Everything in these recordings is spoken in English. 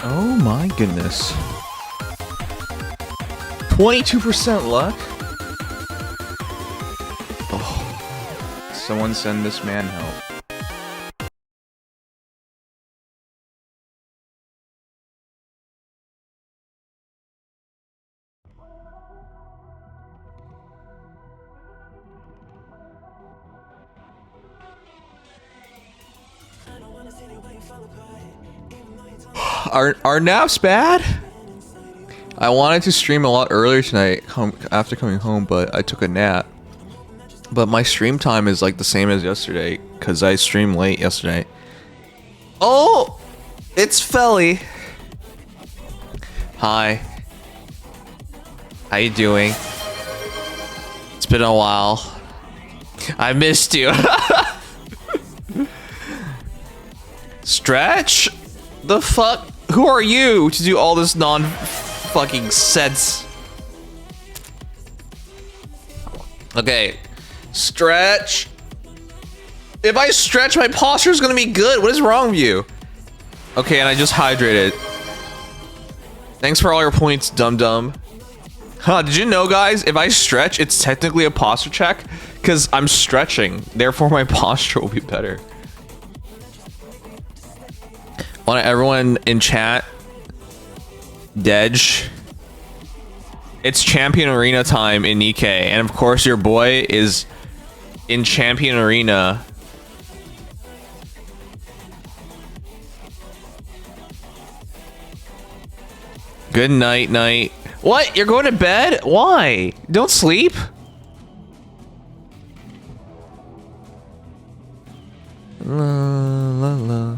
Oh my goodness. 22% luck? Oh. Someone send this man help. Are naps bad? I wanted to stream a lot earlier tonight after coming home, but I took a nap. But my stream time is like the same as yesterday because I streamed late yesterday. Oh, it's Felly. Hi. How you doing? It's been a while. I missed you. Stretch? The fuck? Who are you to do all this non-fucking sense? Okay. Stretch. If I stretch, my posture is gonna be good. What is wrong with you? Okay, and I just hydrated. Thanks for all your points, dum-dum. Huh, did you know, guys? If I stretch, it's technically a posture check because I'm stretching. Therefore, my posture will be better. Want everyone in chat? Dej. It's Champion Arena time in Nikkei, and of course your boy is in Champion Arena. Good night, night. What? You're going to bed? Why? Don't sleep. La la la.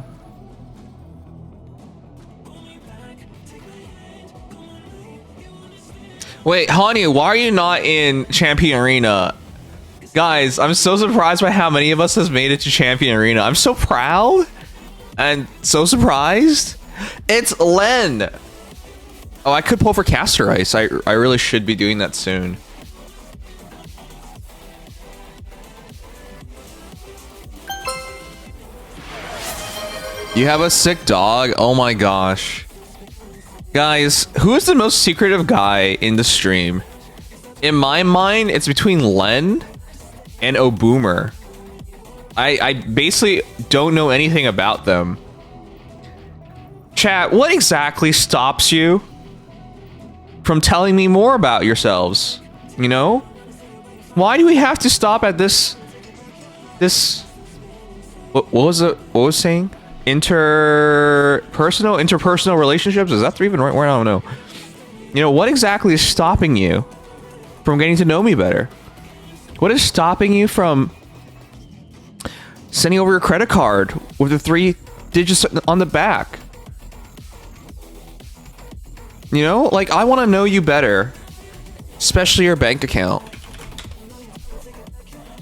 Wait, Hanyu, why are you not in Champion Arena? Guys, I'm so surprised by how many of us has made it to Champion Arena. I'm so proud and so surprised. It's Len. Oh, I could pull for Caster Ice. I really should be doing that soon. You have a sick dog? Oh my gosh. Guys, who is the most secretive guy in the stream? In my mind, it's between Len and Oboomer. I basically don't know anything about them. Chat, what exactly stops you from telling me more about yourselves? You know? Why do we have to stop at this... What was it? What was it saying? Interpersonal relationships? Is that even the right word? I don't know. You know, what exactly is stopping you from getting to know me better? What is stopping you from sending over your credit card with the 3 digits on the back? You know, like, I want to know you better, especially your bank account.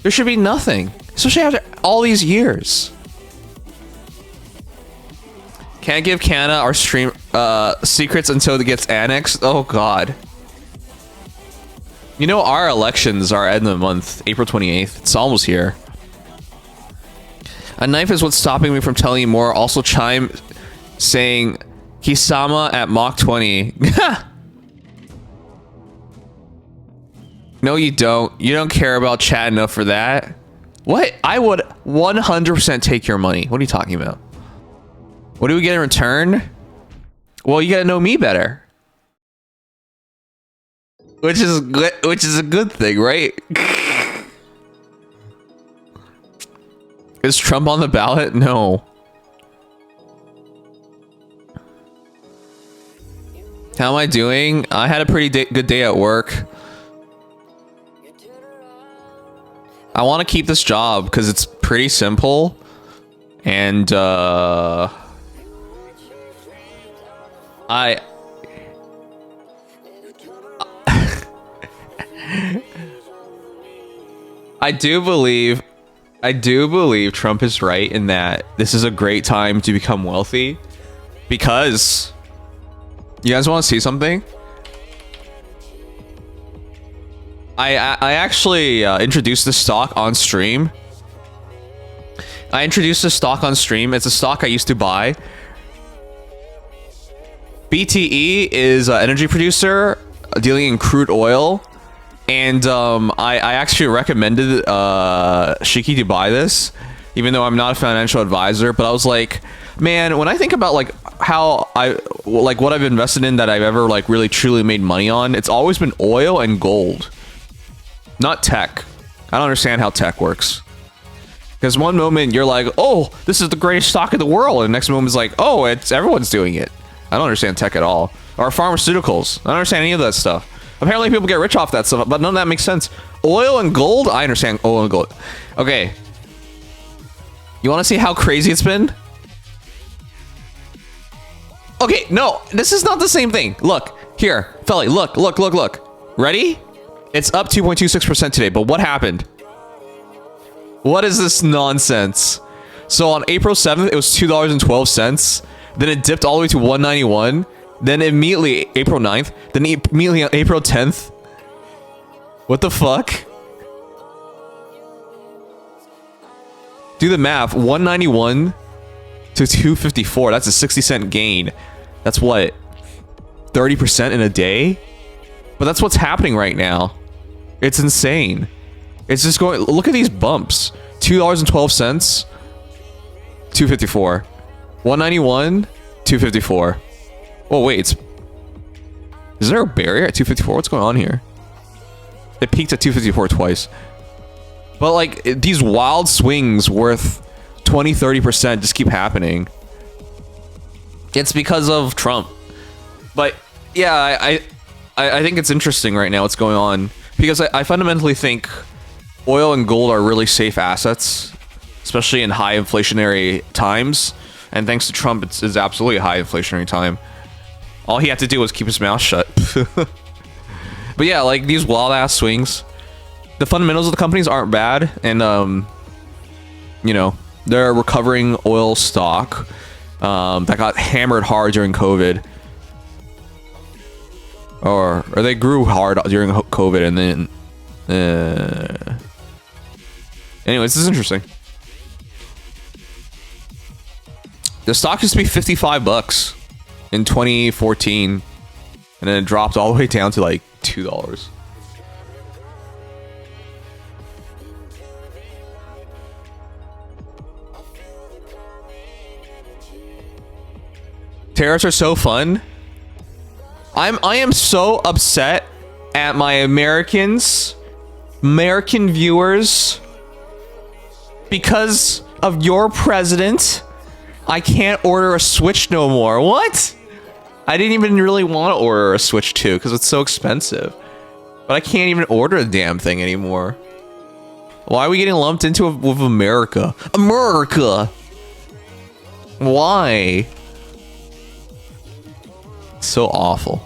There should be nothing, especially after all these years. Can't give Kana our stream secrets until it gets annexed. Oh god. You know, our elections are end of the month, April 28th. It's almost here. A knife is what's stopping me from telling you more. Also Chime saying Kisama at Mach 20. No, you don't. You don't care about chat enough for that. What? I would 100% take your money. What are you talking about? What do we get in return? Well, you gotta know me better. Which is a good thing, right? Is Trump on the ballot? No. How am I doing? I had a pretty good day at work. I want to keep this job because it's pretty simple. And, I do believe Trump is right in that this is a great time to become wealthy, because you guys want to see something? I actually introduced this stock on stream. It's a stock I used to buy. BTE is an energy producer dealing in crude oil. And I actually recommended Shiki to buy this, even though I'm not a financial advisor. But I was like, man, when I think about like how what I've invested in that I've ever like really truly made money on, it's always been oil and gold, not tech. I don't understand how tech works. Because one moment you're like, oh, this is the greatest stock in the world, and the next moment is like, oh, everyone's doing it. I don't understand tech at all. Or pharmaceuticals. I don't understand any of that stuff. Apparently people get rich off that stuff, but none of that makes sense. Oil and gold? I understand oil and gold. Okay. You want to see how crazy it's been? Okay, no, this is not the same thing. Look, here, Felly, look. Ready? It's up 2.26% today, but what happened? What is this nonsense? So on April 7th, it was $2.12. Then it dipped all the way to $1.91. Then immediately April 9th. Then immediately on April 10th. What the fuck? Do the math. 191 to 254. That's a 60-cent gain. That's what? 30% in a day? But that's what's happening right now. It's insane. It's just going... Look at these bumps. $2.12. 254. 191. 254. Oh, wait. Is there a barrier at 254? What's going on here? It peaked at 254 twice. But, like, these wild swings worth 20-30% just keep happening. It's because of Trump. But, yeah, I think it's interesting right now what's going on. Because I fundamentally think oil and gold are really safe assets, especially in high inflationary times. And thanks to Trump, it's absolutely a high inflationary time. All he had to do was keep his mouth shut. But yeah, like these wild ass swings, the fundamentals of the companies aren't bad, and you know, they're a recovering oil stock that got hammered hard during COVID, or they grew hard during COVID, and then anyways, this is interesting. The stock used to be 55 bucks in 2014, and then it dropped all the way down to like $2. Tariffs are so fun. I am so upset at my American viewers because of your president. I can't order a Switch no more. What? I didn't even really want to order a Switch 2 because it's so expensive. But I can't even order the damn thing anymore. Why are we getting lumped into it with America? America! Why? It's so awful.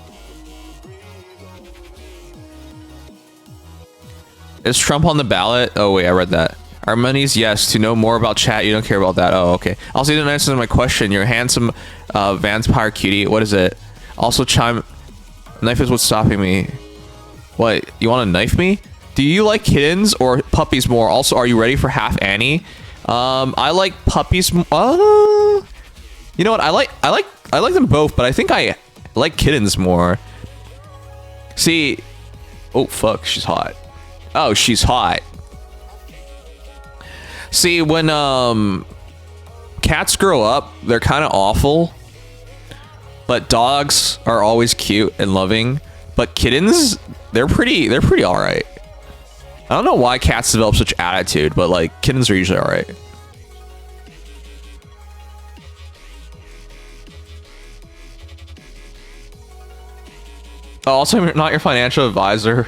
Is Trump on the ballot? Oh wait, I read that. Our money's yes. To know more about chat, you don't care about that. Oh, okay. Also, you didn't answer my question. You're a handsome vampire cutie. What is it? Also, chime. Knife is what's stopping me. What? You want to knife me? Do you like kittens or puppies more? Also, are you ready for Half Annie? I like puppies. You know what? I like them both, but I think I like kittens more. See. Oh fuck, she's hot. Oh, she's hot. See, when cats grow up, they're kind of awful, but dogs are always cute and loving. But kittens, they're pretty all right. I don't know why cats develop such attitude, but like kittens are usually all right. Oh, also, I'm not your financial advisor.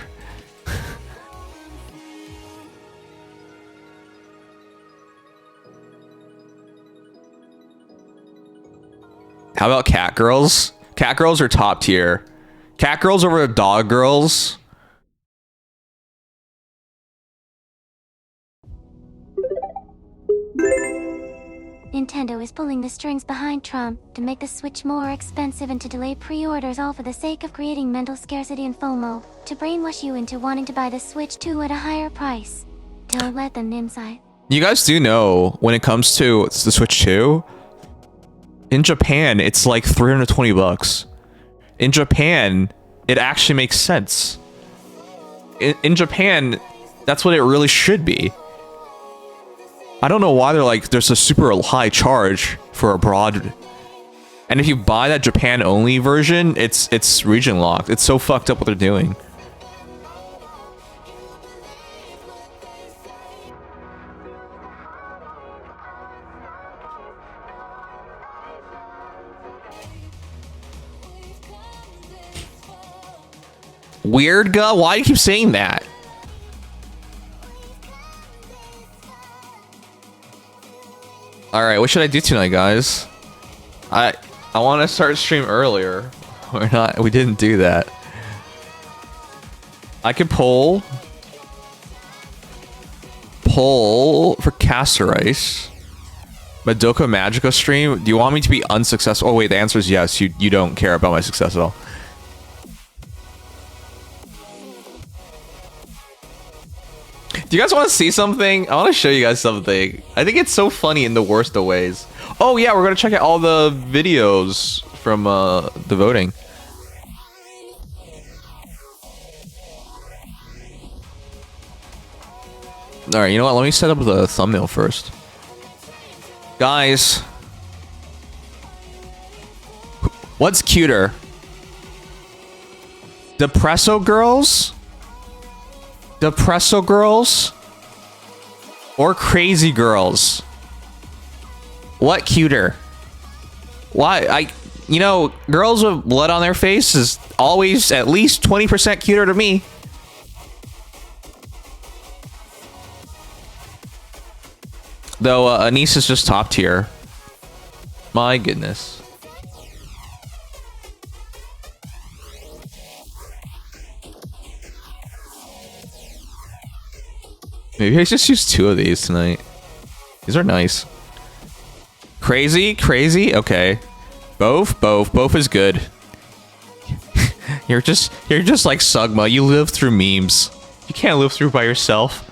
How about cat girls? Cat girls are top tier. Cat girls over dog girls. Nintendo is pulling the strings behind Trump to make the Switch more expensive and to delay pre-orders, all for the sake of creating mental scarcity and FOMO, to brainwash you into wanting to buy the Switch 2 at a higher price. Don't let them inside. You guys do know, when it comes to the Switch 2, in Japan, it's like 320 bucks. In Japan, it actually makes sense. In Japan, that's what it really should be. I don't know why they're like, there's a super high charge for abroad. And if you buy that Japan only version, it's region locked. It's so fucked up what they're doing. Weird guy? Why do you keep saying that? Alright, what should I do tonight, guys? I want to start stream earlier. We're not. We didn't do that. I could poll for Caster Ice. Madoka Magica stream. Do you want me to be unsuccessful? Oh wait, the answer is yes. You don't care about my success at all. Do you guys want to see something? I want to show you guys something. I think it's so funny in the worst of ways. Oh yeah, we're gonna check out all the videos from the voting. All right, you know what? Let me set up the thumbnail first, guys. What's cuter? Depresso girls? Depresso girls? Or crazy girls? What cuter? Why? You know, girls with blood on their face is always at least 20% cuter to me. Though Anise is just top tier. My goodness. Maybe I just use 2 of these tonight. These are nice. Crazy? Crazy? Okay. Both is good. You're just like Sugma. You live through memes. You can't live through by yourself.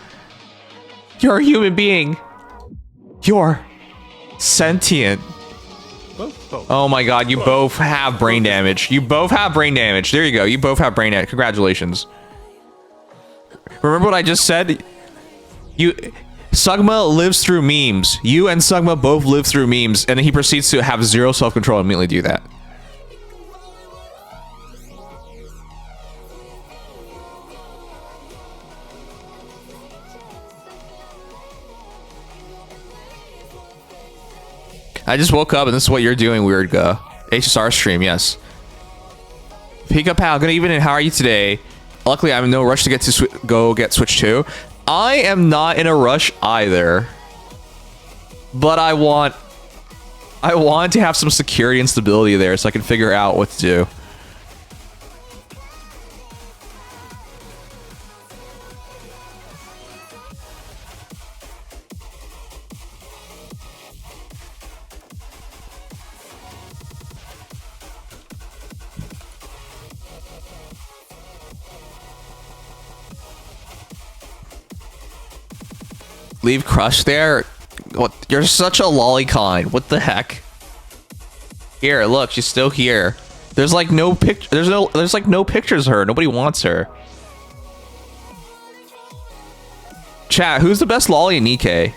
You're a human being. You're sentient. Both. Oh my god, you both have brain damage. You both have brain damage. There you go. You both have brain damage. Congratulations. Remember what I just said? Sugma lives through memes. You and Sugma both live through memes, and then he proceeds to have 0 self-control and immediately do that. I just woke up and this is what you're doing, weird guy. HSR stream, yes. Pika Pal, good evening. How are you today? Luckily, I'm in no rush to get to go get Switch 2. I am not in a rush either. But I want to have some security and stability there so I can figure out what to do. Leave Crush there? What? You're such a lolicon. What the heck? Here, look, she's still here. There's like no picture. There's like no pictures of her. Nobody wants her. Chat, who's the best lolly in Nikkei?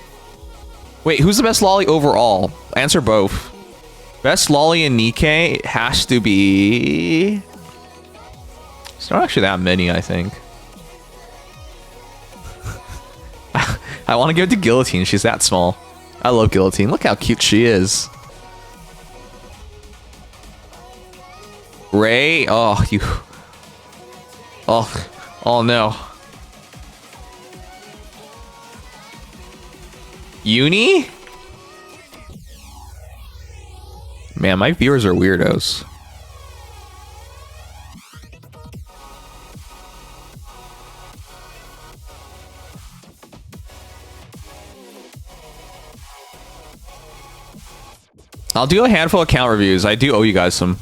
Wait, who's the best lolly overall? Answer both. Best lolly in Nikkei has to be... It's not actually that many, I think. I want to give it to Guillotine. She's that small. I love Guillotine. Look how cute she is. Ray? Oh, you... Oh no. Uni? Man, my viewers are weirdos. I'll do a handful of account reviews. I do owe you guys some.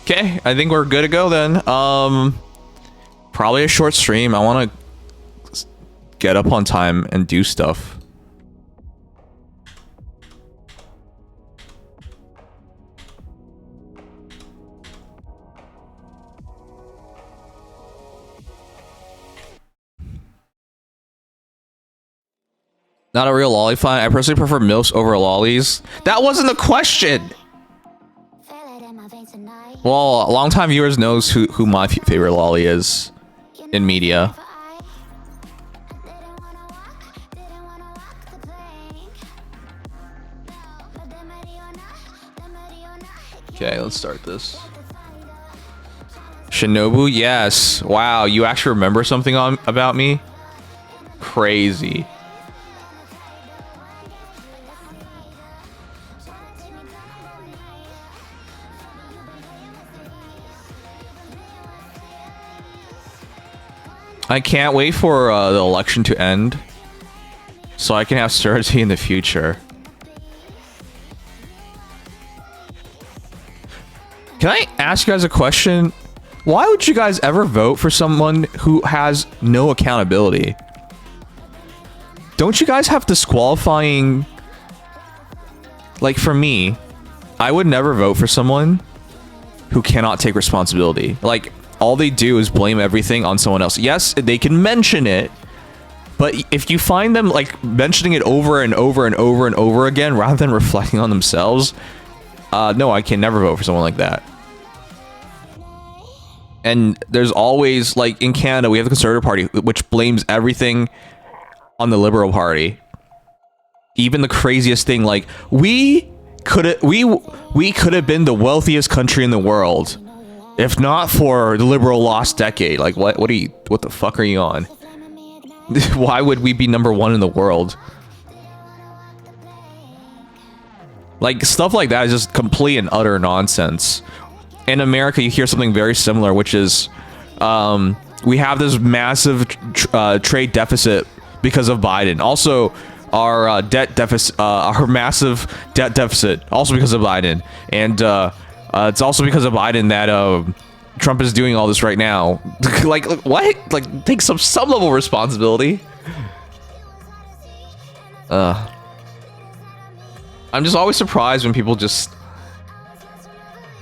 Okay, I think we're good to go then. Probably a short stream. I want to get up on time and do stuff. Not a real lolly fan. I personally prefer MILFs over lollies. That wasn't the question. Well, longtime viewers knows who my favorite lolly is in media. Okay, let's start this. Shinobu, yes. Wow, you actually remember something about me? Crazy. I can't wait for the election to end so I can have certainty in the future. Can I ask you guys a question? Why would you guys ever vote for someone who has no accountability? Don't you guys have disqualifying... Like, for me, I would never vote for someone who cannot take responsibility. Like, all they do is blame everything on someone else. Yes, they can mention it, but if you find them, like, mentioning it over and over and over and over again rather than reflecting on themselves, no, I can never vote for someone like that. And there's always, like, in Canada, we have the Conservative Party, which blames everything on the Liberal Party. Even the craziest thing, like, we could have been the wealthiest country in the world if not for the Liberal lost decade. Like, what the fuck are you on? Why would we be #1 in the world? Like, stuff like that is just complete and utter nonsense. In America, you hear something very similar, which is we have this massive trade deficit because of Biden. Also, our debt deficit, our massive debt deficit, also because of Biden. And it's also because of Biden that Trump is doing all this right now. like, what? Like, take some level of responsibility. I'm just always surprised when people just...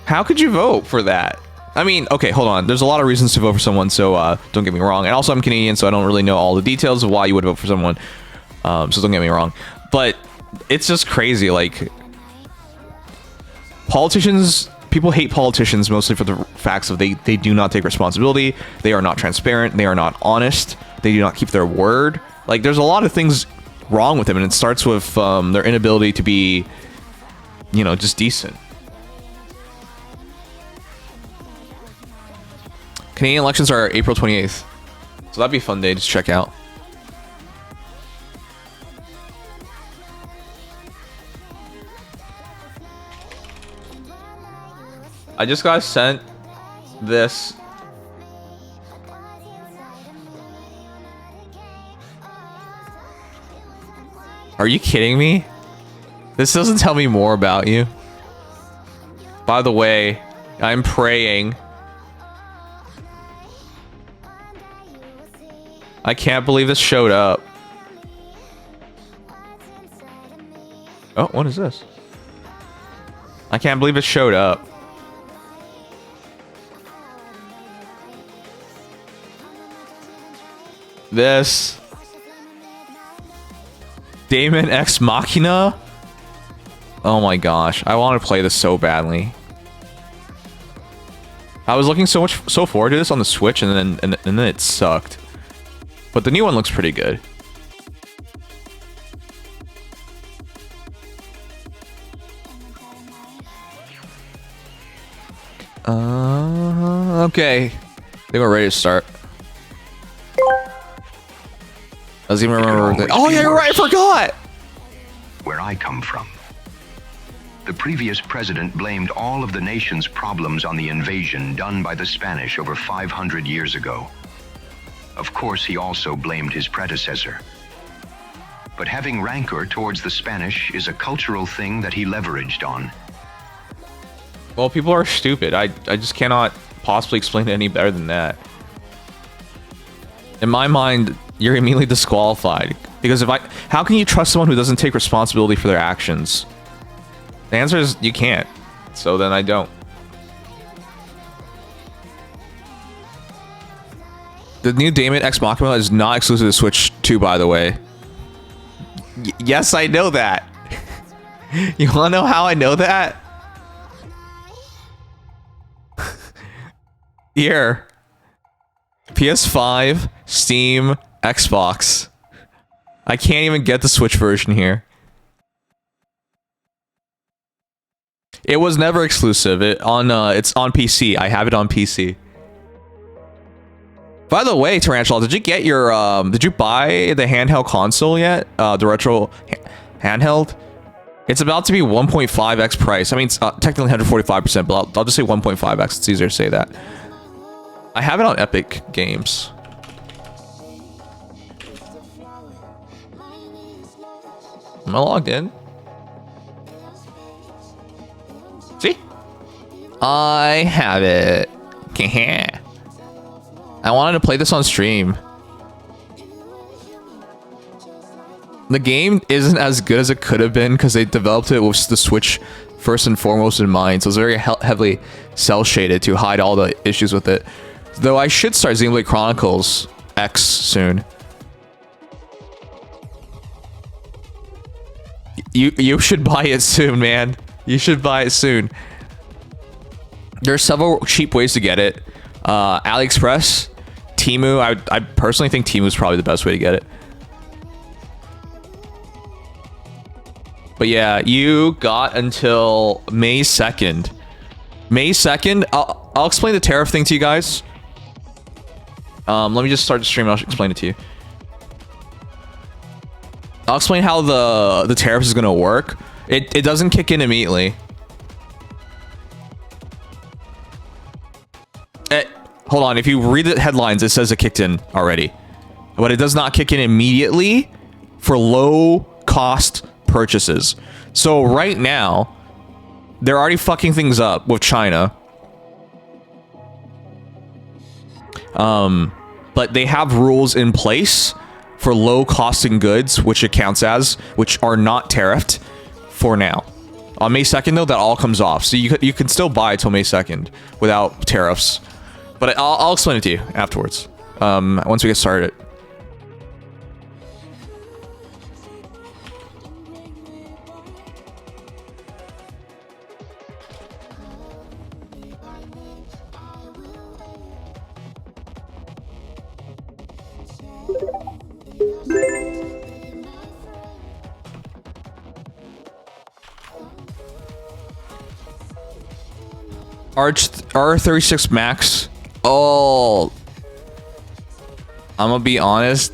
How could you vote for that? I mean, okay, hold on. There's a lot of reasons to vote for someone, so don't get me wrong. And also, I'm Canadian, so I don't really know all the details of why you would vote for someone. So don't get me wrong. But it's just crazy, like... Politicians... People hate politicians mostly for the facts of they do not take responsibility, they are not transparent, they are not honest, they do not keep their word. Like, there's a lot of things wrong with them, and it starts with their inability to be, you know, just decent. Canadian elections are April 28th, so that'd be a fun day to check out. I just got sent this. Are you kidding me? This doesn't tell me more about you. By the way, I'm praying. I can't believe this showed up. Oh, what is this? I can't believe it showed up. This Daemon X Machina. Oh my gosh, I want to play this so badly. I was looking so forward to this on the Switch, and then it sucked. But the new one looks pretty good. Okay, I think we're ready to start. Doesn't even remember that. Oh yeah, you're right, I forgot! Where I come from, the previous president blamed all of the nation's problems on the invasion done by the Spanish over 500 years ago. Of course, he also blamed his predecessor. But having rancor towards the Spanish is a cultural thing that he leveraged on. Well, people are stupid. I just cannot possibly explain it any better than that. In my mind, you're immediately disqualified. Because how can you trust someone who doesn't take responsibility for their actions? The answer is you can't. So then I don't. The new Daemon X Machina is not exclusive to Switch 2, by the way. Yes, I know that. You wanna know how I know that? Here. PS5, Steam, Xbox. I can't even get the Switch version here. It was never exclusive. It's on PC. I have it on PC. By the way, Tarantula, did you get your did you buy the handheld console yet? The retro handheld? It's about to be 1.5x price. I mean, it's technically 145%, but I'll just say 1.5x. It's easier to say that. I have it on Epic Games. Am I logged in? See? I have it. I wanted to play this on stream. The game isn't as good as it could have been because they developed it with the Switch first and foremost in mind. So it's very heavily cell shaded to hide all the issues with it. Though I should start Xenoblade Chronicles X soon. You should buy it soon, man. You should buy it soon. There are several cheap ways to get it. AliExpress, Temu. I personally think Temu is probably the best way to get it. But yeah, you got until May 2nd. May 2nd. I'll explain the tariff thing to you guys. Let me just start the stream. I'll explain it to you. I'll explain how the tariff is gonna work. It doesn't kick in immediately. Hold on. If you read the headlines, it says it kicked in already, but it does not kick in immediately for low cost purchases. So right now, they're already fucking things up with China. But they have rules in place for low costing goods, which it counts as, which are not tariffed for now. On May 2nd, though, that all comes off. So you can still buy till May 2nd without tariffs. But I'll explain it to you afterwards. Once we get started. R36 Max. Oh, I'm gonna be honest.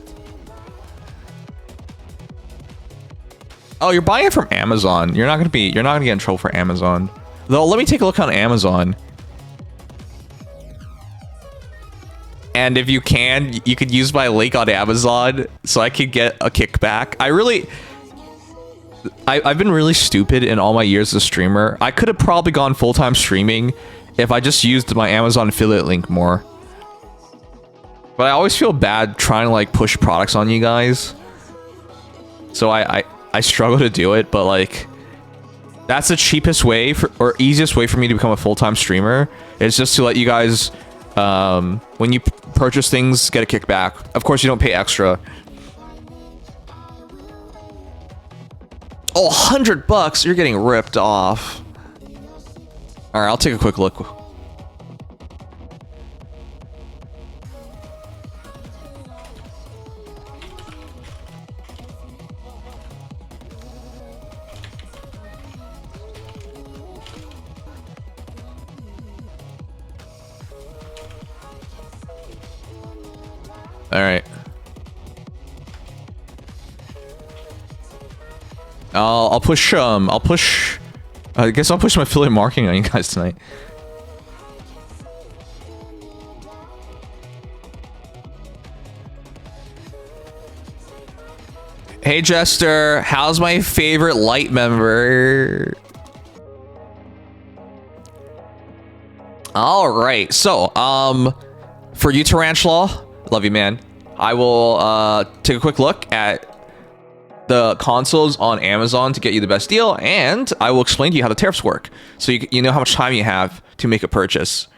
Oh, you're buying it from Amazon. You're not gonna get in trouble for Amazon. Though, let me take a look on Amazon. And if you can, you could use my link on Amazon so I could get a kickback. I've been really stupid in all my years as a streamer. I could have probably gone full-time streaming if I just used my Amazon affiliate link more. But I always feel bad trying to like push products on you guys. So I struggle to do it, but like that's the cheapest way or easiest way for me to become a full-time streamer. Is just to let you guys when you purchase things, get a kickback. Of course, you don't pay extra. Oh, $100? You're getting ripped off. All right, I'll take a quick look. All right. I'll push I guess I'll push my affiliate marketing on you guys tonight. Hey Jester, how's my favorite light member? All right, so for you Tarantula, love you man. I will take a quick look at the consoles on Amazon to get you the best deal, and I will explain to you how the tariffs work, so you know how much time you have to make a purchase.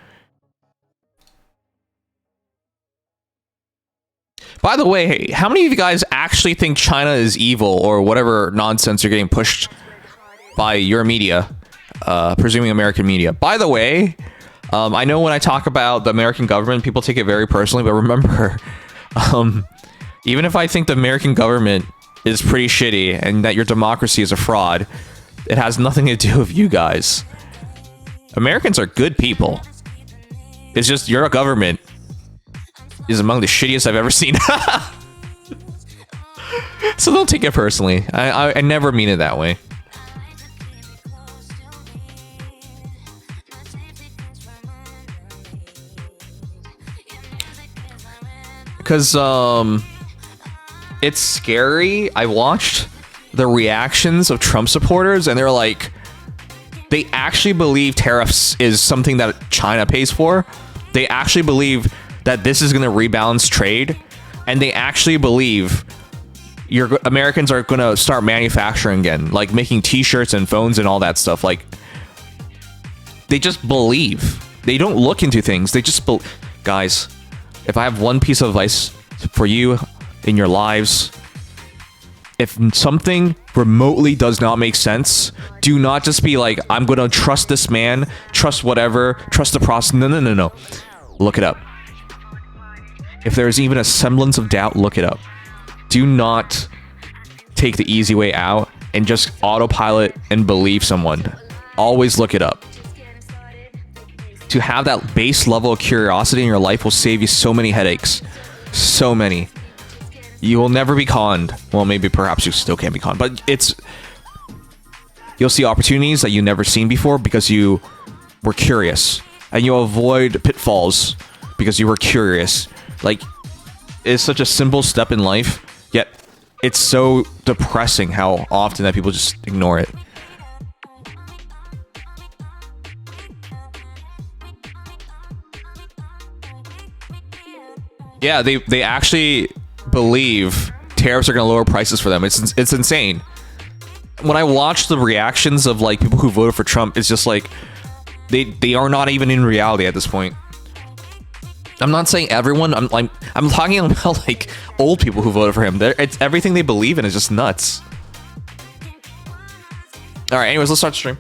By the way, how many of you guys actually think China is evil or whatever nonsense you're getting pushed by your media, presuming American media? By the way, I know when I talk about the American government, people take it very personally, but remember, even if I think the American government is pretty shitty and that your democracy is a fraud, it has nothing to do with you guys. Americans are good people. It's just your government is among the shittiest I've ever seen. So don't take it personally. I never mean it that way. Because, it's scary. I watched the reactions of Trump supporters, and they're like, they actually believe tariffs is something that China pays for. They actually believe that this is going to rebalance trade, and they actually believe Americans are going to start manufacturing again, like making t-shirts and phones and all that stuff. Like, they just believe. They don't look into things. They just guys, if I have one piece of advice for you in your lives, if something remotely does not make sense, do not just be like, I'm gonna trust this man, trust whatever, trust the process. No. Look it up. If there's even a semblance of doubt, look it up. Do not take the easy way out and just autopilot and believe someone. Always look it up. To have that base level of curiosity in your life will save you so many headaches. So many. You will never be conned. Well, maybe perhaps you still can't be conned, but you'll see opportunities that you've never seen before because you were curious, and you'll avoid pitfalls because you were curious. Like, it's such a simple step in life, yet it's so depressing how often that people just ignore it. Yeah, they actually believe tariffs are going to lower prices for them. It's insane. When I watch the reactions of like people who voted for Trump, it's just like they are not even in reality at this point. I'm not saying everyone. I'm talking about like old people who voted for him. It's everything they believe in is just nuts. All right. Anyways, let's start the stream.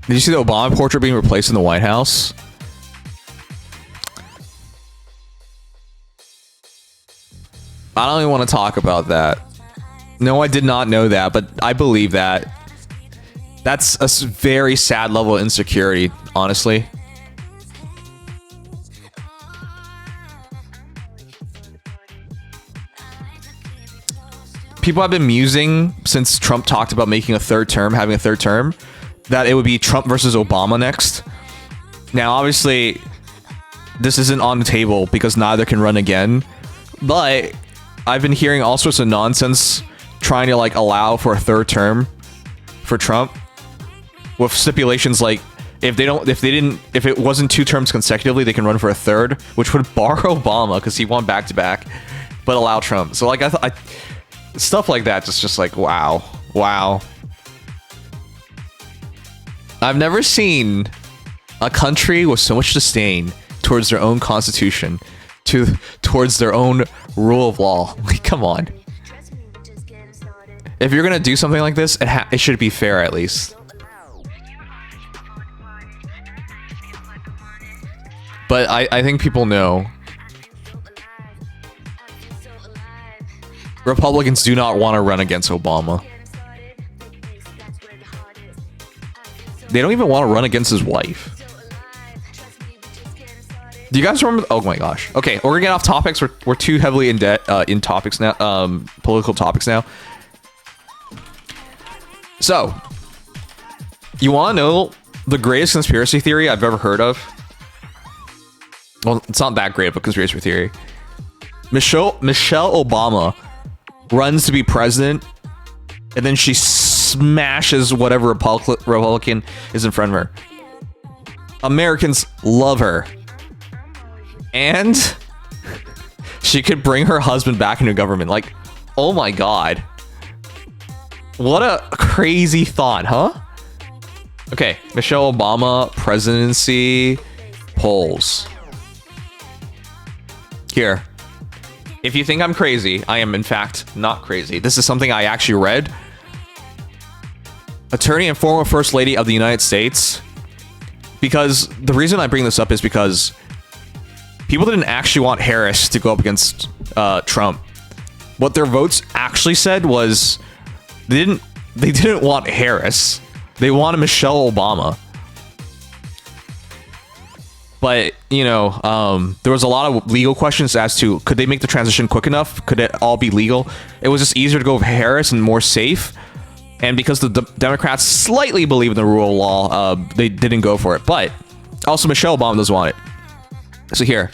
Did you see the Obama portrait being replaced in the White House? I don't even want to talk about that. No, I did not know that, but I believe that. That's a very sad level of insecurity, honestly. People have been musing since Trump talked about making a third term, having a third term, that it would be Trump versus Obama next. Now, obviously, this isn't on the table because neither can run again. But I've been hearing all sorts of nonsense trying to like allow for a third term for Trump, with stipulations like if it wasn't 2 terms consecutively, they can run for a third, which would bar Obama because he won back to back, but allow Trump. So like I stuff like that, just like wow. I've never seen a country with so much disdain towards their own constitution, towards their own rule of law. Like, come on. If you're gonna do something like this, it should be fair at least. But I think people know. Republicans do not want to run against Obama. They don't even want to run against his wife. Do you guys remember? Oh my gosh. Okay, we're gonna get off topics. We're too heavily in debt in topics now. Political topics now. So, you want to know the greatest conspiracy theory I've ever heard of? Well, it's not that great of a conspiracy theory. Michelle Obama runs to be president, and then she smashes whatever Republican is in front of her. Americans love her. And she could bring her husband back into government. Like, oh my god. What a crazy thought, huh? Okay, Michelle Obama presidency polls. Here. If you think I'm crazy, I am in fact not crazy. This is something I actually read. Attorney and former First Lady of the United States. Because the reason I bring this up is because people didn't actually want Harris to go up against Trump. What their votes actually said was they didn't want Harris. They wanted Michelle Obama. But, you know, there was a lot of legal questions as to could they make the transition quick enough? Could it all be legal? It was just easier to go with Harris and more safe. And because the Democrats slightly believe in the rule of law, they didn't go for it. But also Michelle Obama doesn't want it. So here.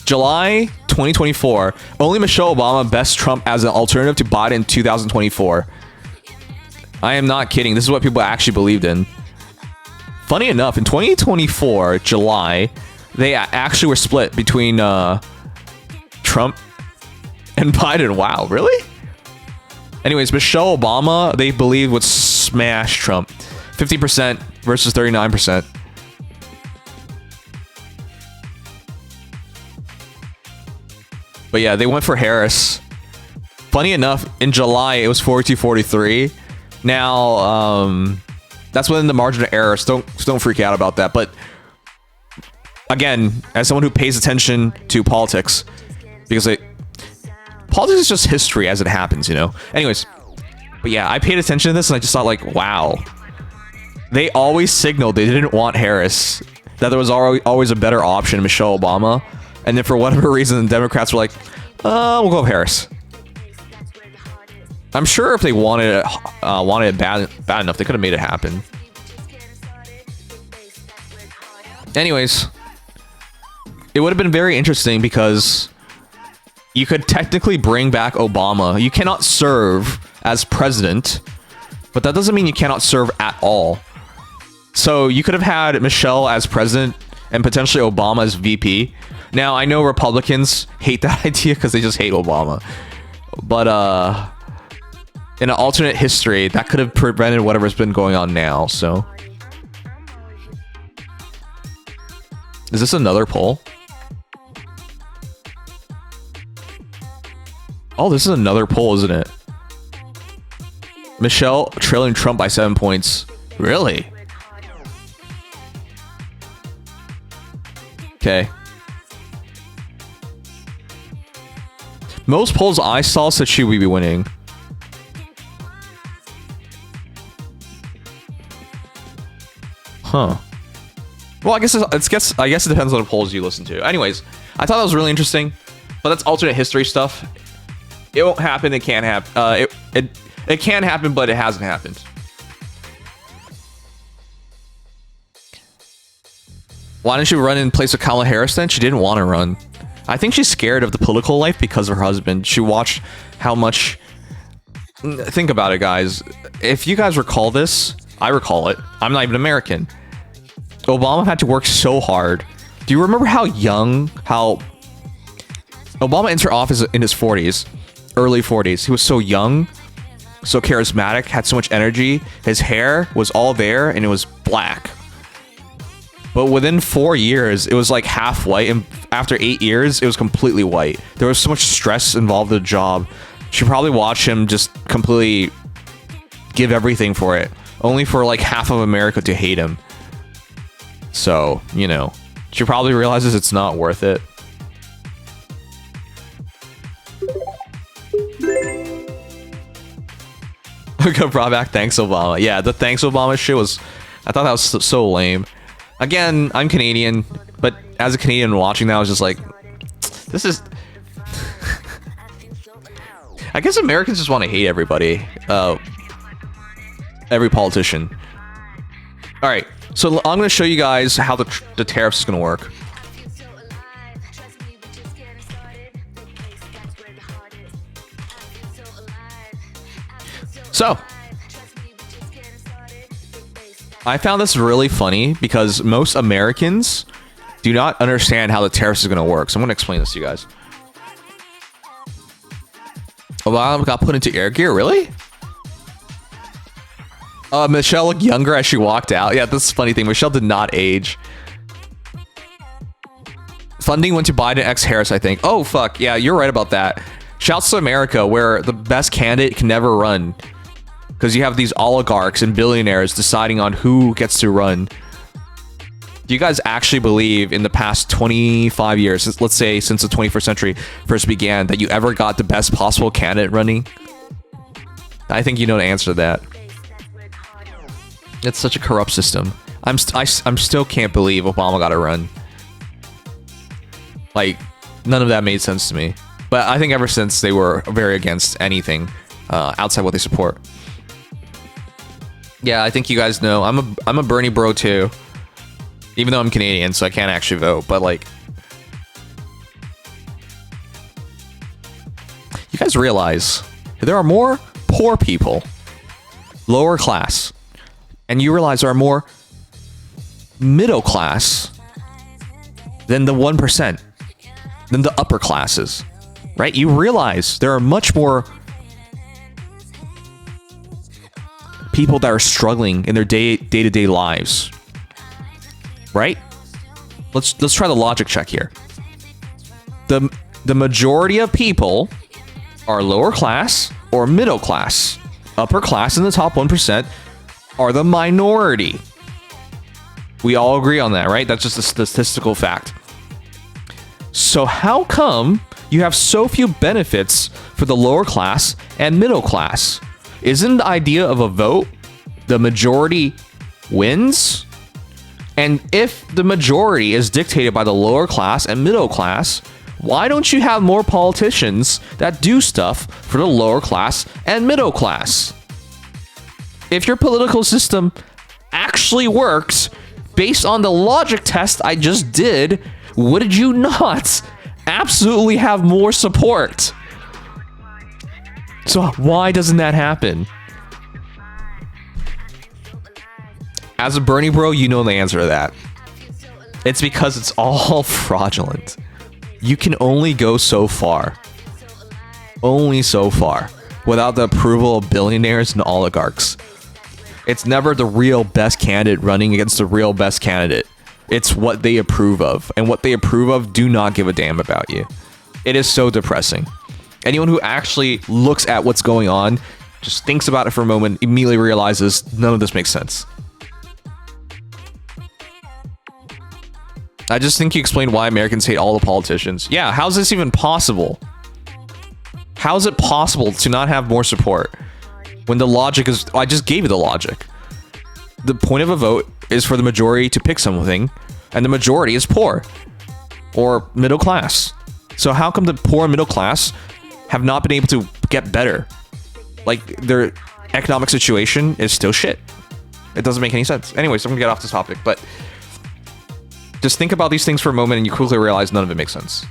July 2024. Only Michelle Obama bests Trump as an alternative to Biden in 2024. I am not kidding. This is what people actually believed in. Funny enough, in 2024, July, they actually were split between Trump and Biden. Wow, really? Anyways, Michelle Obama, they believe would smash Trump. 50% versus 39%. But yeah, they went for Harris. Funny enough, in July, it was 42-43. Now, that's within the margin of error, so don't freak out about that. But again, as someone who pays attention to politics, because politics is just history as it happens, you know? Anyways, but yeah, I paid attention to this and I just thought like, wow. They always signaled they didn't want Harris, that there was always a better option, Michelle Obama. And then for whatever reason, the Democrats were like, we'll go with Harris. I'm sure if they wanted it bad enough, they could have made it happen. Anyways, it would have been very interesting because you could technically bring back Obama. You cannot serve as president, but that doesn't mean you cannot serve at all. So you could have had Michelle as president and potentially Obama as VP. Now, I know Republicans hate that idea because they just hate Obama. But, in an alternate history, that could have prevented whatever's been going on now, so. Is this another poll? Oh, this is another poll, isn't it? Michelle trailing Trump by 7 points. Really? Okay. Most polls I saw said she would be winning. Huh. Well, I guess it depends on the polls you listen to. Anyways, I thought that was really interesting, but that's alternate history stuff. It won't happen. It can't happen. It can happen, but it hasn't happened. Why didn't she run in place of Kamala Harris then? She didn't want to run. I think she's scared of the political life because of her husband. She watched how much... Think about it, guys. If you guys recall this, I recall it. I'm not even American. Obama had to work so hard. Do you remember how Obama entered office in his 40s, early 40s? He was so young, so charismatic, had so much energy. His hair was all there and it was black. But within 4 years, it was like half white, and after 8 years, it was completely white. There was so much stress involved in the job. She probably watched him just completely give everything for it, only for like half of America to hate him. So, you know, she probably realizes it's not worth it. Go brought back thanks Obama. Yeah, the thanks Obama shit was, I thought that was so lame. Again, I'm Canadian, but as a Canadian watching that, I was just like, this is... I guess Americans just want to hate everybody. Every politician. All right, so I'm going to show you guys how the tariffs is going to work. So, I found this really funny because most Americans do not understand how the tariffs is going to work. So I'm going to explain this to you guys. Obama got put into air gear, really? Michelle looked younger as she walked out. Yeah, this is a funny thing. Michelle did not age. Funding went to Biden X Harris, I think. Oh, fuck. Yeah, you're right about that. Shouts to America, where the best candidate can never run. Because you have these oligarchs and billionaires deciding on who gets to run. Do you guys actually believe in the past 25 years, let's say since the 21st century first began, that you ever got the best possible candidate running? I think you know the answer to that. It's such a corrupt system. I'm still can't believe Obama got a run. Like, none of that made sense to me. But I think ever since they were very against anything outside what they support. Yeah, I think you guys know I'm a Bernie bro too. Even though I'm Canadian, so I can't actually vote, but like, you guys realize there are more poor people, lower class, and you realize there are more middle class than the 1%, than the upper classes, right? You realize there are much more people that are struggling in their day-to-day lives, right? Let's try the logic check here. The majority of people are lower class or middle class. Upper class in the top 1% are the minority. We all agree on that, right? That's just a statistical fact. So how come you have so few benefits for the lower class and middle class? Isn't the idea of a vote the majority wins? And if the majority is dictated by the lower class and middle class, why don't you have more politicians that do stuff for the lower class and middle class? If your political system actually works based on the logic test I just did, would you not absolutely have more support? So why doesn't that happen? As a Bernie bro, you know the answer to that. It's because it's all fraudulent. You can only go so far. Only so far. Without the approval of billionaires and oligarchs. It's never the real best candidate running against the real best candidate. It's what they approve of. And what they approve of do not give a damn about you. It is so depressing. Anyone who actually looks at what's going on, just thinks about it for a moment, immediately realizes none of this makes sense. I just think you explained why Americans hate all the politicians. Yeah, how's this even possible? How is it possible to not have more support when the logic is... I just gave you the logic. The point of a vote is for the majority to pick something, and the majority is poor or middle class. So how come the poor and middle class have not been able to get better? Like, their economic situation is still shit. It doesn't make any sense. Anyways, I'm gonna get off this topic, but just think about these things for a moment and you quickly realize none of it makes sense.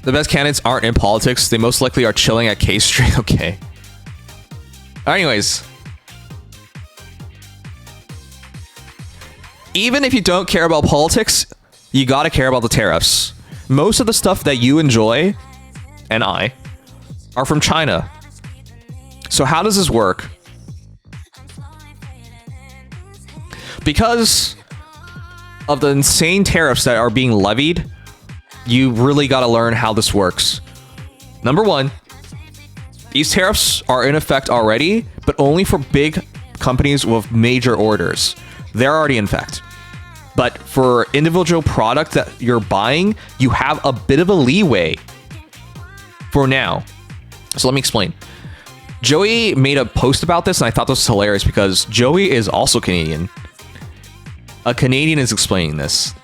The best candidates aren't in politics. They most likely are chilling at K Street. Okay. Anyways. Even if you don't care about politics, you gotta care about the tariffs. Most of the stuff that you enjoy, and I, are from China. So how does this work? Because of the insane tariffs that are being levied, you really got to learn how this works. Number one, these tariffs are in effect already, but only for big companies with major orders. They're already in effect. But for individual product that you're buying, you have a bit of a leeway for now. So let me explain. Joey made a post about this, and I thought this was hilarious because Joey is also Canadian. A Canadian is explaining this.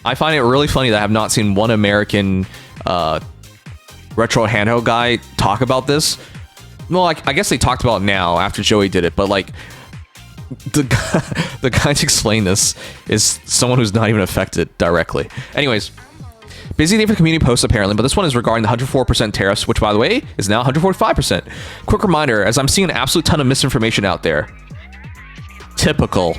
I find it really funny that I have not seen one American retro handheld guy talk about this. Well, I guess they talked about it now after Joey did it, but like the guy to explain this is someone who's not even affected directly. Anyways, busy day for community posts apparently, but this one is regarding the 104% tariffs, which by the way is now 145%. Quick reminder, as I'm seeing an absolute ton of misinformation out there. Typical.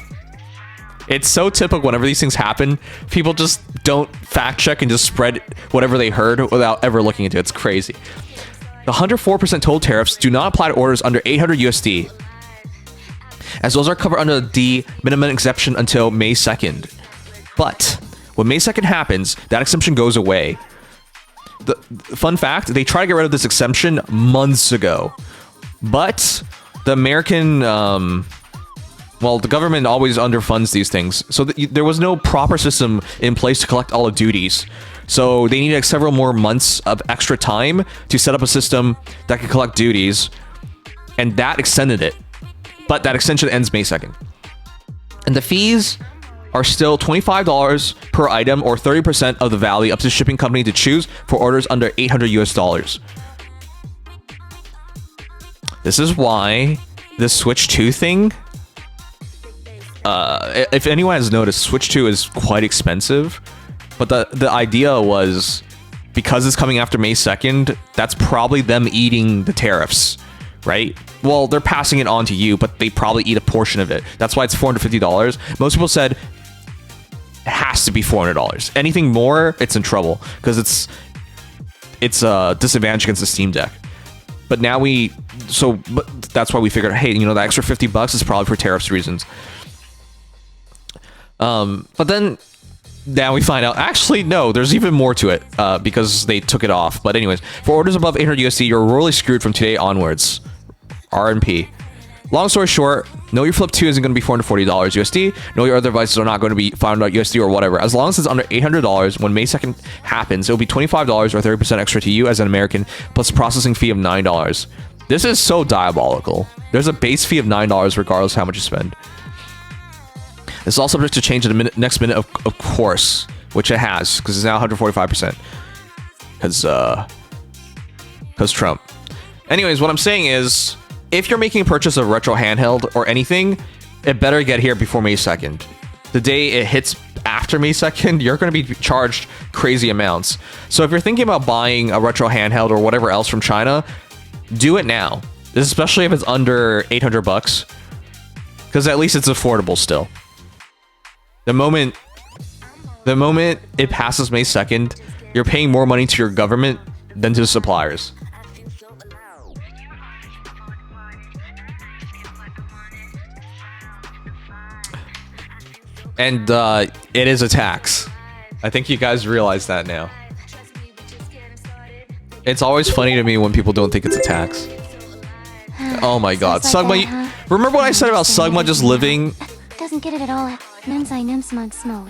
It's so typical whenever these things happen. People just don't fact check and just spread whatever they heard without ever looking into it. It's crazy. The 104% total tariffs do not apply to orders under 800 USD, as those are covered under the minimum exemption until May 2nd. But when May 2nd happens, that exemption goes away. The fun fact, they tried to get rid of this exemption months ago, but the American, well, the government always underfunds these things, so there was no proper system in place to collect all the duties. So they needed like several more months of extra time to set up a system that could collect duties, and that extended it. But that extension ends May 2nd. And the fees are still $25 per item or 30% of the value up to the shipping company to choose for orders under 800 US dollars. This is why the Switch 2 thing, if anyone has noticed, Switch 2 is quite expensive. But the idea was, because it's coming after May 2nd, that's probably them eating the tariffs, right? Well, they're passing it on to you, but they probably eat a portion of it. That's why it's $450. Most people said it has to be $400. Anything more, it's in trouble, because it's a disadvantage against the Steam Deck. But now but that's why we figured, hey, you know, the extra $50 is probably for tariffs reasons. But then now we find out, actually, no, there's even more to it, because they took it off. But anyways, for orders above 800 USD, you're royally screwed from today onwards. RNP. Long story short, Know Your Flip 2 isn't going to be $440 USD. Know Your other devices are not going to be $500 USD or whatever. As long as it's under $800, when May 2nd happens, it'll be $25 or 30% extra to you as an American, plus a processing fee of $9. This is so diabolical. There's a base fee of $9 regardless of how much you spend. It's all subject to change in the next minute, of course, which it has, because it's now 145%. Because Trump. Anyways, what I'm saying is, if you're making a purchase of retro handheld or anything, it better get here before May 2nd. The day it hits after May 2nd, you're going to be charged crazy amounts. So if you're thinking about buying a retro handheld or whatever else from China, do it now. Especially if it's under $800, because at least it's affordable still. The moment it passes May 2nd, you're paying more money to your government than to the suppliers. And it is a tax. I think you guys realize that now. It's always funny to me when people don't think it's a tax. Oh my god. Sugma, remember what I said about Sugma just living? Doesn't get it at all.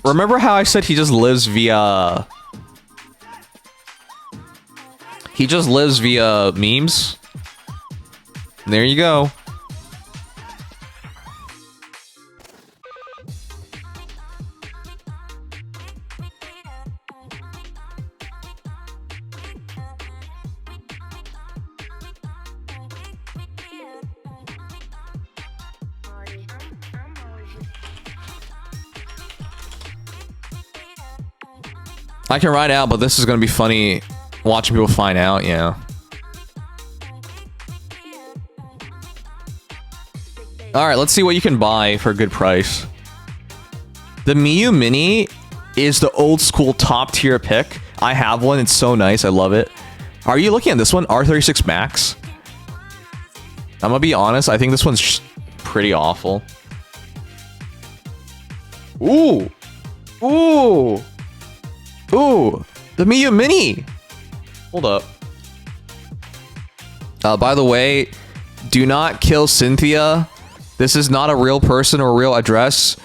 Remember how I said he just lives via... He just lives via memes? There you go. I can ride out, but this is going to be funny watching people find out, yeah. Alright, let's see what you can buy for a good price. The Miyu Mini is the old school top tier pick. I have one, it's so nice, I love it. Are you looking at this one? R36 Max? I'm gonna be honest, I think this one's pretty awful. Ooh! Ooh! Ooh, the Miyu Mini. Hold up. By the way, do not kill Cynthia. This is not a real person or a real address.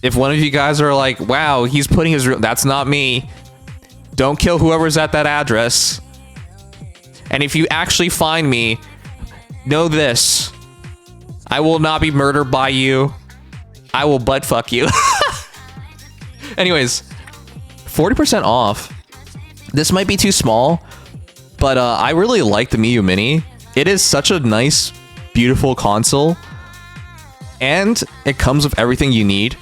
If one of you guys are like, wow, he's putting his real... That's not me. Don't kill whoever's at that address. And if you actually find me, know this. I will not be murdered by you. I will butt fuck you. Anyways... 40% off. This might be too small, but I really like the Mii Mini. It is such a nice, beautiful console. And it comes with everything you need.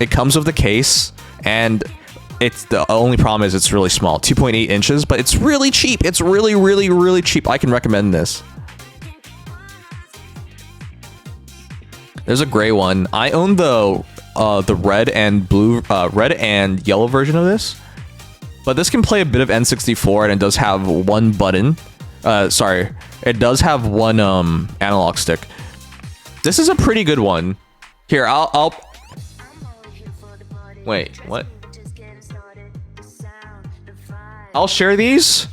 It comes with the case, and it's the only problem is it's really small, 2.8 inches, but it's really cheap. It's really, really, really cheap. I can recommend this. There's a gray one. I own the red and blue, red and yellow version of this, but this can play a bit of N64, and it does have one button. Sorry, it does have one analog stick. This is a pretty good one. Here, I'll wait, what? I'll share these.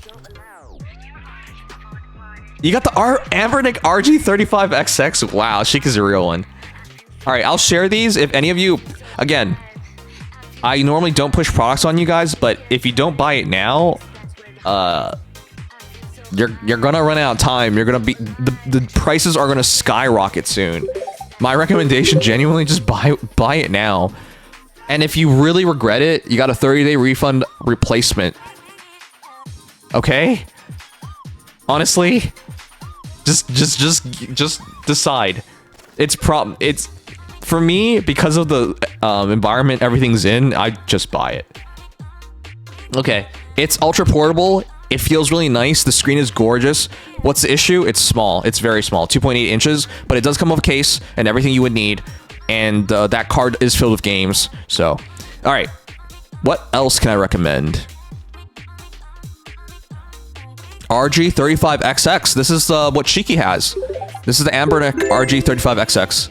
You got the Anbernic RG35XX. Wow, Sheik is a real one. All right, I'll share these. If any of you, again, I normally don't push products on you guys, but if you don't buy it now, you're gonna run out of time. You're gonna be the prices are gonna skyrocket soon. My recommendation, genuinely, just buy it now. And if you really regret it, you got a 30-day refund replacement. Okay? Honestly, just decide. It's for me, because of the environment everything's in, I just buy it. Okay, it's ultra portable. It feels really nice. The screen is gorgeous. What's the issue? It's small. It's very small, 2.8 inches, but it does come with a case and everything you would need. And that card is filled with games. So, all right. What else can I recommend? RG35XX. This is what Shiki has. This is the Anbernic RG35XX.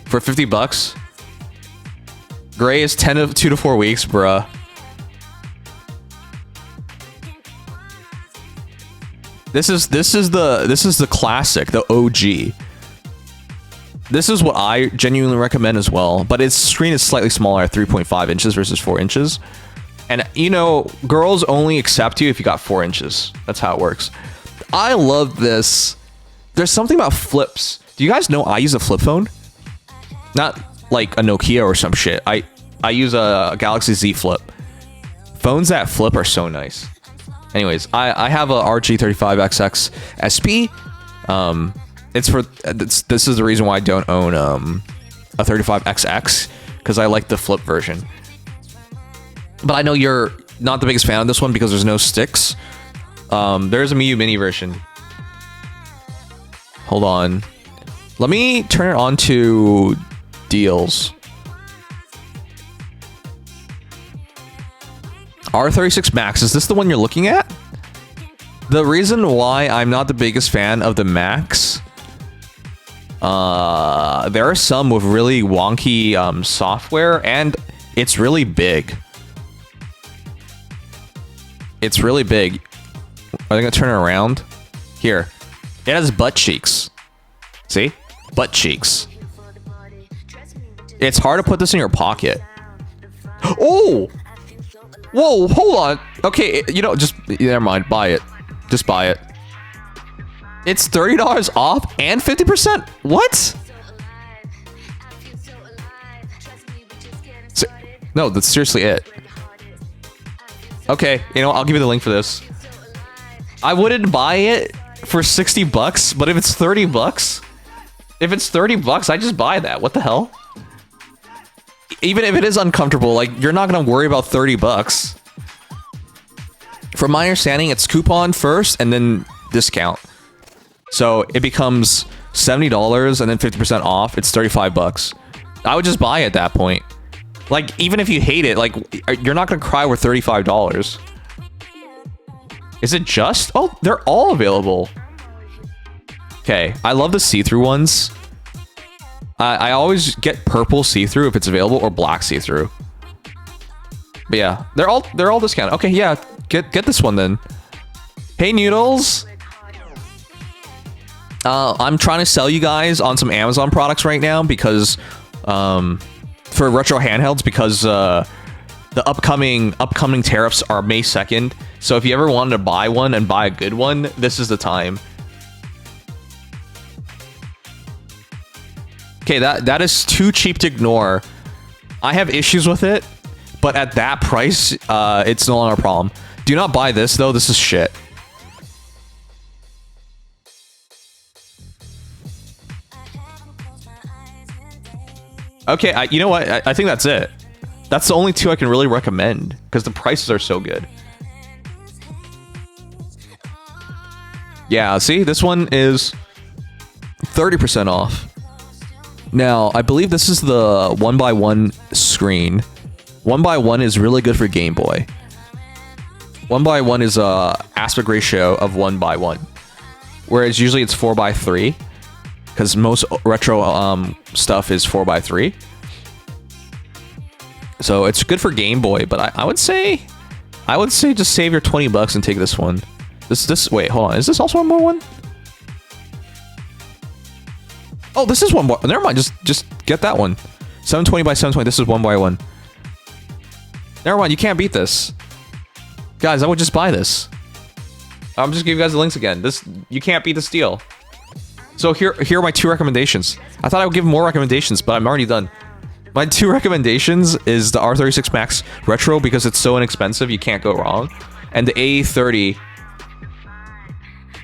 For 50 bucks. Gray is 2 to 4 weeks, bruh. This is the classic, the OG. This is what I genuinely recommend as well, but its screen is slightly smaller at 3.5 inches versus 4 inches. And, you know, girls only accept you if you got 4 inches. That's how it works. I love this. There's something about flips. Do you guys know I use a flip phone? Not like a Nokia or some shit. I use a Galaxy Z Flip. Phones that flip are so nice. Anyways, I have a RG35XX SP. This is the reason why I don't own a 35XX, because I like the flip version. But I know you're not the biggest fan of this one because there's no sticks. There's a Mii Mini version. Hold on. Let me turn it on to deals. R36 Max, is this the one you're looking at? The reason why I'm not the biggest fan of the Max, there are some with really wonky software, and it's really big. It's really big. Are they gonna turn it around? Here. It has butt cheeks. See? Butt cheeks. It's hard to put this in your pocket. Oh! Whoa, hold on. Okay, you know, just never mind. Buy it. Just buy it. It's $30 off and 50%. What? No, that's seriously it. Okay, you know, I'll give you the link for this. I wouldn't buy it for 60 bucks, but if it's 30 bucks, I just buy that. What the hell? Even if it is uncomfortable, like, you're not gonna worry about 30 bucks. From my understanding, it's coupon first and then discount. So it becomes $70 and then 50% off. It's 35 bucks. I would just buy it at that point. Like, even if you hate it, like, you're not gonna cry with $35. Is it just? Oh, they're all available. Okay, I love the see-through ones. I always get purple see-through if it's available, or black see-through. But yeah, they're all discounted. Okay, yeah, get this one then. Hey Noodles. I'm trying to sell you guys on some Amazon products right now because for retro handhelds, because the upcoming tariffs are May 2nd. So if you ever wanted to buy one and buy a good one, this is the time. Okay, that is too cheap to ignore. I have issues with it, But at that price, it's no longer a problem. Do not buy this, though. This is shit. Okay, you know what? I think that's it. That's the only two I can really recommend, because the prices are so good. Yeah, see? This one is 30% off. Now, I believe this is the 1x1 screen. 1x1 is really good for Game Boy. 1x1 is a aspect ratio of 1x1. Whereas usually it's 4x3. Because most retro stuff is 4x3. So it's good for Game Boy, but I would say just save your 20 bucks and take this one. Wait, hold on. Is this also 1x1? Oh, this is 1x1. Never mind. Just get that one. 720 by 720. This is 1x1. Never mind. You can't beat this, guys. I would just buy this. I'm just giving you guys the links again. You can't beat this deal. So here are my two recommendations. I thought I would give more recommendations, but I'm already done. My two recommendations is the R36 Max Retro because it's so inexpensive, you can't go wrong, and the A30.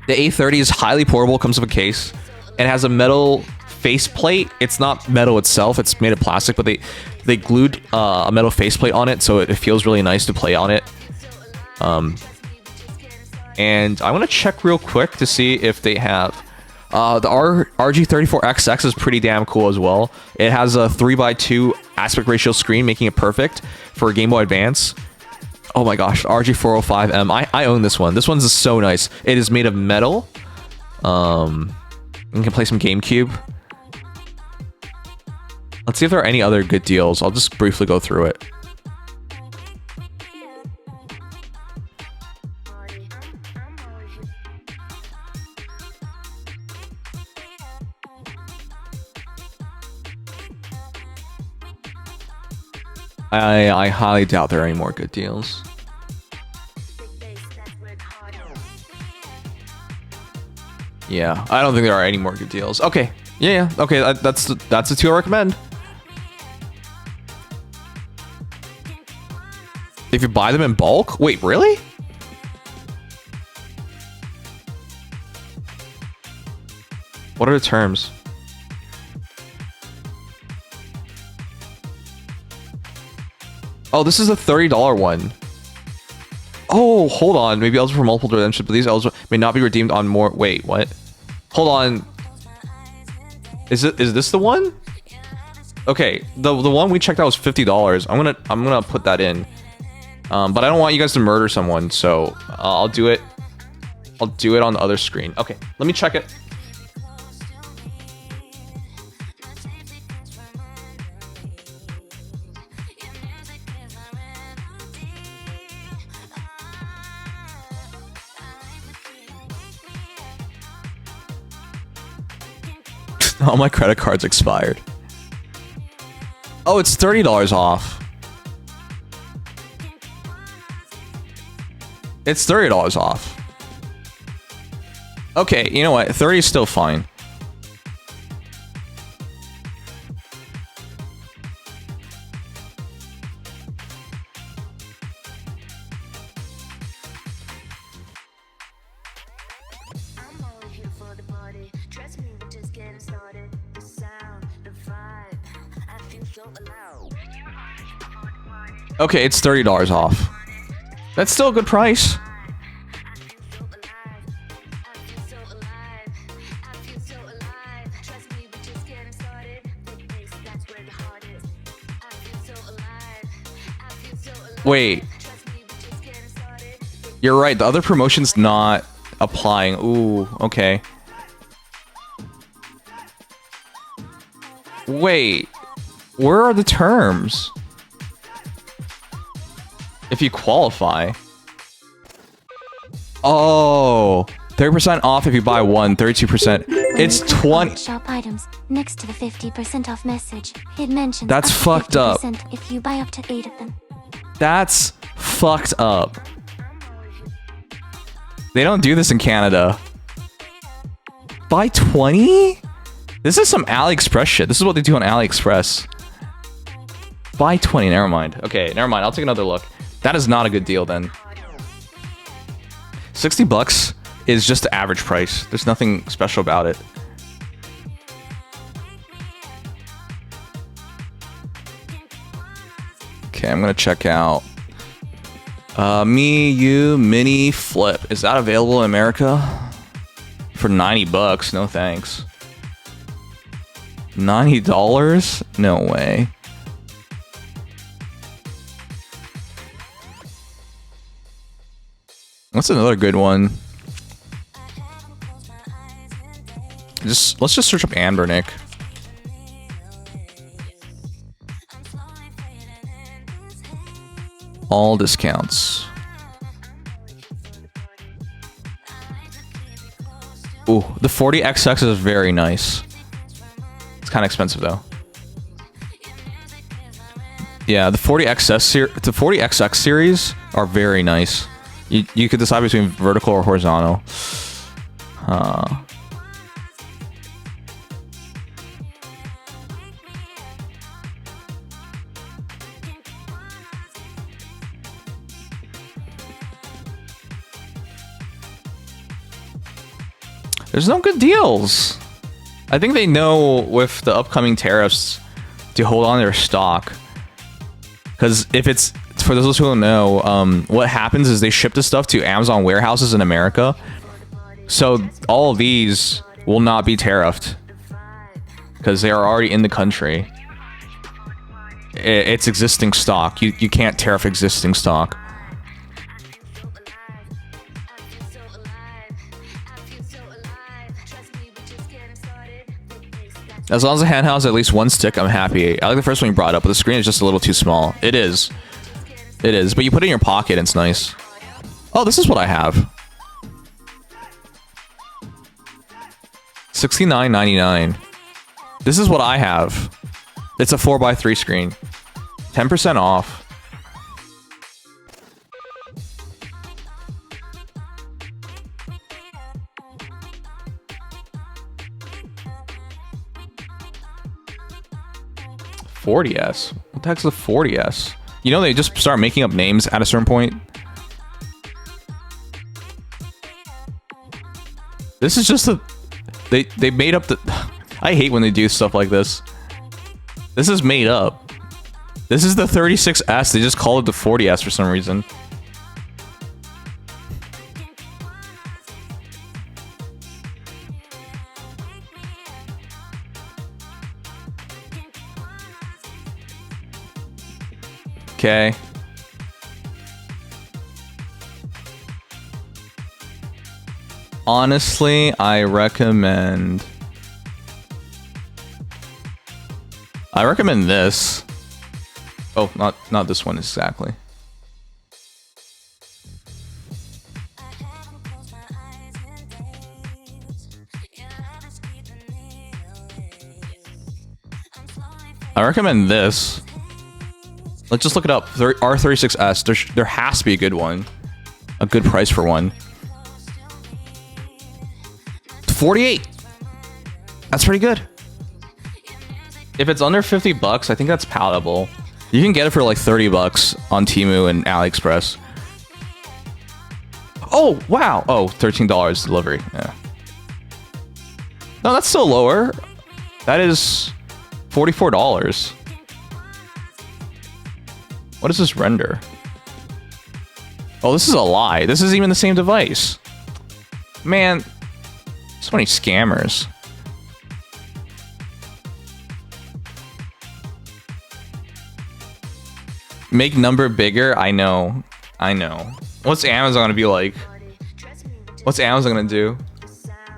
The A30 is highly portable, comes with a case, and has a metal faceplate. It's not metal itself, it's made of plastic, but they glued a metal faceplate on it, so it feels really nice to play on it. And I want to check real quick to see if they have... the RG34XX is pretty damn cool as well. It has a 3x2 aspect ratio screen, making it perfect for Game Boy Advance. Oh my gosh, RG405M. I own this one. This one's so nice. It is made of metal. You can play some GameCube. Let's see if there are any other good deals. I'll just briefly go through it. I highly doubt there are any more good deals. Yeah, I don't think there are any more good deals. Okay, yeah, okay, that's the two I recommend. If you buy them in bulk? Wait, really? What are the terms? Oh, this is a $30 one. Oh, hold on. Maybe eligible for multiple redemptions, but these eligible may not be redeemed on more. Wait, what? Hold on. Is this the one? Okay, the one we checked out was $50. I'm gonna put that in. But I don't want you guys to murder someone, so I'll do it. I'll do it on the other screen. Okay, let me check it. All my credit cards expired. Oh, it's $30 off. It's $30 off. Okay, you know what? 30 is still fine. Okay, it's $30 off. That's still a good price. Wait. You're right, the other promotion's not applying. Ooh, okay. Wait. Where are the terms? If you qualify. Oh, 30% off if you buy one, 32%. It's 20. Shop items next to the 50% off message. It mentions that's fucked up. If you buy up to 8 of them. That's fucked up. They don't do this in Canada. Buy 20? This is some AliExpress shit. This is what they do on AliExpress. Buy 20, never mind. Okay, never mind, I'll take another look. That is not a good deal then. 60 bucks is just the average price. There's nothing special about it. Okay, I'm gonna check out Miyuu Mini Flip. Is that available in America? For 90 bucks, no thanks. $90? No way. What's another good one? Let's just search up Anbernic. All discounts. Ooh, the 40XX is very nice. It's kind of expensive though. Yeah, the 40XX series are very nice. You could decide between vertical or horizontal. There's no good deals. I think they know with the upcoming tariffs to hold on to their stock. Because if it's, for those who don't know, what happens is they ship the stuff to Amazon warehouses in America. So all of these will not be tariffed. Because they are already in the country. It's existing stock. You can't tariff existing stock. As long as the handheld has at least one stick, I'm happy. I like the first one you brought up, but the screen is just a little too small. It is. It is, but you put it in your pocket and it's nice. Oh, this is what I have. $69.99. This is what I have. It's a 4x3 screen. 10% off. $40S. What the heck's the $40S? You know they just start making up names at a certain point. This is just a... They made up the... I hate when they do stuff like this. This is made up. This is the 36S. They just call it the 40S for some reason. Okay. Honestly, I recommend this. Oh, not this one exactly. I recommend this. Let's just look it up. R36S. There has to be a good one. A good price for one. 48. That's pretty good. If it's under 50 bucks, I think that's palatable. You can get it for like 30 bucks on Temu and AliExpress. Oh, wow. Oh, $13 delivery. Yeah. No, that's still lower. That is $44. What does this render? Oh, this is a lie. This isn't even the same device. Man, so many scammers. Make number bigger? I know. I know. What's Amazon gonna be like? What's Amazon gonna do?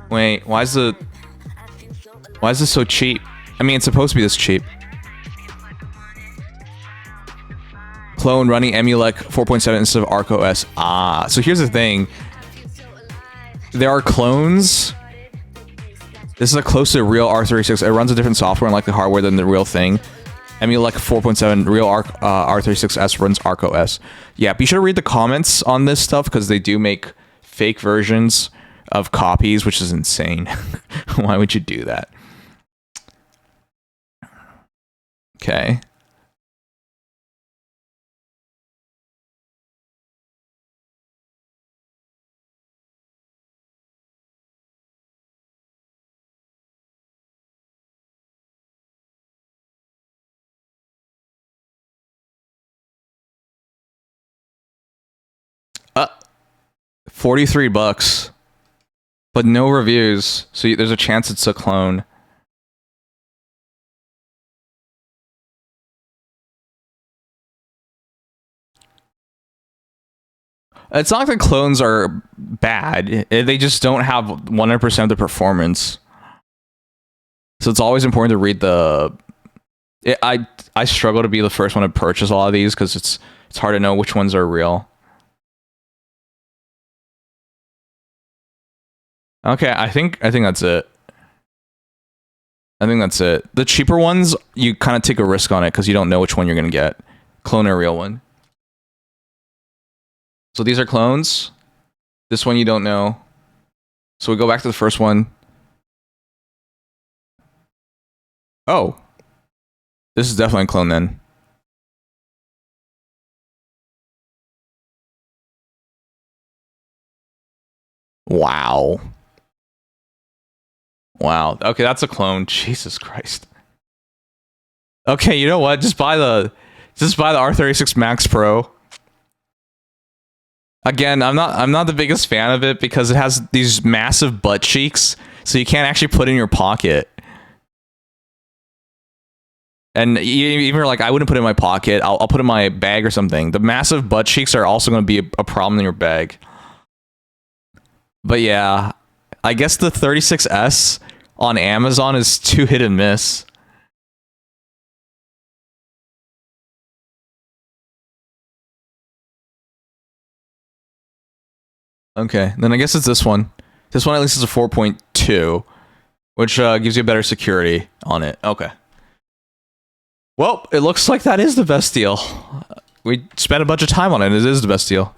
Wait, why is this so cheap? I mean, it's supposed to be this cheap. Clone running Emulec 4.7 instead of ArcOS. Ah, so here's the thing. There are clones. This is a close to real R36. It runs a different software and like the hardware than the real thing. Emulec 4.7 real R36S runs ArcOS. Yeah, be sure to read the comments on this stuff because they do make fake versions of copies, which is insane. Why would you do that? Okay. $43, but no reviews, so there's a chance it's a clone. It's not like the clones are bad. They just don't have 100% of the performance. So it's always important to read the... I struggle to be the first one to purchase a lot of these because it's hard to know which ones are real. Okay, I think that's it. I think that's it. The cheaper ones, you kind of take a risk on it because you don't know which one you're going to get. Clone or real one. So these are clones. This one you don't know. So we go back to the first one. Oh. This is definitely a clone then. Wow. Wow. Okay, that's a clone. Jesus Christ. Okay, you know what? Just buy the R36 Max Pro. Again, I'm not the biggest fan of it because it has these massive butt cheeks, so you can't actually put it in your pocket. And even like, I wouldn't put it in my pocket. I'll put it in my bag or something. The massive butt cheeks are also going to be a problem in your bag. But yeah, I guess the 36S on Amazon is too hit and miss. Okay, then I guess it's this one. This one at least is a 4.2, which gives you better security on it. Okay. Well, it looks like that is the best deal. We spent a bunch of time on it. It is the best deal.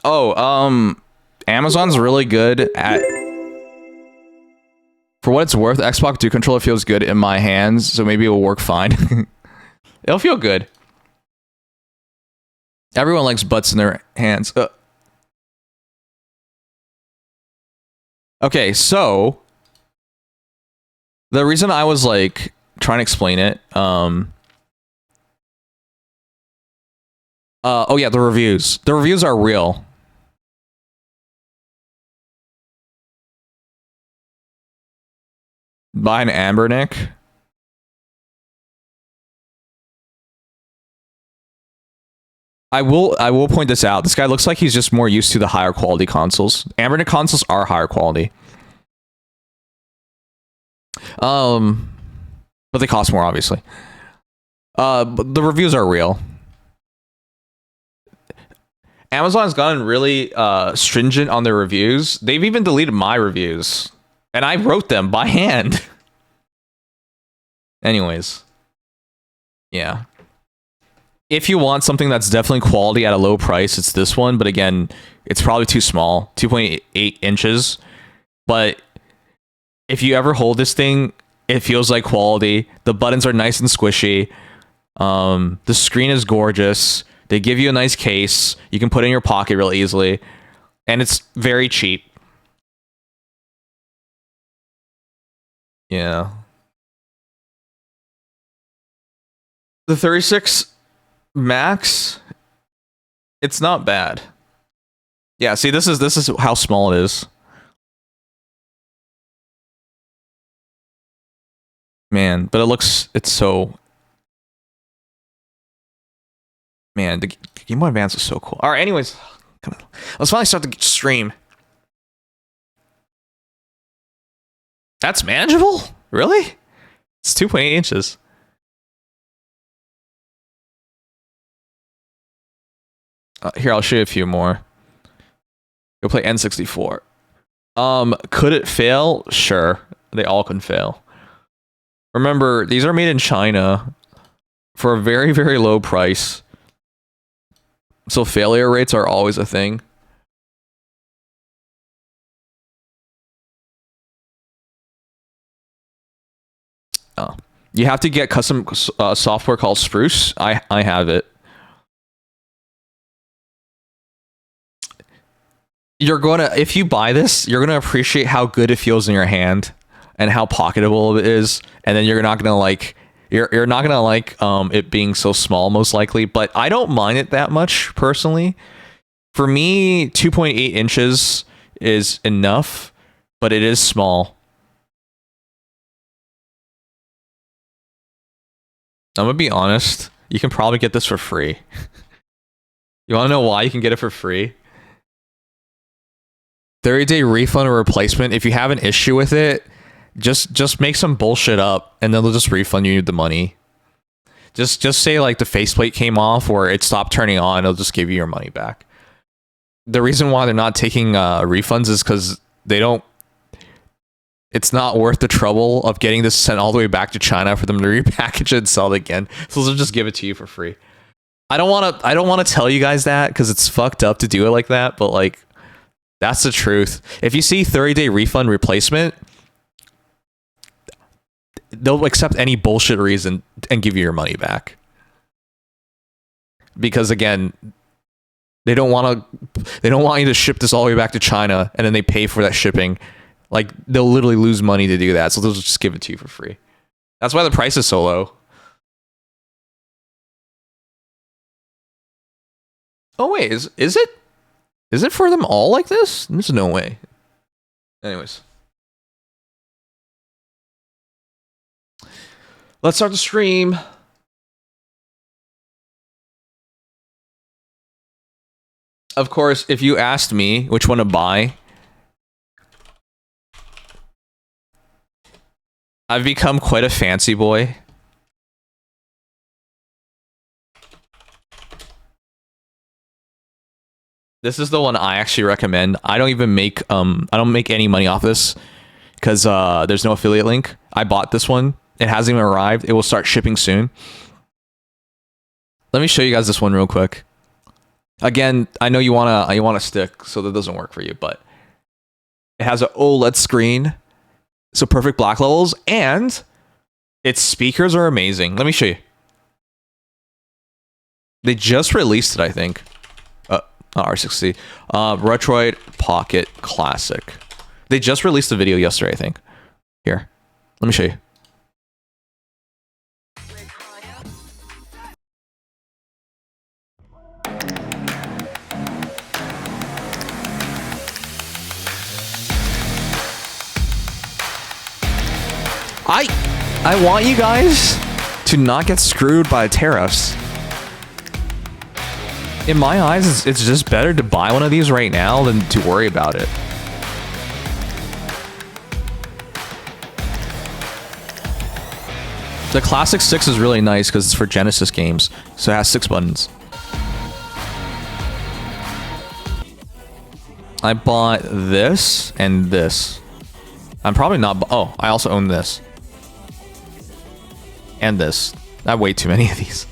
Oh, Amazon's really good at... For what it's worth, Xbox 2 controller feels good in my hands, so maybe it will work fine. It'll feel good. Everyone likes butts in their hands. Okay, so the reason I was like trying to explain it, oh yeah, the reviews. The reviews are real. By an Ambernick. I will point this out. This guy looks like he's just more used to the higher quality consoles. Ambernick consoles are higher quality. But they cost more, obviously. But the reviews are real. Amazon has gotten really stringent on their reviews. They've even deleted my reviews. And I wrote them by hand. Anyways. Yeah. If you want something that's definitely quality at a low price, it's this one. But again, it's probably too small. 2.8 inches. But if you ever hold this thing, it feels like quality. The buttons are nice and squishy. The screen is gorgeous. They give you a nice case. You can put it in your pocket real easily. And it's very cheap. Yeah. The 36 Max, it's not bad. Yeah, see, this is how small it is. Man, but it's so... Man, the Game Boy Advance is so cool. Alright, anyways, let's finally start the stream. That's manageable? Really? It's 2.8 inches. Here, I'll show you a few more. Go play N64. Could it fail? Sure. They all can fail. Remember, these are made in China for a very, very low price. So failure rates are always a thing. Oh. You have to get custom software called Spruce. I have it. If you buy this, you're gonna appreciate how good it feels in your hand and how pocketable it is, and then you're not gonna like You're not gonna like it being so small, most likely, but I don't mind it that much personally. For me, 2.8 inches is enough, but it is small. I'm gonna be honest. You can probably get this for free. You wanna know why you can get it for free? 30-day refund or replacement. If you have an issue with it, just make some bullshit up and then they'll just refund you the money. Just say like the faceplate came off or it stopped turning on, it'll just give you your money back. The reason why they're not taking refunds is because they don't, it's not worth the trouble of getting this sent all the way back to China for them to repackage it and sell it again. So they'll just give it to you for free. I don't want to tell you guys that because it's fucked up to do it like that, but like that's the truth. If you see 30-day refund replacement, they'll accept any bullshit reason and give you your money back. Because again, they don't want you to ship this all the way back to China and then they pay for that shipping. Like they'll literally lose money to do that, so they'll just give it to you for free. That's why the price is so low. Oh wait, is it? Is it for them all like this? There's no way. Anyways. Let's start the stream. Of course, if you asked me which one to buy, I've become quite a fancy boy. This is the one I actually recommend. I don't even make I don't make any money off this because there's no affiliate link. I bought this one. It hasn't even arrived. It will start shipping soon. Let me show you guys this one real quick. Again, I know you wanna stick, so that doesn't work for you, but it has an OLED screen, so perfect black levels, and its speakers are amazing. Let me show you. They just released it, I think. R60. Retroid Pocket Classic. They just released a video yesterday, I think. Here, let me show you. I want you guys to not get screwed by tariffs. In my eyes, it's just better to buy one of these right now than to worry about it. The Classic 6 is really nice because it's for Genesis games, so it has 6 buttons. I bought this and this. I'm probably not... Oh, I also own this. And this. I have way too many of these.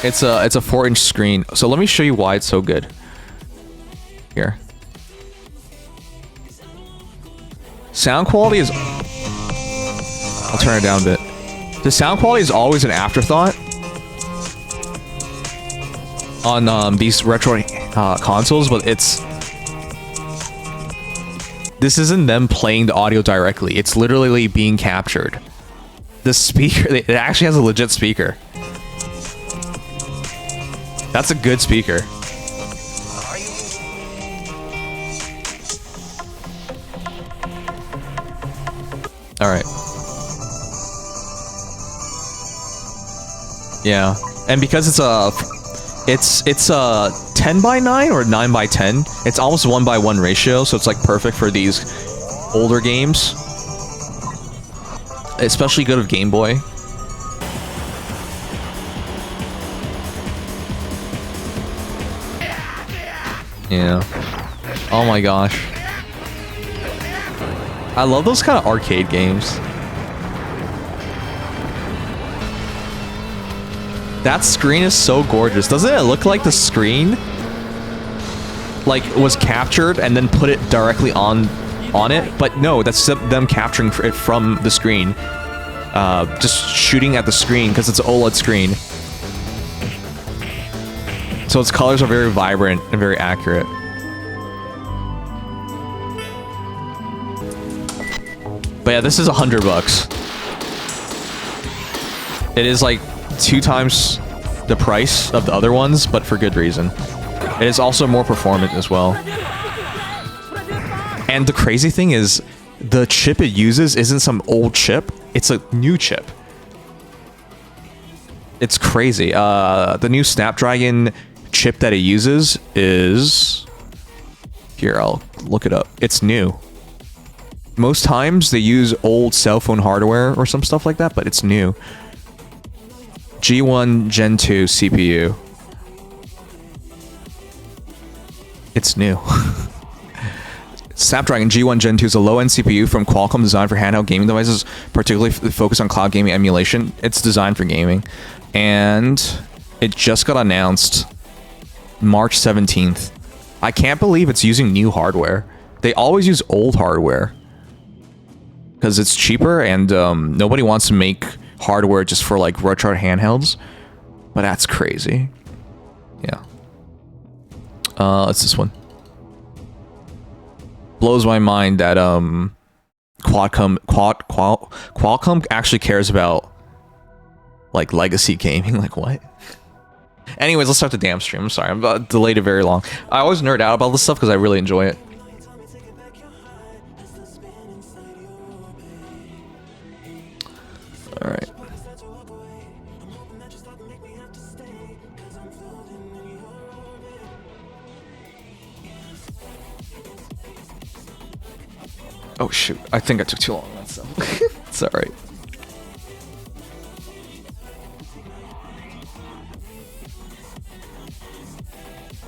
It's a 4-inch screen. So let me show you why it's so good. Here. Sound quality is... I'll turn it down a bit. The sound quality is always an afterthought on these retro consoles, but it's... This isn't them playing the audio directly. It's literally being captured. The speaker... It actually has a legit speaker. That's a good speaker. Alright. Yeah. And because it's a 10 by 9 or 9 by 10, it's almost 1:1 ratio, so it's like perfect for these older games. Especially good with Game Boy. Yeah. Oh my gosh. I love those kind of arcade games. That screen is so gorgeous. Doesn't it look like the screen like was captured and then put it directly on it? But no, that's them capturing it from the screen. Just shooting at the screen because it's an OLED screen. So its colors are very vibrant and very accurate. But yeah, this is $100. It is like 2 times the price of the other ones, but for good reason. It is also more performant as well. And the crazy thing is, the chip it uses isn't some old chip, it's a new chip. It's crazy. The new Snapdragon chip that it uses is... Here, I'll look it up. It's new. Most times they use old cell phone hardware or some stuff like that, but it's new. G1 Gen 2 CPU. It's new. Snapdragon G1 Gen 2 is a low-end CPU from Qualcomm designed for handheld gaming devices, particularly focused on cloud gaming emulation. It's designed for gaming. And it just got announced March 17th. I can't believe it's using new hardware. They always use old hardware. Because it's cheaper and nobody wants to make hardware just for like retro handhelds. But that's crazy. Yeah. It's this one. Blows my mind that Qualcomm actually cares about like legacy gaming. Like what? Anyways, let's start the damn stream. I'm sorry, I'm delayed it very long. I always nerd out about this stuff because I really enjoy it. All right. Oh shoot, I think I took too long on that stuff. It's alright.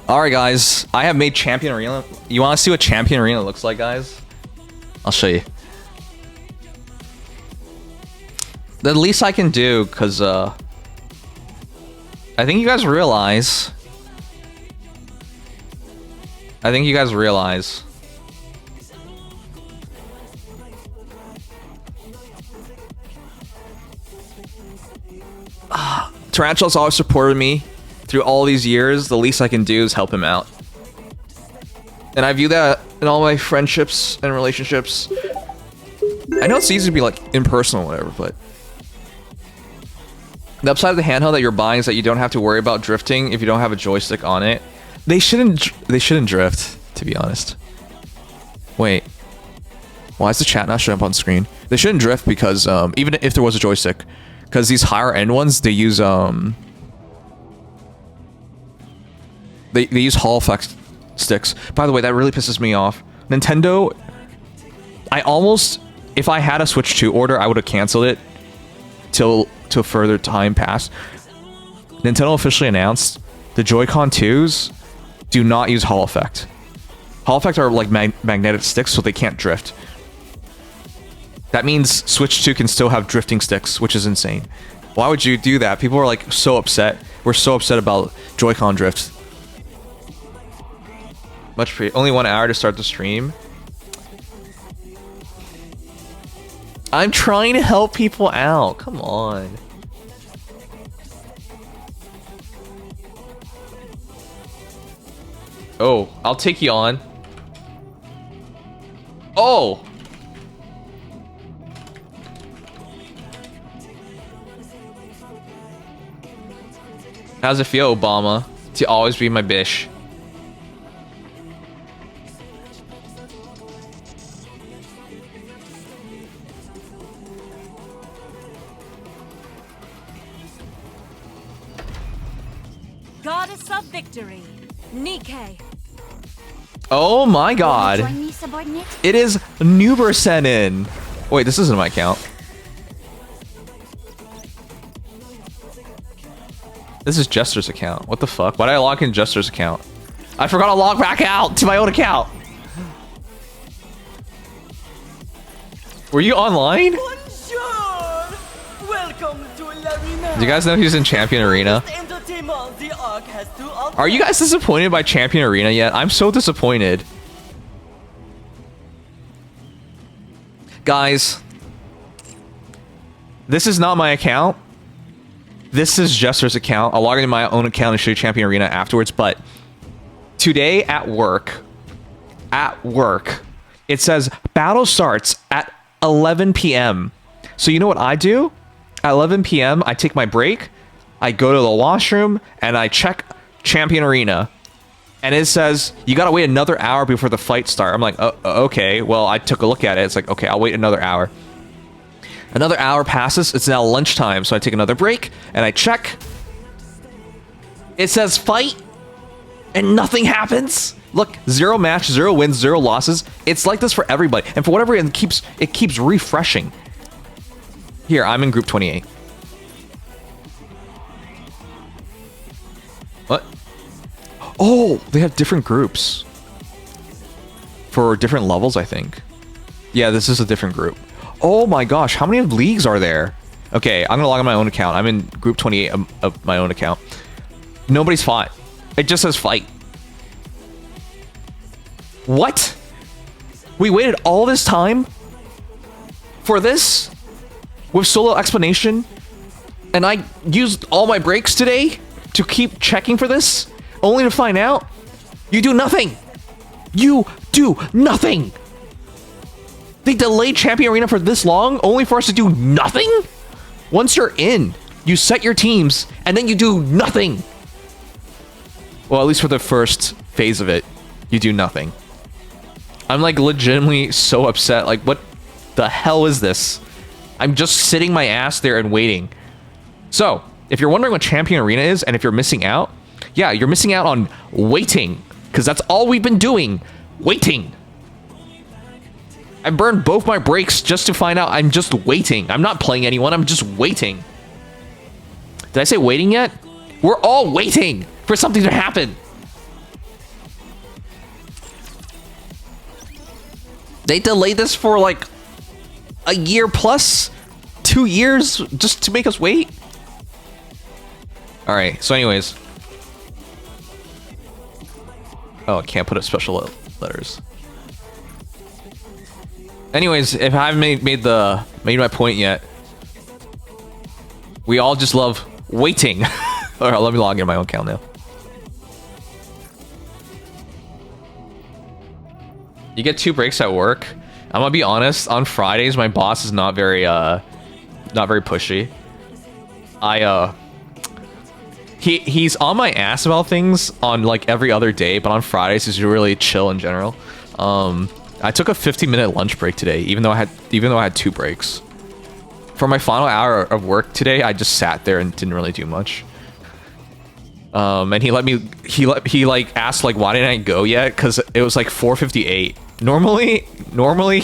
Alright guys, I have made Champion Arena. You wanna see what Champion Arena looks like, guys? I'll show you. The least I can do, cause I think you guys realize. Tarantula's always supported me through all these years. The least I can do is help him out. And I view that in all my friendships and relationships. I know it's easy to be like impersonal or whatever, but the upside of the handheld that you're buying is that you don't have to worry about drifting if you don't have a joystick on it. They shouldn't drift, to be honest. Wait. Why is the chat not showing up on screen? They shouldn't drift because even if there was a joystick, because these higher end ones, they use they use Hall effect sticks. By the way, that really pisses me off. Nintendo, I almost, if I had a Switch 2 order, I would have canceled it till further time passed. Nintendo officially announced the Joy-Con 2s do not use Hall effect. Hall effect are like magnetic sticks, so they can't drift. That means Switch 2 can still have drifting sticks, which is insane. Why would you do that? People are like so upset. We're so upset about Joy-Con drift. Only 1 hour to start the stream. I'm trying to help people out. Come on. Oh, I'll take you on. Oh! How's it feel, Obama, to always be my bish? Goddess of Victory, Nikke. Oh my god. Join me, subordinate? It is Nubersenin. Wait, this isn't my account. This is Jester's account. What the fuck? Why did I log in Jester's account? I forgot to log back out to my own account. Were you online? Bonjour! Welcome to L'Arena. Do you guys know he's in Champion Arena? Entertainment the Ark has to offer. Are you guys disappointed by Champion Arena yet? I'm so disappointed. Guys, this is not my account. This is Jester's account. I'll log into my own account and show you Champion Arena afterwards, but today at work, it says battle starts at 11 p.m. So you know what I do? At 11 p.m., I take my break, I go to the washroom, and I check Champion Arena. And it says, you gotta wait another hour before the fight start. I'm like, oh, okay. Well, I took a look at it. It's like, okay, I'll wait another hour. Another hour passes. It's now lunchtime, so I take another break, and I check. It says fight, and nothing happens. Look, 0 match, 0 wins, 0 losses. It's like this for everybody. And for whatever reason, it keeps refreshing. Here, I'm in group 28. What? Oh, they have different groups. For different levels, I think. Yeah, this is a different group. Oh my gosh, how many leagues are there? Okay, I'm gonna log on my own account. I'm in group 28 of my own account. Nobody's fought. It just says fight. What? We waited all this time for this? With solo explanation? And I used all my breaks today to keep checking for this? Only to find out you do nothing. You do nothing. They delayed Champion Arena for this long only for us to do nothing? Once you're in, you set your teams and then you do nothing. Well, at least for the first phase of it, you do nothing. I'm like legitimately so upset. Like, what the hell is this? I'm just sitting my ass there and waiting. So, if you're wondering what Champion Arena is and if you're missing out, yeah, you're missing out on waiting. Because that's all we've been doing. Waiting. I burned both my breaks just to find out I'm just waiting. I'm not playing anyone, I'm just waiting. Did I say waiting yet? We're all waiting for something to happen. They delayed this for like a year plus, 2 years, just to make us wait. All right, so anyways. Oh, I can't put up special letters. Anyways, if I haven't made my point yet, we all just love waiting. All right, let me log in my own account now. You get 2 breaks at work. I'm gonna be honest. On Fridays, my boss is not very pushy. He's on my ass about things on like every other day, but on Fridays he's really chill in general. I took a 15-minute lunch break today, even though I had 2 breaks. For my final hour of work today, I just sat there and didn't really do much. And he like asked like why didn't I go yet? Because it was like 4:58. Normally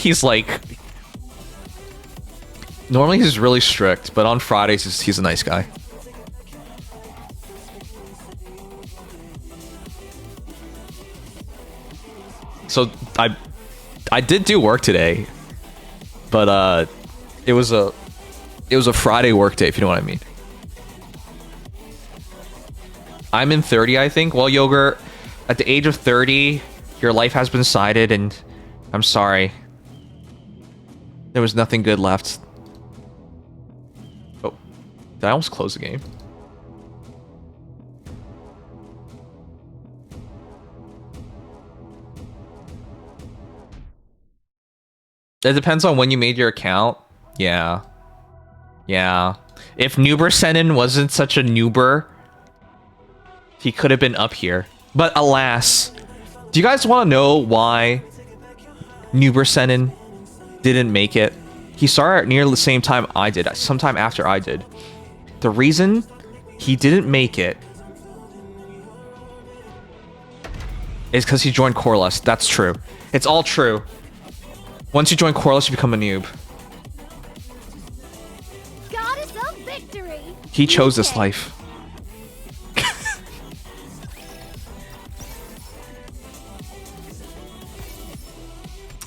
he's really strict, but on Fridays he's a nice guy. So I did do work today, but it was a Friday work day, if you know what I mean. I'm in 30, I think. Well, Yogurt, at the age of 30, your life has been decided, and I'm sorry. There was nothing good left. Oh, did I almost close the game? It depends on when you made your account. Yeah. Yeah. If Noober Senin wasn't such a noober, he could have been up here. But alas, do you guys want to know why Noober Senin didn't make it? He started near the same time I did, sometime after I did. The reason he didn't make it is because he joined Coreless. That's true. It's all true. Once you join Coreless, you become a noob. Goddess of victory. He chose this life.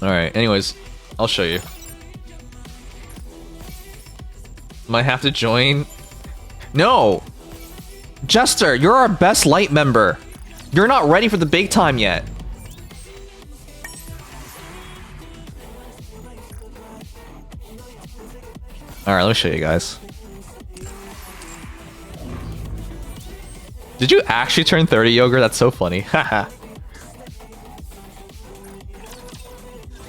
Alright, anyways, I'll show you. Might have to join. No! Jester, you're our best light member. You're not ready for the big time yet. Alright, let me show you guys. Did you actually turn 30, Yogurt? That's so funny. Haha.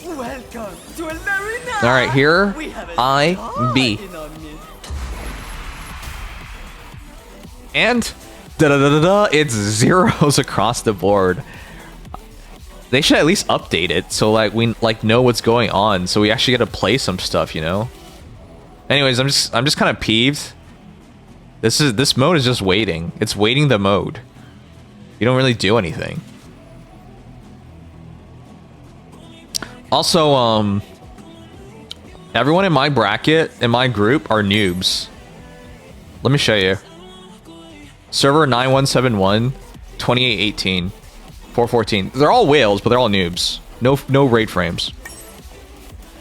Welcome to Larina. All right, here We have a I star be. in our midst. And da da da da da, it's zeros across the board. They should at least update it so like we like know what's going on, so we actually get to play some stuff, you know. Anyways, I'm just kind of peeved. This mode is just waiting. It's waiting the mode. You don't really do anything. Also, everyone in my bracket, in my group, are noobs. Let me show you. Server 9171, 2818, 414. They're all whales, but they're all noobs. No raid frames.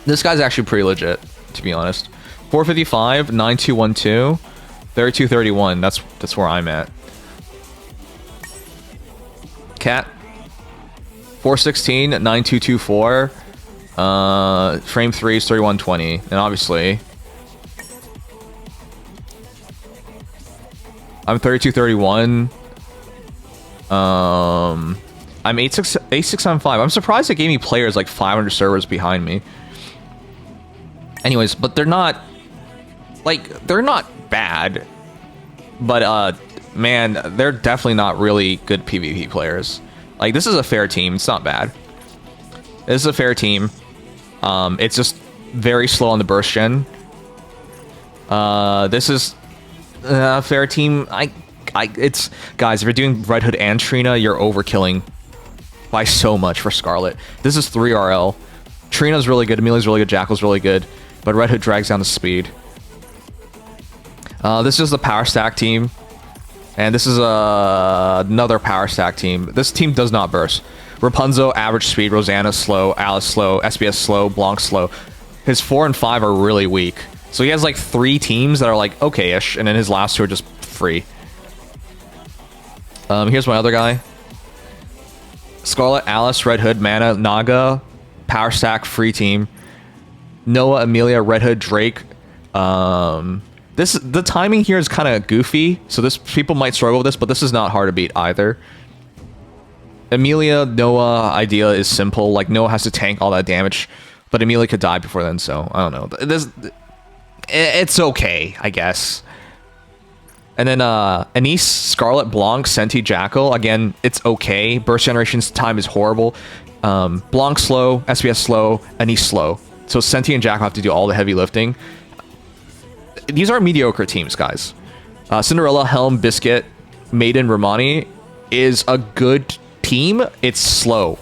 This guy's actually pretty legit, to be honest. 455, 9212, 3231. That's where I'm at. Cat. 416, 9224. Frame 3 is 3120. And obviously, I'm 3231. I'm 8675. I'm surprised it gave me players like 500 servers behind me. Anyways, but they're not bad. But man, they're definitely not really good PvP players. Like, this is a fair team. It's not bad. This is a fair team. It's just very slow on the burst gen. This is a fair team. It's guys, if you're doing Red Hood and Trina, you're overkilling by so much for Scarlet. This is 3 RL. Trina's really good. Amelia's really good. Jackal's really good. But Red Hood drags down the speed. This is the power stack team. And this is another power stack team. This team does not burst. Rapunzel, average speed. Rosanna, slow. Alice, slow. SBS, slow. Blanc, slow. His 4 and 5 are really weak. So he has like 3 teams that are like okay-ish. And then his last 2 are just free. Here's my other guy. Scarlet, Alice, Red Hood, Mana, Naga. Power stack, free team. Noah, Amelia, Red Hood, Drake. The timing here is kind of goofy, so people might struggle with this, but this is not hard to beat either. Amelia, Noah idea is simple. Like, Noah has to tank all that damage, but Amelia could die before then, so I don't know. It's okay, I guess. And then Anise, Scarlet, Blanc, Senti, Jackal. Again, it's okay. Burst generation's time is horrible. Blanc slow, SBS slow, Anise slow. So Senti and Jackal have to do all the heavy lifting. These are mediocre teams, guys. Cinderella, Helm, Biscuit, Maiden, Romani is a good team. It's slow.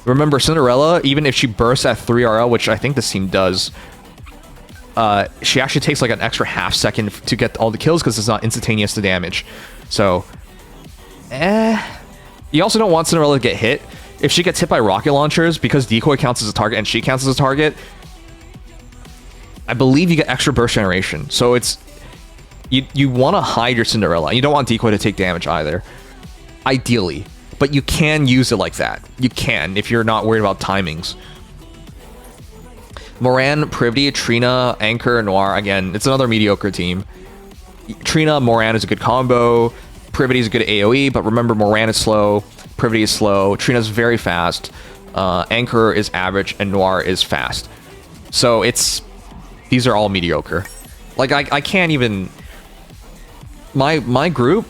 Remember, Cinderella, even if she bursts at 3 RL, which I think this team does, she actually takes like an extra half second to get all the kills because it's not instantaneous to damage. So, you also don't want Cinderella to get hit. If she gets hit by rocket launchers, because decoy counts as a target and she counts as a target, I believe you get extra burst generation. So it's you want to hide your Cinderella. You don't want decoy to take damage either, ideally. But you can use it like that. You can if you're not worried about timings. Moran, Privity, Trina, Anchor, Noir. Again, it's another mediocre team. Trina, Moran is a good combo. Privity is a good AoE, but remember, Moran is slow. Privity is slow. Trina's very fast. Anchor is average, and Noir is fast. So these are all mediocre. Like, I can't even... My group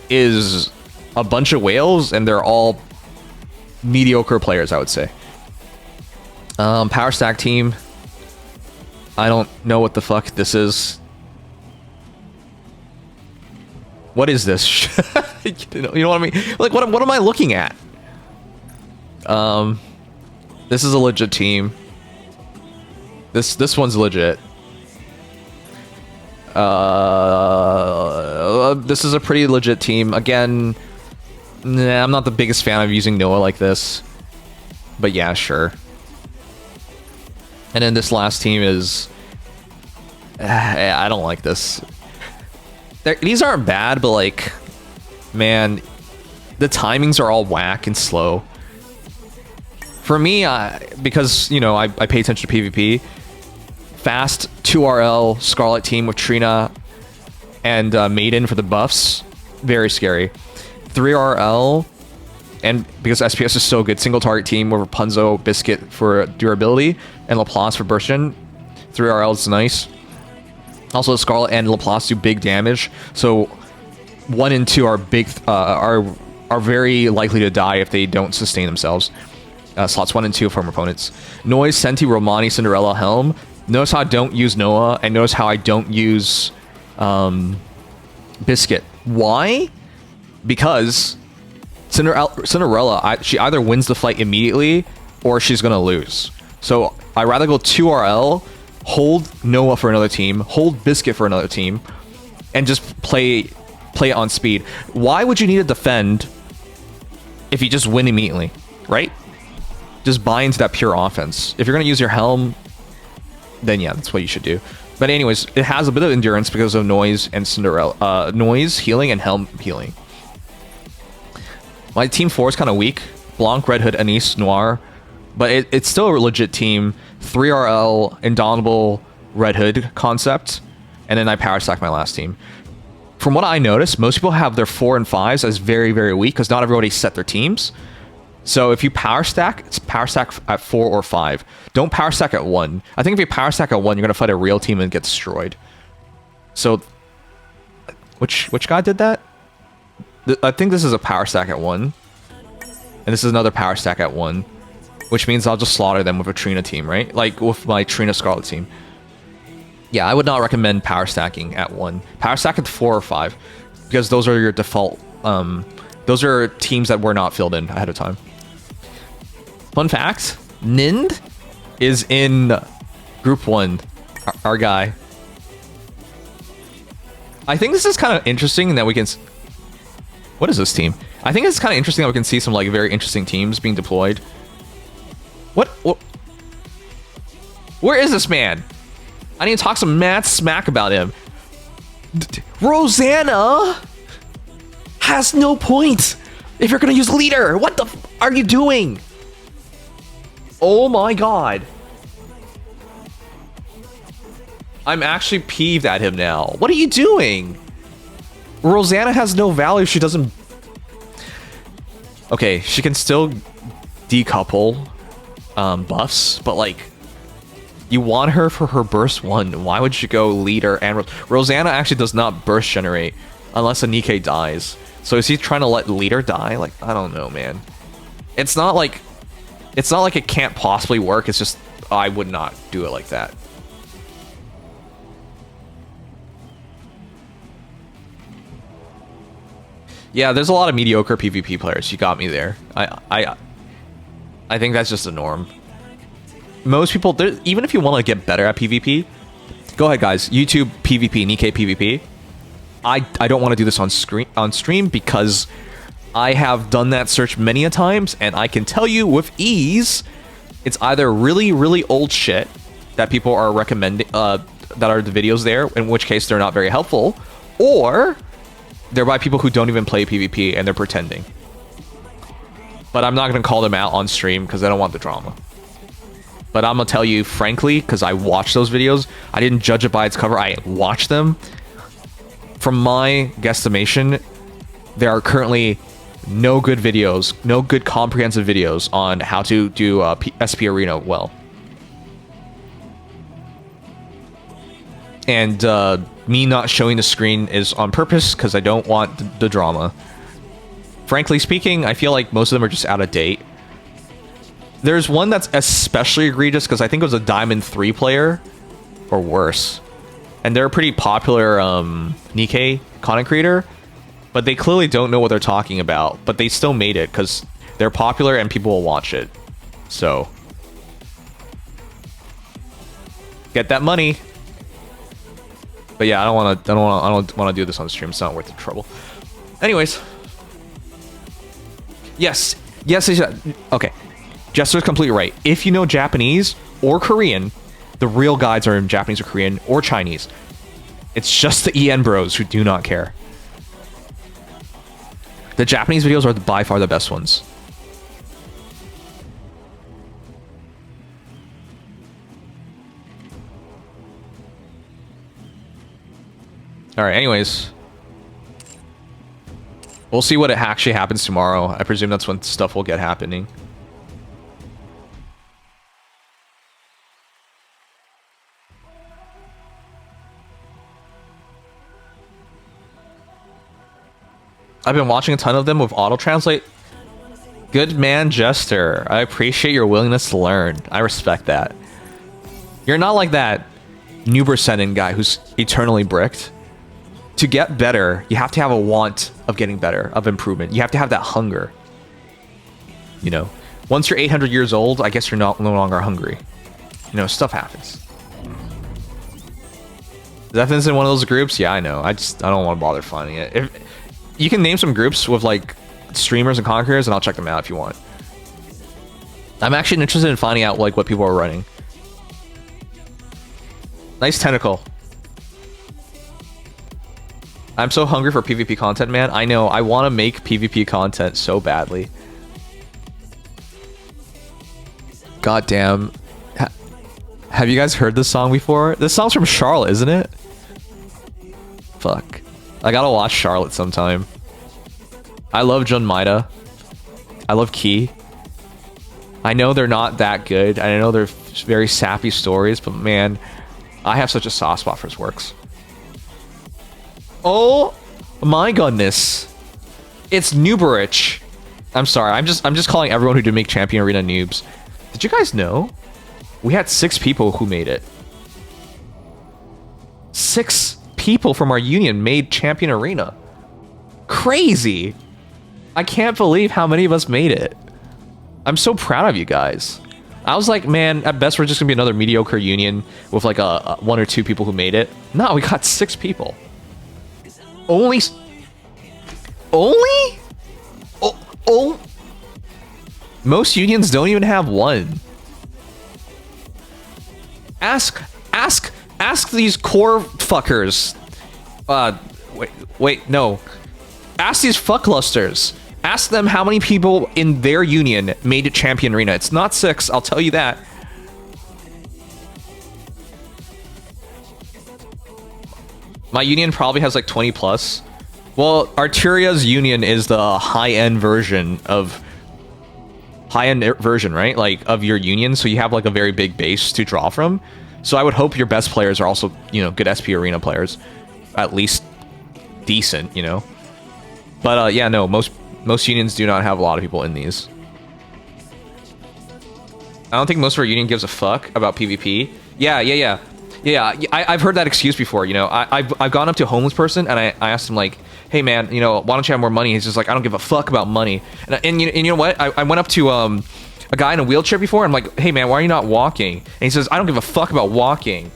is a bunch of whales, and they're all mediocre players, I would say. Power stack team. I don't know what the fuck this is. What is this? You know what I mean? Like, what am I looking at? This is a legit team. This one's legit. This is a pretty legit team. Again, nah, I'm not the biggest fan of using Noah like this. But yeah, sure. And then this last team is... I don't like this. These aren't bad, but like... Man, the timings are all whack and slow. For me, because, you know, I pay attention to PvP, fast 2RL Scarlet team with Trina and Maiden for the buffs, very scary. 3RL, and because SPS is so good, single target team with Rapunzel, Biscuit for durability, and Laplace for burst gen. 3RL is nice. Also, Scarlet and Laplace do big damage, so 1 and 2 are big are very likely to die if they don't sustain themselves. Slots 1 and 2 from opponents. Noise, Senti, Romani, Cinderella, Helm. Notice how I don't use Noah, and notice how I don't use Biscuit. Why? Because Cinderella, she either wins the fight immediately or she's gonna lose. So I'd rather go 2RL, hold Noah for another team, hold Biscuit for another team, and just play it on speed. Why would you need to defend if you just win immediately, right? Just buy into that pure offense. If you're gonna use your Helm, then yeah, that's what you should do. But anyways, it has a bit of endurance because of Noise and Cinderella. Noise healing and Helm healing. My team 4 is kind of weak. Blanc, Red Hood, Anise, Noir. But it's still a legit team. 3RL, Indomitable, Red Hood concept. And then I power stack my last team. From what I noticed, most people have their 4 and 5s as very, very weak because not everybody set their teams. So if you power stack, it's power stack at 4 or 5. Don't power stack at 1. I think if you power stack at 1, you're going to fight a real team and get destroyed. So, which guy did that? I think this is a power stack at 1. And this is another power stack at 1. Which means I'll just slaughter them with a Trina team, right? Like with my Trina Scarlet team. Yeah, I would not recommend power stacking at 1. Power stack at 4 or 5. Because those are your default... those are teams that were not filled in ahead of time. Fun fact, Nind is in Group 1. Our guy. I think this is kind of interesting that we can... What is this team? I think it's kind of interesting that we can see some like very interesting teams being deployed. What? Where is this man? I need to talk some mad smack about him. Rosanna has no point if you're gonna use leader. What the f are you doing? Oh my god. I'm actually peeved at him now. What are you doing? Rosanna has no value. She doesn't... Okay, she can still decouple buffs, but like, you want her for her burst 1. Why would you go leader and... Rosanna actually does not burst generate unless a Nikke dies. So is he trying to let leader die? Like, I don't know, man. It's not like it can't possibly work. It's just, I would not do it like that. Yeah, there's a lot of mediocre PvP players. You got me there. I think that's just the norm. Most people, even if you want to get better at PvP, go ahead, guys. YouTube PvP, Nikke PvP. I don't want to do this on stream because I have done that search many a times, and I can tell you with ease, it's either really, really old shit that people are recommending, that are the videos there, in which case they're not very helpful, or they're by people who don't even play PvP and they're pretending. But I'm not going to call them out on stream because I don't want the drama. But I'm going to tell you frankly, because I watched those videos, I didn't judge it by its cover, I watched them. From my guesstimation, there are currently no good videos, no good comprehensive videos on how to do SP Arena well. And me not showing the screen is on purpose because I don't want the drama. Frankly speaking, I feel like most of them are just out of date. There's one that's especially egregious because I think it was a Diamond 3 player, or worse. And they're a pretty popular Nikke content creator, but they clearly don't know what they're talking about, but they still made it because they're popular and people will watch it. So get that money. But yeah, I don't want to do this on stream. It's not worth the trouble. Anyways, yes, okay. Jester's completely right. If you know Japanese or Korean, the real guides are in Japanese or Korean or Chinese. It's just the EN bros who do not care. The Japanese videos are by far the best ones. Alright, anyways. We'll see what actually happens tomorrow. I presume that's when stuff will get happening. I've been watching a ton of them with auto translate. Good man, Jester. I appreciate your willingness to learn. I respect that. You're not like that Nuber guy who's eternally bricked. To get better, you have to have a want of getting better, of improvement. You have to have that hunger. You know, once you're 800 years old, I guess you're no longer hungry. You know, stuff happens. Zethan's in one of those groups? Yeah, I know. I don't want to bother finding it. If you can name some groups with like streamers and conquerors, and I'll check them out if you want. I'm actually interested in finding out like what people are running. Nice tentacle. I'm so hungry for PvP content, man. I know. I want to make PvP content so badly. God damn. Have you guys heard this song before? This song's from Charlotte, isn't it? Fuck. I gotta watch Charlotte sometime. I love Jun Maida. I love Key. I know they're not that good. I know they're very sappy stories, but man, I have such a soft spot for his works. Oh my goodness. It's Nuberich. I'm sorry. I'm just calling everyone who did make Champion Arena noobs. Did you guys know? We had 6 people who made it. 6 people from our union made Champion Arena. Crazy. I can't believe how many of us made it. I'm so proud of you guys. I was like, man, at best we're just gonna be another mediocre union with like a 1 or 2 people who made it. No, we got 6 people. Only? Oh. Most unions don't even have 1. Ask these core fuckers. Wait, no. Ask these fucklusters. Ask them how many people in their union made it Champion Arena. It's not 6, I'll tell you that. My union probably has like 20 plus. Well, Arteria's union is the high-end version, right? Like, of your union, so you have like a very big base to draw from. So I would hope your best players are also, you know, good SP Arena players. At least decent, you know? But yeah, no, most unions do not have a lot of people in these. I don't think most of our union gives a fuck about PvP. Yeah, I've heard that excuse before, you know? I've gone up to a homeless person and I asked him like, hey man, you know, why don't you have more money? He's just like, I don't give a fuck about money. And you know what? I went up to a guy in a wheelchair before. I'm like, hey man, why are you not walking? And he says, I don't give a fuck about walking.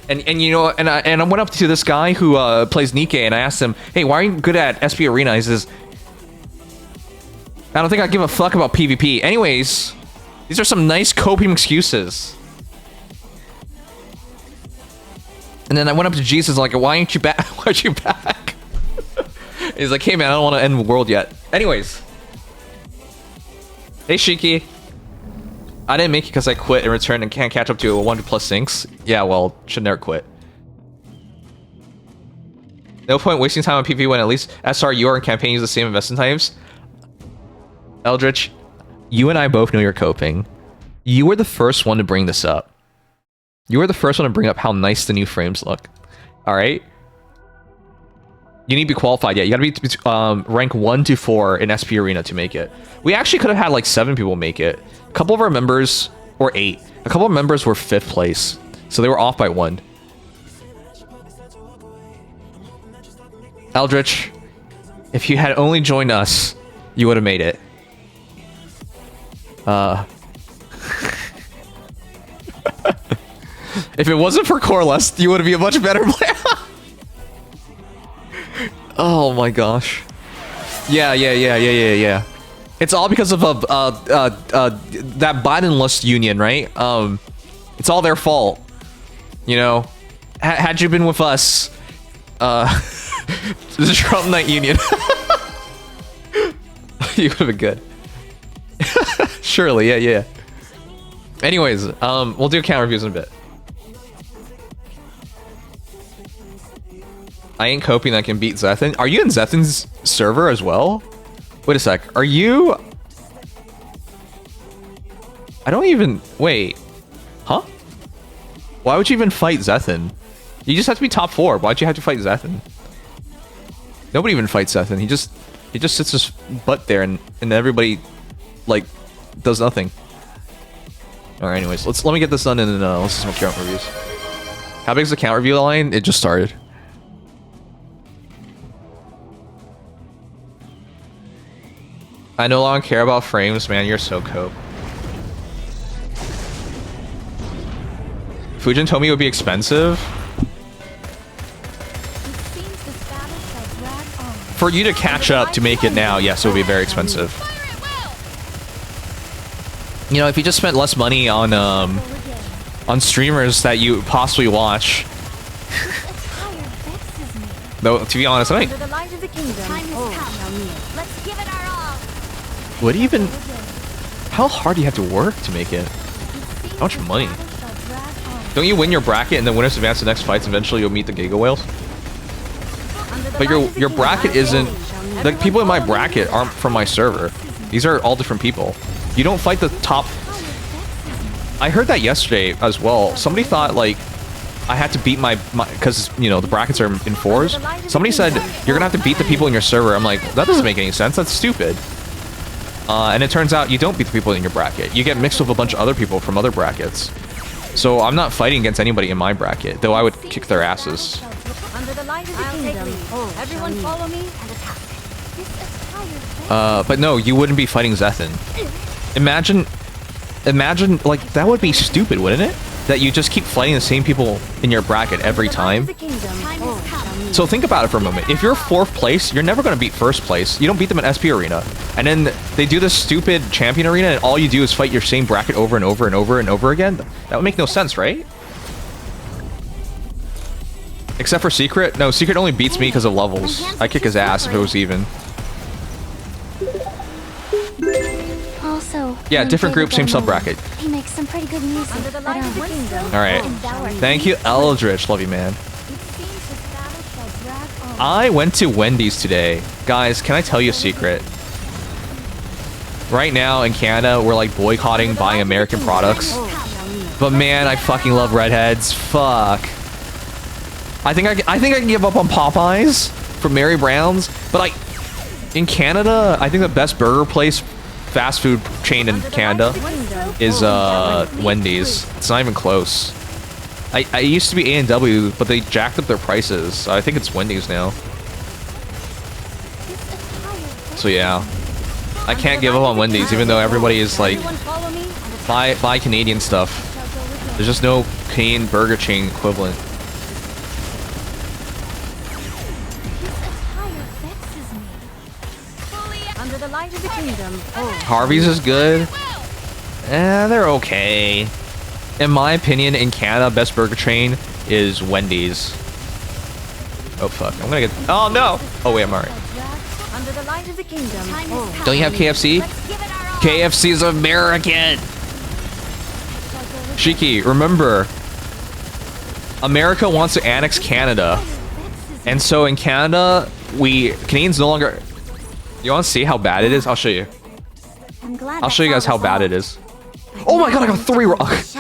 And you know, and I went up to this guy who plays Nikke, and I asked him, hey, why are you good at SP Arena? He says, I don't think I give a fuck about PvP. Anyways, these are some nice coping excuses. And then I went up to Jesus like, why aren't you back? Why aren't you back? He's like, hey man, I don't want to end the world yet. Anyways. Hey Shiki. I didn't make it because I quit and returned and can't catch up to a 1+ sinks. Yeah, well, should never quit. No point wasting time on PvP when at least SR, UR, and campaign use the same investment types. Eldritch, you and I both know you're coping. You were the first one to bring this up. You were the first one to bring up how nice the new frames look. Alright? You need to be qualified. Yeah, you gotta be rank 1 to 4 in SP Arena to make it. We actually could have had like 7 people make it. A couple of our members, or 8. A couple of members were 5th place. So they were off by 1. Eldritch, if you had only joined us, you would have made it. If it wasn't for Corlust, you would be a much better player. Oh my gosh. Yeah. It's all because of that Biden-less union, right? It's all their fault. You know, had you been with us, the Trump Knight Union, you would have been good. Surely, yeah. Anyways, we'll do account reviews in a bit. I ain't coping that I can beat Zethan. Are you in Zethan's server as well? Wait a sec. Are you... I don't even... Wait. Huh? Why would you even fight Zethan? You just have to be top 4. Why'd you have to fight Zethan? Nobody even fights Zethan. He just He just sits his butt there and everybody like does nothing. Alright, anyways, let me get this done and then let's do some account reviews. How big is the account review line? It just started. I no longer care about frames, man. You're so cope. Fujin told me it would be expensive. For you to catch up to make it now, yes, it would be very expensive. You know, if you just spent less money on streamers that you possibly watch. Though, to be honest, I think. What even? How hard do you have to work to make it? How much money? Don't you win your bracket and then winners advance to the next fights? Eventually, you'll meet the Giga Whales. But your bracket isn't. The people in my bracket aren't from my server. These are all different people. You don't fight the top. I heard that yesterday as well. Somebody thought like I had to beat my because you know the brackets are in fours. Somebody said you're gonna have to beat the people in your server. I'm like, that doesn't make any sense. That's stupid. And it turns out you don't beat the people in your bracket. You get mixed with a bunch of other people from other brackets. So I'm not fighting against anybody in my bracket, though I would kick their asses. Everyone follow me and attack. But no, you wouldn't be fighting Zethan. Imagine, like, that would be stupid, wouldn't it? That you just keep fighting the same people in your bracket every time. So think about it for a moment. If you're 4th place, you're never going to beat 1st place. You don't beat them in SP Arena. And then they do this stupid Champion Arena, and all you do is fight your same bracket over and over and over and over again. That would make no sense, right? Except for Secret. No, Secret only beats me because of levels. I kick his ass if it was even. Also, Yeah, different group, same sub bracket. He makes some pretty good music. Alright. Thank you, Eldritch. Love you, man. I went to Wendy's today. Guys, can I tell you a secret? Right now in Canada, we're like boycotting buying American products. But man, I fucking love redheads. Fuck. I think I can give up on Popeyes for Mary Brown's, but in Canada, I think the best burger place, fast food chain in Canada is Wendy's. It's not even close. I used to be A&W, but they jacked up their prices. I think it's Wendy's now. So yeah, I can't give up on Wendy's, even though everybody is like, buy Canadian stuff. There's just no Canadian burger chain equivalent. Harvey's is good. They're okay. In my opinion, in Canada, best burger chain is Wendy's. Oh fuck! I'm gonna get. Oh no! Oh wait, I'm alright. Don't you have KFC? KFC's American. Shiki, remember, America wants to annex Canada, and so in Canada, Canadians no longer. You want to see how bad it is? I'll show you. I'll show you guys how bad it is. Oh my god, I got 3 rocks.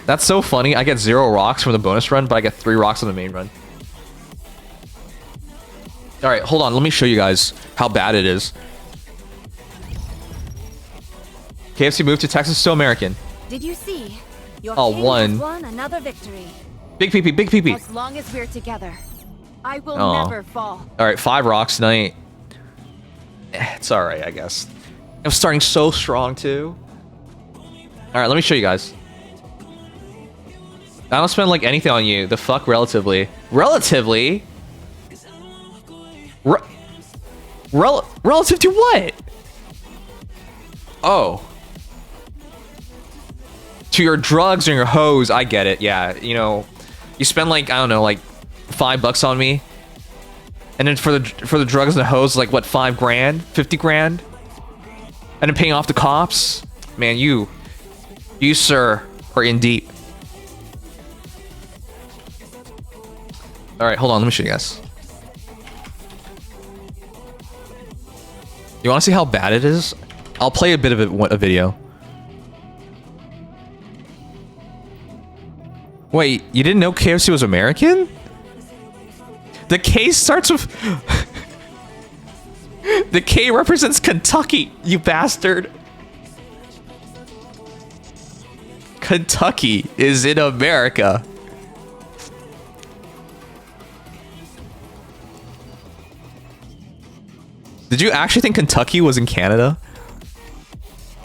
That's so funny. I get 0 rocks from the bonus run, but I get 3 rocks on the main run. Alright, hold on. Let me show you guys how bad it is. KFC moved to Texas, still American. Did you see? Your Oh, team one. has won another victory. Big PP, big PP. As long as we're together, I will Oh. never fall. Alright, 5 rocks tonight. It's alright, I guess. I'm starting so strong, too. Alright, let me show you guys. I don't spend, like, anything on you. The fuck, relatively. Relatively? Relative to what? Oh. To your drugs and your hoes, I get it. Yeah, you know, you spend, like, I don't know, like, $5 on me. And then for the drugs and the hoes, like, what, 5 grand? 50 grand? And then paying off the cops? Man, you, sir, are in deep. Alright, hold on, let me show you guys. You want to see how bad it is? I'll play a bit of a video. Wait, you didn't know KFC was American? The case starts with... The K represents Kentucky, you bastard. Kentucky is in America. Did you actually think Kentucky was in Canada?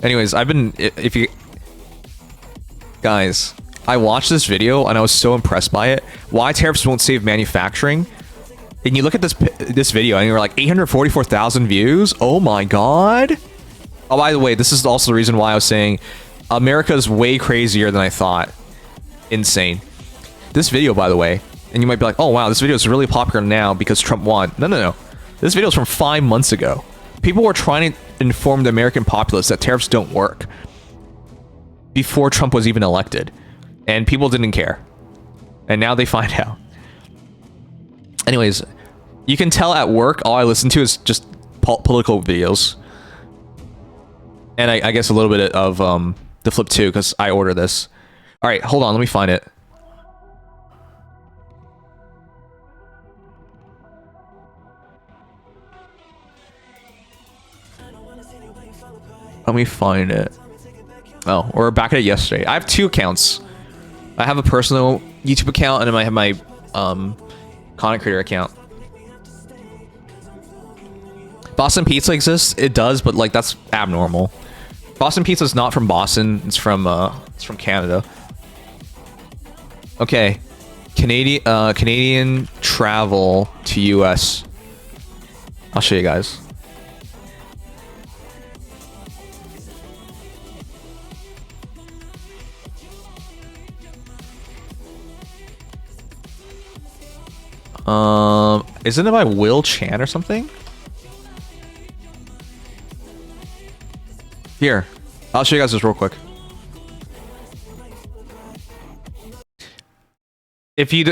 Anyways, if you guys, I watched this video and I was so impressed by it. Why tariffs won't save manufacturing? And you look at this video and you're like 844,000 views. Oh my god. Oh, by the way, this is also the reason why I was saying America's way crazier than I thought. Insane. This video, by the way, and you might be like, oh wow, this video is really popular now because Trump won. No. This video is from 5 months ago. People were trying to inform the American populace that tariffs don't work before Trump was even elected. And people didn't care. And now they find out. Anyways, you can tell at work all I listen to is just political videos. And I guess a little bit of the Flip 2 because I ordered this. Alright, hold on, let me find it. Let me find it. Oh, we're back at it yesterday. I have 2 accounts. I have a personal YouTube account and then I have my content creator account. Boston Pizza exists. It does, but like that's abnormal. Boston Pizza is not from Boston. It's from Canada. Okay, Canadian travel to US. I'll show you guys. Isn't it by Will Chan or something? Here, I'll show you guys this real quick. If you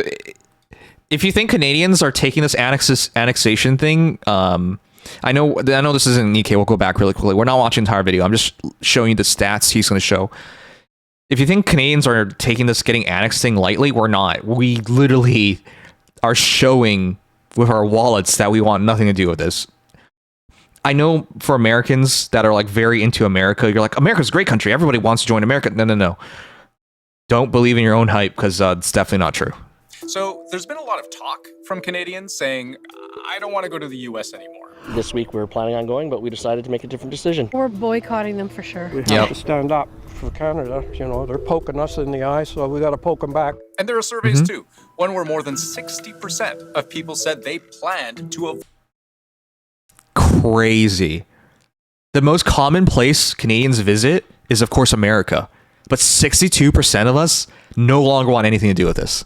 think Canadians are taking this annexation thing, I know this isn't Nikkei. We'll go back really quickly. We're not watching the entire video. I'm just showing you the stats he's going to show. If you think Canadians are taking this getting annexed thing lightly, we're not. We literally are showing with our wallets that we want nothing to do with this. I know for Americans that are like very into America, you're like, America's a great country. Everybody wants to join America. No. Don't believe in your own hype because it's definitely not true. So there's been a lot of talk from Canadians saying, I don't want to go to the US anymore. This week we were planning on going, but we decided to make a different decision. We're boycotting them for sure. We have to stand up for Canada. You know, they're poking us in the eye, so we got to poke them back. And there are surveys too, one where more than 60% of people said they planned to avoid. Crazy. The most common place Canadians visit is, of course, America. But 62% of us no longer want anything to do with this.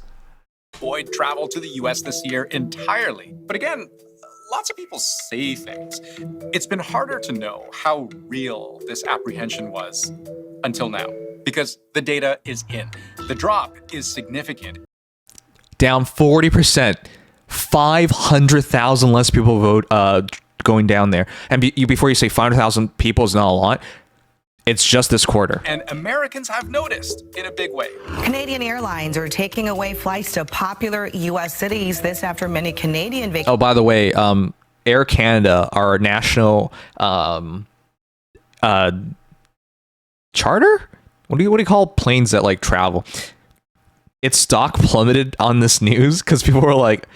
Avoid travel to the US this year entirely. But again, lots of people say things. It's been harder to know how real this apprehension was until now, because the data is in. The drop is significant. Down 40%. 500,000 less people vote going down there. And before you say 500,000 people is not a lot, it's just this quarter. And Americans have noticed in a big way. Canadian Airlines are taking away flights to popular U.S. cities. This after many Canadian vacations. Oh, by the way, Air Canada, our national charter? What do you call planes that like travel? Its stock plummeted on this news because people were like,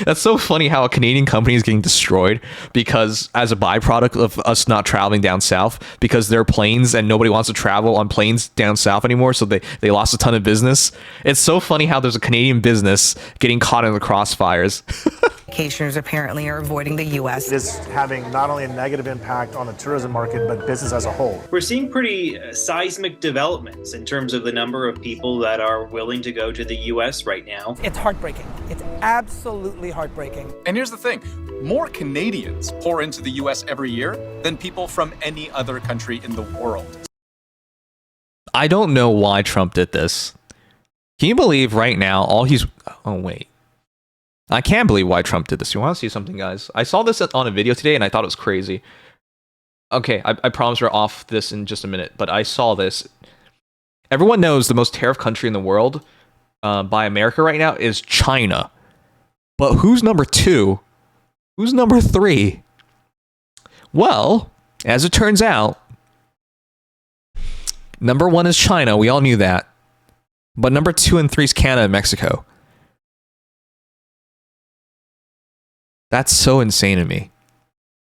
that's so funny how a Canadian company is getting destroyed because as a byproduct of us not traveling down south because they're planes and nobody wants to travel on planes down south anymore. So they lost a ton of business. It's so funny how there's a Canadian business getting caught in the crossfires. Vacationers apparently are avoiding the U.S. It is having not only a negative impact on the tourism market, but business as a whole. We're seeing pretty seismic developments in terms of the number of people that are willing to go to the U.S. right now. It's heartbreaking. It's absolutely heartbreaking. And here's the thing, more Canadians pour into the US every year than people from any other country in the world. I don't know why Trump did this. Can you believe right now oh wait. I can't believe why Trump did this. You want to see something, guys? I saw this on a video today and I thought it was crazy. Okay, I promise we're off this in just a minute, but I saw this. Everyone knows the most tariff country in the world by America right now is China. But who's number 2? Who's number 3? Well, as it turns out, number 1 is China. We all knew that. But number 2 and 3 is Canada and Mexico. That's so insane to me.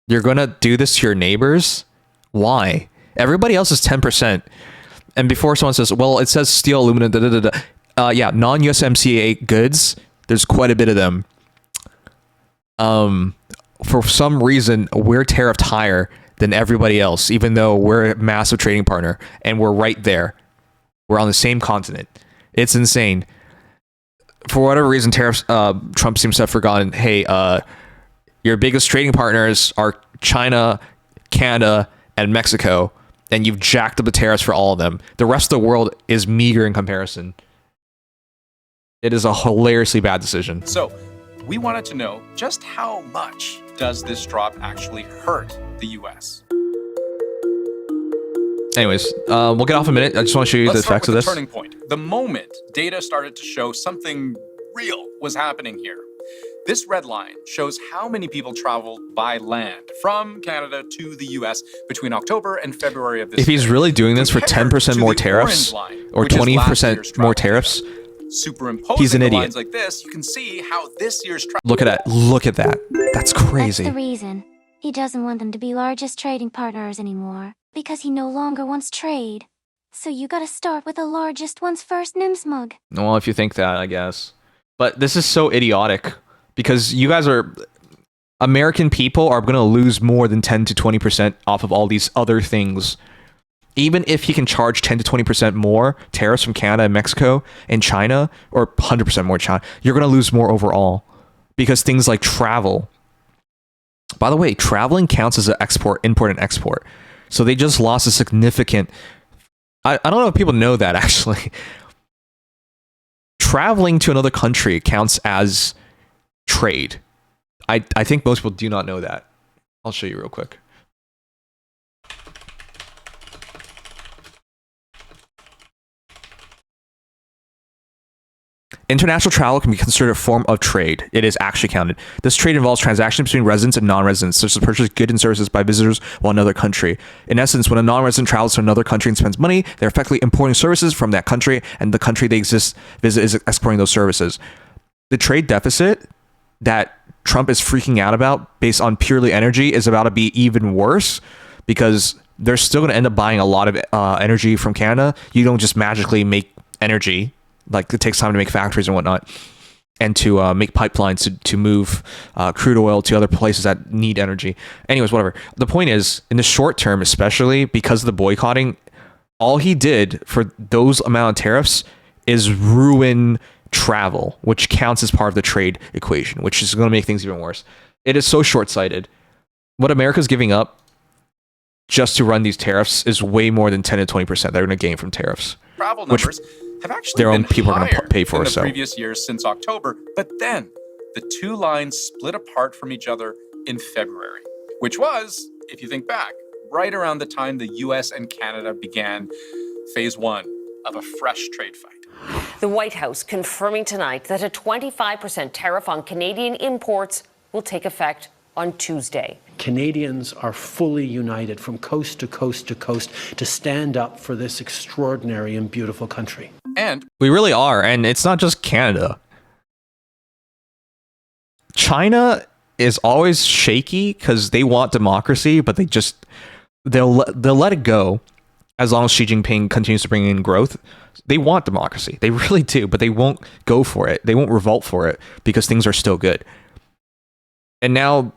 You're going to do this to your neighbors? Why? Everybody else is 10%. And before someone says, well, it says steel, aluminum, yeah, non-USMCA goods, there's quite a bit of them. For some reason, we're tariffed higher than everybody else, even though we're a massive trading partner and we're right there. We're on the same continent. It's insane. For whatever reason, tariffs, Trump seems to have forgotten, hey, your biggest trading partners are China, Canada, and Mexico, and you've jacked up the tariffs for all of them. The rest of the world is meager in comparison. It is a hilariously bad decision. So, we wanted to know just how much does this drop actually hurt the U.S.? Anyways, we'll get off in a minute. I just want to show you the effects of this. Turning point. The moment data started to show something real was happening here. This red line shows how many people traveled by land from Canada to the U.S. between October and February of this year. If he's really doing this for 10% more tariffs or 20% more tariffs, he's an idiot. Lines like this, you can see how this year's look at that. Look at that. That's crazy. That's the reason. He doesn't want them to be largest trading partners anymore, because he no longer wants trade. So you gotta start with the largest ones first, Nimsmug. Well, if you think that, I guess. But this is so idiotic. Because you guys are... American people are going to lose more than 10 to 20% off of all these other things. Even if he can charge 10 to 20% more tariffs from Canada and Mexico and China, or 100% more China, you're going to lose more overall. Because things like travel... By the way, traveling counts as an import and export. So they just lost a significant... I don't know if people know that, actually. Traveling to another country counts as... trade. I think most people do not know that. I'll show you real quick. International travel can be considered a form of trade. It is actually counted. This trade involves transactions between residents and non-residents, such as purchase goods and services by visitors while in another country. In essence, when a non-resident travels to another country and spends money, they're effectively importing services from that country, and the country they visit is exporting those services. The trade deficit that Trump is freaking out about based on purely energy is about to be even worse, because they're still going to end up buying a lot of energy from Canada. You don't just magically make energy. Like, it takes time to make factories and whatnot, and to make pipelines to move crude oil to other places that need energy. Anyways, whatever. The point is, in the short term, especially because of the boycotting, all he did for those amount of tariffs is ruin travel, which counts as part of the trade equation, which is going to make things even worse. It is so short-sighted. What America's giving up just to run these tariffs is way more than 10 to 20% they're going to gain from tariffs. Travel numbers have actually their own been people are going to pay for. in the previous years since October, but then the two lines split apart from each other in February, which was, if you think back, right around the time the US and Canada began phase 1 of a fresh trade fight. The White House confirming tonight that a 25% tariff on Canadian imports will take effect on Tuesday. Canadians are fully united from coast to coast to coast to stand up for this extraordinary and beautiful country. And we really are, and it's not just Canada. China is always shaky because they want democracy, but they'll let it go as long as Xi Jinping continues to bring in growth. They want democracy. They really do, but they won't go for it. They won't revolt for it because things are still good. And now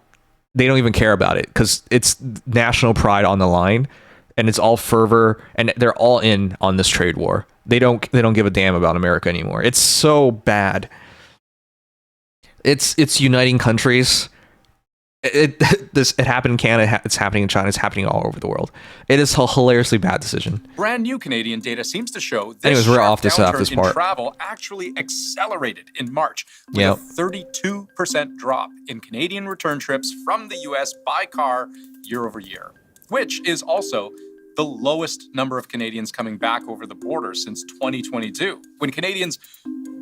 they don't even care about it because it's national pride on the line, and it's all fervor, and they're all in on this trade war. They don't give a damn about America anymore. It's so bad. It's uniting countries. It happened in Canada, it's happening in China, it's happening all over the world. It is a hilariously bad decision. Brand new Canadian data seems to show this Anyways, we're off this part. part. Travel actually accelerated in March with a 32% drop in Canadian return trips from the US by car year over year, which is also the lowest number of Canadians coming back over the border since 2022, when Canadians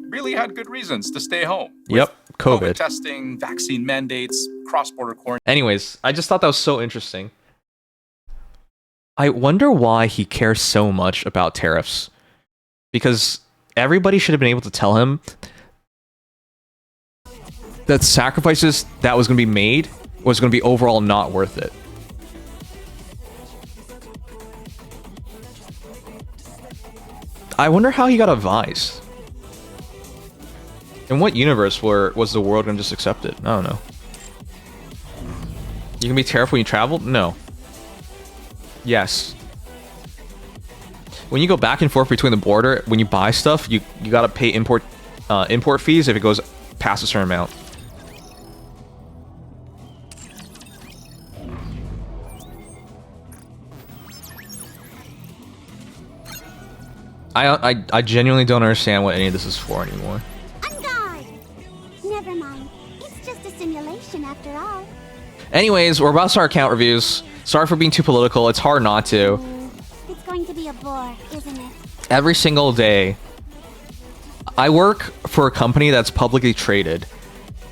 really had good reasons to stay home. Yep, COVID. testing, vaccine mandates, cross-border quarantine. Anyways, I just thought that was so interesting. I wonder why he cares so much about tariffs. Because everybody should have been able to tell him that sacrifices that was going to be made was going to be overall not worth it. I wonder how he got advised. In what universe was the world going to just accept it? I don't know. You can be tariffed when you travel? No. Yes. When you go back and forth between the border, when you buy stuff, you gotta pay import fees if it goes past a certain amount. I genuinely don't understand what any of this is for anymore. Never mind. It's just a simulation after all. Anyways, we're about to start account reviews. Sorry for being too political. It's hard not to. It's going to be a bore, isn't it? Every single day. I work for a company that's publicly traded,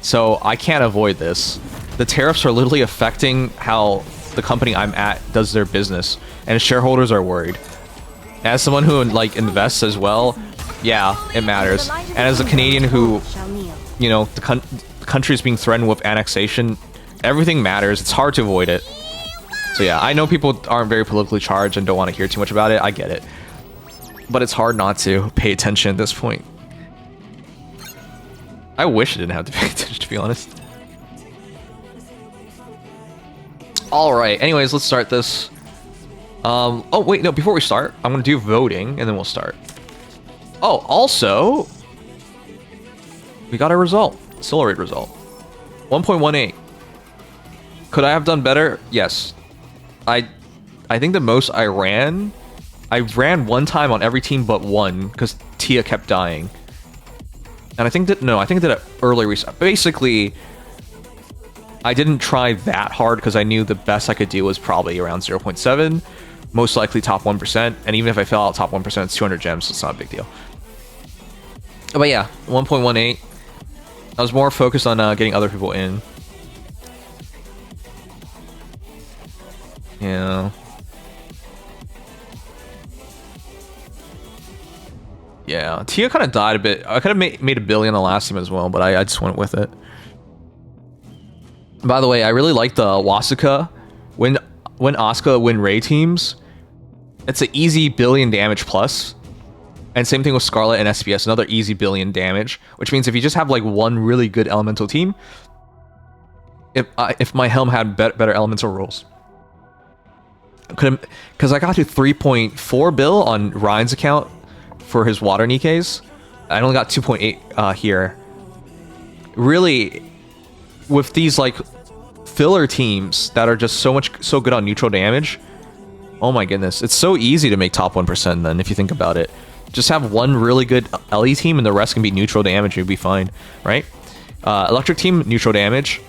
so I can't avoid this. The tariffs are literally affecting how the company I'm at does their business, and shareholders are worried. As someone who like invests as well, yeah, it matters. And as a Canadian who, you know, the country is being threatened with annexation, everything matters. It's hard to avoid it. So yeah, I know people aren't very politically charged and don't want to hear too much about it. I get it. But it's hard not to pay attention at this point. I wish I didn't have to pay attention, to be honest. Alright, anyways, let's start this. Oh, wait, no, before we start, I'm going to do voting, and then we'll start. Oh, also, we got a result. Solar rate result. 1.18. Could I have done better? Yes. I think the most I ran one time on every team but one, because Tia kept dying. And I think that, no, I think I did an early reset. Basically, I didn't try that hard because I knew the best I could do was probably around 0.7. Most likely top 1%. And even if I fell out top 1%, it's 200 gems, so it's not a big deal. But yeah, 1.18. I was more focused on getting other people in. Yeah. Yeah, Tia kind of died a bit. I could have made a billion the last team as well, but I just went with it. By the way, I really like the Wasuka. When Asuka win Ray teams, it's an easy billion damage plus. And same thing with Scarlet and SPS, another easy billion damage. Which means if you just have like one really good elemental team, if my Helm had better elemental rolls, because I got to 3.4 bill on Ryan's account for his water Nikkei's. I only got 2.8 here. Really, with these like filler teams that are just so good on neutral damage, oh my goodness, it's so easy to make top 1% then if you think about it. Just have one really good LE team and the rest can be neutral damage, you'll be fine, right? Electric team, neutral damage.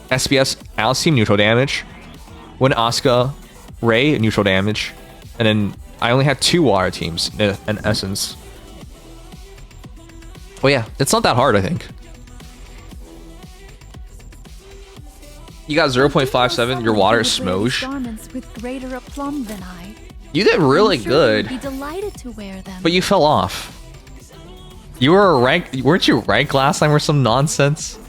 SPS, Alice team, neutral damage. When Asuka, Ray, neutral damage. And then I only had 2 water teams in essence. Well, yeah, it's not that hard, I think. You got 0.57. Your water is Smosh. You did really good. Be delighted to wear them. But you fell off. You were a rank. Weren't you ranked last time or some nonsense?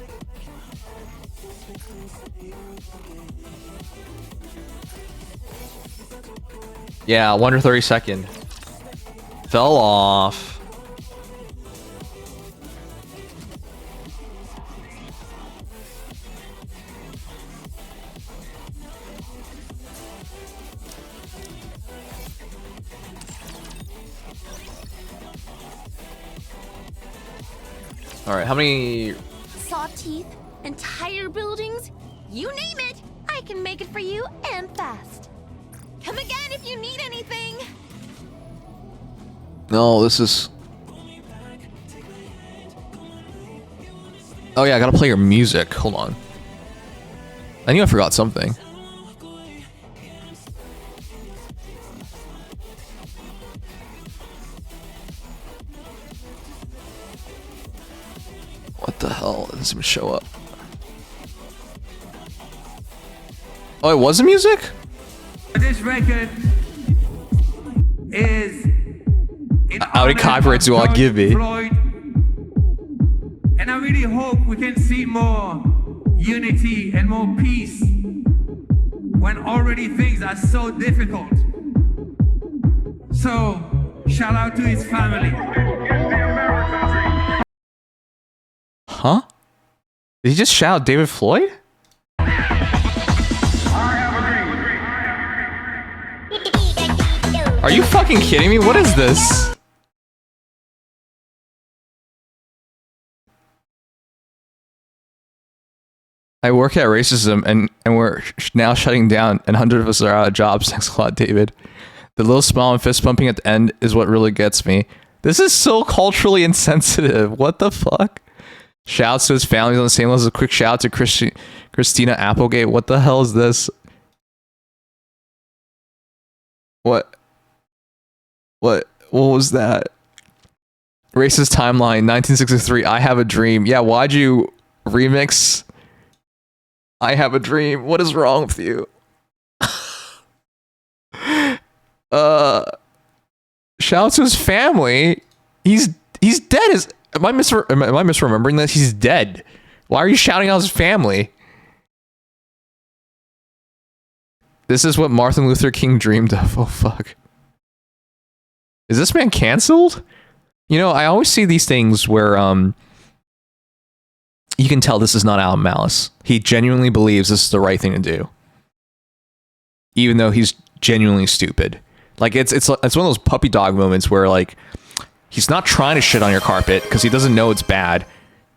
Yeah, 132nd. Fell off. All right, how many? Saw teeth, entire buildings, you name it, I can make it for you and fast. Come again if you need anything. No, this is. Oh yeah, I gotta play your music. Hold on. I knew I forgot something. What What the hell? It doesn't even show up. Oh, it wasn't music? This record is how many copyrights do I give me? Floyd. And I really hope we can see more unity and more peace when already things are so difficult. So, shout out to his family. Huh? Did he just shout David Floyd? Are you fucking kidding me? What is this? I work at racism and we're now shutting down and hundreds of us are out of jobs. Thanks a lot, David. The little smile and fist pumping at the end is what really gets me. This is so culturally insensitive. What the fuck? Shouts to his family on the same level as a quick shout to Christina Applegate. What the hell is this? What was that? Racist timeline, 1963, I Have a Dream. Yeah, why'd you remix I Have a Dream? What is wrong with you? Shout out to his family. He's dead. Am I misremembering this? He's dead. Why are you shouting out his family? This is what Martin Luther King dreamed of. Oh fuck. Is this man canceled? You know, I always see these things where you can tell this is not out of malice. He genuinely believes this is the right thing to do, even though he's genuinely stupid. Like it's one of those puppy dog moments where like he's not trying to shit on your carpet because he doesn't know it's bad,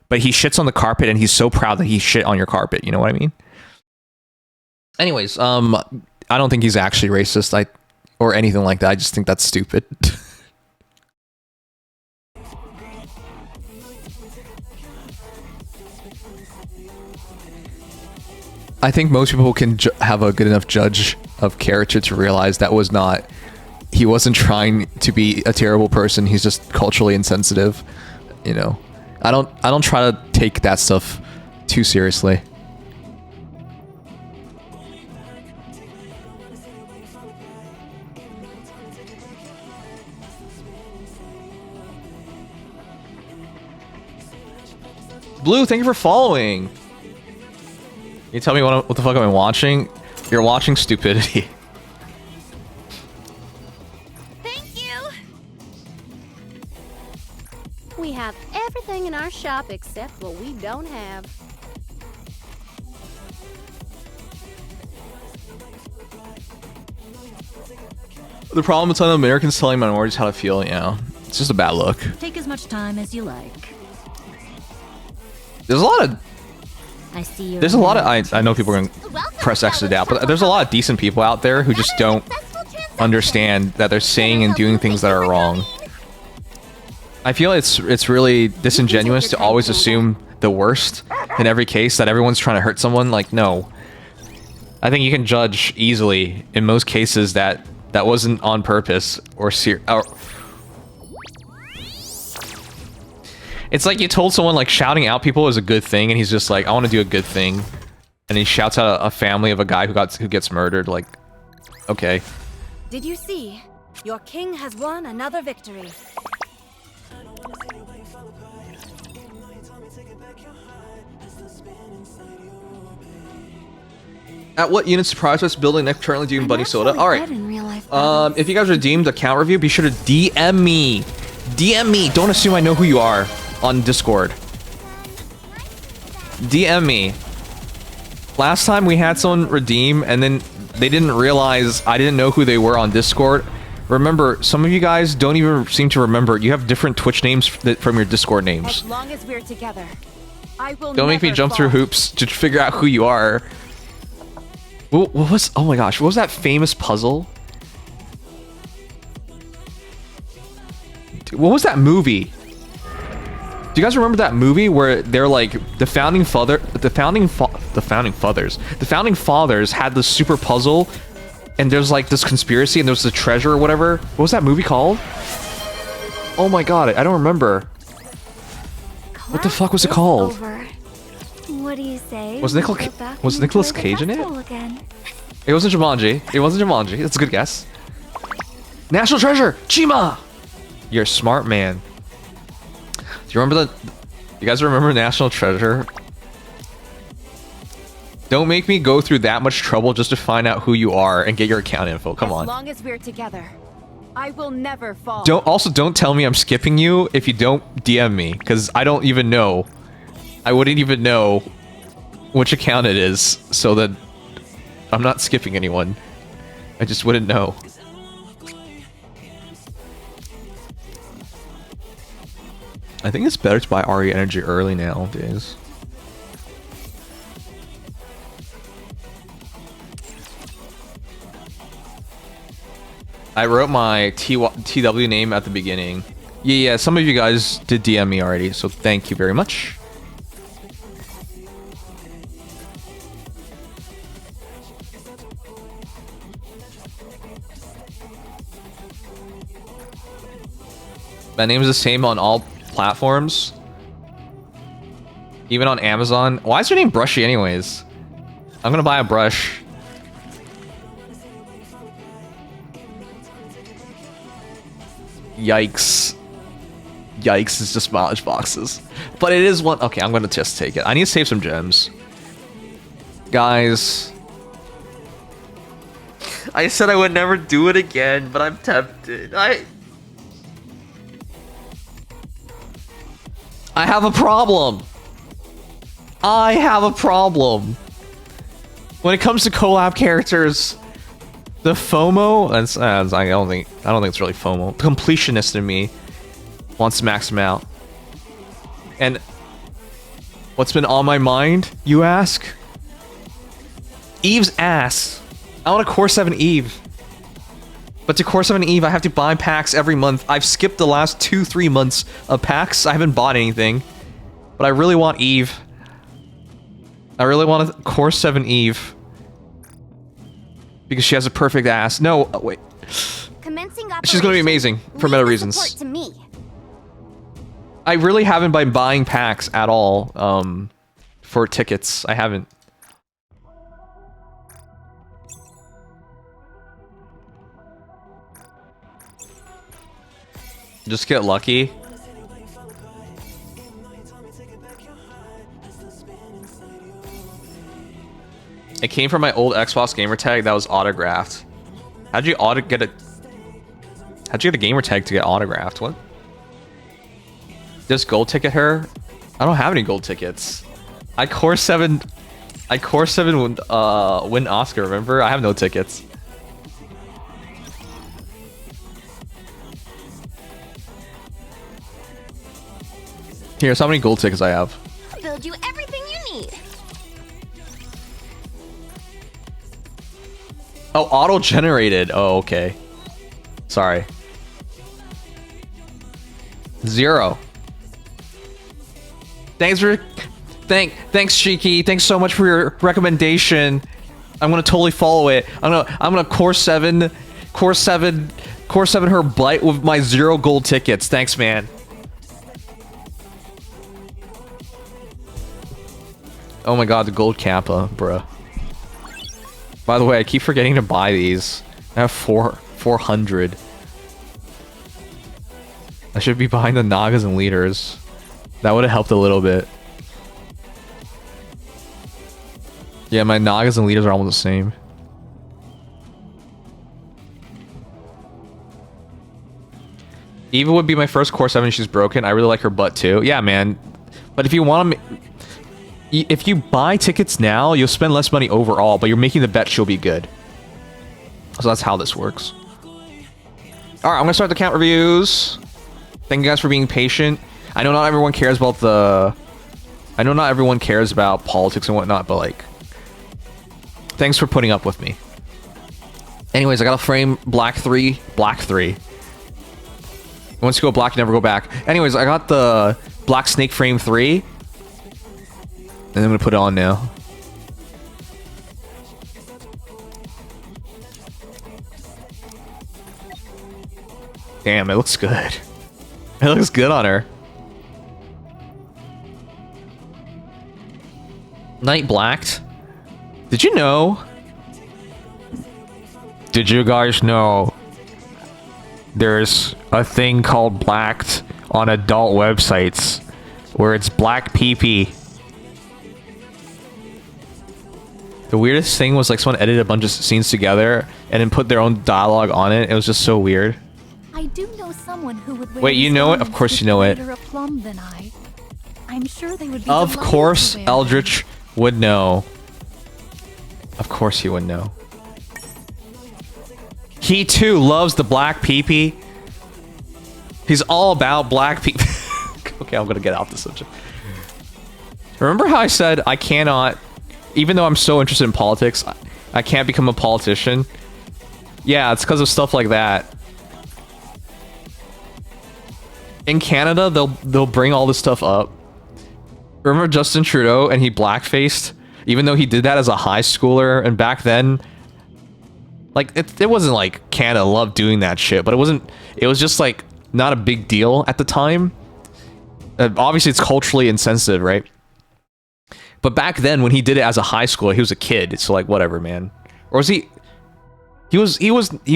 but he shits on the carpet and he's so proud that he shit on your carpet. You know what I mean? Anyways, I don't think he's actually racist. Or anything like that. I just think that's stupid. I think most people can have a good enough judge of character to realize that was not... He wasn't trying to be a terrible person. He's just culturally insensitive. You know, I don't try to take that stuff too seriously. Blue, thank you for following. You tell me what the fuck am I watching? You're watching stupidity. Thank you. We have everything in our shop except what we don't have. The problem with some Americans telling minorities how to feel, you know, it's just a bad look. Take as much time as you like. There's a lot of... I know people are going to Welcome press X to doubt, but there's a lot of decent people out there who just don't understand that they're saying and doing things that are wrong. I feel it's really disingenuous to always assume the worst in every case, that everyone's trying to hurt someone. Like, no. I think you can judge easily in most cases that wasn't on purpose or it's like you told someone like shouting out people is a good thing and he's just like, I want to do a good thing, and he shouts out a family of a guy who gets murdered. Like, okay. Did you see? Your king has won another victory. At what unit surprise us building next currently doing Bunny Soda? Alright. If you guys redeemed account review, be sure to DM me. DM me. Don't assume I know who you are on Discord. DM me. Last time we had someone redeem and then they didn't realize I didn't know who they were on Discord. Remember, some of you guys don't even seem to remember. You have different Twitch names from your Discord names. As long as we're together, I will Don't make me jump through hoops to figure out who you are. What was... Oh my gosh, what was that famous puzzle? Dude, what was that movie? Do you guys remember that movie where they're like the founding fathers had this super puzzle, and there's like this conspiracy and there's the treasure or whatever? What was that movie called? Oh my god, I don't remember. What the fuck was it Class is called? over. What do you say? Was we Nicolas go back was and Nicolas enjoy the Cage in it? festival again? It wasn't Jumanji. It wasn't Jumanji. That's a good guess. National Treasure! Chima! You're a smart man. Do you remember the... You guys remember National Treasure? Don't make me go through that much trouble just to find out who you are and get your account info. Come on. As long as we're together, I will never fall. Don't tell me I'm skipping you if you don't DM me, because I don't even know. I wouldn't even know which account it is, so that I'm not skipping anyone. I just wouldn't know. I think it's better to buy RE Energy early nowadays. I wrote my TW name at the beginning. Yeah, some of you guys did DM me already, so thank you very much. My name is the same on all platforms. Even on Amazon. Why is your name Brushy anyways? I'm gonna buy a brush. Yikes. Yikes is just mileage boxes. But it is one... Okay, I'm gonna just take it. I need to save some gems. Guys. I said I would never do it again, but I'm tempted. I have a problem. I have a problem. When it comes to collab characters, the FOMO, I don't think it's really FOMO. The completionist in me wants to max them out. And what's been on my mind, you ask? Eve's ass. I want a Core 7 Eve. But to Core 7 Eve, I have to buy packs every month. I've skipped the last 2-3 months of packs. I haven't bought anything. But I really want Eve. I really want a Core 7 Eve. Because she has a perfect ass. No, wait. She's gonna be amazing for meta reasons. To me. I really haven't been buying packs at all for tickets. I haven't. Just get lucky. It came from my old Xbox gamer tag that was autographed. How'd you get a gamer tag to get autographed? What? Just gold ticket her? I don't have any gold tickets. I Core 7 win Oscar, remember? I have no tickets. Here's how many gold tickets I have. I'll build you everything you need. Oh, auto-generated. Oh, okay. Sorry. 0. Thanks, Shiki. Thanks so much for your recommendation. I'm gonna totally follow it. I'm gonna Core 7 her butt with my 0 gold tickets. Thanks, man. Oh my god, the gold Kappa, bruh. By the way, I keep forgetting to buy these. I have 400. I should be buying the Nagas and Leaders. That would have helped a little bit. Yeah, my Nagas and Leaders are almost the same. Eva would be my first Core 7. She's broken. I really like her butt too. Yeah, man. But if you want to... If you buy tickets now, you'll spend less money overall, but you're making the bet she'll be good. So that's how this works. Alright, I'm gonna start the count reviews. Thank you guys for being patient. I know not everyone cares about the... I know not everyone cares about politics and whatnot, but like... Thanks for putting up with me. Anyways, I got a frame black 3. Black 3. Once you go black, you never go back. Anyways, I got the black snake frame 3. And I'm gonna put it on now. Damn, it looks good. It looks good on her. Night Blacked? Did you know? Did you guys know there's a thing called Blacked on adult websites where it's black pee-pee? The weirdest thing was like someone edited a bunch of scenes together and then put their own dialogue on it. It was just so weird. I do know someone who would Wait, you know it? Of course you know it. A plum than I. I'm sure they would be Of delighted course to wear Eldritch would know. Of course he would know. He too loves the black pee-pee. He's all about black pee-pee. Okay, I'm gonna get off the subject. Remember how I said I cannot, even though I'm so interested in politics, I can't become a politician? Yeah, it's because of stuff like that. In Canada, they'll bring all this stuff up. Remember Justin Trudeau and he blackfaced? Even though he did that as a high schooler, and back then, like, it wasn't like Canada loved doing that shit, but it was just like not a big deal at the time. Obviously it's culturally insensitive, right? But back then when he did it as a high schooler, he was a kid. It's like, whatever, man. Or was he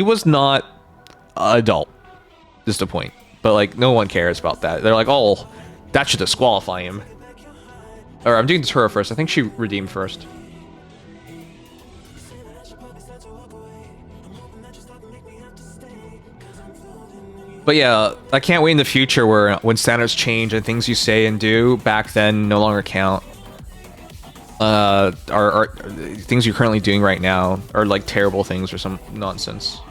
was not adult. Just a point. But like, no one cares about that. They're like, oh, that should disqualify him. Or I'm doing Tura first. I think she redeemed first. But yeah, I can't wait in the future where when standards change and things you say and do back then no longer count. Are things you're currently doing right now are like terrible things or some nonsense.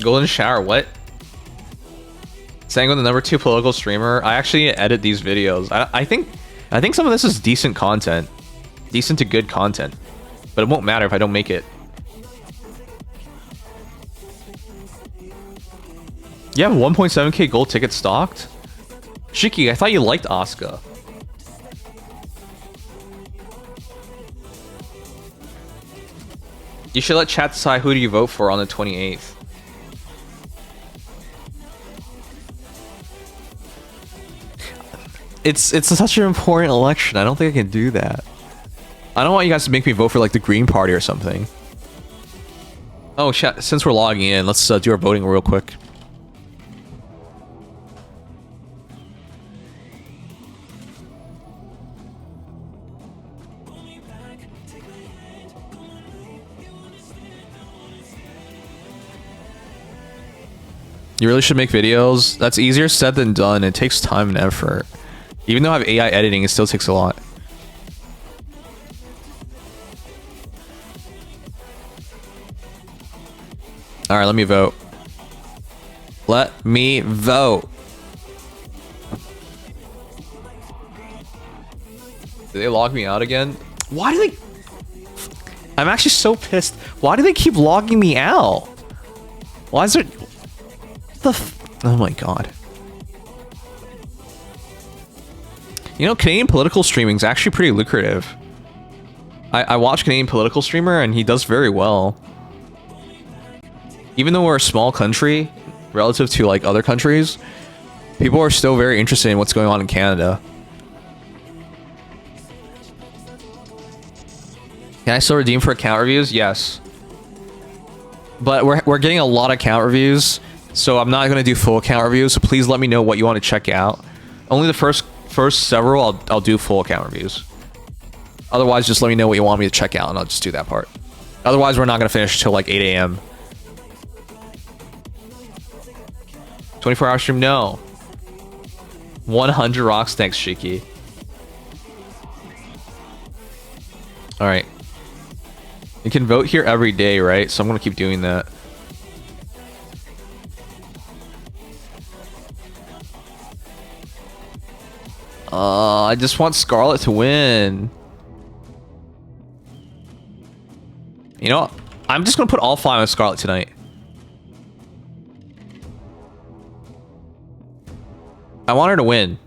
Golden Shower, what? Sango, the #2 political streamer. I actually edit these videos. I think some of this is decent content. Decent to good content. But it won't matter if I don't make it. You have 1.7k gold tickets stocked? Shiki, I thought you liked Asuka. You should let chat decide who do you vote for on the 28th. It's such an important election. I don't think I can do that. I don't want you guys to make me vote for like the Green Party or something. Oh, chat, since we're logging in, let's do our voting real quick. You really should make videos. That's easier said than done. It takes time and effort. Even though I have AI editing, it still takes a lot. Alright, let me vote. Let me vote. Did they log me out again? Why do they... I'm actually so pissed. Why do they keep logging me out? Why is there... Oh my god. You know, Canadian political streaming is actually pretty lucrative. I watch Canadian political streamer and he does very well. Even though we're a small country, relative to like other countries, people are still very interested in what's going on in Canada. Can I still redeem for account reviews? Yes. But we're getting a lot of account reviews, so I'm not going to do full account reviews, so please let me know what you want to check out. Only the first several I'll do full account reviews. Otherwise, just let me know what you want me to check out and I'll just do that part. Otherwise, we're not going to finish till like 8 AM. 24-hour stream? No. 100 rocks. Thanks, Shiki. Alright. You can vote here every day, right? So I'm going to keep doing that. I just want Scarlet to win. You know, I'm just going to put all 5 on Scarlet tonight. I want her to win.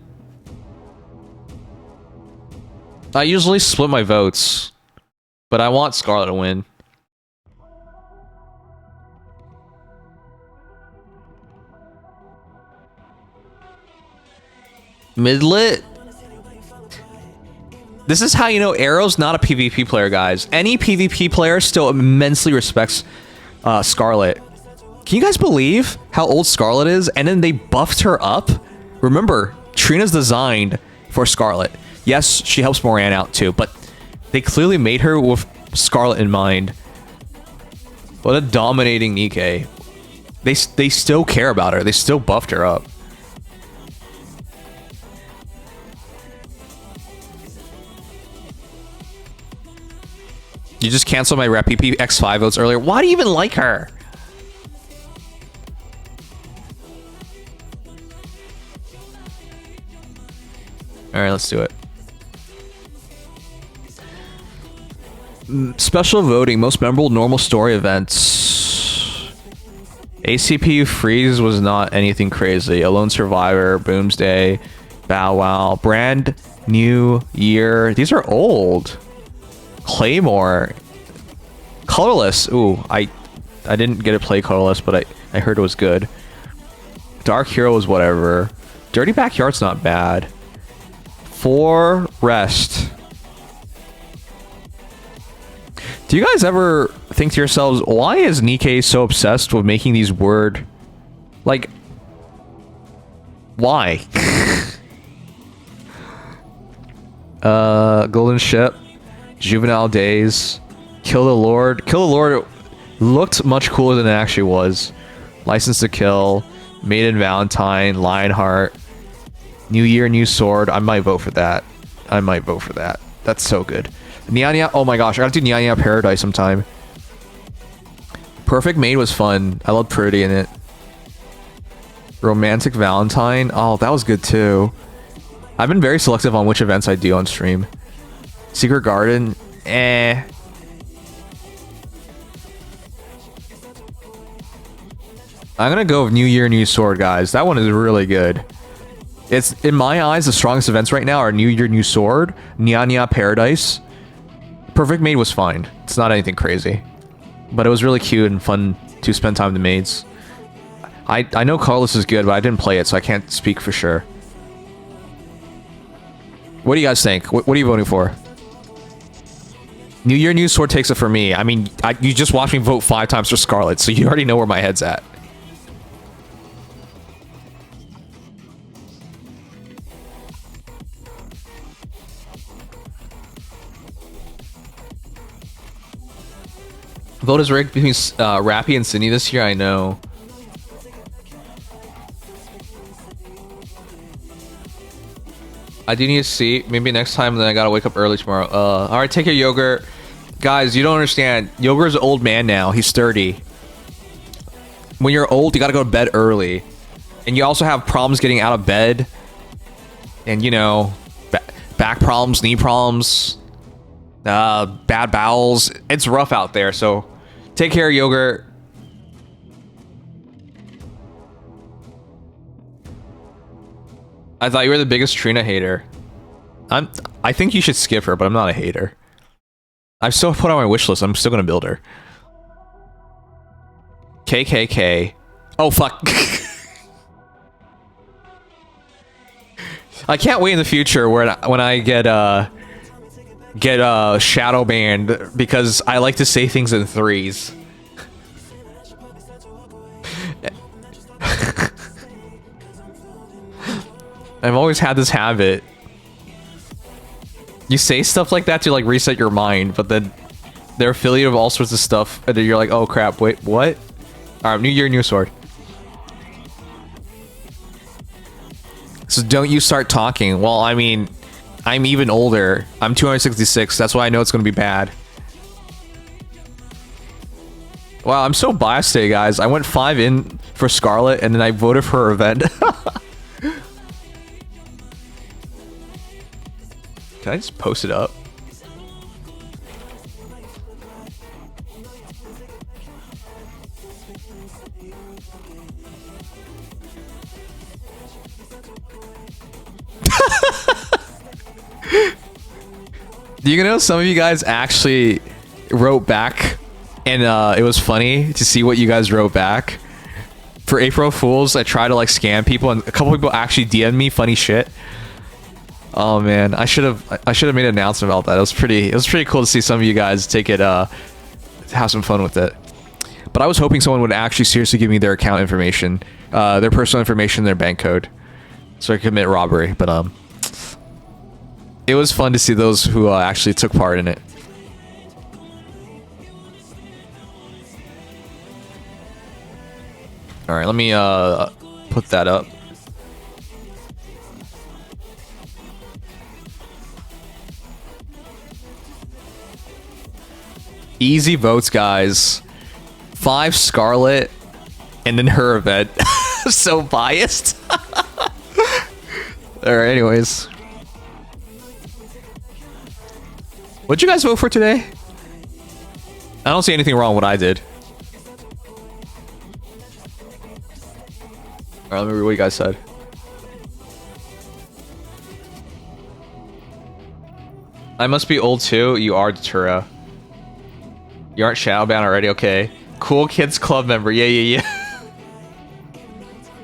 I usually split my votes, but I want Scarlet to win. Midlet? This is how you know Arrow's not a PvP player, guys. Any PvP player still immensely respects Scarlet. Can you guys believe how old Scarlet is? And then they buffed her up? Remember, Trina's designed for Scarlet. Yes, she helps Moran out too, but they clearly made her with Scarlet in mind. What a dominating Nikke. They still care about her. They still buffed her up. You just canceled my RepPP X5 votes earlier. Why do you even like her? Alright, let's do it. Special voting, most memorable normal story events. ACPU Freeze was not anything crazy. Alone Survivor, Boomsday, Bow Wow, Brand New Year. These are old. Claymore. Colorless. Ooh, I didn't get to play Colorless, but I heard it was good. Dark Hero was whatever. Dirty Backyard's not bad. For Rest. Do you guys ever think to yourselves, why is Nikke so obsessed with making these word... Like... Why? Golden Ship. Juvenile Days, Kill the Lord. Kill the Lord looked much cooler than it actually was. License to Kill, Maiden Valentine, Lionheart, New Year, New Sword. I might vote for that. I might vote for that. That's so good. Nyanya. Oh my gosh, I gotta do Nyanya Paradise sometime. Perfect Maid was fun. I loved Pretty in it. Romantic Valentine. Oh, that was good too. I've been very selective on which events I do on stream. Secret Garden, eh. I'm gonna go with New Year, New Sword, guys. That one is really good. It's, in my eyes, the strongest events right now are New Year, New Sword, Nyanya Paradise. Perfect Maid was fine. It's not anything crazy. But it was really cute and fun to spend time with the maids. I know Carlos is good, but I didn't play it, so I can't speak for sure. What do you guys think? What are you voting for? New Year, New Sword takes it for me. I mean, you just watched me vote 5 times for Scarlet, so you already know where my head's at. Vote is rigged between Rappy and Sydney this year, I know. I do need to see. Maybe next time, then I gotta wake up early tomorrow. Alright, take care, Yogurt. Guys, you don't understand. Yogurt's an old man now. He's 30. When you're old, you gotta go to bed early. And you also have problems getting out of bed. And, you know, back problems, knee problems, bad bowels. It's rough out there, so take care, Yogurt. I thought you were the biggest Trina hater. I think you should skip her, but I'm not a hater. I've still put on my wish list. I'm still gonna build her. KKK. Oh fuck. I can't wait in the future when I get shadow banned because I like to say things in threes. I've always had this habit. You say stuff like that to like reset your mind, but then they're affiliated with all sorts of stuff, and then you're like, oh crap, wait, what? Alright, New Year, New Sword. So don't you start talking. Well, I mean, I'm even older. I'm 266. That's why I know it's gonna be bad. Wow, I'm so biased today, guys. I went 5 in for Scarlet, and then I voted for her event. Can I just post it up? Do you know some of you guys actually wrote back and it was funny to see what you guys wrote back? For April Fools, I try to like scam people and a couple people actually DM'd me funny shit. Oh man, I should have made an announcement about that. It was pretty cool to see some of you guys take it have some fun with it. But I was hoping someone would actually seriously give me their account information, their personal information, their bank code, so I could commit robbery. But it was fun to see those who actually took part in it. All right, let me put that up. Easy votes, guys. 5 Scarlet, and then her event. So biased. Alright, anyways. What'd you guys vote for today? I don't see anything wrong with what I did. Alright, let me read what you guys said. I must be old too. You are Datura. You aren't Shadowbound already? Okay. Cool Kids Club member. Yeah.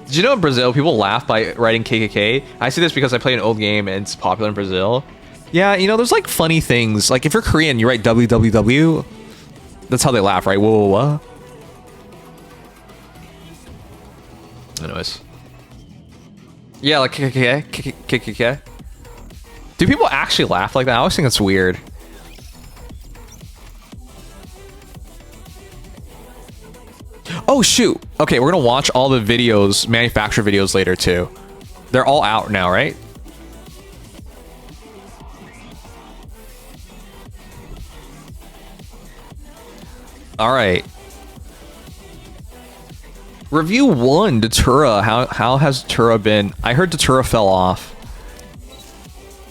Did you know in Brazil, people laugh by writing KKK? I see this because I play an old game and it's popular in Brazil. Yeah, you know, there's like funny things. Like if you're Korean, you write WWW. That's how they laugh, right? Whoa. Anyways. Yeah, like KKK. Do people actually laugh like that? I always think it's weird. Oh shoot. Okay, we're gonna watch all the videos, manufacturer videos later too. They're all out now, right? Alright. Review 1, Datura. How has Datura been? I heard Datura fell off.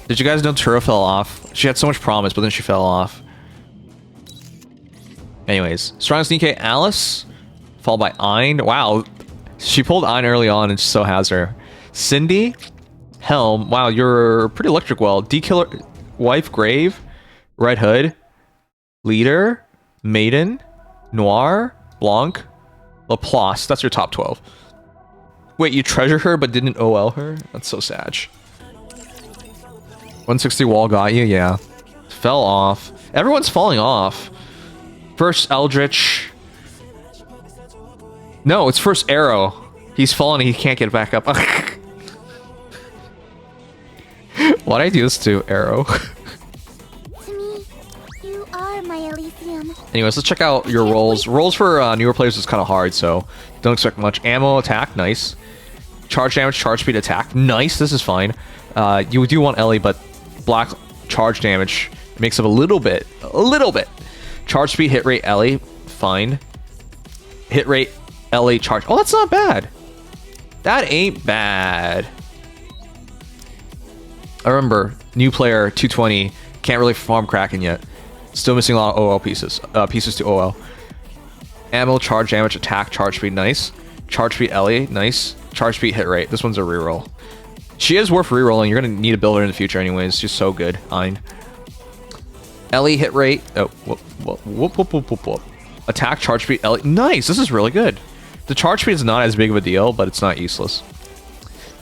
Did you guys know Datura fell off? She had so much promise, but then she fell off. Anyways, strongest DK Alice, followed by Ein. Wow, she pulled Ein early on and so has her. Cindy, Helm. Wow, you're pretty electric well. D-Killer, Wife, Grave, Red Hood, Leader, Maiden, Noir, Blanc, Laplace. That's your top 12. Wait, you treasure her but didn't OL her? That's so sad. 160 wall got you? Yeah. Fell off. Everyone's falling off. First Eldritch. No, it's first Arrow. He's fallen and he can't get back up. Why'd I do this to Arrow? To me, you are my Elysium. Anyways, let's check out your rolls. Rolls for newer players is kind of hard, so don't expect much. Ammo, attack, nice. Charge damage, charge speed, attack, nice. This is fine. You do want Ellie, but black charge damage makes up a little bit. Charge speed, hit rate, Ellie, fine. Hit rate, Ellie, charge. Oh, that's not bad. That ain't bad. I remember, new player, 220, can't really farm Kraken yet. Still missing a lot of OL pieces. Pieces to OL. Ammo, charge damage, attack, charge speed, nice. Charge speed, Ellie, nice. Charge speed, hit rate. This one's a reroll. She is worth rerolling. You're gonna need to build her in the future anyways. She's so good. Ein. Ellie, hit rate. Oh, whoop. Attack, charge speed, Ellie. Nice, this is really good. The charge speed is not as big of a deal, but it's not useless.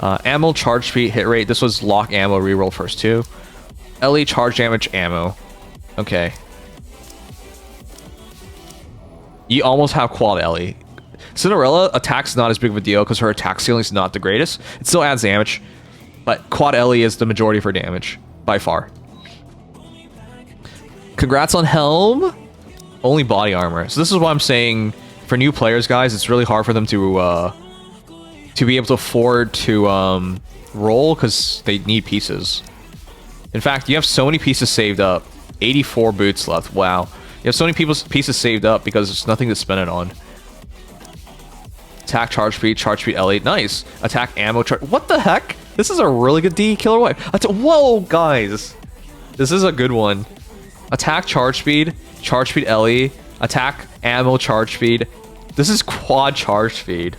Ammo, charge speed, hit rate. This was lock ammo, reroll first too. Ellie, charge damage, ammo. Okay. You almost have quad Ellie. Cinderella, attack's not as big of a deal because her attack ceiling is not the greatest. It still adds damage, but quad Ellie is the majority of her damage, by far. Congrats on Helm. Only body armor. So this is what I'm saying. For new players, guys, it's really hard for them to be able to afford to roll because they need pieces. In fact, you have so many pieces saved up. 84 boots left. Wow. You have so many pieces saved up because there's nothing to spend it on. Attack, charge speed, Ellie. Nice. Attack, ammo, charge. What the heck? This is a really good D killer wife. Whoa, guys. This is a good one. Attack, charge speed, Ellie. Attack, ammo, charge speed. This is quad charge speed.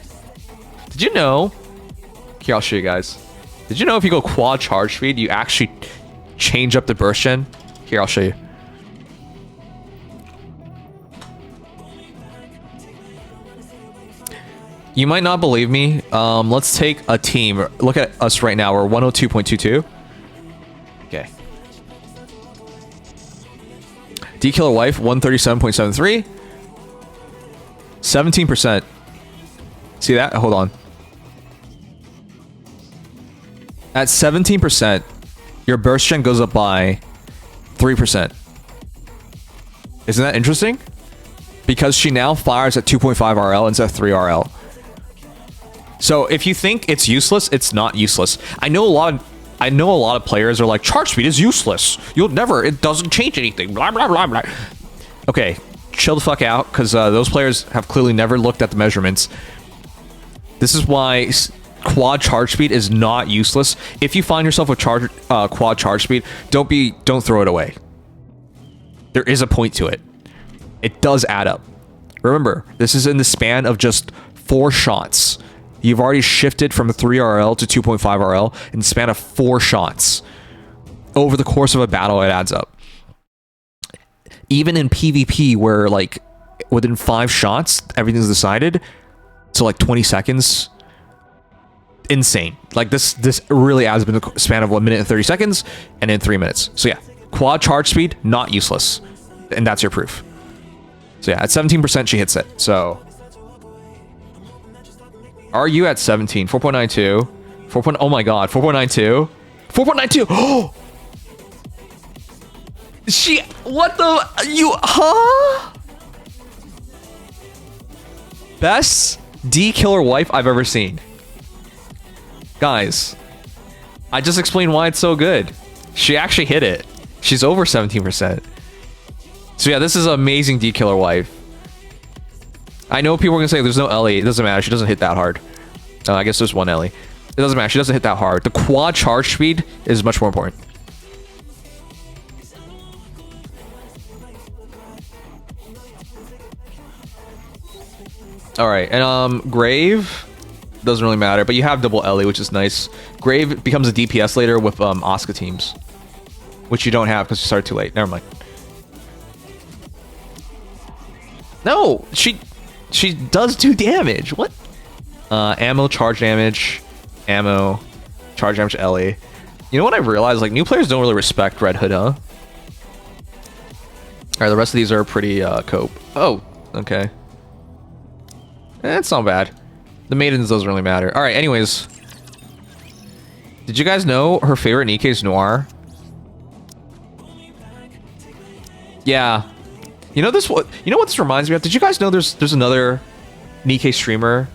Did you know? Here, I'll show you guys. Did you know if you go quad charge speed, you actually change up the burst gen? Here, I'll show you. You might not believe me. Let's take a team. Look at us right now. We're 102.22. D-Killer Wife, 137.73. 17%. See that? Hold on. At 17%, your burst gen goes up by 3%. Isn't that interesting? Because she now fires at 2.5 RL instead of 3 RL. So if you think it's useless, it's not useless. I know a lot of players are like, charge speed is useless. It doesn't change anything. Blah, blah, blah, blah. Okay, chill the fuck out, because those players have clearly never looked at the measurements. This is why quad charge speed is not useless. If you find yourself with quad charge speed, don't throw it away. There is a point to it. It does add up. Remember, this is in the span of just 4 shots. You've already shifted from 3 RL to 2.5 RL in the span of 4 shots. Over the course of a battle, it adds up. Even in PvP, where like within 5 shots, everything's decided, so like 20 seconds, insane. Like this really adds up in the span of 1 minute and 30 seconds, and in 3 minutes. So yeah, quad charge speed, not useless. And that's your proof. So yeah, at 17%, she hits it. So are you at 17? 4.92. 4. Oh my god, 4.92. 4.92. Oh! What the? Huh? Best D-Killer Wife I've ever seen. Guys, I just explained why it's so good. She actually hit it. She's over 17%. So yeah, this is an amazing D-Killer Wife. I know people are going to say there's no Ellie. It doesn't matter. She doesn't hit that hard. I guess there's one Ellie. It doesn't matter. She doesn't hit that hard. The quad charge speed is much more important. Alright, and Grave doesn't really matter, but you have double Ellie, which is nice. Grave becomes a DPS later with Asuka teams, which you don't have because you started too late. Never mind. No, she does do damage. What? Ammo, charge damage, ammo, charge damage, Ellie. You know what I realized? Like, new players don't really respect Red Hood, huh? Alright, the rest of these are pretty cope. Oh, okay. It's not bad. The maidens doesn't really matter. Alright, anyways. Did you guys know her favorite Nikke is Noir? Yeah. You know what this reminds me of? Did you guys know there's another Nikke streamer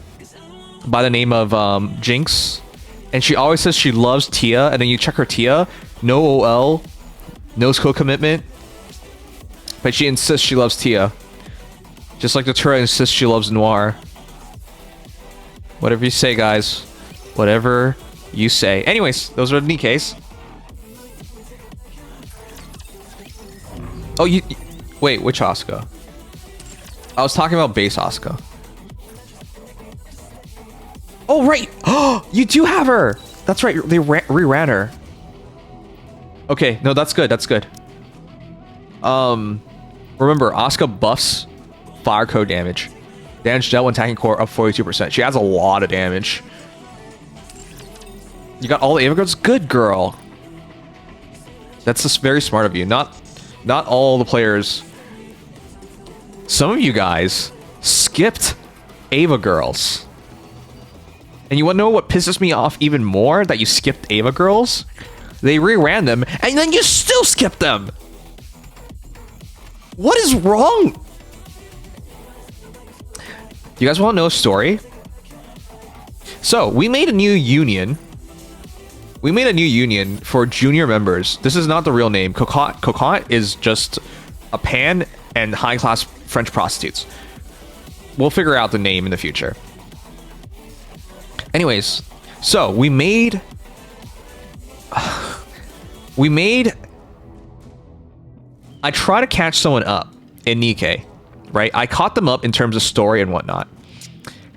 by the name of Jinx? And she always says she loves Tia, and then you check her Tia, no OL, no skill commitment. But she insists she loves Tia. Just like Natura insists she loves Noir. Whatever you say, guys. Whatever you say. Anyways, those are the Nikkes. Oh, wait, which Asuka? I was talking about base Asuka. Oh, right! Oh, you do have her! That's right, they re-ran her. Okay, no, that's good, that's good. Remember, Asuka buffs fire code damage. Damage dealt when attacking core up 42%. She adds a lot of damage. You got all the Ava girls? Good girl. That's just very smart of you. Not all the players. Some of you guys skipped Ava girls. And you want to know what pisses me off even more? That you skipped Ava girls? They re-ran them, and then you still skipped them! What is wrong? You guys want to know a story? So, we made a new union. We made a new union for junior members. This is not the real name. Cocotte is just a pan and high-class French prostitutes. We'll figure out the name in the future. Anyways, so we made... I try to catch someone up in Nikke, right? I caught them up in terms of story and whatnot.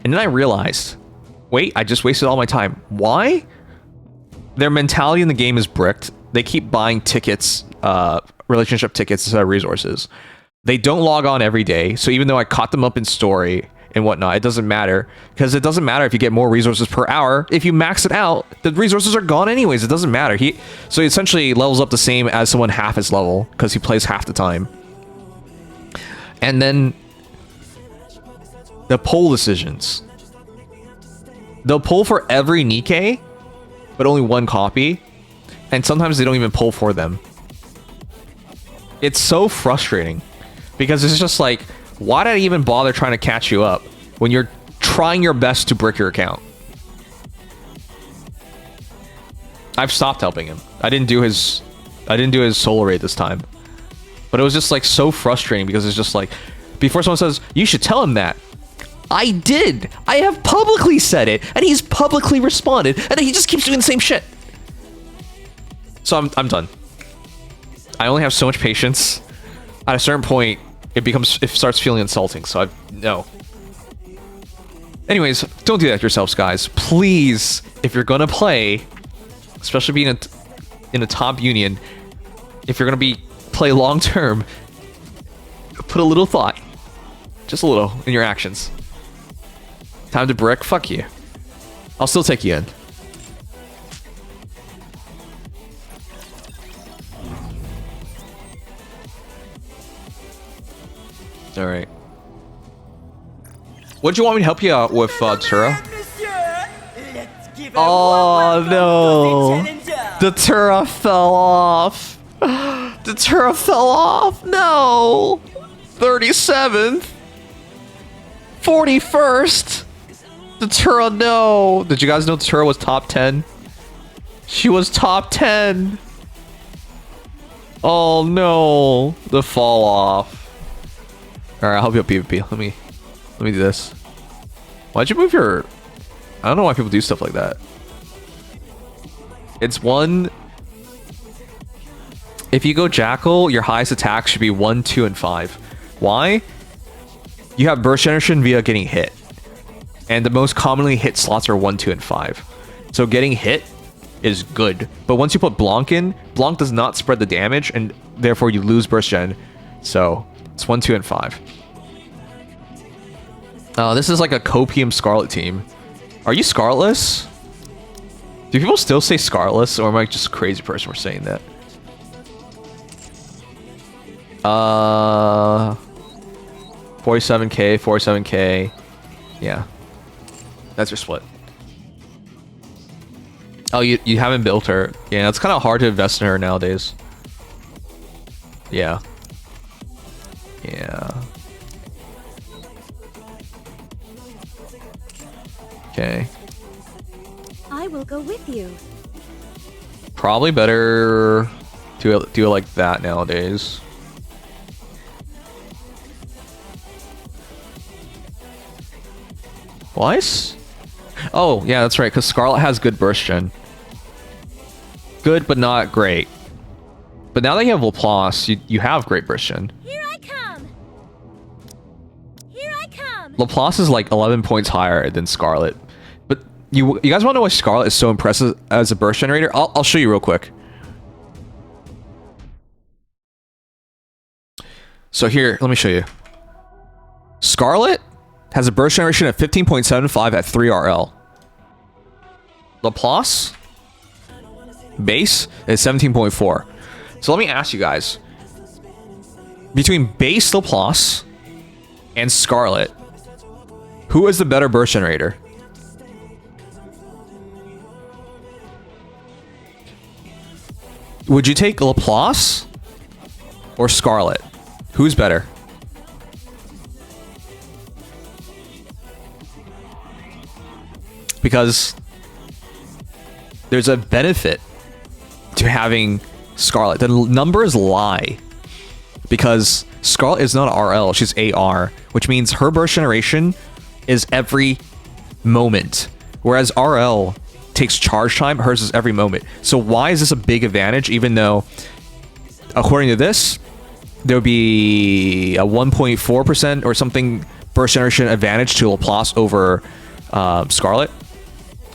And then I realized, wait, I just wasted all my time. Why? Their mentality in the game is bricked. They keep buying tickets, relationship tickets instead of resources. They don't log on every day. So even though I caught them up in story and whatnot, it doesn't matter. Because it doesn't matter if you get more resources per hour. If you max it out, the resources are gone anyways. It doesn't matter. So he essentially levels up the same as someone half his level because he plays half the time. And then the poll decisions. They'll pull for every Nikkei, but only one copy. And sometimes they don't even pull for them. It's so frustrating. Because it's just like, why did I even bother trying to catch you up when you're trying your best to brick your account? I've stopped helping him. I didn't do his solo raid this time. But it was just like so frustrating because it's just like, before someone says, you should tell him that. I did. I have publicly said it, and he's publicly responded, and then he just keeps doing the same shit. So I'm done. I only have so much patience. At a certain point, it starts feeling insulting, so no. Anyways, don't do that to yourselves, guys. Please, if you're gonna play, especially being in a top union, if you're gonna play long term, put a little thought, just a little, in your actions. Time to brick? Fuck you. I'll still take you in. All right. What do you want me to help you out with, Tura? Oh no! The Tura fell off. The Tura fell off. No. 37th. 41st. The Tura, no. Did you guys know the Tura was top 10? She was top 10. Oh no. The fall off. Alright, I'll help you up PvP. Let me do this. Why'd you move your... I don't know why people do stuff like that. It's one... If you go Jackal, your highest attack should be 1, 2, and 5. Why? You have burst generation via getting hit. And the most commonly hit slots are 1, 2, and 5. So getting hit is good. But once you put Blanc in, Blanc does not spread the damage, and therefore you lose burst gen. So it's 1, 2, and 5. This is like a Copium Scarlet team. Are you Scarletless? Do people still say Scarletless, or am I just a crazy person for saying that? 47k, 47k. Yeah. That's your split. Oh, you haven't built her. Yeah, it's kind of hard to invest in her nowadays. Yeah. Yeah. Okay. I will go with you. Probably better to do it like that nowadays. Weiss? Oh, yeah, that's right, because Scarlet has good burst gen. Good, but not great. But now that you have Laplace, you have great burst gen. Here I come. Here I come. Laplace is like 11 points higher than Scarlet. But you guys want to know why Scarlet is so impressive as a burst generator? I'll show you real quick. So here, let me show you. Scarlet has a burst generation of 15.75 at 3 RL. Laplace base is 17.4. So let me ask you guys. Between base Laplace and Scarlet, who is the better burst generator? Would you take Laplace or Scarlet? Who's better? Because there's a benefit to having Scarlet. The numbers lie. Because Scarlet is not RL, she's AR, which means her burst generation is every moment. Whereas RL takes charge time, hers is every moment. So why is this a big advantage, even though, according to this, there would be a 1.4% or something burst generation advantage to Laplace over Scarlet?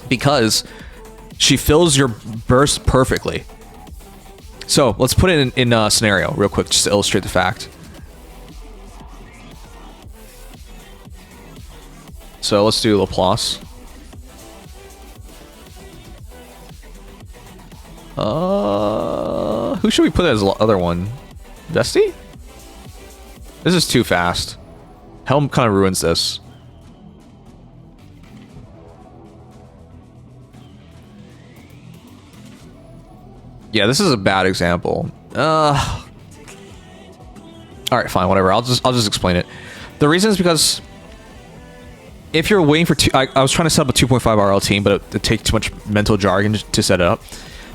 Because she fills your burst perfectly. So let's put it in a scenario real quick just to illustrate the fact. So let's do Laplace. Who should we put as the other one? Vesti? This is too fast. Helm kind of ruins this. Yeah, this is a bad example. All right, fine, whatever. I'll just explain it. The reason is because if you're waiting for I was trying to set up a 2.5 RL team, but it takes too much mental jargon to set it up.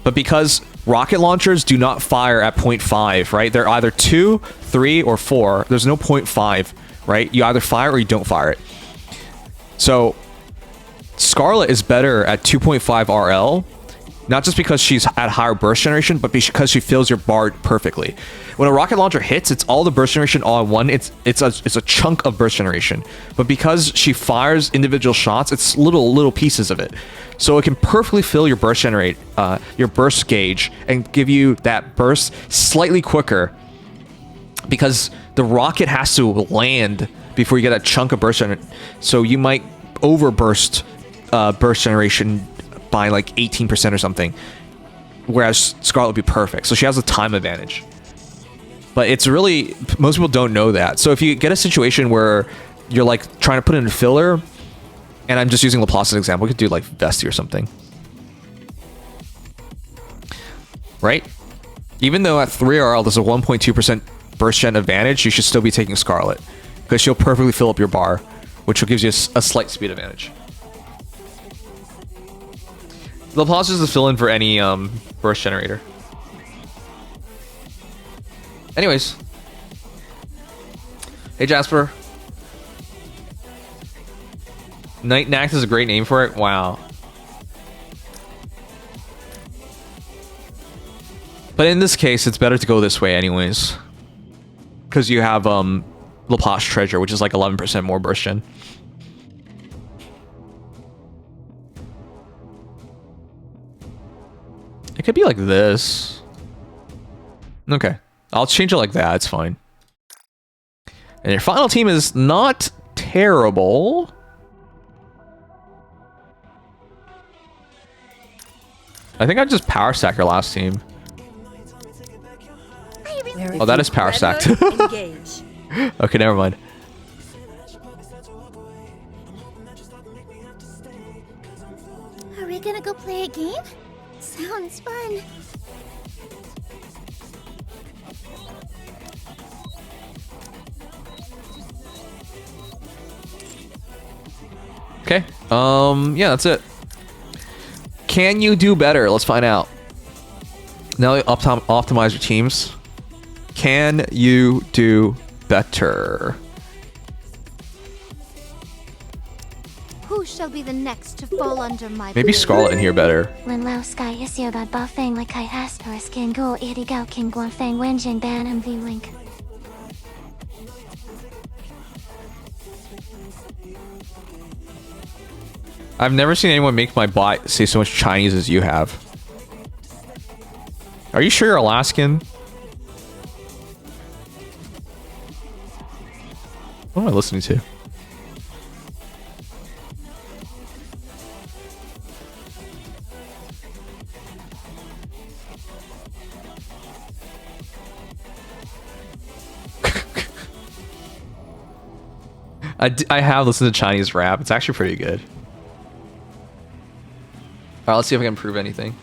But because rocket launchers do not fire at 0.5, right? They're either 2, 3, or 4. There's no 0.5, right? You either fire or you don't fire it. So Scarlet is better at 2.5 RL, not just because she's at higher burst generation, but because she fills your bar perfectly. When a rocket launcher hits, it's all the burst generation all in one. It's a chunk of burst generation. But because she fires individual shots, it's little pieces of it. So it can perfectly fill your burst your burst gauge and give you that burst slightly quicker, because the rocket has to land before you get a chunk of burst generation. So you might overburst burst generation by like 18% or something, whereas Scarlet would be perfect. So she has a time advantage. But it's really, most people don't know that. So if you get a situation where you're like trying to put in a filler, and I'm just using Laplace as an example, we could do like Vesti or something, right? Even though at 3RL there's a 1.2% burst gen advantage, you should still be taking Scarlet, because she'll perfectly fill up your bar, which will give you a slight speed advantage. Laplace is the fill-in for any burst generator. Anyways. Hey Jasper. Night Nact is a great name for it. Wow. But in this case, it's better to go this way anyways, because you have Laplace Treasure, which is like 11% more burst gen. It could be like this. Okay. I'll change it like that. It's fine. And your final team is not terrible. I think I just power stack your last team. Oh, that is power stacked. Okay, never mind. Are we gonna go play a game? Sounds fun. Okay. Yeah, that's it. Can you do better? Let's find out. Now you optimize your teams. Can you do better? Who shall be the next to fall under my Maybe Scarlet in here better. Lin Lao Sky Isio Bad Ba Fang like Kai Hasperis King Go Iri Gao King Guan Fang Wenjing Ban MV Link. I've never seen anyone make my bot say so much Chinese as you have. Are you sure you're Alaskan? What am I listening to? I have listened to Chinese rap. It's actually pretty good. Alright, let's see if I can prove anything.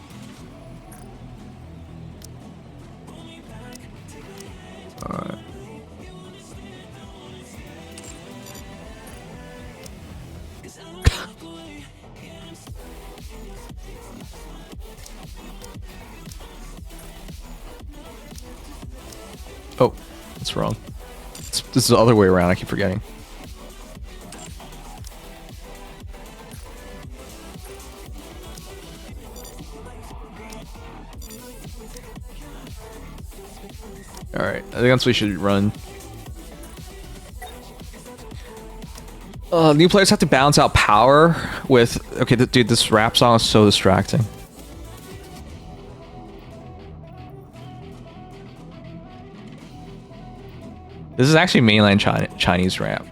Alright. Oh, that's wrong. This is the other way around, I keep forgetting. Alright, I think that's what we should run. New players have to balance out power with... Okay, dude, this rap song is so distracting. This is actually mainland Chinese rap.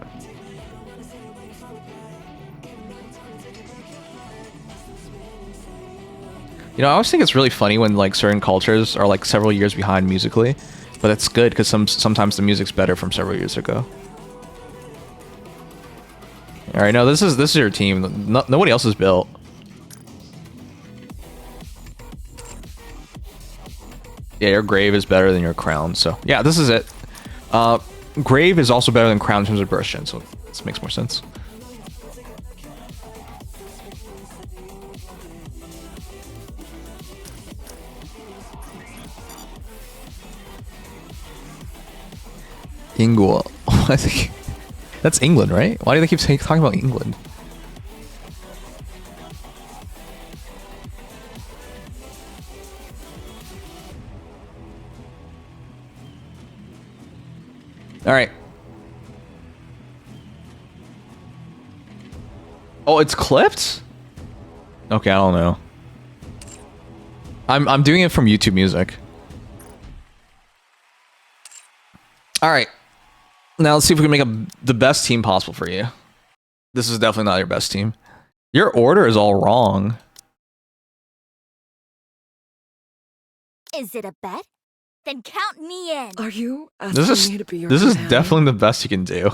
You know, I always think it's really funny when like certain cultures are like several years behind musically. But it's good because sometimes the music's better from several years ago. All right, no, this is your team. Nobody else is built. Yeah, your Grave is better than your Crown. So yeah, this is it. Grave is also better than Crown in terms of burst gen, so this makes more sense. Ingwell. I think that's England, right? Why do they keep talking about England? All right. Oh, it's clipped? Okay, I don't know. I'm doing it from YouTube Music. All right. Now let's see if we can make the best team possible for you. This is definitely not your best team. Your order is all wrong. Is it a bet? Then count me in. Are you This asking me to be your is companion? definitely the best you can do.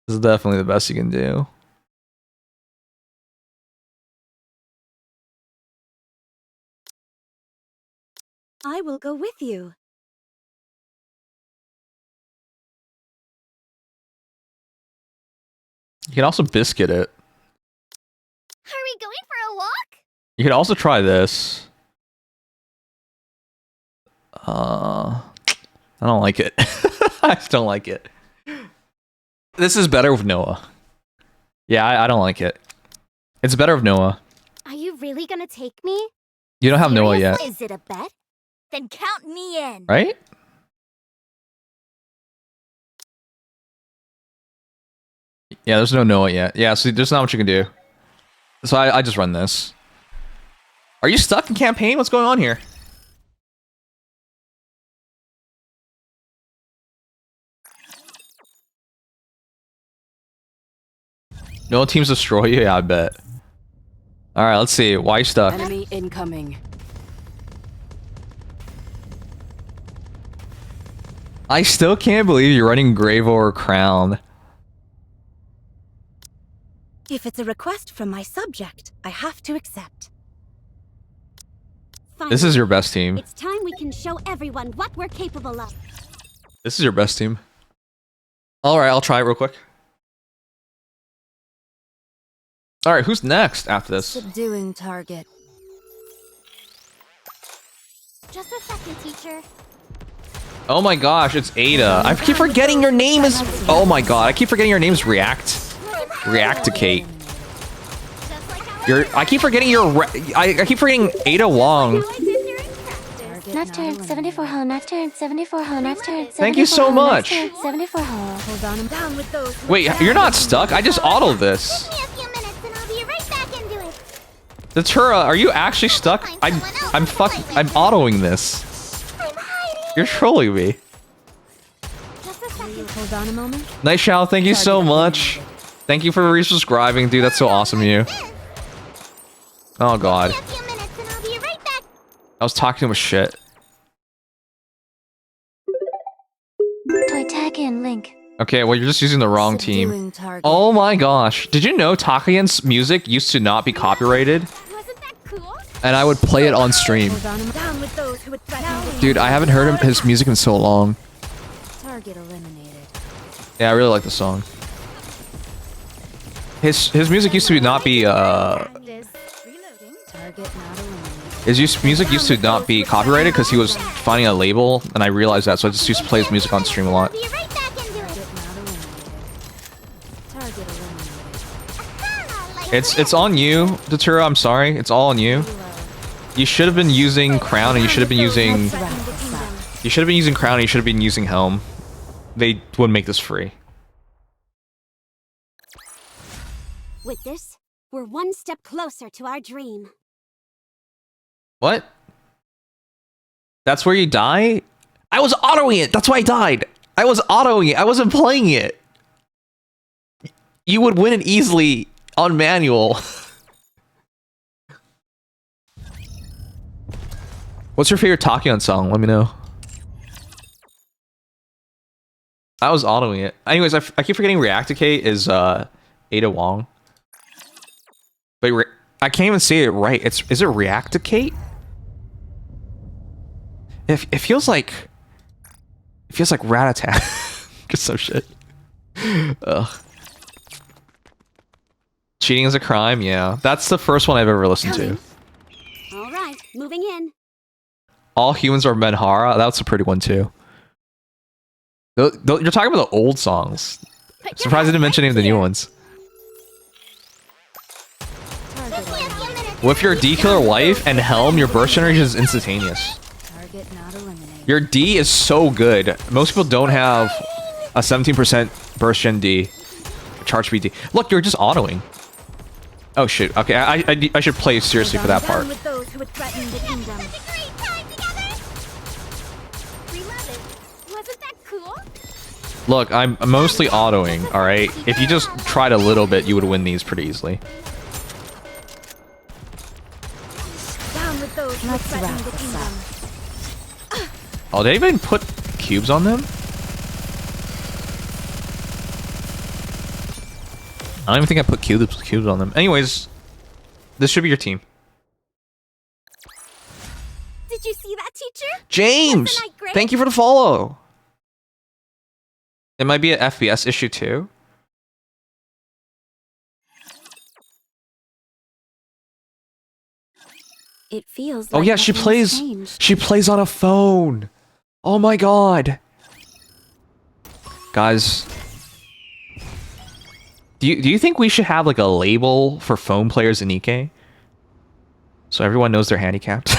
This is definitely the best you can do. I will go with you. You can also biscuit it. Are we going for a walk? You could also try this. I don't like it. I just don't like it. This is better with Noah. Yeah, I don't like it. It's better with Noah. Are you really gonna take me? You don't have Noah yet, Is it a bet? Then count me in. right? Yeah, there's no Noah yet. Yeah, so there's not much you can do. So I just run this. Are you stuck in campaign? What's going on here? No teams destroy you? Yeah, I bet. Alright, let's see. Why you stuck? Enemy incoming. I still can't believe you're running Grave or Crown. If it's a request from my subject, I have to accept. This is your best team. It's time we can show everyone what we're capable of. This is your best team. Alright, I'll try it real quick. Alright, who's next after this? Subduing target. Just a second, teacher. Oh my gosh, it's Ada. I keep forgetting your name is... Oh my god, I keep forgetting your name's React. Reacticate. I keep forgetting your... I keep forgetting Ada Wong. Next turn, 74 hull, next turn, 74 hull, next turn, 74 Thank you so hull, much. next turn, 74 hull. Hold on, I'm down with those. Wait, you're not stuck? I just autoed this. Give me a few minutes and I'll be right back into it. Datura, are you actually stuck? I'm autoing this. You're trolling me. Just a second. Hold on a moment. Night Shao, thank you so much. Thank you for resubscribing, dude. That's so awesome of you. Oh god. A few minutes and I'll be right back. I was talking with shit. Toitaka and Link. Okay, well, you're just using the wrong team. Subduing target. Oh my gosh. Did you know Takayan's music used to not be copyrighted? Wasn't that cool? And I would play it on stream. Hold on, I'm down with those who would threaten. Dude, I haven't heard his music in so long. Target eliminated. Yeah, I really like the song. His music used to not be Reloading. Target not eliminated. music used to not be copyrighted because he was finding a label, and I realized that, so I just used to play his music on stream a lot. Be right back into it. Target not eliminated. Target eliminated. It's on you, Datura. I'm sorry. It's all on you. You should have been using Crown, and you should have been using Crown, and you should have been using Helm. They would make this free. With this, we're one step closer to our dream. What? That's where you die? I was autoing it. That's why I died. I was autoing it. I wasn't playing it. You would win it easily on manual. What's your favorite Tachyon song? Let me know. I was autoing it. Anyways, I keep forgetting Reacticate is Ada Wong. But I can't even say it right. Is it Reacticate? It feels like Rat-a-tat. Just some shit. Ugh. Cheating is a crime? Yeah. That's the first one I've ever listened to. All right, moving in. All Humans Are Menhara? That's a pretty one too. You're talking about the old songs. Surprised I didn't mention any of the new ones. With your D Killer Wife and Helm, your burst generation is instantaneous. Your D is so good. Most people don't have a 17% burst gen D. Charge speed D. Look, you're just autoing. Oh shit. Okay, I should play seriously for that part. With those who would threaten the kingdom. Wasn't that cool? Look, I'm mostly autoing, alright? If you just tried a little bit, you would win these pretty easily. Down with those who would threaten the kingdom. Oh, did they even put cubes on them? I don't even think I put cubes on them. Anyways, this should be your team. Did you see that, teacher? James! Thank you for the follow! It might be an FPS issue too. It feels Oh like yeah, she nothing's plays changed. she plays on a phone. Oh my god. Guys, do you think we should have like a label for phone players in Nikke? So everyone knows they're handicapped.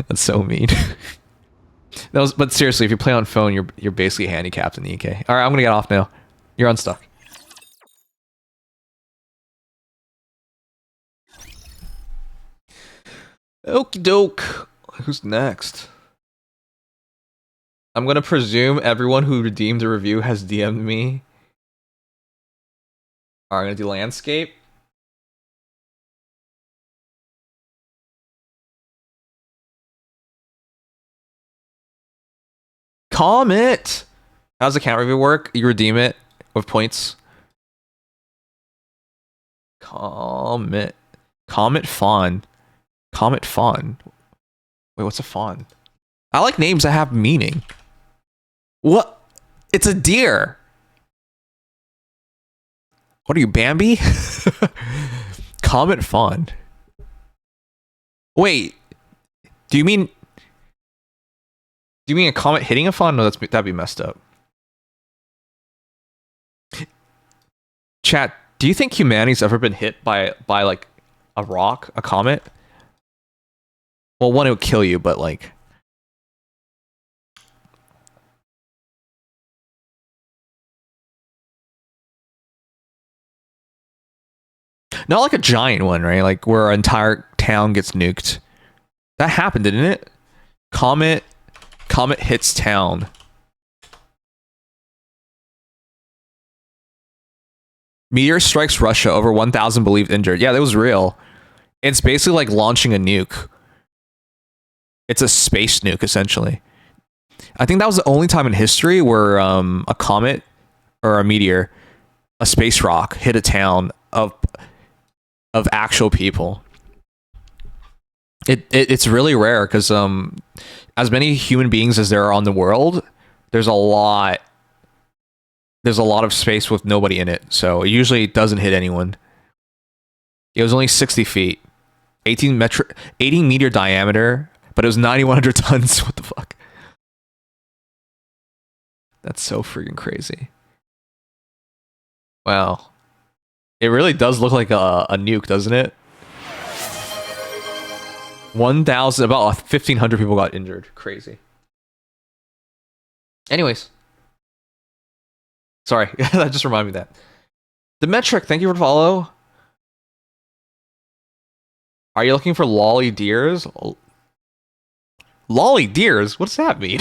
That's so mean. But seriously, if you play on phone, you're basically handicapped in Nikke. All right, I'm gonna get off now. You're unstuck. Okie doke. Who's next? I'm gonna presume everyone who redeemed the review has DM'd me. Alright, I'm gonna do landscape. Comet! How's the count review work? You redeem it with points. Comet. Comet Fawn. Comet Fawn. Wait, what's a fawn? I like names that have meaning. What? It's a deer. What are you, Bambi? Comet Fawn. Wait. Do you mean a comet hitting a fawn? No, that'd be messed up. Chat, do you think humanity's ever been hit by like a rock, a comet? Well, one, it would kill you, but like... Not like a giant one, right? Like where our entire town gets nuked. That happened, didn't it? Comet hits town. Meteor strikes Russia, over 1,000 believed injured. Yeah, that was real. It's basically like launching a nuke. It's a space nuke, essentially. I think that was the only time in history where a comet or a meteor, a space rock, hit a town of actual people. It's really rare because as many human beings as there are on the world, there's a lot of space with nobody in it, so it usually doesn't hit anyone. It was only 60 feet, 18 meter diameter, but it was 9,100 tons. What the fuck? That's so freaking crazy. Wow. It really does look like a nuke, doesn't it? 1,000, about 1,500 people got injured. Crazy. Anyways. Sorry, that just reminded me of that. The Metric, thank you for the follow. Are you looking for lolly deers? Lolly deers? What does that mean?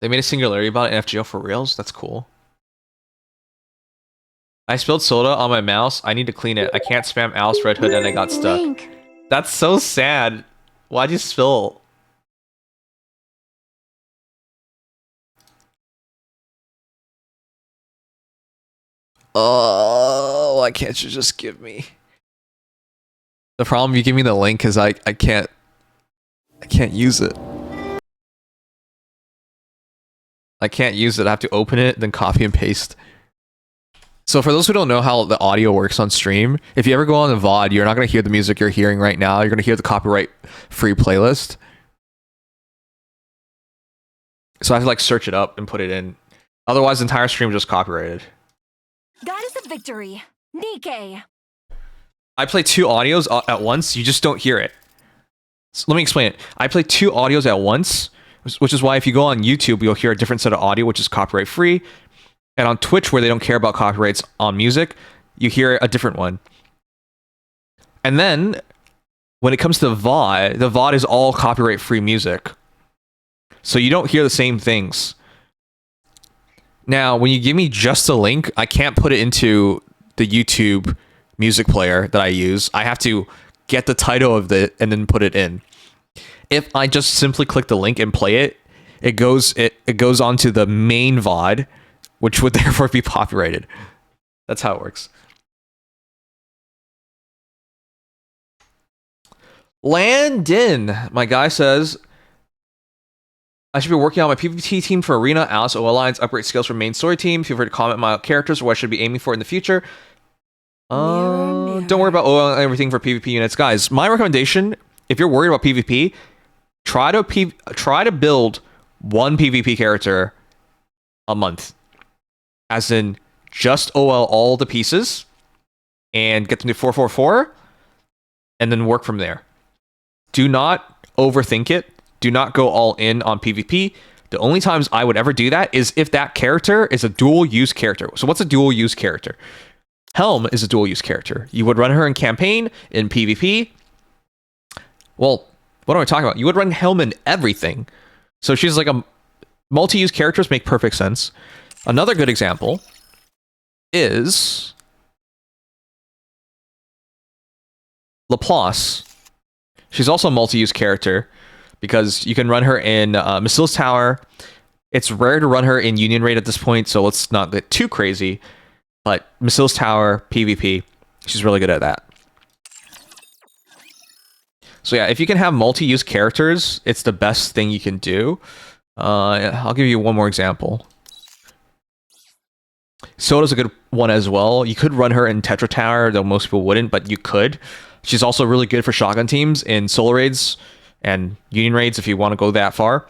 They made a singularity about it in FGO for reals? That's cool. I spilled soda on my mouse. I need to clean it. I can't spam Alice Red Hood and I got stuck. Link. That's so sad. Why'd you spill? Oh, why can't you just give me? The problem, you give me the link is I can't use it. I can't use it. I have to open it, then copy and paste. So for those who don't know how the audio works on stream, if you ever go on the VOD, you're not going to hear the music you're hearing right now. You're going to hear the copyright-free playlist. So I have to like search it up and put it in. Otherwise, the entire stream is just copyrighted. Goddess of Victory, Nikke. I play 2 audios at once. You just don't hear it. So let me explain it. I play 2 audios at once, which is why if you go on YouTube, you'll hear a different set of audio, which is copyright-free. And on Twitch, where they don't care about copyrights on music, you hear a different one. And then, when it comes to VOD, the VOD is all copyright-free music. So you don't hear the same things. Now, when you give me just a link, I can't put it into the YouTube music player that I use. I have to get the title of it and then put it in. If I just simply click the link and play it, it goes onto the main VOD, which would therefore be copyrighted. That's how it works. Landon, my guy says, I should be working on my PvP team for Arena, Alice OL Lines, upgrade skills for main story team. Feel free to comment my characters or what I should be aiming for in the future. Don't worry about OL and everything for PvP units. Guys, my recommendation, if you're worried about PvP, try to build 1 PvP character a month. As in, just OL all the pieces and get them to 444 and then work from there. Do not overthink it. Do not go all in on PvP. The only times I would ever do that is if that character is a dual use character. So what's a dual use character? Helm is a dual use character. You would run her in campaign, in PvP. Well, what am I talking about? You would run Helm in everything. So she's like a multi-use characters make perfect sense. Another good example is Laplace. She's also a multi-use character because you can run her in Missile's Tower. It's rare to run her in Union Raid at this point, so let's not get too crazy. But Missile's Tower, PvP, she's really good at that. So yeah, if you can have multi-use characters, it's the best thing you can do. I'll give you one more example. Soda's a good one as well. You could run her in Tetra Tower, though most people wouldn't, but you could. She's also really good for shotgun teams in solo raids and union raids if you want to go that far.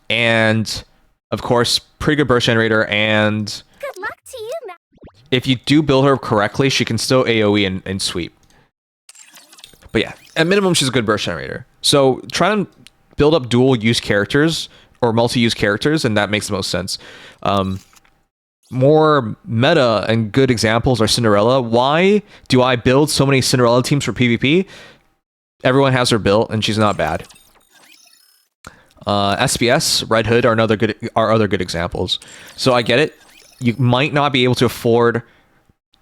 And, of course, pretty good burst generator, and Good luck to you, Matt. if you do build her correctly, she can still AoE and sweep. But yeah, at minimum, she's a good burst generator. So try to build up dual use characters or multi-use characters, and that makes the most sense. More meta and good examples are Cinderella. Why do I build so many Cinderella teams for PvP? Everyone has her built, and she's not bad. SPS, Red Hood are other good examples. So I get it. You might not be able to afford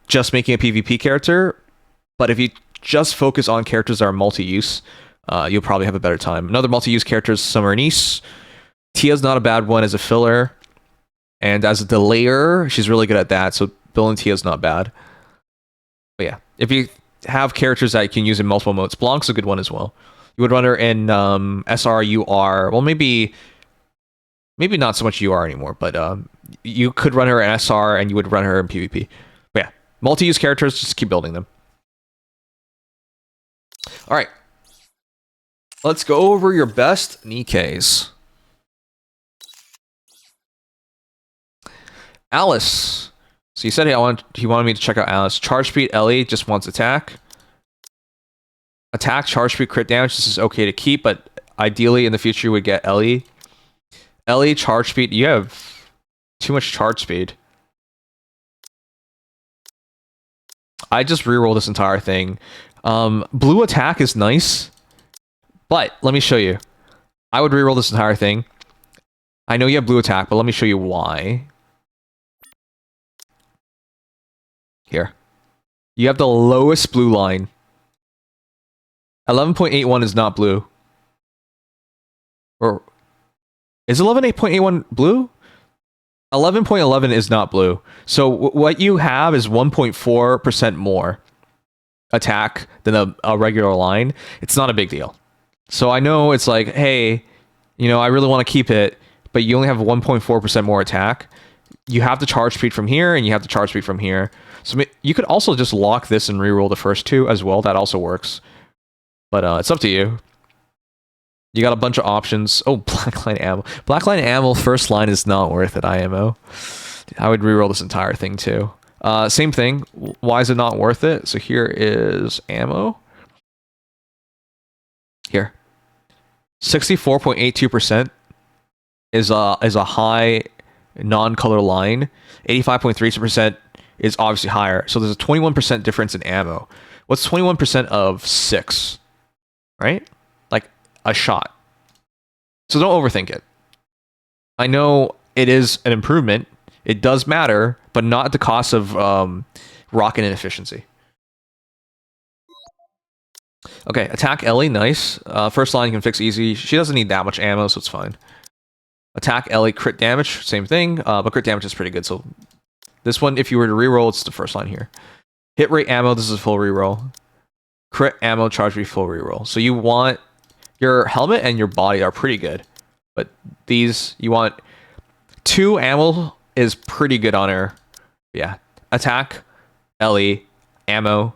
just making a PvP character, but if you just focus on characters that are multi-use, you'll probably have a better time. Another multi-use character is Summer Niece. Tia's not a bad one as a filler. And as a delayer, she's really good at that, so building Tia's not bad. But yeah, if you have characters that you can use in multiple modes, Blanc's a good one as well. You would run her in SR, UR, well maybe not so much UR anymore, but you could run her in SR and you would run her in PvP. But yeah, multi-use characters, just keep building them. Alright. Let's go over your best Nikkes. Alice. So you said he wanted me to check out Alice. Charge speed, Ellie just wants attack. Attack, charge speed, crit damage. This is okay to keep, but ideally in the future you would get Ellie. Ellie, charge speed. You have too much charge speed. I just reroll this entire thing. Blue attack is nice, but let me show you. I would reroll this entire thing. I know you have blue attack, but let me show you why. Here. You have the lowest blue line. 11.81 is not blue. Or is 11.81 blue? 11.11 is not blue. So what you have is 1.4% more attack than a regular line. It's not a big deal. So I know it's like, hey, you know, I really want to keep it, but you only have 1.4% more attack. You have the charge speed from here, and you have the charge speed from here. So you could also just lock this and reroll the first two as well. That also works. But it's up to you. You got a bunch of options. Oh, Blackline Ammo. Blackline Ammo first line is not worth it, IMO. I would reroll this entire thing too. Same thing. Why is it not worth it? So here is ammo. Here. 64.82% is a high non-color line. 85.3% is obviously higher. So there's a 21% difference in ammo. What's 21% of 6? Right? Like a shot. So don't overthink it. I know it is an improvement. It does matter, but not at the cost of rocket inefficiency. Okay, attack Ellie, nice. First line you can fix easy. She doesn't need that much ammo, so it's fine. Attack Ellie, crit damage, same thing, but crit damage is pretty good. So this one, if you were to reroll, it's the first line here. Hit rate ammo, this is a full reroll. Crit ammo, charge rate, full reroll. So you want your helmet and your body are pretty good, but these you want 2 ammo is pretty good on her. Yeah, attack, Ellie, ammo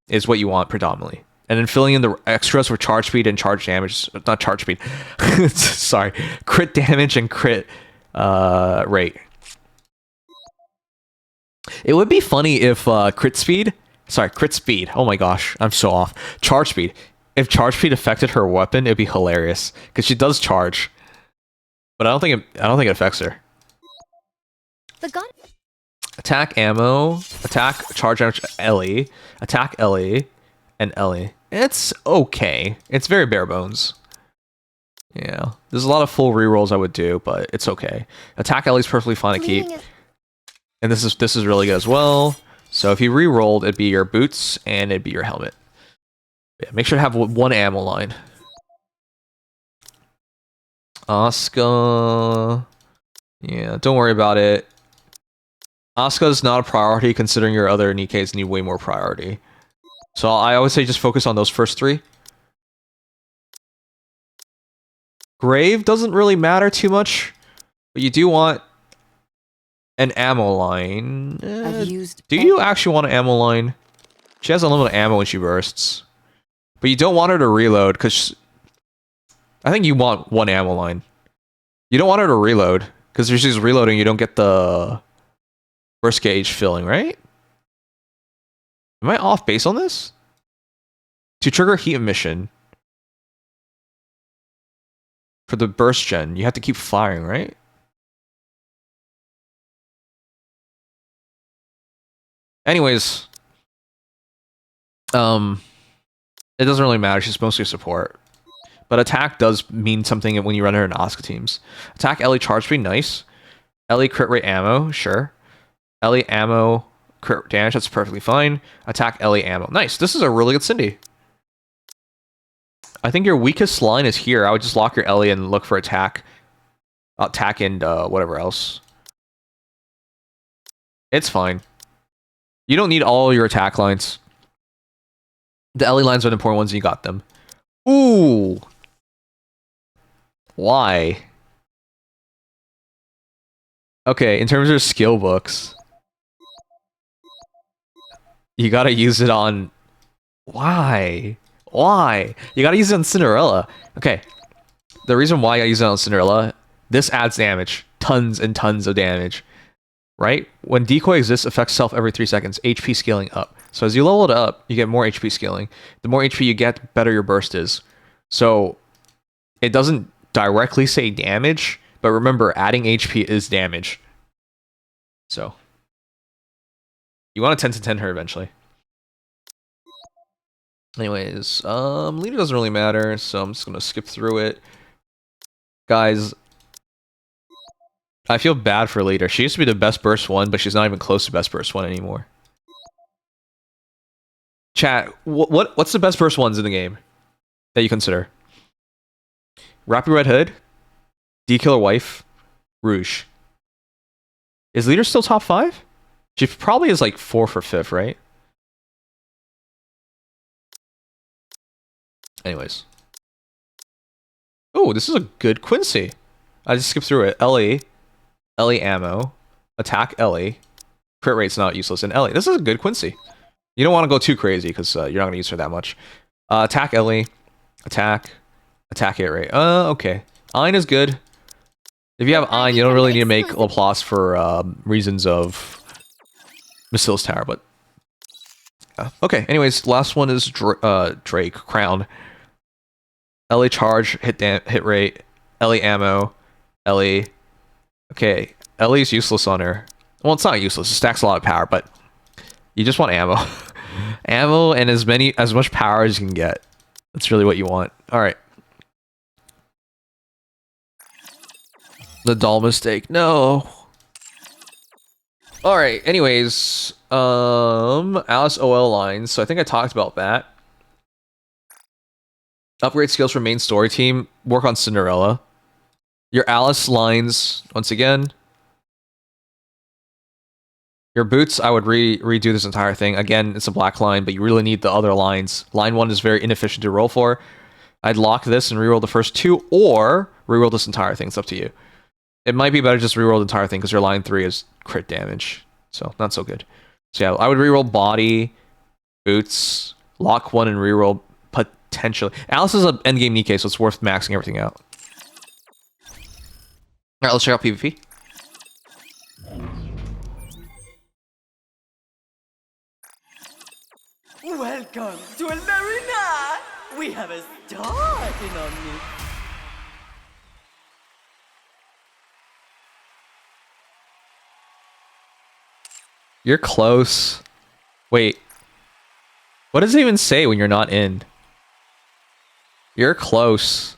is what you want predominantly. And then filling in the extras for charge speed and charge damage. Not charge speed. Sorry. Crit damage and crit rate. It would be funny if crit speed... Sorry, crit speed. Oh my gosh. I'm so off. Charge speed. If charge speed affected her weapon, it'd be hilarious. Because she does charge. But I don't think it affects her. The gun. Attack ammo. Attack charge damage Ellie. Attack Ellie. And Ellie. It's okay. It's very bare bones. Yeah. There's a lot of full rerolls I would do, but it's okay. Attack Ellie's perfectly fine to keep. And this is really good as well. So if you rerolled, it'd be your boots and it'd be your helmet. Yeah, make sure to have 1 ammo line. Asuka. Yeah, don't worry about it. Asuka's not a priority considering your other Nikkeis need way more priority. So I always say just focus on those first 3. Grave doesn't really matter too much, but you do want an ammo line. Do you actually want an ammo line? She has unlimited ammo when she bursts. But you don't want her to reload, because... I think you want 1 ammo line. You don't want her to reload, because if she's reloading, you don't get the burst gauge filling, right? Am I off base on this? To trigger heat emission for the burst gen, you have to keep firing, right? Anyways, it doesn't really matter. She's mostly support. But attack does mean something when you run her in Asuka teams. Attack Ellie charge speed, nice. Ellie crit rate ammo, sure. Ellie ammo crit damage, that's perfectly fine. Attack Ellie ammo. Nice. This is a really good Cindy. I think your weakest line is here. I would just lock your Ellie and look for attack. Attack and whatever else. It's fine. You don't need all your attack lines. The Ellie lines are the important ones and you got them. Ooh. Why? Okay, in terms of skill books, you gotta use it on... Why? Why? You gotta use it on Cinderella. Okay, the reason why I use it on Cinderella, this adds damage. Tons and tons of damage. Right? When decoy exists, affects self every 3 seconds. HP scaling up. So as you level it up, you get more HP scaling. The more HP you get, the better your burst is. So it doesn't directly say damage, but remember, adding HP is damage. So you want to 10-10 her eventually. Anyways, leader doesn't really matter, so I'm just gonna skip through it. Guys, I feel bad for Leader. She used to be the best burst one, but she's not even close to best burst one anymore. Chat, what's the best burst ones in the game that you consider? Rapid Red Hood, D-Killer Wife, Rouge. Is Leader still top 5? She probably is like 4th or 5th, right? Anyways. Oh, this is a good Quincy. I just skipped through it. Ellie ammo. Attack Ellie. Crit rate's not useless. And Ellie. This is a good Quincy. You don't want to go too crazy because you're not going to use her that much. Attack Ellie. Attack hit rate. Okay. Ein is good. If you have Ein, you don't really need to make Laplace for reasons of Bacillus Tower, but... okay, anyways, last one is Drake, Crown. Ellie charge, hit rate. Ellie ammo. Ellie. Okay, Ellie's useless on her. Well, it's not useless. It stacks a lot of power, but you just want ammo. Ammo and as much power as you can get. That's really what you want. Alright. The doll mistake. No. Alright, anyways. Alice OL lines. So I think I talked about that. Upgrade skills for main story team. Work on Cinderella. Your Alice lines, once again. Your boots, I would redo this entire thing. Again, it's a black line, but you really need the other lines. Line 1 is very inefficient to roll for. I'd lock this and reroll the first 2, or reroll this entire thing. It's up to you. It might be better just reroll the entire thing, because your line 3 is crit damage. So, not so good. So yeah, I would reroll body, boots, lock 1, and reroll potentially. Alice is an endgame Nikke, so it's worth maxing everything out. Alright, let's check out PvP. Welcome to El Marina! We have a star in our midst. You're close. Wait. What does it even say when you're not in? You're close.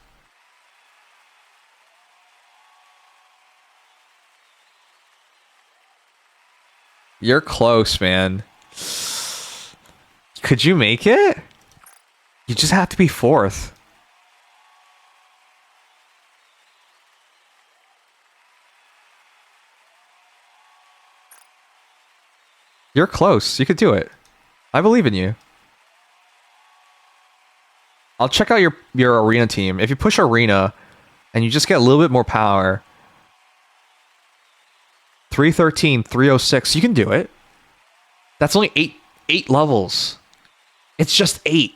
You're close, man. Could you make it? You just have to be 4th. You're close. You could do it. I believe in you. I'll check out your arena team. If you push arena and you just get a little bit more power. 313, 306. You can do it. That's only 8 levels. It's just 8.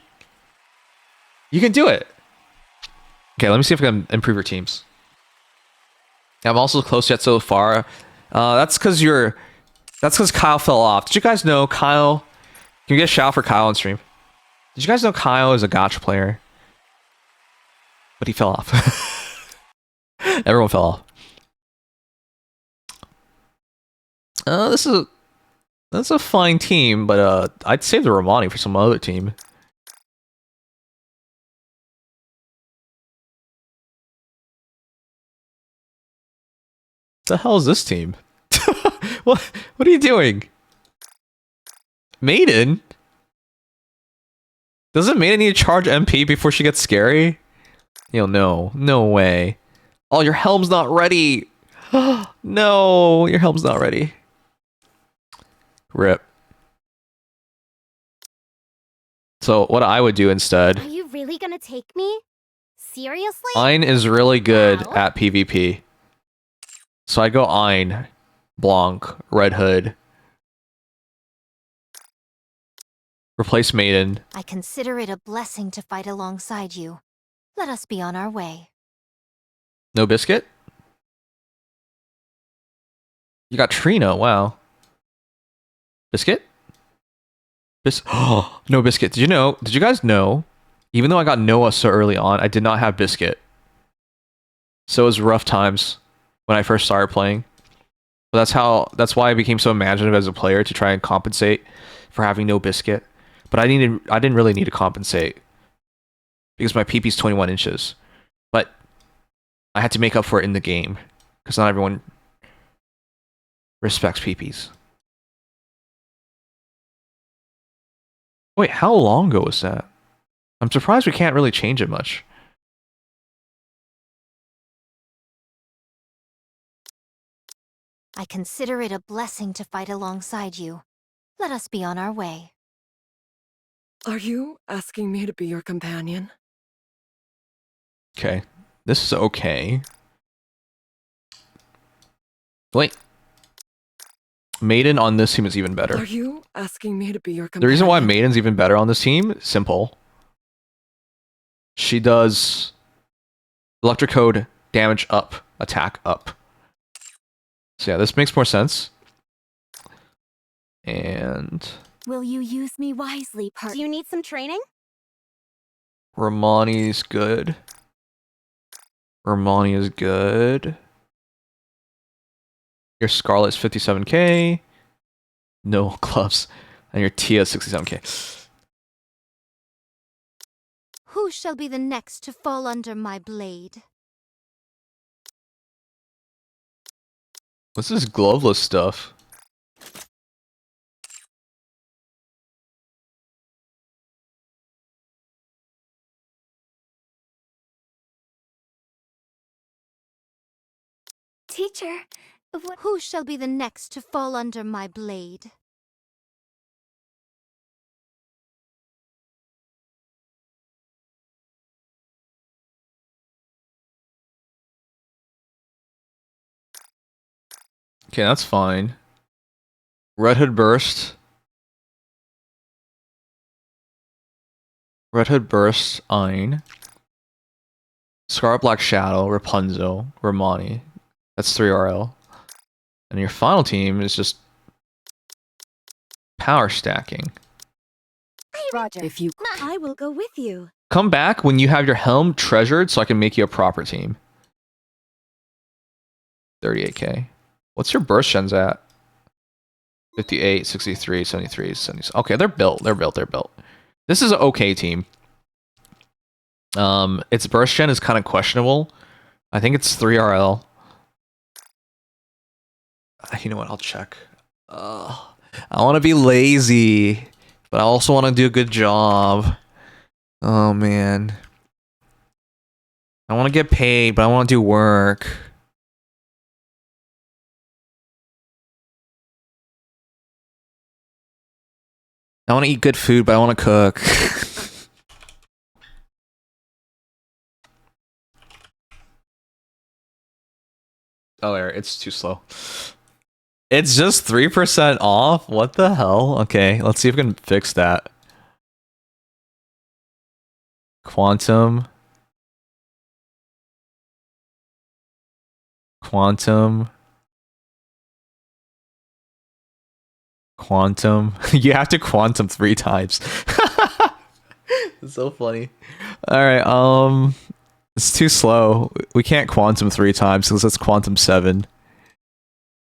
You can do it. Okay, let me see if I can improve your teams. I'm also close yet so far. That's because Kyle fell off. Did you guys know Kyle? Can you get a shout for Kyle on stream? Did you guys know Kyle is a gacha player? But he fell off. Everyone fell off. That's a fine team, but I'd save the Romani for some other team. The hell is this team? What are you doing? Maiden? Doesn't Maiden need to charge MP before she gets scary? No way. Oh, your helm's not ready. No, your helm's not ready. Rip. So what I would do instead... Are you really gonna take me? Seriously? Ein is really good at PvP. So I go Ein, Blanc, Red Hood. Replace Maiden. I consider it a blessing to fight alongside you. Let us be on our way. No Biscuit? You got Trina, wow. Biscuit? Oh, no Biscuit. Did you guys know, even though I got Noah so early on, I did not have Biscuit. So it was rough times when I first started playing. But that's why I became so imaginative as a player, to try and compensate for having no Biscuit. But I didn't really need to compensate because my PP's 21 inches. But I had to make up for it in the game because not everyone respects peepees. Wait, how long ago was that? I'm surprised we can't really change it much. I consider it a blessing to fight alongside you. Let us be on our way. Are you asking me to be your companion? Okay. This is okay. Wait. Maiden on this team is even better. Are you asking me to be your companion? The reason why Maiden's even better on this team, simple. She does electric code, damage up, attack up. So yeah, this makes more sense. And Will you use me wisely, partner? Do you need some training? Romani's good. Romani is good. Your Scarlet's 57k. No gloves. And your Tia 67k. Who shall be the next to fall under my blade? What's this gloveless stuff? Teacher, who shall be the next to fall under my blade? Okay, that's fine. Red Hood Burst. Red Hood Burst, Ein. Scarlet Black Shadow, Rapunzel, Romani. That's 3 RL. And your final team is just power stacking. Roger. If you, I will go with you. Come back when you have your helm treasured so I can make you a proper team. 38k. What's your burst gens at? 58, 63, 73, 70. Okay, they're built. They're built. This is an okay team. Its burst gen is kind of questionable. I think it's 3 RL. You know what? I'll check. I want to be lazy, but I also want to do a good job. Oh, man. I want to get paid, but I want to do work. I want to eat good food, but I want to cook. Oh, it's too slow. It's just 3% off? What the hell? Okay, let's see if we can fix that. Quantum. You have to quantum 3 times. It's so funny. Alright, it's too slow. We can't quantum 3 times because that's quantum 7.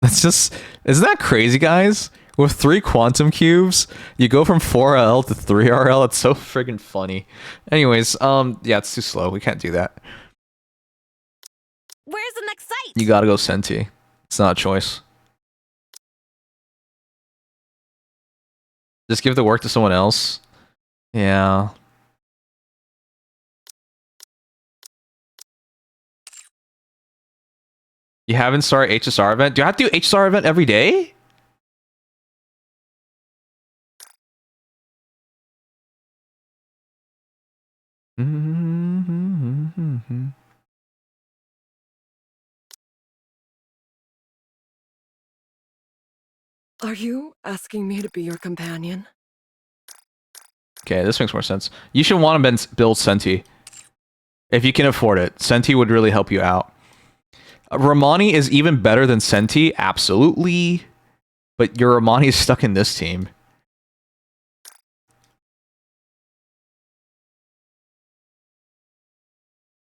That's just... Isn't that crazy, guys? With 3 quantum cubes, you go from 4RL to 3RL. It's so friggin' funny. Anyways, yeah, it's too slow. We can't do that. Where's the next site? You gotta go Senti. It's not a choice. Just give the work to someone else. Yeah. You haven't started HSR event? Do I have to do HSR event every day? Are you asking me to be your companion? Okay, this makes more sense. You should want to build Senti. If you can afford it. Senti would really help you out. Romani is even better than Senti, absolutely. But your Romani is stuck in this team.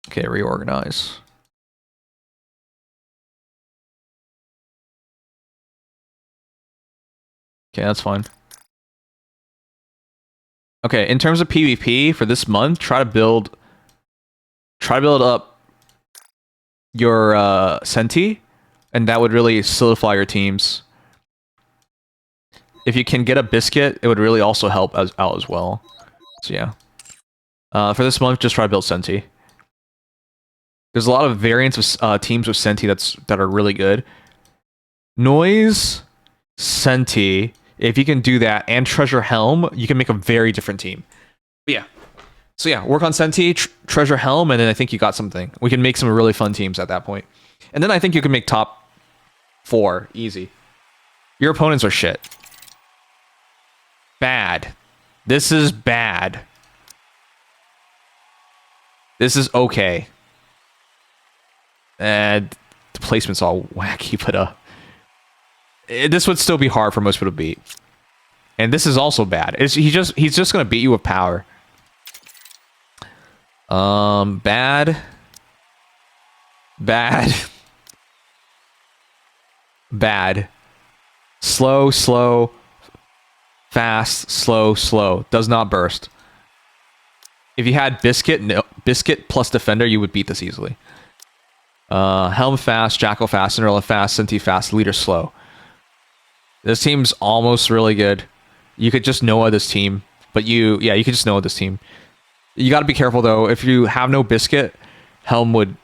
Okay, reorganize. Okay, that's fine. Okay, in terms of PvP for this month, try to build up your Senti And that would really solidify your teams. If you can get a biscuit, it would really also help out as well. So yeah. For this month, just try to build Senti. There's a lot of variants of teams with Senti that are really good. Noise, Senti. If you can do that and Treasure Helm, you can make a very different team. But yeah. So yeah, work on Senti, Treasure Helm, and then I think you got something. We can make some really fun teams at that point. And then I think you can make top 4 easy. Your opponents are shit. Bad. This is bad. This is okay. And the placement's all wacky, but this would still be hard for most people to beat. And this is also bad. He's just gonna beat you with power. Bad. Bad. Bad. Slow, slow. Fast, slow, slow. Does not burst. If you had Biscuit plus Defender, you would beat this easily. Helm fast, Jackal fast, Cinderella fast, Senti fast, Leader slow. This team's almost really good. You could just Noah this team. But you could just Noah this team. You gotta be careful though. If you have no Biscuit, Helm would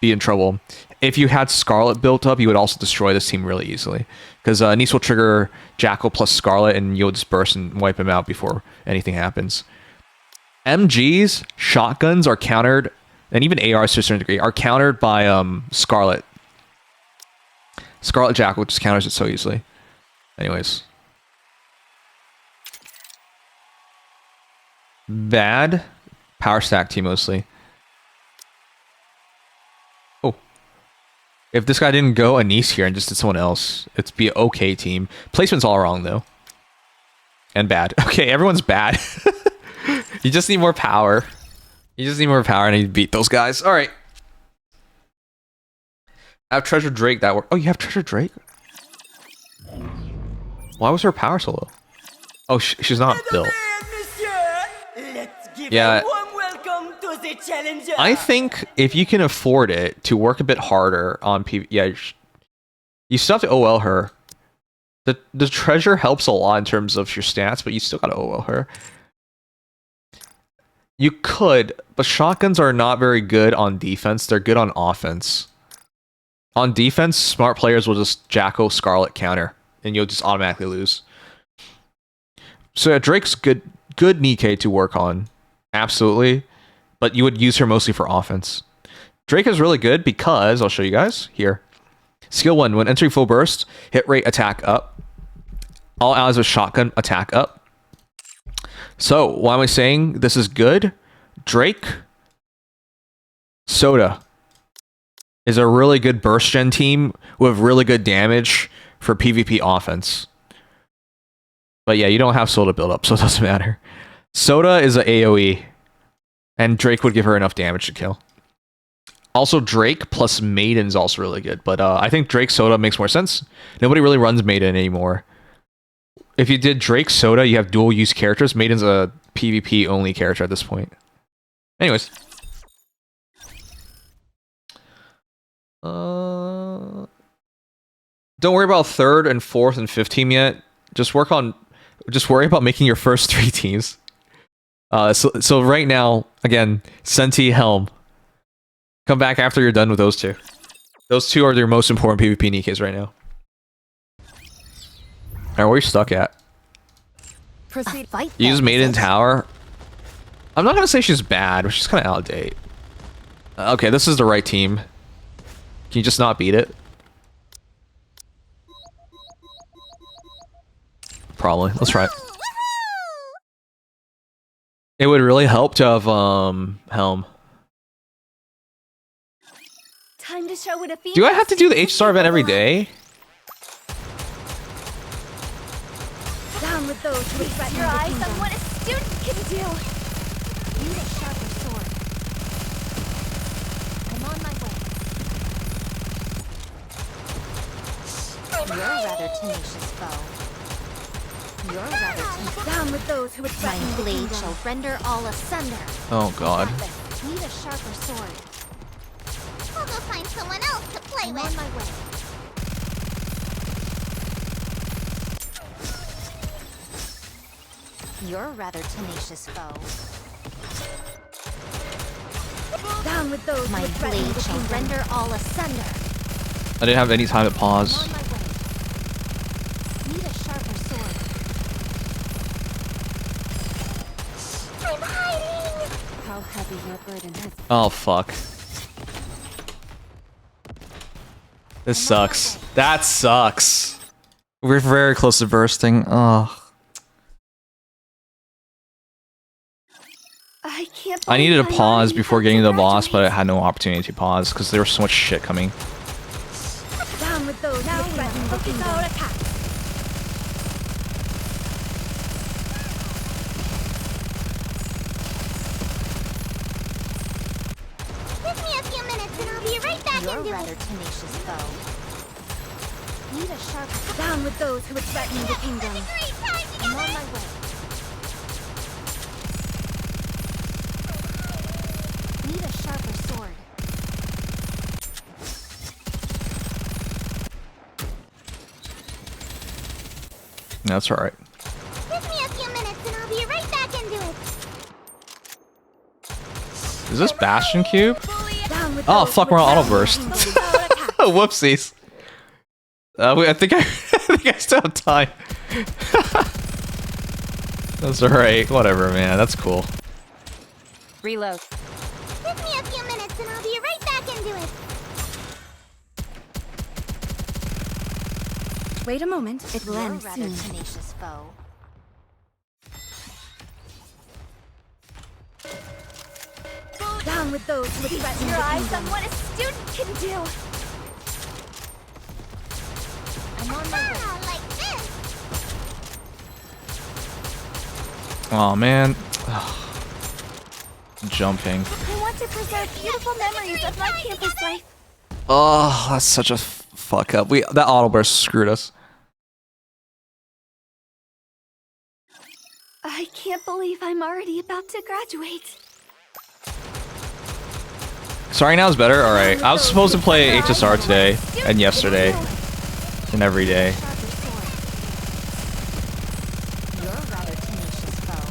be in trouble. If you had Scarlet built up, you would also destroy this team really easily. Because Nice will trigger Jackal plus Scarlet, and you'll just burst and wipe him out before anything happens. MGs, shotguns are countered, and even ARs to a certain degree, are countered by Scarlet. Scarlet Jackal just counters it so easily. Anyways. Bad. Power stack team mostly. If this guy didn't go Anise here and just did someone else, it'd be an okay team. Placement's all wrong, though. And bad. Okay, everyone's bad. You just need more power. You just need more power and you beat those guys. Alright. I have Treasure Drake that work. Oh, you have Treasure Drake? Why was her power so low? Oh, she's not built. Yeah. I think if you can afford it to work a bit harder on PvP, yeah, you still have to OL her. The treasure helps a lot in terms of your stats, but you still gotta OL her. You could, but shotguns are not very good on defense. They're good on offense. On defense, smart players will just Jackal Scarlet counter, and you'll just automatically lose. So yeah, Drake's good Nikke to work on, absolutely. But you would use her mostly for offense. Drake is really good because, I'll show you guys, here. Skill 1, when entering full burst, hit rate attack up. All allies with shotgun attack up. So, why am I saying this is good? Drake, Soda is a really good burst gen team with really good damage for PvP offense. But yeah, you don't have Soda build up, so it doesn't matter. Soda is an AoE. And Drake would give her enough damage to kill. Also, Drake plus Maiden is also really good. But I think Drake Soda makes more sense. Nobody really runs Maiden anymore. If you did Drake Soda, you have dual use characters. Maiden's a PvP only character at this point. Anyways. Don't worry about 3rd and 4th and 5th team yet. Just worry about making your first 3 teams. So right now, again, Senti, Helm. Come back after you're done with those 2. Those 2 are your most important PvP Nikkes right now. Alright, where are you stuck at? Proceed. Use Maiden Tower. I'm not gonna say she's bad, but she's kind of out of date. Okay, this is the right team. Can you just not beat it? Probably. Let's try it. It would really help to have Helm. Time to show what a Do I have to do the H-Star event every day? Down with those who set your eyes on what a student can do. Need a sharper sword. I'm on my way. You're a rather tenacious foe. You're rather tenacious. Down with those who would threaten my blade shall render all asunder. Oh god. Need a sharper sword. I'll go find someone else to play with. On my way. You're a rather tenacious foe. Down with those My blade shall render all asunder. I didn't have any time to pause. Need a sharper sword. I'm hiding! How heavy your burden has. Oh, fuck. This sucks. That sucks. We're very close to bursting. Oh. I can't. I needed to believe I'm pause already before about getting to the to boss, but I graduate. had no opportunity to pause because there was so much shit coming. Down with those now who threaten the kingdom. Attack. Give me a few minutes and I'll be right back You're a into rather it. tenacious foe. Need a sharper. Down with those who would threaten the kingdom. I'm on my way. Need a sharper sword. That's alright. Give me a few minutes and I'll be right back into it. Is this Bastion Cube? Down with Oh those fuck, who we're would on auto threaten the burst. kingdom. Attack. Whoopsies. I think I think I still have time. That's alright. Whatever, man. That's cool. Reload. Give me a few minutes and I'll be right back into it. Wait a moment. It will You're a end rather soon. tenacious foe. Down with those who would threaten the kingdom. what a student can do. I'm on my way. Like this. Oh man. Jumping. I want to preserve beautiful memories of my campus life. Oh, that's such a fuck up. That auto burst screwed us. I can't believe I'm already about to graduate. Sorry, now is better. All right. I was supposed to play HSR today and yesterday and every day. You're a rather tenacious foe.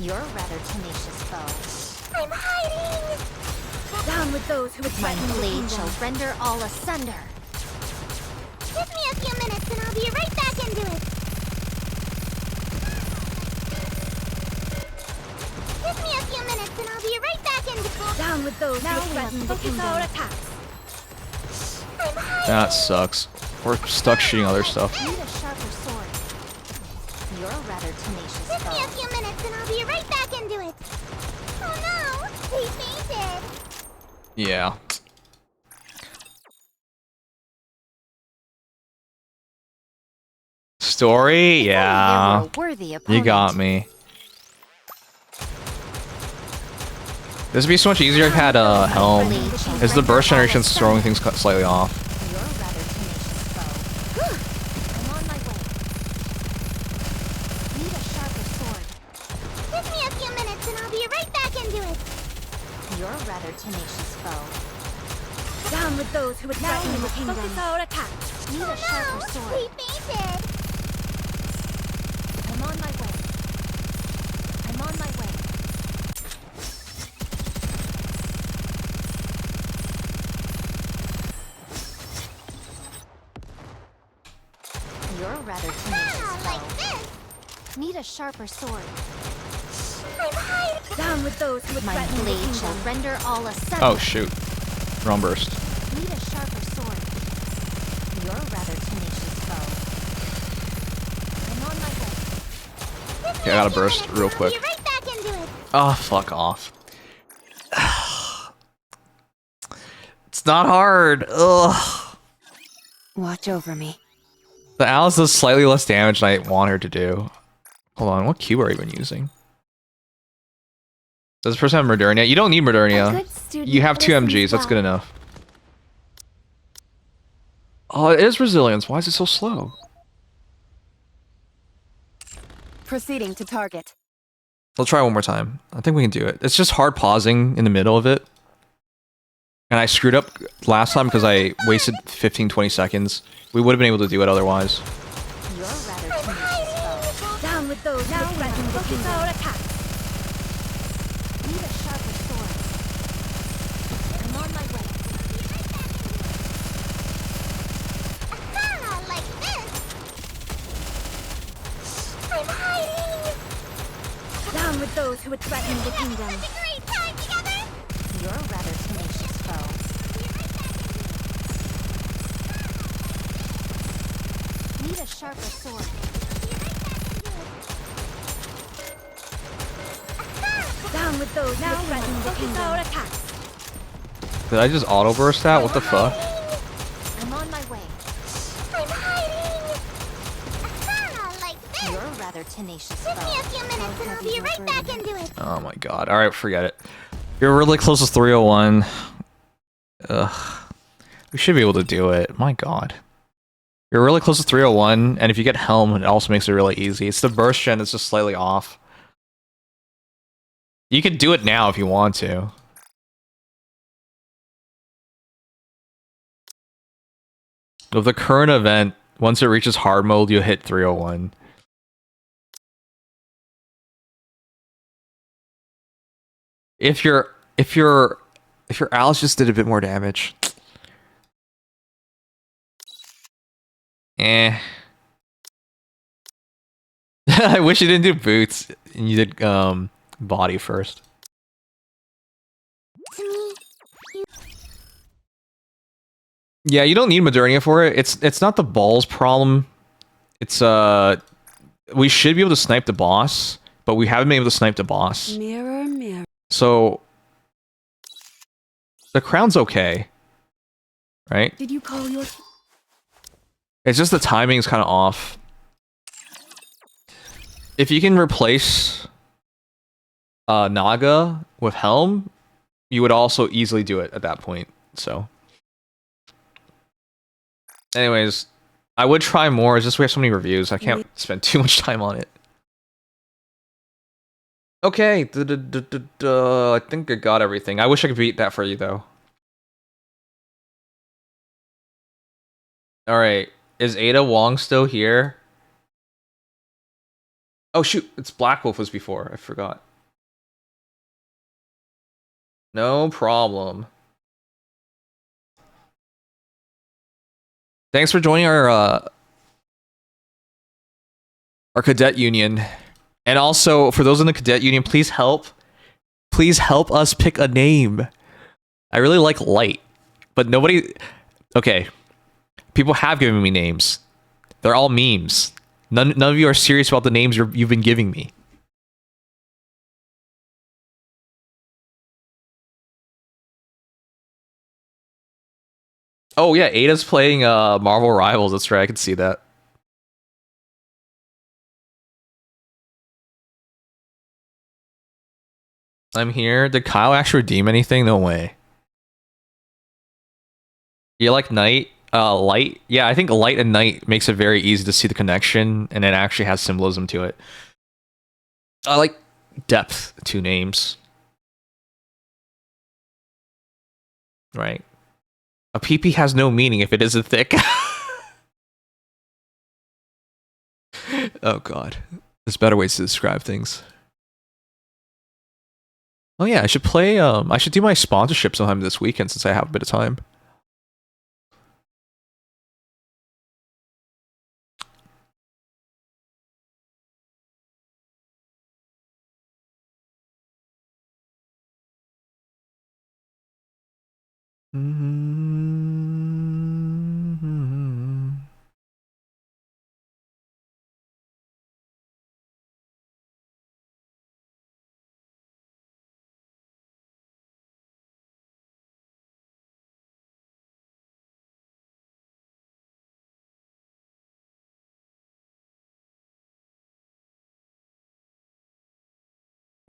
You're a rather tenacious foe. I'm hiding. Down with those who would My threaten the blade kingdom. shall render all asunder. Give me a few minutes and I'll be right back into it. Give me a few minutes and I'll be right back into it. Down with those who would threaten the kingdom. Attacks. I'm hiding. That sucks. We're stuck shooting other stuff. Need a sharper sword. You're a rather tenacious Give me a foe. few minutes and I'll be right back into it. Oh no, he fainted. Yeah. Story? Yeah. You're a worthy You opponent. got me. This would be so much easier if I had a helm. Is the burst generation's throwing things slightly off? You're a rather tenacious foe. I'm on my way. Need a sharper sword. Give me a few minutes and I'll be right back into it. You're a rather tenacious foe. Down with those who would threaten the kingdom. Need a sharper He sword. fainted. I'm on my way. I'm on my way. You're a rather tenacious Like foe. this. Need a sharper sword. I'm hiding. Down with those who would My threaten the blade kingdom. shall render all asunder. Oh shoot. Wrong burst. Need a sharper sword. You're a rather tenacious foe. I'm on my way. Okay, I gotta burst real quick. Be right back into it. Oh, fuck off. It's not hard. Ugh. Watch over me. The Alice does slightly less damage than I want her to do. Hold on, what cube are you even using? Does this person have Modernia? You don't need Modernia. You have 2 MGs, that's good enough. Oh, it is resilience. Why is it so slow? Proceeding to target. We'll try one more time. I think we can do it. It's just hard pausing in the middle of it. And I screwed up last time because I wasted 15-20 seconds. We would have been able to do it otherwise. You're a Tokisaura Cat. Need a sharper sword. I'm on my way. Ah, like this. I'm hiding. Down with those who would threaten the kingdom. Such a great time together. You're a rather tenacious foe. Need a sharper sword. Down with those who would threaten the Tokisaura Cat. Did I just auto burst that? What the fuck? I'm on my way. I'm hiding. Ah, like this. You're a rather tenacious foe. Give me a few minutes and I'll be right back into it. Oh my god. Alright, forget it. You're really close to 301. Ugh. We should be able to do it. My god. You're really close to 301, and if you get Helm, it also makes it really easy. It's the burst gen that's just slightly off. You can do it now if you want to. With the current event, once it reaches hard mode, you'll hit 301. If your Alice just did a bit more damage. Eh. I wish you didn't do boots and you did body first. Yeah, you don't need Modernia for it. It's not the balls problem. It's we should be able to snipe the boss, but we haven't been able to snipe the boss. Mirror, mirror. So the crown's okay. Right? Did you call your... It's just the timing is kind of off. If you can replace Naga with Helm, you would also easily do it at that point. So, anyways, I would try more. It's just we have so many reviews. I can't spend too much time on it. Okay, I think I got everything. I wish I could beat that for you though. All right. Is Ada Wong still here? Oh shoot, it's Black Wolf was before. I forgot. No problem. Thanks for joining our cadet union. And also, for those in the cadet union, please help us pick a name. I really like Light, but nobody... Okay. People have given me names. They're all memes. None of you are serious about the names you've been giving me. Oh yeah, Ada's playing Marvel Rivals. That's right, I can see that. I'm here. Did Kyle actually redeem anything? No way. You like Knight? Light? Yeah, I think Light and Night makes it very easy to see the connection, and it actually has symbolism to it. I like depth to names. Right. A PP has no meaning if it isn't thick. Oh god. There's better ways to describe things. Oh yeah, I should play, I should do my sponsorship sometime this weekend since I have a bit of time.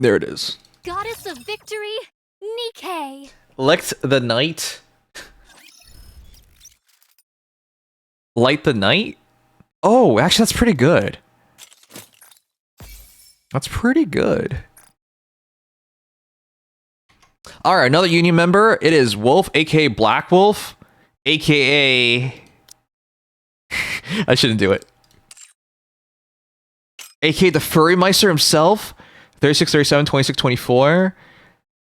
There it is. Goddess of Victory, Nikke. Light the Night. Light the Night? Oh, actually, that's pretty good. That's pretty good. Alright, another union member. It is Wolf, aka Black Wolf, aka... I shouldn't do it. AK the Furry Meister himself. 36, 37, 26, 24.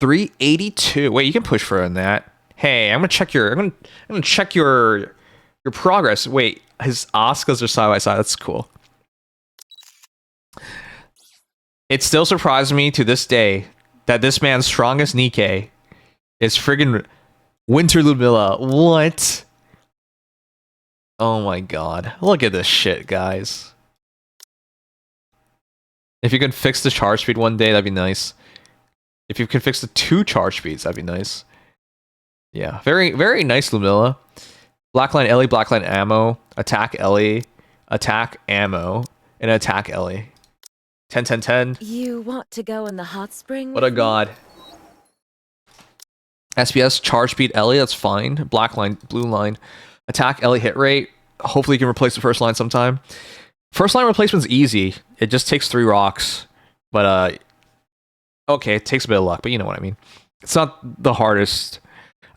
382. Wait, you can push further than that. Hey, I'm gonna check your your progress. Wait, his Oscars are side by side. That's cool. It still surprises me to this day that this man's strongest Nikkei is friggin' Winter Ludmilla. What? Oh my god. Look at this shit, guys. If you can fix the charge speed one day, that'd be nice. If you can fix the 2 charge speeds, that'd be nice. Yeah, very, very nice Ludmilla. Blackline Ellie, Blackline Ammo, Attack Ellie, Attack Ammo, and Attack Ellie. 10, 10, 10. You want to go in the hot spring? What a god. SPS, charge speed Ellie, that's fine. Black line, blue line. Attack Ellie hit rate. Hopefully you can replace the first line sometime. First line replacement's easy. It just takes 3 rocks. But, okay, it takes a bit of luck, but you know what I mean. It's not the hardest.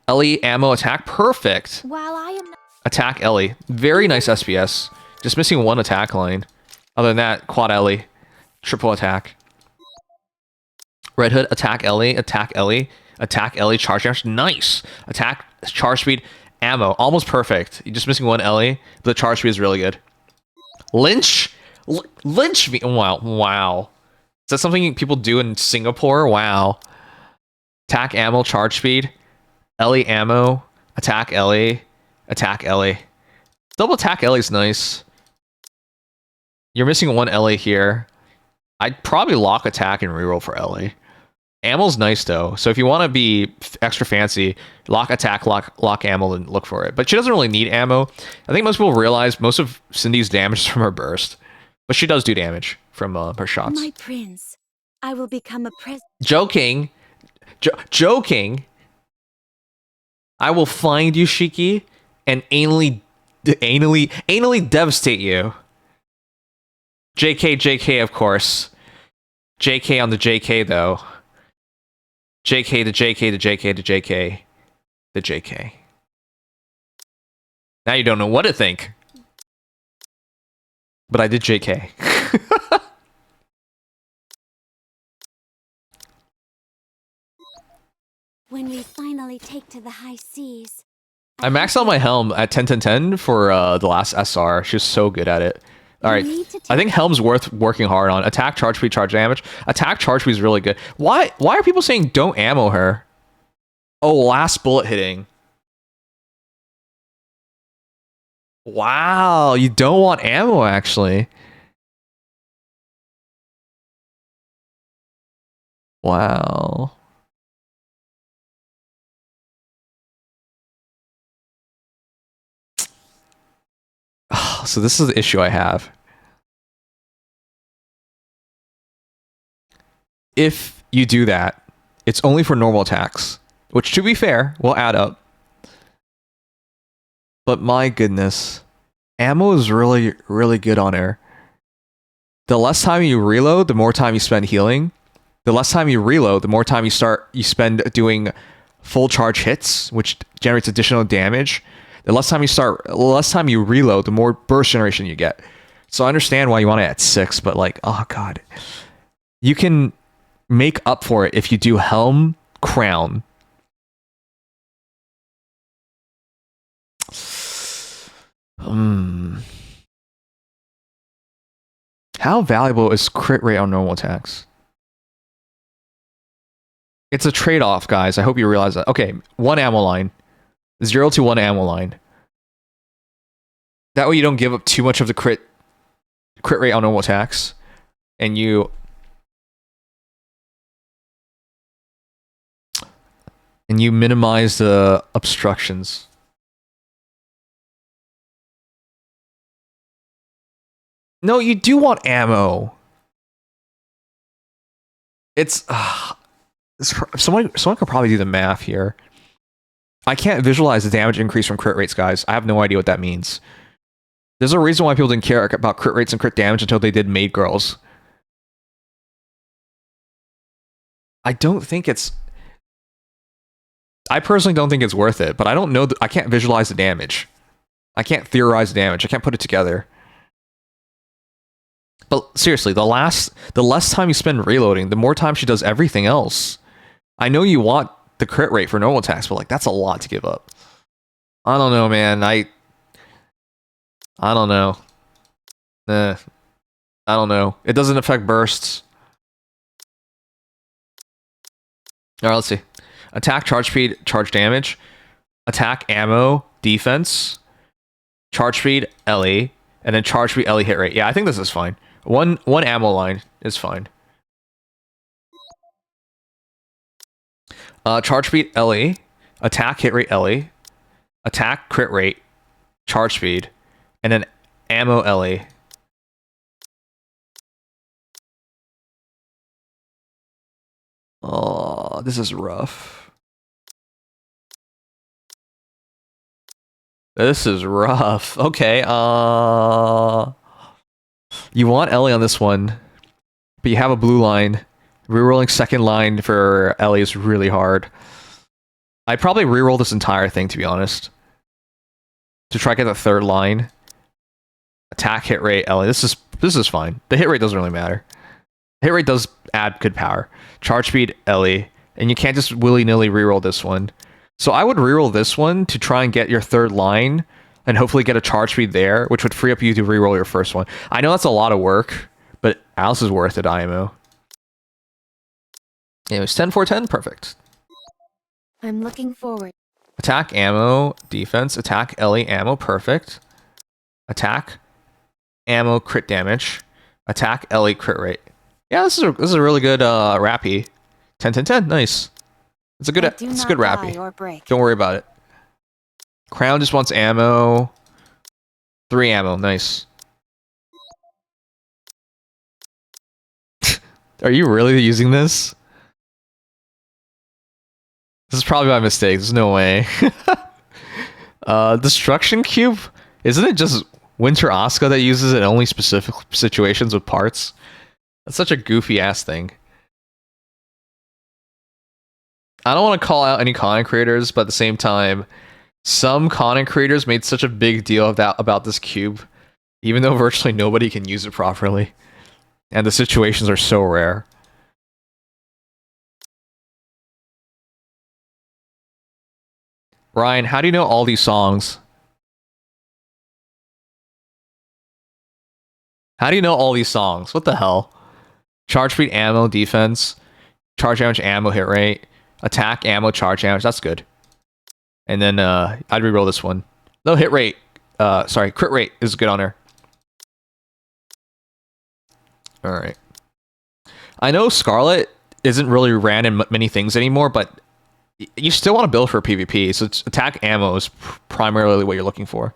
Ellie, ammo, attack, perfect. While I am Attack Ellie. Very nice SPS. Just missing 1 attack line. Other than that, quad Ellie. Triple attack. Red Hood, attack Ellie, attack Ellie, attack Ellie, charge damage. Nice. Attack, charge speed, ammo. Almost perfect. You're just missing 1 Ellie, but the charge speed is really good. Lynch? Lynch me. Wow. Wow. Is that something people do in Singapore? Wow. Attack ammo, charge speed. Ellie ammo. Attack Ellie. Attack Ellie. Double attack Ellie's nice. You're missing 1 Ellie here. I'd probably lock attack and reroll for Ellie. Ammo's nice though, so if you want to be extra fancy, lock attack, lock ammo, and look for it. But she doesn't really need ammo. I think most people realize most of Cindy's damage is from her burst, but she does do damage from her shots. My prince, I will become a prince. Joking, joking. I will find you, Shiki, and anally devastate you. JK, of course. JK on the JK, though. JK to JK to JK to JK. The JK. Now you don't know what to think. But I did JK. when we finally take to the high seas. I maxed out my helm at 10 for the last SR. She was so good at it. Alright, I think Helm's worth working hard on. Attack, charge speed, charge damage. Attack, charge speed is really good. Why are people saying don't ammo her? Oh, last bullet hitting. Wow, you don't want ammo, actually. Wow. So this is the issue I have. If you do that, it's only for normal attacks, which to be fair, will add up. But my goodness, ammo is really, really good on her. The less time you reload, the more time you spend healing. The less time you reload, the more time you spend doing full charge hits, which generates additional damage. The less time you reload, the more burst generation you get. So I understand why you want it at 6, but like, oh god. You can make up for it if you do Helm, Crown. How valuable is crit rate on normal attacks? It's a trade-off, guys. I hope you realize that. Okay, 1 ammo line. 0 to 1 ammo line. That way you don't give up too much of the crit rate on normal attacks. And you minimize the obstructions. No, you do want ammo. It's someone could probably do the math here. I can't visualize the damage increase from crit rates, guys. I have no idea what that means. There's a reason why people didn't care about crit rates and crit damage until they did Maid Girls. I personally don't think it's worth it, but I don't know. I can't visualize the damage. I can't theorize the damage. I can't put it together. But seriously, the less time you spend reloading, the more time she does everything else. I know you want the crit rate for normal attacks, but like that's a lot to give up. I don't know, man. I don't know. I don't know. It doesn't affect bursts. All right, let's see. Attack, charge speed, charge damage. Attack, ammo, defense. Charge speed, LE. And then charge speed, LE hit rate. Yeah, I think this is fine. One ammo line is fine. Charge speed, LE. Attack, hit rate, LE. Attack, crit rate, charge speed. And then ammo, LE. Oh, this is rough. This is rough. Okay, you want Ellie on this one, but you have a blue line. Rerolling second line for Ellie is really hard. I'd probably reroll this entire thing, to be honest. To try to get the third line. Attack, hit rate, Ellie. This is fine. The hit rate doesn't really matter. Hit rate does add good power. Charge speed, Ellie. And you can't just willy-nilly reroll this one. So I would reroll this one to try and get your third line and hopefully get a charge speed there, which would free up you to reroll your first one. I know that's a lot of work, but Alice is worth it, IMO. Anyways, 10-4-10, perfect. I'm looking forward. Attack, ammo, defense. Attack, Ellie, ammo, perfect. Attack, ammo, crit damage. Attack, Ellie, crit rate. Yeah, this is a really good rappy. 10-10-10, nice. It's a good rappy. Don't worry about it. Crown just wants ammo. 3 ammo, nice. Are you really using this? This is probably my mistake. There's no way. Destruction Cube? Isn't it just Winter Asuka that uses it in only specific situations with parts? That's such a goofy ass thing. I don't want to call out any content creators, but at the same time, some content creators made such a big deal about this cube, even though virtually nobody can use it properly. And the situations are so rare. Ryan, how do you know all these songs? How do you know all these songs? What the hell? Charge speed, ammo, defense. Charge damage, ammo, hit rate. Attack, ammo, charge damage. That's good. And then I'd reroll this one. No, hit rate. Sorry, crit rate is good on her. Alright. I know Scarlet isn't really ran in many things anymore, but you still want to build for PvP, so it's attack ammo is primarily what you're looking for.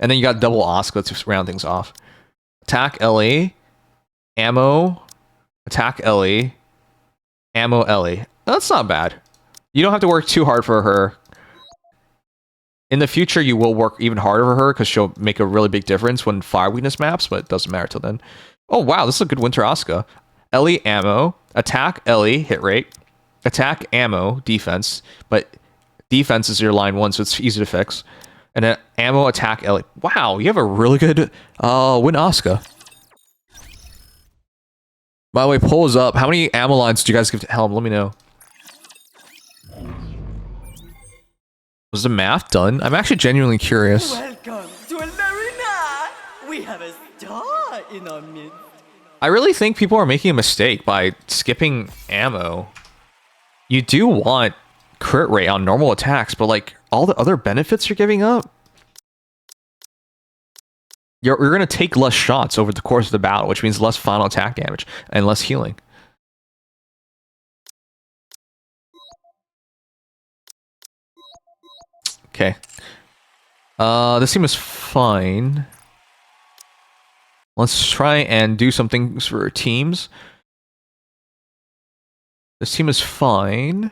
And then you got double Asuka to round things off. Attack LE, ammo, attack LE, ammo LE. That's not bad. You don't have to work too hard for her. In the future, you will work even harder for her because she'll make a really big difference when fire weakness maps, but it doesn't matter till then. Oh wow, this is a good Winter Asuka. LE, ammo, attack LE, hit rate. Attack, ammo, defense, but defense is your line 1, so it's easy to fix. And then ammo, attack, LE. Wow, you have a really good Win Asuka. By the way, poll is up. How many ammo lines do you guys give to Helm? Let me know. Was the math done? I'm actually genuinely curious. Welcome to Larina. We have a star in our midst. I really think people are making a mistake by skipping ammo. You do want crit rate on normal attacks, but like all the other benefits you're giving up, you're going to take less shots over the course of the battle, which means less final attack damage and less healing. Okay. This team is fine. Let's try and do some things for teams. This team is fine.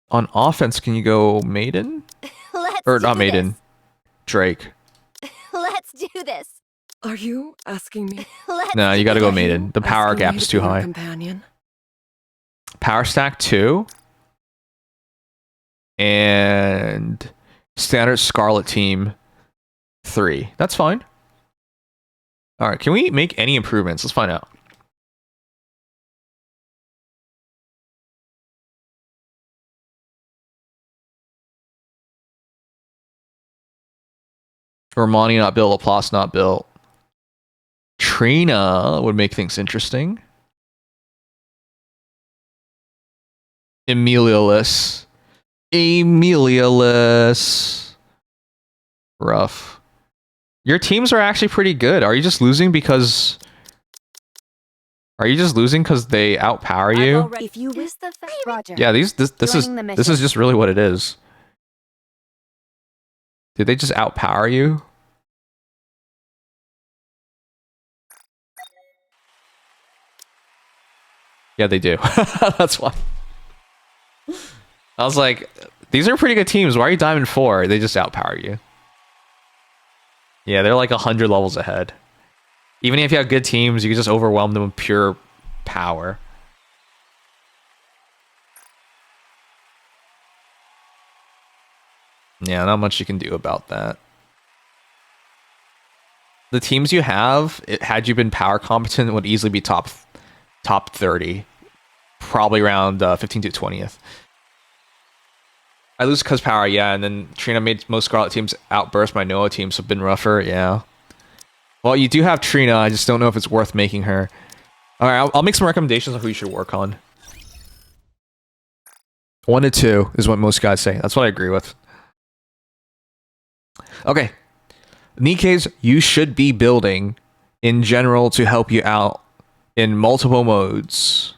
On offense, can you go Maiden? Or not Maiden. Drake. Let's do this. Are you asking me? No, you gotta go Maiden. The power gap is too high. Companion? Power stack 2. And standard Scarlet team 3. That's fine. All right, can we make any improvements? Let's find out. Romani not built, Laplace not built. Trina would make things interesting. Emilioless. Rough. Your teams are actually pretty good. Are you just losing because... Are you just losing because they outpower you? If you wish the Roger. Yeah, this is just really what it is. Did they just outpower you? Yeah, they do. That's why. I was like, these are pretty good teams. Why are you Diamond 4? They just outpower you. Yeah, they're like 100 levels ahead. Even if you have good teams, you can just overwhelm them with pure power. Yeah, not much you can do about that. The teams you have, had you been power competent, would easily be top 30. Probably around 15th to 20th. I lose because power, yeah, and then Trina made most Scarlet teams outburst my Noah teams, so been rougher, yeah. Well, you do have Trina, I just don't know if it's worth making her. Alright, I'll make some recommendations on who you should work on. 1 to 2 is what most guys say. That's what I agree with. Okay. Nikkei's you should be building in general to help you out in multiple modes.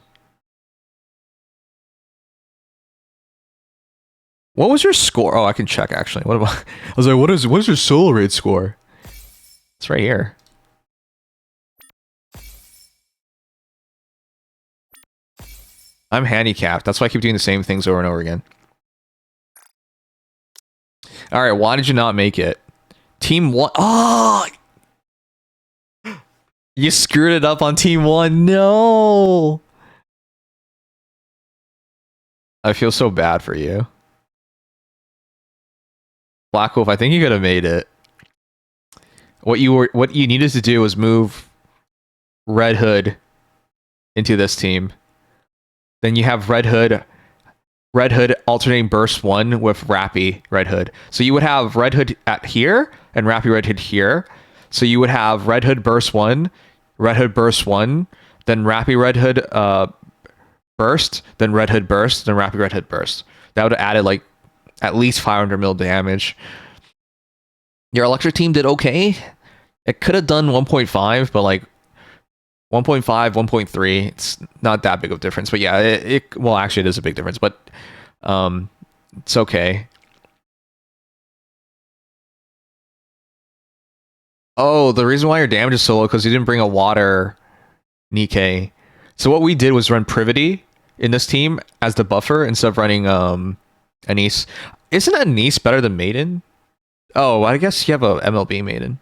What was your score? Oh, I can check actually. What about? I was like, what is your soul raid score? It's right here. I'm handicapped. That's why I keep doing the same things over and over again. All right, why did you not make it? Team 1. Oh! You screwed it up on Team 1. No! I feel so bad for you. Black Wolf, I think you could have made it. What you needed to do was move Red Hood into this team. Then you have Red Hood alternating burst 1 with Rappy Red Hood. So you would have Red Hood at here and Rappy Red Hood here. So you would have Red Hood burst 1, Red Hood burst 1, then Rappy Red Hood burst, then Red Hood burst, then Rappy Red Hood burst. That would have added like at least 500 mil damage. Your electric team did okay. It could have done 1.5, but like 1.5, 1.3, it's not that big of a difference. But yeah, well, actually it is a big difference, but it's okay. Oh, the reason why your damage is so low because you didn't bring a water Nikkei. So what we did was run Privity in this team as the buffer instead of running Anise. Isn't Anise better than Maiden? Oh, I guess you have a MLB Maiden.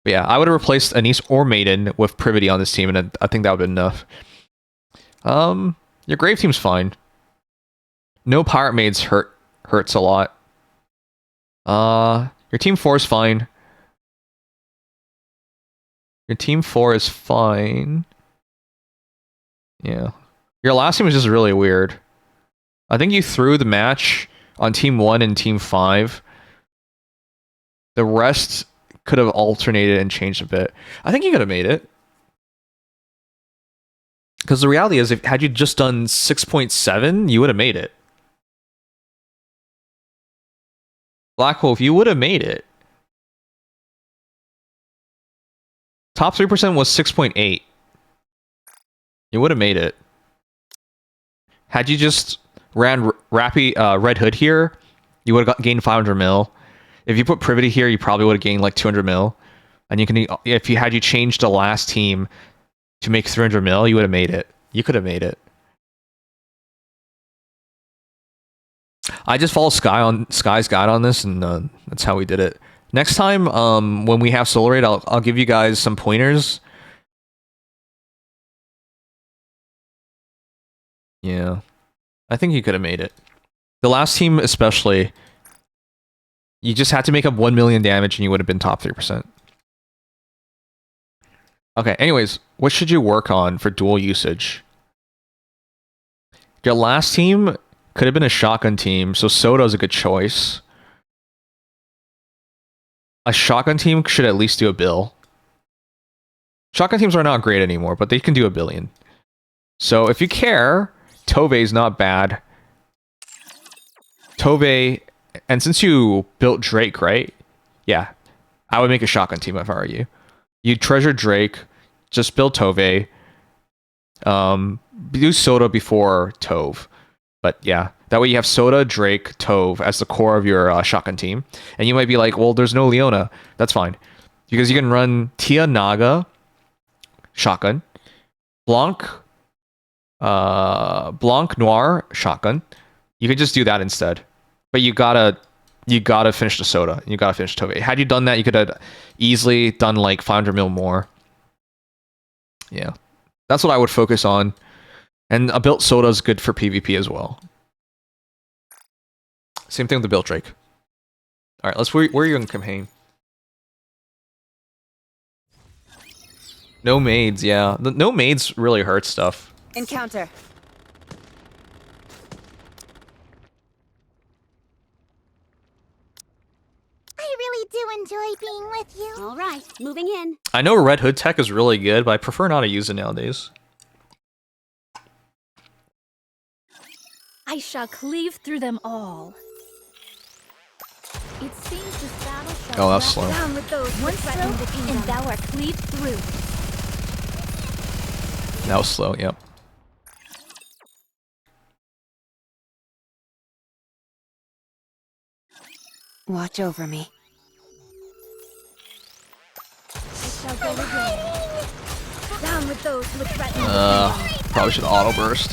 But yeah, I would have replaced Anise or Maiden with Privity on this team, and I think that would have been enough. Your Grave team's fine. No Pirate Maids hurts a lot. Your Team 4 is fine. Your Team 4 is fine. Yeah. Your last team was just really weird. I think you threw the match on Team 1 and Team 5. The rest could have alternated and changed a bit. I think you could have made it. Because the reality is, had you just done 6.7, you would have made it. Black Wolf, you would have made it. Top 3% was 6.8. You would have made it. Had you just ran Rappy Red Hood here, you would have gained 500 mil. If you put Privity here, you probably would have gained like 200 mil. And you can, if you had changed the last team to make 300 mil, you would have made it. You could have made it. I just follow Sky's guide on this, and that's how we did it. Next time, when we have Solar Raid, I'll give you guys some pointers. Yeah, I think you could have made it. The last team, especially, you just had to make up 1 million damage, and you would have been top 3%. Okay, anyways, what should you work on for dual usage? Your last team could have been a shotgun team, so Soda's a good choice. A shotgun team should at least do a bill. Shotgun teams are not great anymore, but they can do a billion. So if you care, Tove's not bad. Tove, and since you built Drake, right? Yeah, I would make a shotgun team if I were you. You treasure Drake, just build Tove. Do Soda before Tove. But yeah, that way you have Soda, Drake, Tove as the core of your shotgun team. And you might be like, well, there's no Leona. That's fine. Because you can run Tia Naga, shotgun. Blanc Noir, shotgun. You could just do that instead. But you gotta finish the Soda. You gotta finish Tove. Had you done that, you could have easily done like 500 mil more. Yeah. That's what I would focus on. And a built Soda is good for PvP as well. Same thing with the built Drake. Alright, where are you in campaign? No maids, yeah. No maids really hurt stuff. Encounter. I really do enjoy being with you. All right, moving in. I know Red Hood tech is really good, but I prefer not to use it nowadays. I shall cleave through them all. It seems this battle shall Oh, that's slow. Down with those one threaten the stroke, kingdom. and thou art cleaved through. That was slow, yep. Watch over me. I shall go again. Down with those who threaten Probably should auto burst.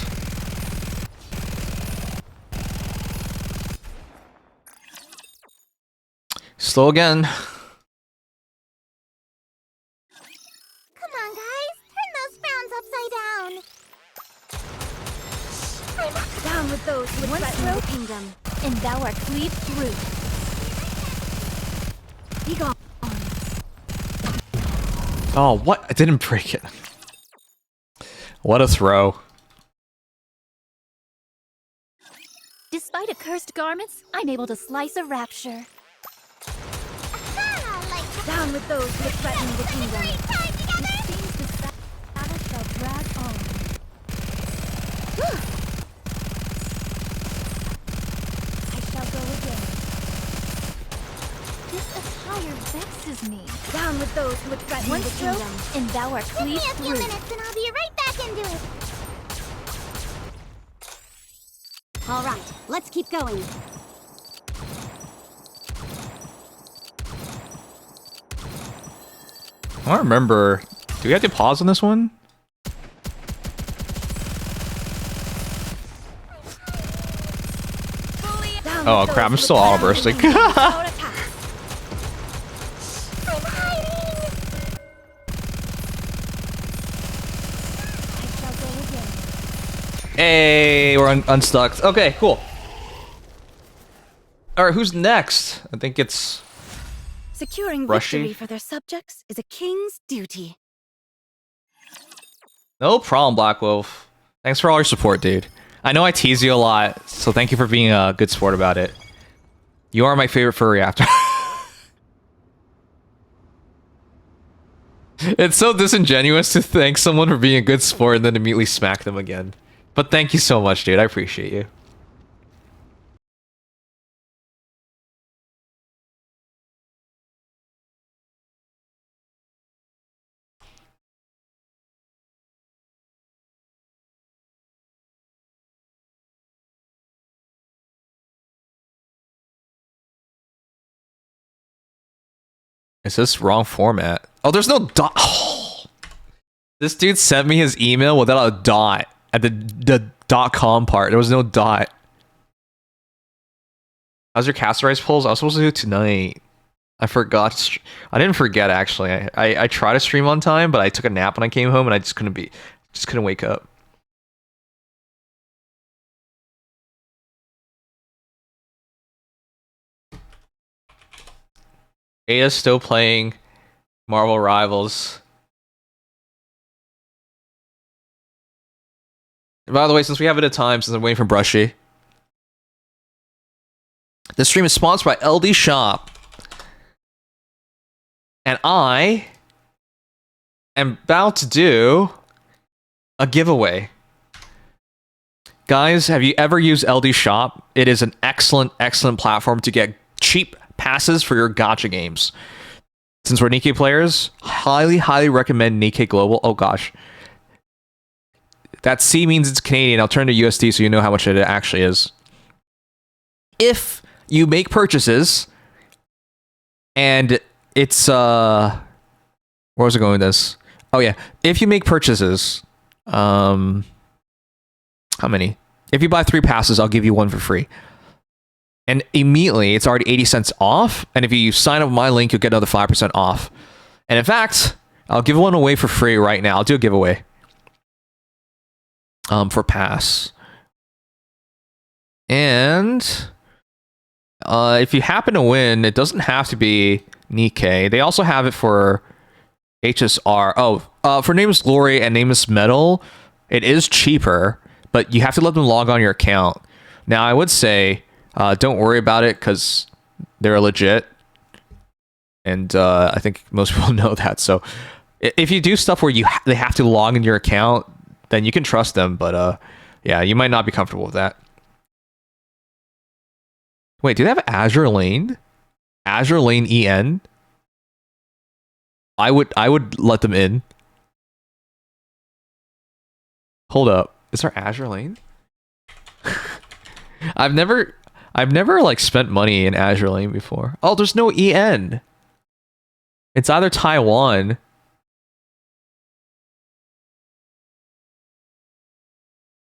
Slow again. Come on, guys. Turn those frowns upside down. Down with those who One threaten the stroke, kingdom. and thou art cleaved through. Be gone. Oh, what? I didn't break it. What a throw. Despite accursed garments, I'm able to slice a rapture. Down with those who threaten the kingdom. It seems this battle shall drag on. I shall go again. This attire vexes me. Down with those who threaten One the stroke, kingdom. and thou art Give me cleaved a few through. minutes and I'll be right back into it. All right, let's keep going. I don't remember. Do we have to pause on this one? Oh crap, I'm still auto bursting. Hey, we're unstuck. Okay, cool. Alright, who's next? I think it's... Securing Rushy? victory for their subjects is a king's duty. No problem, Black Wolf. Thanks for all your support, dude. I know I tease you a lot, so thank you for being a good sport about it. You are my favorite furry after. It's so disingenuous to thank someone for being a good sport and then immediately smack them again. But thank you so much, dude. I appreciate you. Is this wrong format? Oh, there's no dot. Oh. This dude sent me his email without a dot at the .com part. There was no dot. How's your Casterized pulls? I was supposed to do it tonight. I forgot. I didn't forget actually. I tried to stream on time, but I took a nap when I came home and I just couldn't wake up. Ada's still playing Marvel Rivals. By the way, since we have a bit of time, since I'm waiting for Brushy, this stream is sponsored by LD Shop. And I am about to do a giveaway. Guys, have you ever used LD Shop? It is an excellent, excellent platform to get cheap passes for your gacha games. Since we're Nikkei players, highly, highly recommend Nikkei Global. Oh gosh. That C means it's Canadian. I'll turn to USD so you know how much it actually is. If you make purchases, and it's, where was I going with this? Oh yeah, if you make purchases, how many? If you buy 3 passes, I'll give you 1 for free. And immediately, it's already 80 cents off. And if you sign up with my link, you'll get another 5% off. And in fact, I'll give one away for free right now. I'll do a giveaway. For pass. And if you happen to win, it doesn't have to be Nikkei. They also have it for HSR. Oh, for Nameless Glory and Nameless Metal, it is cheaper, but you have to let them log on your account. Now, I would say, don't worry about it because they're legit. And I think most people know that. So if you do stuff where they have to log in your account, then you can trust them. But yeah, you might not be comfortable with that. Wait, do they have Azure Lane? Azure Lane EN? I would let them in. Hold up. Is there Azure Lane? I've never like spent money in Azure Lane before. Oh, there's no EN. It's either Taiwan.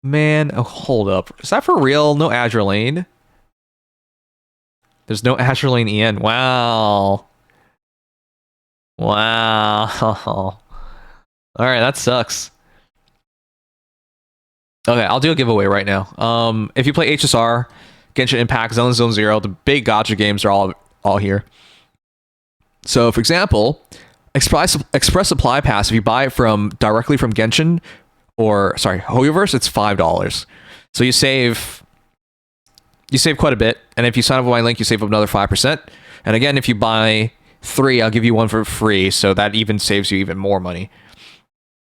Man, oh, hold up. Is that for real? No Azure Lane? There's no Azure Lane EN. Wow. Wow. Alright, that sucks. Okay, I'll do a giveaway right now. If you play HSR, Genshin Impact, Zone Zero, the big gacha games are all here. So, for example, Express Supply Pass, if you buy it directly from Genshin, or sorry, Hoyoverse, it's $5. So you save quite a bit, and if you sign up with my link, you save up another 5%. And again, if you buy 3, I'll give you 1 for free, so that even saves you even more money.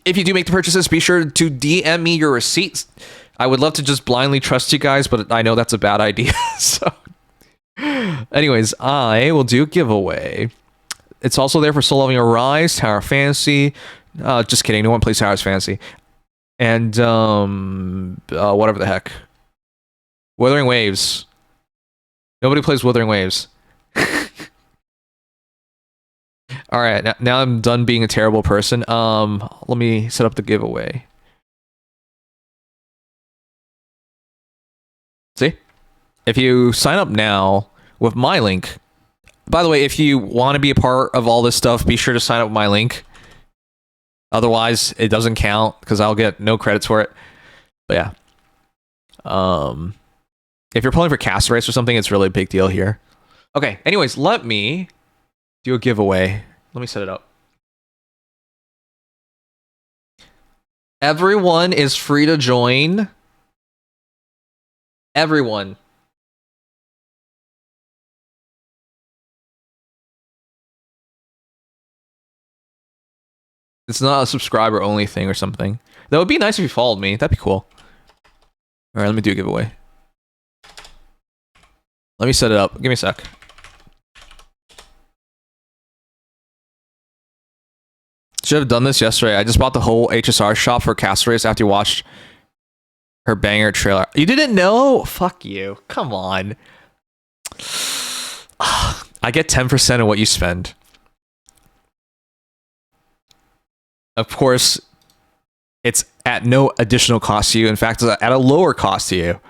If you do make the purchases, be sure to DM me your receipts. I would love to just blindly trust you guys, but I know that's a bad idea. So, anyways, I will do a giveaway. It's also there for Soul Loving Arise, Tower of Fantasy. Just kidding, no one plays Tower of Fantasy. And whatever the heck. Wuthering Waves. Nobody plays Wuthering Waves. Alright, now I'm done being a terrible person. Let me set up the giveaway. See? If you sign up now with my link... By the way, if you want to be a part of all this stuff, be sure to sign up with my link. Otherwise, it doesn't count, because I'll get no credits for it. But yeah. If you're pulling for Castle Race or something, it's really a big deal here. Okay, anyways, let me do a giveaway. Let me set it up. Everyone is free to join. Everyone. It's not a subscriber only thing or something. That would be nice if you followed me. That'd be cool. Alright, let me do a giveaway. Let me set it up. Give me a sec. Should have done this yesterday. I just bought the whole HSR shop for Castle Race after you watched her banger trailer. You didn't know? Fuck you. Come on. I get 10% of what you spend. Of course, it's at no additional cost to you. In fact, it's at a lower cost to you.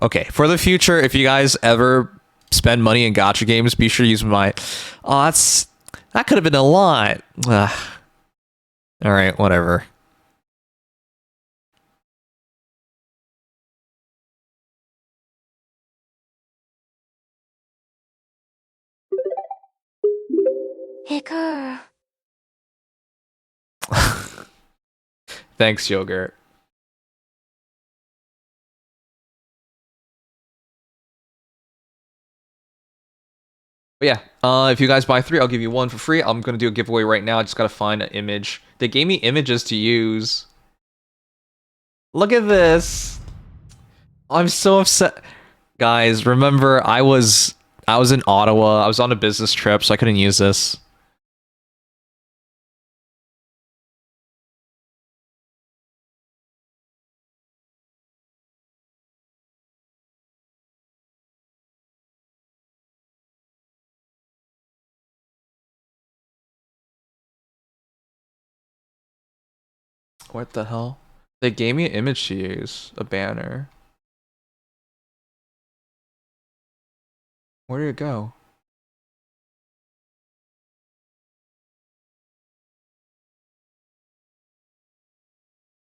Okay, for the future, if you guys ever spend money in gacha games, be sure to use my... Oh, that could have been a lot. Alright, whatever. Hicker. Thanks, Yogurt. But yeah, if you guys buy 3, I'll give you 1 for free. I'm gonna do a giveaway right now. I just gotta find an image. They gave me images to use. Look at this. I'm so upset. Guys, remember I was in Ottawa. I was on a business trip, so I couldn't use this. What the hell? They gave me an image to use, a banner. Where did it go?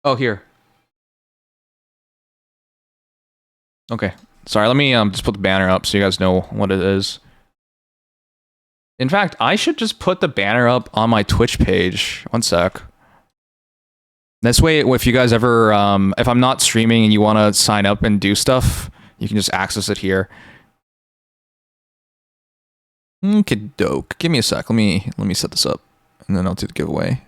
Oh, here. Okay. Sorry, let me just put the banner up so you guys know what it is. In fact, I should just put the banner up on my Twitch page. One sec. This way, if you guys ever, if I'm not streaming and you want to sign up and do stuff, you can just access it here. Okay, doke. Give me a sec. Let me set this up, and then I'll do the giveaway.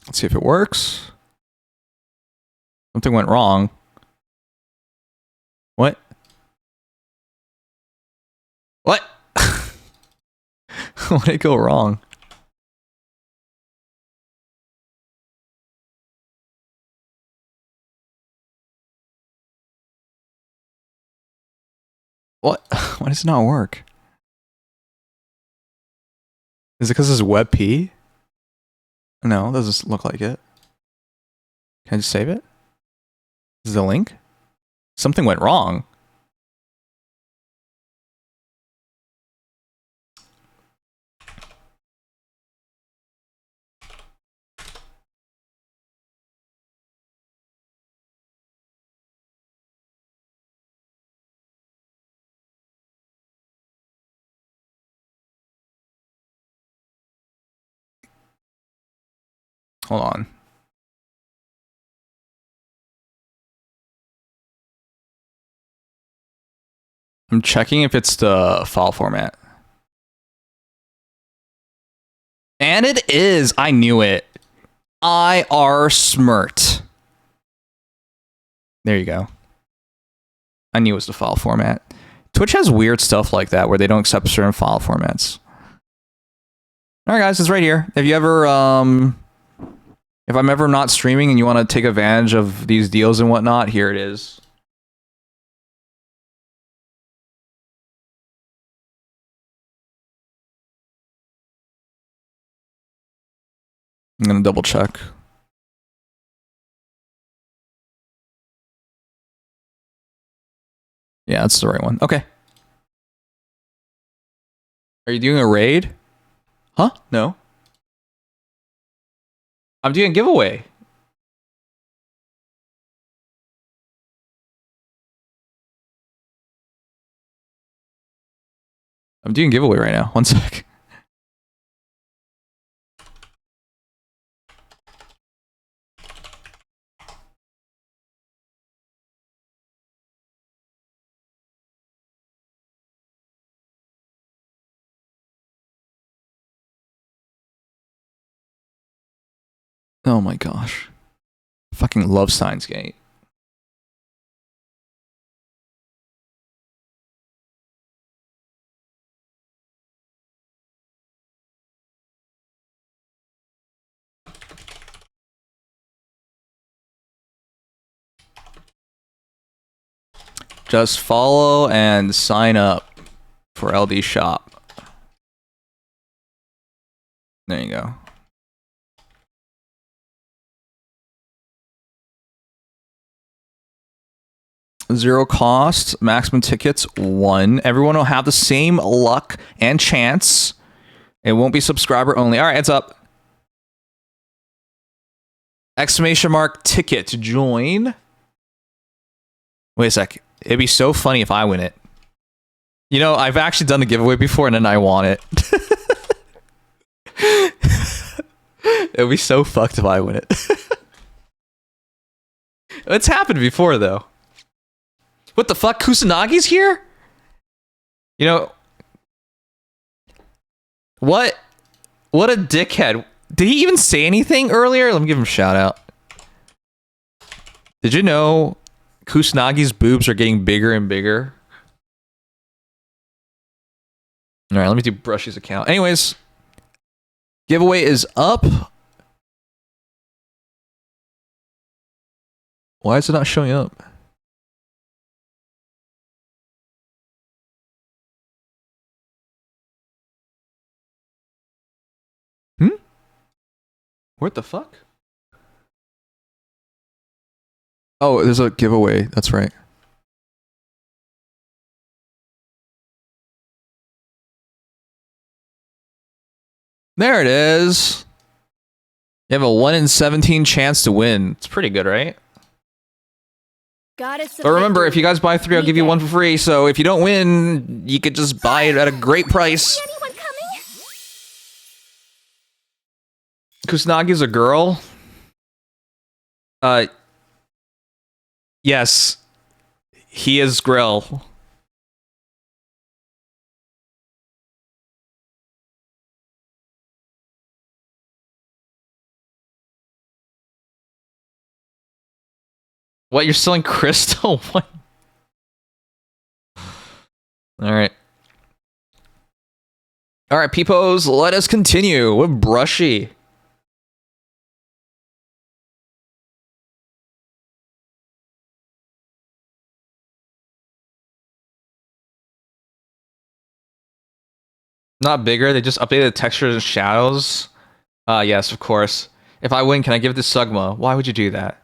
Let's see if it works. Something went wrong. What? What? What did go wrong? What? Why does it not work? Is it because it's WebP? No, it doesn't look like it. Can I just save it? Is the link? Something went wrong. Hold on. I'm checking if it's the file format. And it is. I knew it. IR Smirt. There you go. I knew it was the file format. Twitch has weird stuff like that where they don't accept certain file formats. Alright guys, it's right here. If you ever if I'm ever not streaming and you want to take advantage of these deals and whatnot, here it is. I'm gonna double check. Yeah, that's the right one. Okay. Are you doing a raid? Huh? No. I'm doing a giveaway. I'm doing a giveaway right now. One sec. Oh my gosh. Fucking love Steins Gate. Just follow and sign up for LD Shop. There you go. Zero cost, maximum tickets 1. Everyone will have the same luck and chance. It won't be subscriber only. All right, heads up. Exclamation mark ticket to join. Wait a sec. It'd be so funny if I win it. You know, I've actually done the giveaway before and then I won it. It would be so fucked if I win it. It's happened before though. What the fuck? Kusanagi's here? You know, what a dickhead. Did he even say anything earlier? Let me give him a shout out. Did you know Kusanagi's boobs are getting bigger and bigger? All right, let me do Brushy's account. Anyways, giveaway is up. Why is it not showing up? What the fuck? Oh, there's a giveaway. That's right. There it is. You have a 1 in 17 chance to win. It's pretty good, right? But remember, if you guys buy 3, I'll give you 1 for free. So if you don't win, you could just buy it at a great price. Kusanagi's a girl? Yes. He is Grill. What, you're selling crystal? What? Alright. Alright, peepos, let us continue with Brushy. Not bigger, they just updated the textures and shadows. Yes, of course. If I win, can I give it to Sugma? Why would you do that?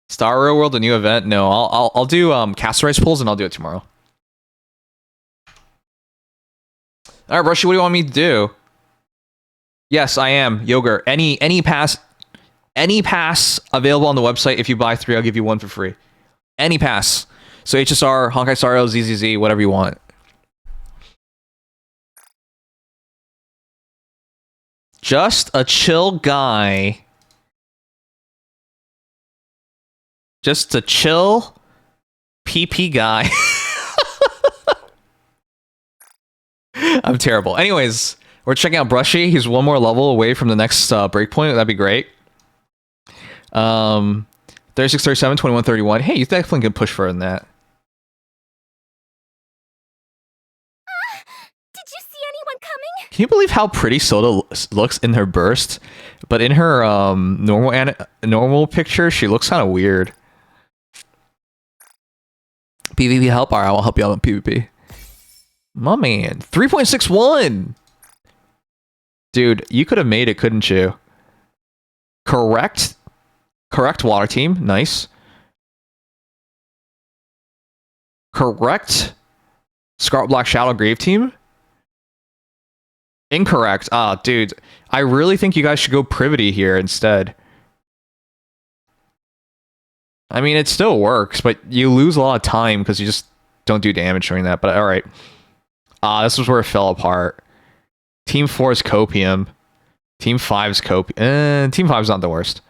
Star Real World, a new event? No, I'll do Castle Race pulls and I'll do it tomorrow. Alright, Brushy, what do you want me to do? Yes, I am. Yogurt. Any pass available on the website. If you buy 3, I'll give you 1 for free. Any pass. So HSR, Honkai Star Rail, ZZZ, whatever you want. Just a chill guy. Just a chill PP guy. I'm terrible. Anyways, we're checking out Brushy. He's 1 more level away from the next breakpoint. That'd be great. 36, 37, 21, 31. Hey, you definitely can push further than that. Did you see anyone coming? Can you believe how pretty Soda looks in her burst? But in her normal picture, she looks kind of weird. PvP help? Alright, I'll help you out on PvP. My man. 3.61! Dude, you could have made it, couldn't you? Correct. Correct water team. Nice. Correct. Scarlet Black Shadow Grave team. Incorrect. Ah, dude. I really think you guys should go Privity here instead. I mean, it still works, but you lose a lot of time because you just don't do damage during that. But alright. Ah, this was where it fell apart. Team 4 is Copium. Team 5 is Copium. Team 5 is not the worst.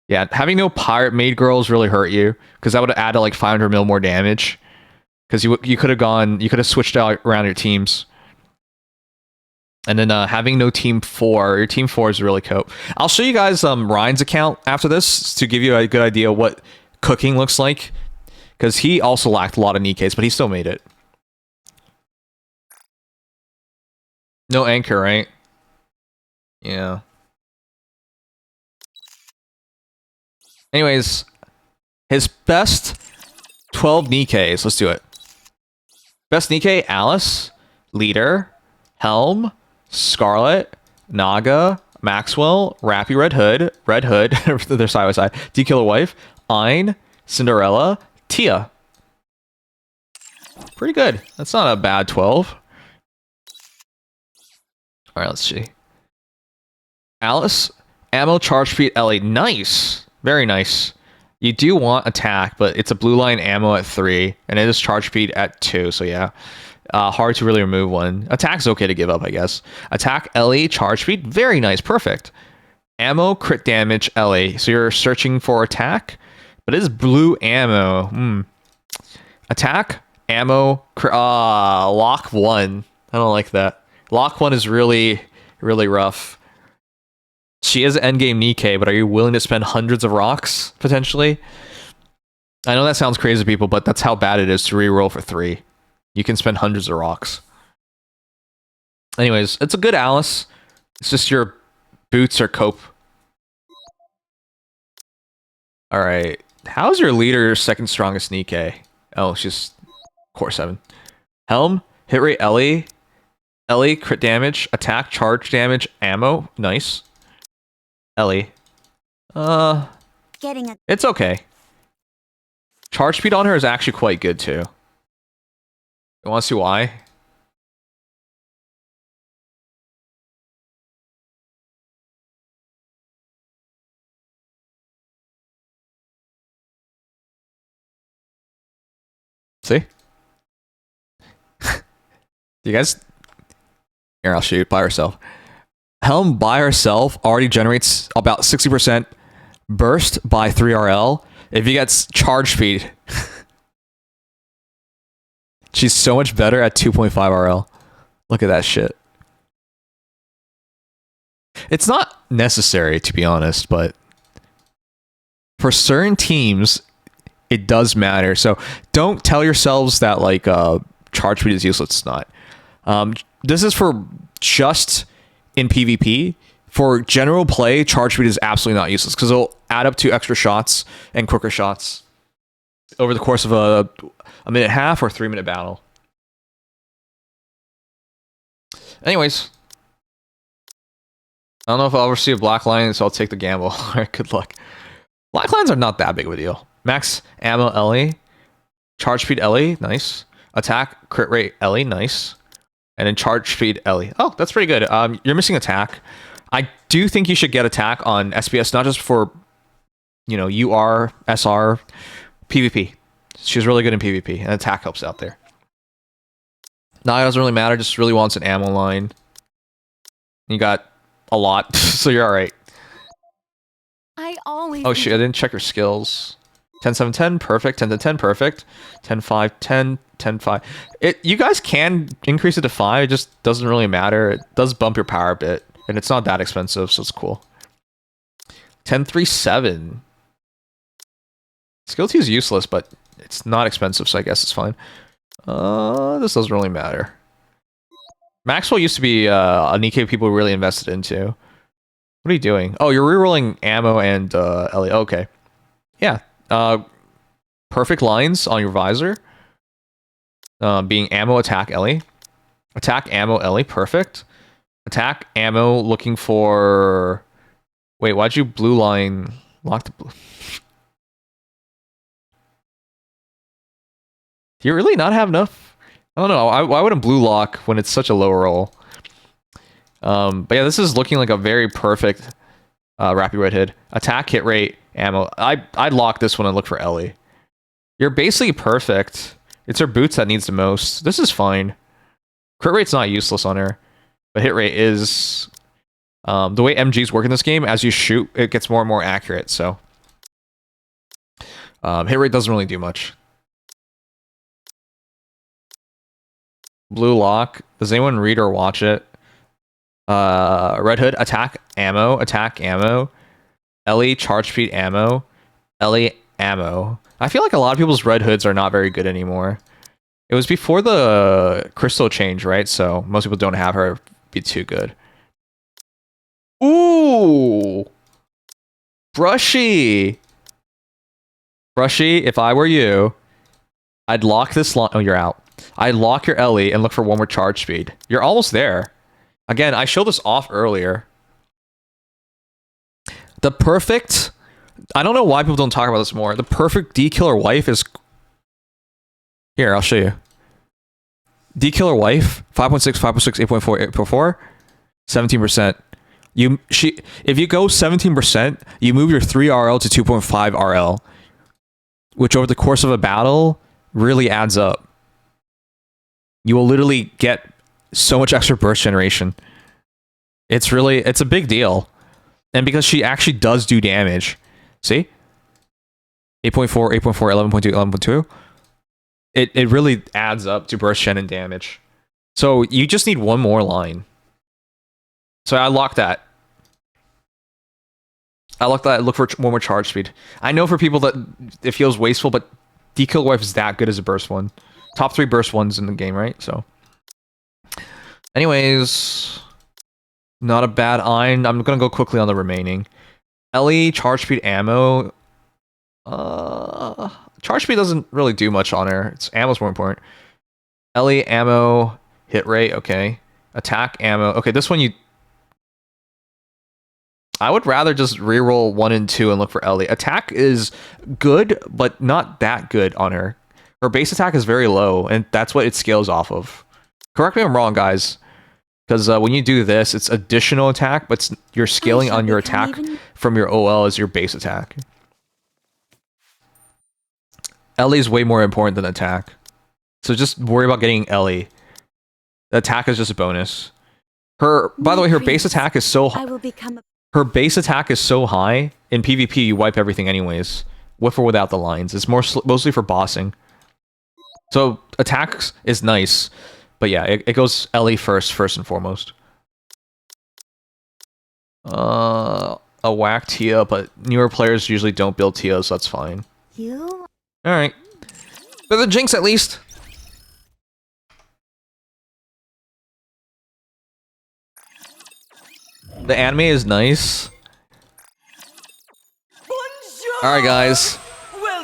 Yeah, having no Pirate Maid Girls really hurt you, because that would have added like 500 mil more damage. Because you could have switched out around your teams. And then having no Team 4, your Team 4 is really cope. I'll show you guys Ryan's account after this to give you a good idea what cooking looks like. Because he also lacked a lot of Nikes, but he still made it. No anchor, right? Yeah. Anyways, his best 12 Nikkes. Let's do it. Best Nikkei, Alice, Leader, Helm, Scarlet, Naga, Maxwell, Rappy Red Hood, they're side by side, D-Killer Wife, Ein, Cinderella, Tia. Pretty good. That's not a bad 12. Alright, let's see. Alice, Ammo, charge speed, LA. Nice. Very nice. You do want attack, but it's a blue line ammo at 3, and it is charge speed at 2, so yeah. Hard to really remove one. Attack's okay to give up, I guess. Attack, LA, charge speed, very nice, perfect. Ammo, crit damage, LA. So you're searching for attack, but it is blue ammo. Attack, ammo, lock 1. I don't like that. Lock 1 is really, really rough. She is endgame Nikke, but are you willing to spend hundreds of rocks, potentially? I know that sounds crazy to people, but that's how bad it is to reroll for 3. You can spend hundreds of rocks. Anyways, it's a good Alice. It's just your boots or cope. Alright. How's your leader second strongest Nikke? Oh, she's core 7. Helm, hit rate Ellie. Ellie, crit damage, attack, charge damage, ammo. Nice. Ellie. It's okay. Charge speed on her is actually quite good too. You want to see why? See? You guys? Here, I'll shoot by herself. Helm by herself already generates about 60% burst by 3RL. If you get charge speed, she's so much better at 2.5 RL. Look at that shit. It's not necessary, to be honest, but for certain teams, it does matter. So don't tell yourselves that like charge speed is useless. It's not. This is for just in PvP. For general play, charge speed is absolutely not useless because it'll add up to extra shots and quicker shots over the course of a minute and a half or 3-minute battle. Anyways, I don't know if I'll ever see a black line, so I'll take the gamble. Alright, good luck. Black lines are not that big of a deal. Max ammo Ellie, charge speed Ellie, nice. Attack crit rate Ellie, nice. And then charge speed Ellie. Oh, that's pretty good. You're missing attack. I do think you should get attack on SPS, not just for, you know, UR, SR, PvP. She's really good in PvP, and attack helps out there. Nah, it doesn't really matter, just really wants an ammo line. You got a lot, so you're alright. Oh shit, I didn't check your skills. 10, 7, 10, perfect. 10 to 10, perfect. 10, 5, 10, 10, 5. You guys can increase it to 5, it just doesn't really matter. It does bump your power a bit. And it's not that expensive, so it's cool. 10, 3, 7. Skill 2 is useless, but it's not expensive, so I guess it's fine. This doesn't really matter. Maxwell used to be a Nikke people really invested into. What are you doing? Oh, you're rerolling ammo and Ellie. Okay. Yeah. Perfect lines on your visor. Being ammo, attack, Ellie. Attack, ammo, Ellie. Perfect. Attack, ammo, looking for... Wait, why'd you blue line... Lock the blue... Do you really not have enough? I don't know. Why wouldn't blue lock when it's such a low roll? But yeah, this is looking like a very perfect Rappy Red Hood. Attack, hit rate, ammo. I'd lock this one and look for Ellie. You're basically perfect. It's her boots that needs the most. This is fine. Crit rate's not useless on her. But hit rate is... the way MGs work in this game, as you shoot, it gets more and more accurate, so... hit rate doesn't really do much. Blue lock. Does anyone read or watch it? Red Hood, attack, ammo, Ellie, charge speed, ammo, Ellie, ammo. I feel like a lot of people's Red Hoods are not very good anymore. It was before the crystal change, right? So most people don't have her be too good. Ooh! Brushy! Brushy, if I were you, I'd lock this line. Oh, you're out. I'd lock your Ellie and look for one more charge speed. You're almost there. Again, I showed this off earlier. The perfect... I don't know why people don't talk about this more. The perfect D-Killer wife is... Here, I'll show you. D-Killer wife, 5.6, 5.6, 8.4, 8.4, 17%. If you go 17%, you move your 3 RL to 2.5 RL, which over the course of a battle really adds up. You will literally get so much extra burst generation. It's a big deal. And because she actually does do damage. See? 8.4, 8.4, 11.2, 11.2. It really adds up to burst gen and damage. So you just need one more line. So I lock that. Look for one more charge speed. I know for people that it feels wasteful, but Dekill Wife is that good as a burst one. Top 3 burst ones in the game, right? So, anyways, not a bad iron. I'm gonna go quickly on the remaining. Ellie, charge speed, ammo. Charge speed doesn't really do much on her. It's ammo's more important. Ellie, ammo, hit rate. Okay, attack, ammo. Okay, this one I would rather just reroll 1 and 2 and look for Ellie. Attack is good, but not that good on her. Her base attack is very low, and that's what it scales off of. Correct me if I'm wrong, guys. Because when you do this, it's additional attack, but you're scaling on your attack from your OL as your base attack. Ellie is way more important than attack. So just worry about getting Ellie. The attack is just a bonus. By the way, her base attack is so high. Her base attack is so high, in PvP you wipe everything anyways. With or without the lines. It's mostly for bossing. So attacks is nice. But yeah, it goes Ellie first and foremost. A whack Tia, but newer players usually don't build Tia, so that's fine. Alright. They're the Jinx at least. The anime is nice. Alright guys,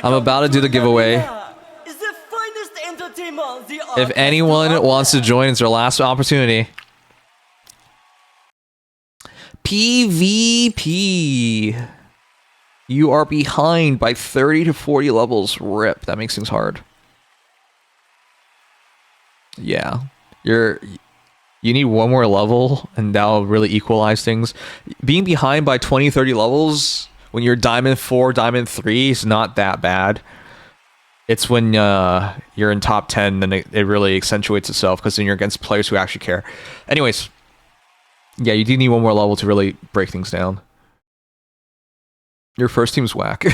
I'm about to do the giveaway. If anyone wants to join, it's their last opportunity. PvP. You are behind by 30 to 40 levels. RIP. That makes things hard. Yeah. You need one more level, and that'll really equalize things. Being behind by 20, 30 levels when you're Diamond 4, Diamond 3 is not that bad. It's when you're in top 10, then it really accentuates itself, because then you're against players who actually care. Anyways, yeah, you do need one more level to really break things down. Your first team's whack.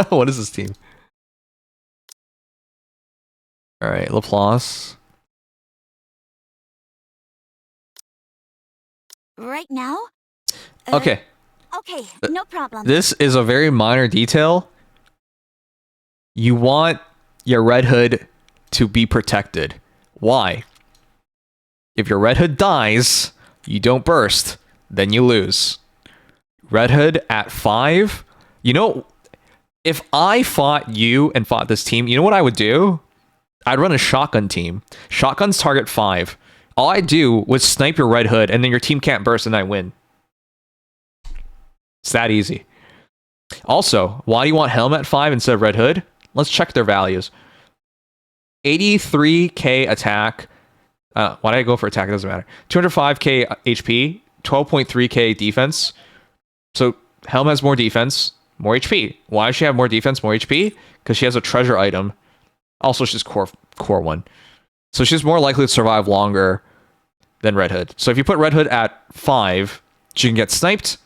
What is this team? Alright, Laplace. Right now? Okay. Okay, no problem. This is a very minor detail. You want your Red Hood to be protected. Why? If your Red Hood dies, you don't burst, then you lose. Red Hood at 5. You know, if I fought you and fought this team, you know what I would do? I'd run a shotgun team. Shotguns target 5. All I do was snipe your Red Hood, and then your team can't burst, and I win. It's that easy. Also, why do you want Helm at 5 instead of Red Hood? Let's check their values. 83k attack. Why did I go for attack? It doesn't matter. 205k HP. 12.3k defense. So Helm has more defense, more HP. Why does she have more defense, more HP? Because she has a treasure item. Also, she's core 1. So she's more likely to survive longer than Red Hood. So if you put Red Hood at 5, she can get sniped,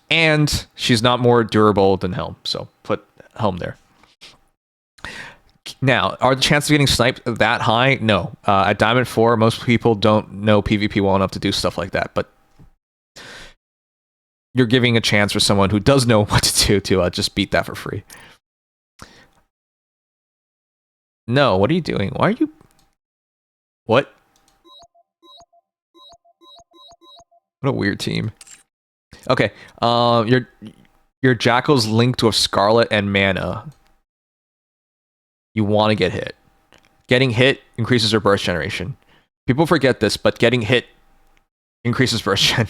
and she's not more durable than Helm. So put Helm there. Now, are the chances of getting sniped that high? No. At Diamond 4, most people don't know PvP well enough to do stuff like that, but you're giving a chance for someone who does know what to do to just beat that for free. No, what are you doing? Why are you... What? What a weird team. Okay, your Jackal's linked with Scarlet and Mana. You want to get hit. Getting hit increases her burst generation. People forget this, but getting hit increases burst gen.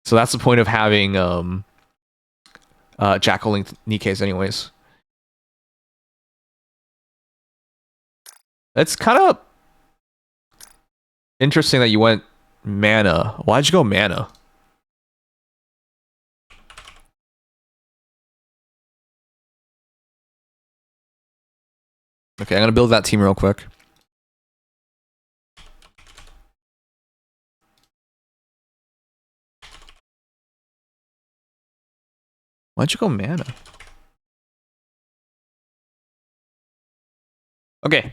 So that's the point of having Jackal linked Nikes anyways. It's kind of interesting that you went Mana. Why'd you go Mana? Okay, I'm gonna build that team real quick. Why'd you go mana? Okay.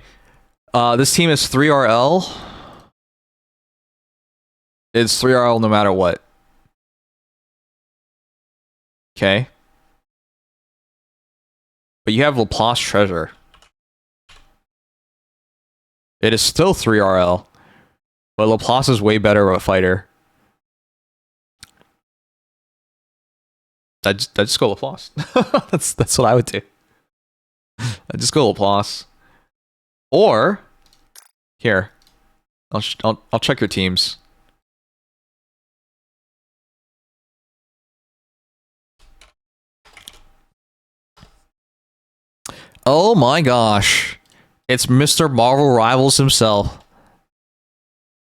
This team is 3RL. It's 3RL no matter what. Okay. But you have Laplace Treasure. It is still 3RL. But Laplace is way better of a fighter. I just go Laplace. that's what I would do. I just go Laplace. Or here, I'll check your teams. Oh my gosh, it's Mr. Marvel Rivals himself.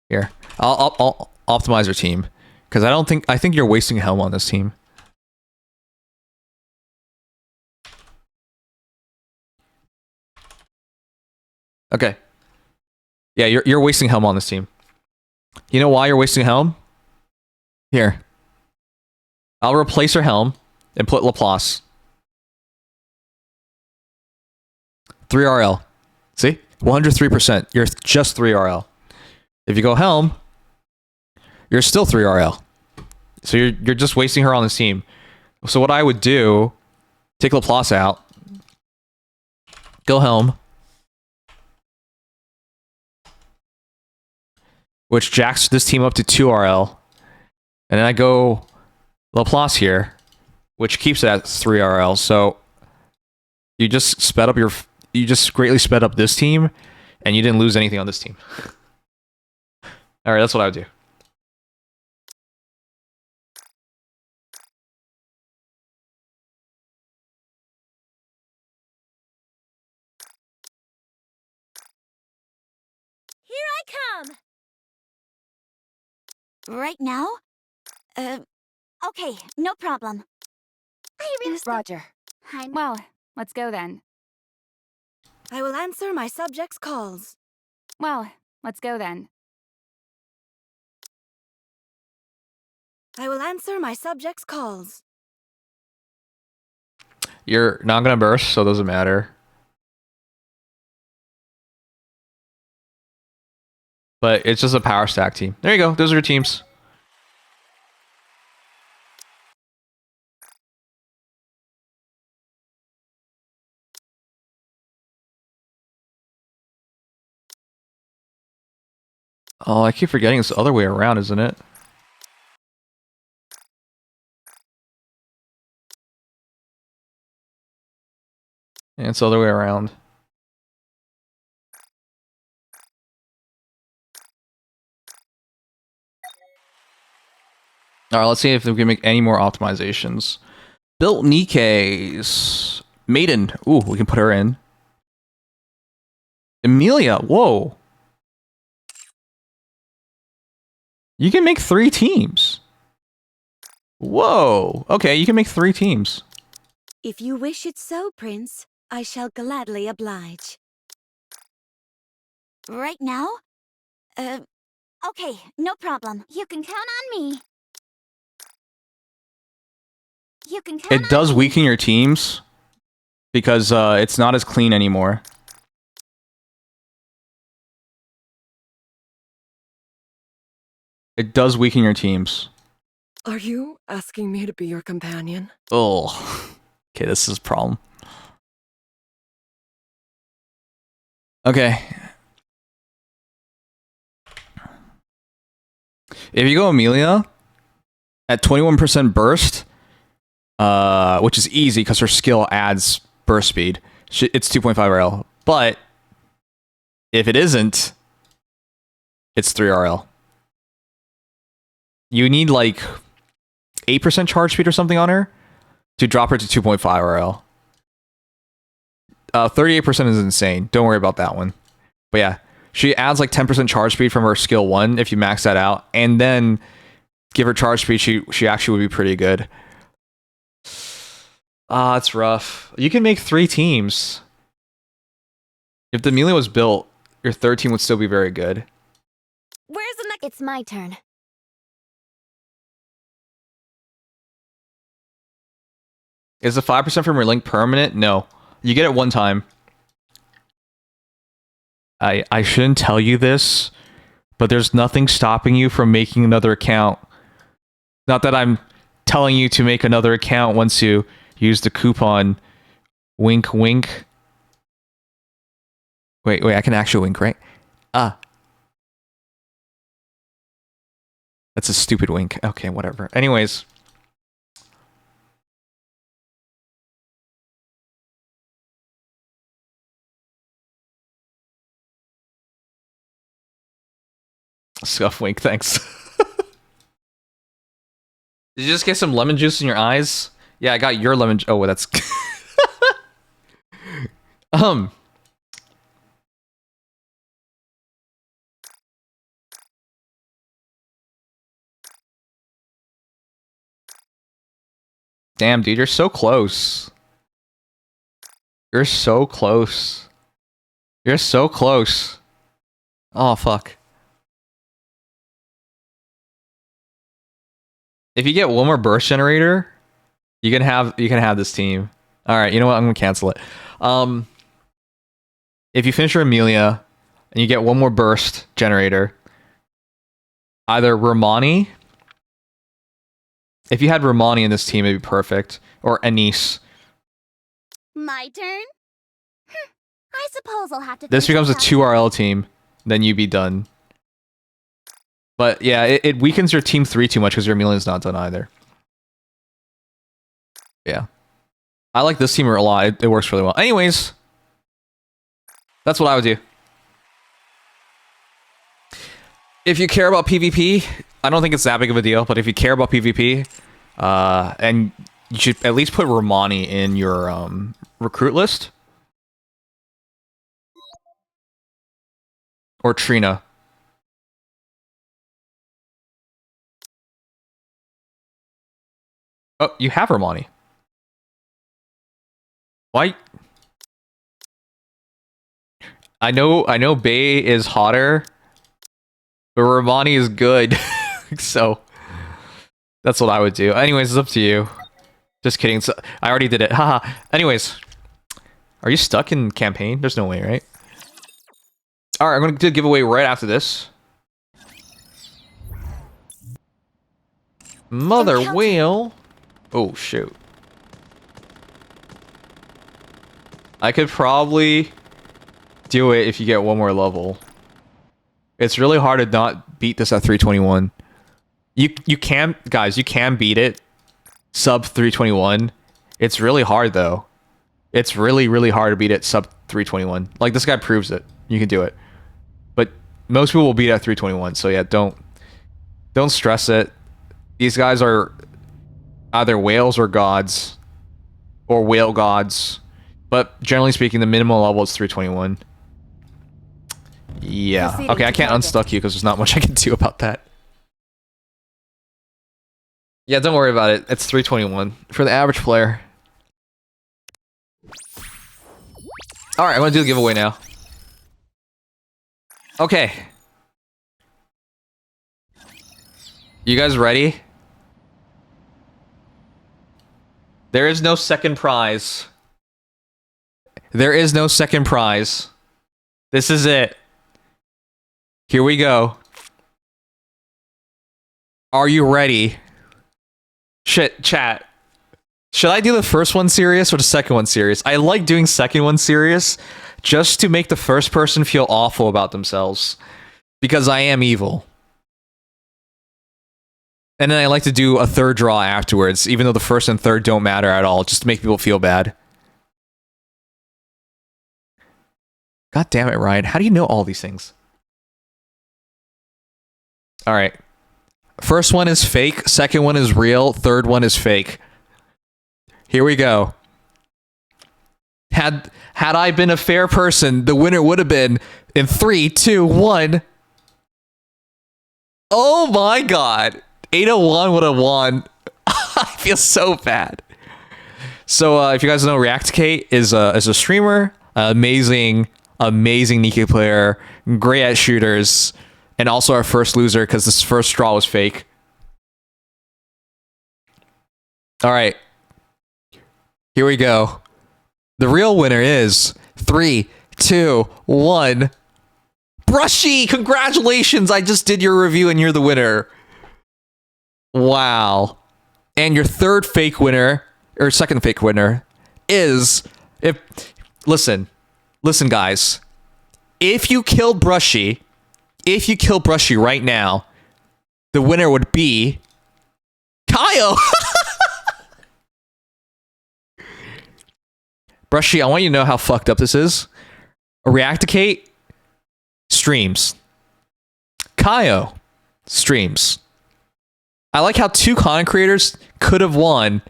Here, I'll optimize your team because I think you're wasting Helm on this team. Okay. Yeah, you're wasting Helm on this team. You know why you're wasting Helm? Here. I'll replace your Helm and put Laplace. 3RL. See? 103%. You're just 3RL. If you go Helm, you're still 3RL. So you're just wasting her on this team. So what I would do, take Laplace out. Go Helm. Which jacks this team up to 2RL. And then I go Laplace here, which keeps it at 3RL. So you just sped up you just greatly sped up this team, and you didn't lose anything on this team. Alright, that's what I would do. Here I come! Right now? Okay, no problem. Roger. Well, let's go then. I will answer my subjects' calls. Well, let's go then. I will answer my subjects' calls. You're not gonna burst, so it doesn't matter. But it's just a power stack team. There you go. Those are your teams. Oh, I keep forgetting it's the other way around, isn't it? Yeah, it's the other way around. Alright, let's see if we can make any more optimizations. Built Nikke's Maiden. Ooh, we can put her in. Emilia, whoa. You can make 3 teams. Whoa. Okay, you can make 3 teams. If you wish it so, Prince, I shall gladly oblige. Right now? Okay, no problem. You can count on me. You can count It does weaken your teams because it's not as clean anymore. It does weaken your teams. Are you asking me to be your companion? Oh. Okay, this is a problem. Okay. If you go Emilia at 21% burst, which is easy because her skill adds burst speed. It's 2.5 RL. But if it isn't, it's 3 RL. You need like 8% charge speed or something on her to drop her to 2.5 RL. 38% is insane. Don't worry about that one. But yeah, she adds like 10% charge speed from her skill 1 if you max that out, and then give her charge speed. She actually would be pretty good. It's rough. You can make 3 teams. If the Amelia was built, your third team would still be very good. Where's the next? It's my turn. Is the 5% from your link permanent? No. You get it one time. I shouldn't tell you this, but there's nothing stopping you from making another account. Not that I'm telling you to make another account once you use the coupon. Wink, wink. Wait, I can actually wink, right? Ah. That's a stupid wink. Okay, whatever. Anyways. Scuff wink, thanks. Did you just get some lemon juice in your eyes? Yeah, I got your lemon. Oh, well, that's. Damn, dude, you're so close. You're so close. You're so close. Oh, fuck. If you get one more burst generator, you can have this team. All right, you know what? I'm gonna cancel it. If you finish your Amelia and you get one more burst generator, either Romani. If you had Romani in this team, it'd be perfect, or Anise. My turn? I suppose I'll have to. This becomes a 2 RL team, then you'd be done. But yeah, it weakens your team 3 too much because your Amelia's not done either. Yeah. I like this team a lot. It works really well. Anyways, that's what I would do. If you care about PvP, I don't think it's that big of a deal, but if you care about PvP, and you should at least put Romani in your recruit list. Or Trina. Oh, you have Romani. Why? I know Bay is hotter, but Romani is good. So that's what I would do. Anyways, it's up to you. Just kidding. So, I already did it. Haha. Anyways, are you stuck in campaign? There's no way, right? All right, I'm going to do a giveaway right after this. Mother wheel. Oh, shoot. I could probably do it if you get one more level. It's really hard to not beat this at 321. You can, guys, you can beat it sub 321. It's really hard, though. It's really, really hard to beat it sub 321. Like, this guy proves it. You can do it. But most people will beat it at 321, so yeah, don't stress it. These guys are either whales or gods, or whale gods, but generally speaking, the minimum level is 321. Yeah. Okay, I can't unstuck you because there's not much I can do about that. Yeah, don't worry about it. It's 321 for the average player. Alright, I'm gonna do the giveaway now. Okay. You guys ready? There is no second prize. There is no second prize. This is it. Here we go. Are you ready? Shit, chat. Should I do the first one serious or the second one serious? I like doing second one serious just to make the first person feel awful about themselves. Because I am evil. And then I like to do a third draw afterwards, even though the first and third don't matter at all, just to make people feel bad. God damn it, Ryan. How do you know all these things? Alright. First one is fake, second one is real, third one is fake. Here we go. Had I been a fair person, the winner would have been in 3, 2, 1. Oh my god. 801 would have won. I feel so bad. So if you guys don't know, React Kate is a streamer, amazing amazing Nikke player, great at shooters, and also our first loser because this first straw was fake. All right. Here we go. The real winner is 3, 2, 1. Brushy! Congratulations! I just did your review and you're the winner. Wow. And your third fake winner, or second fake winner, is... Listen, guys. If you kill Brushy right now, the winner would be... Kyle! Brushy, I want you to know how fucked up this is. Reacticate streams. Kaio streams. I like how 2 content creators could have won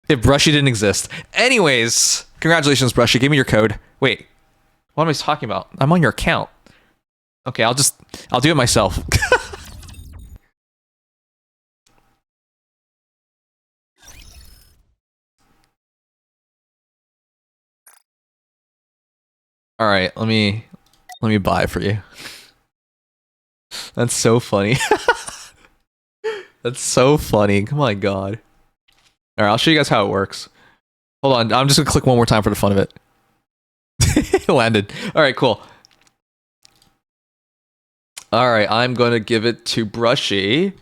if Brushy didn't exist. Anyways, congratulations, Brushy. Give me your code. Wait, what am I talking about? I'm on your account. Okay, I'll do it myself. All right, let me buy for you. That's so funny. That's so funny. Come on, God. All right, I'll show you guys how it works. Hold on, I'm just gonna click one more time for the fun of it. It landed. All right, cool. All right, I'm gonna give it to Brushy.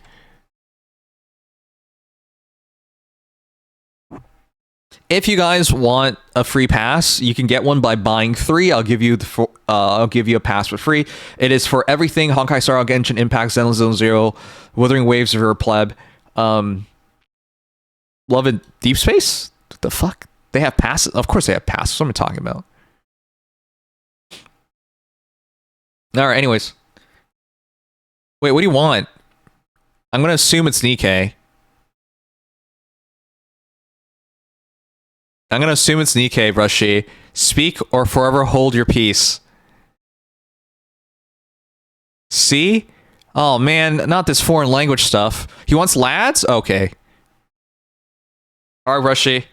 If you guys want a free pass, you can get one by buying 3. I'll give you a pass for free. It is for everything: Honkai Star Rail, Genshin Impact, Zenless Zone Zero, Wuthering Waves of your Pleb, Love and Deep Space. What the fuck? They have passes. Of course they have passes. What am I talking about? All right. Anyways, wait. What do you want? I'm gonna assume it's Nikke. I'm gonna assume it's Nikke, Brushy. Speak or forever hold your peace. See? Oh man, not this foreign language stuff. He wants lads? Okay. Alright, Brushy.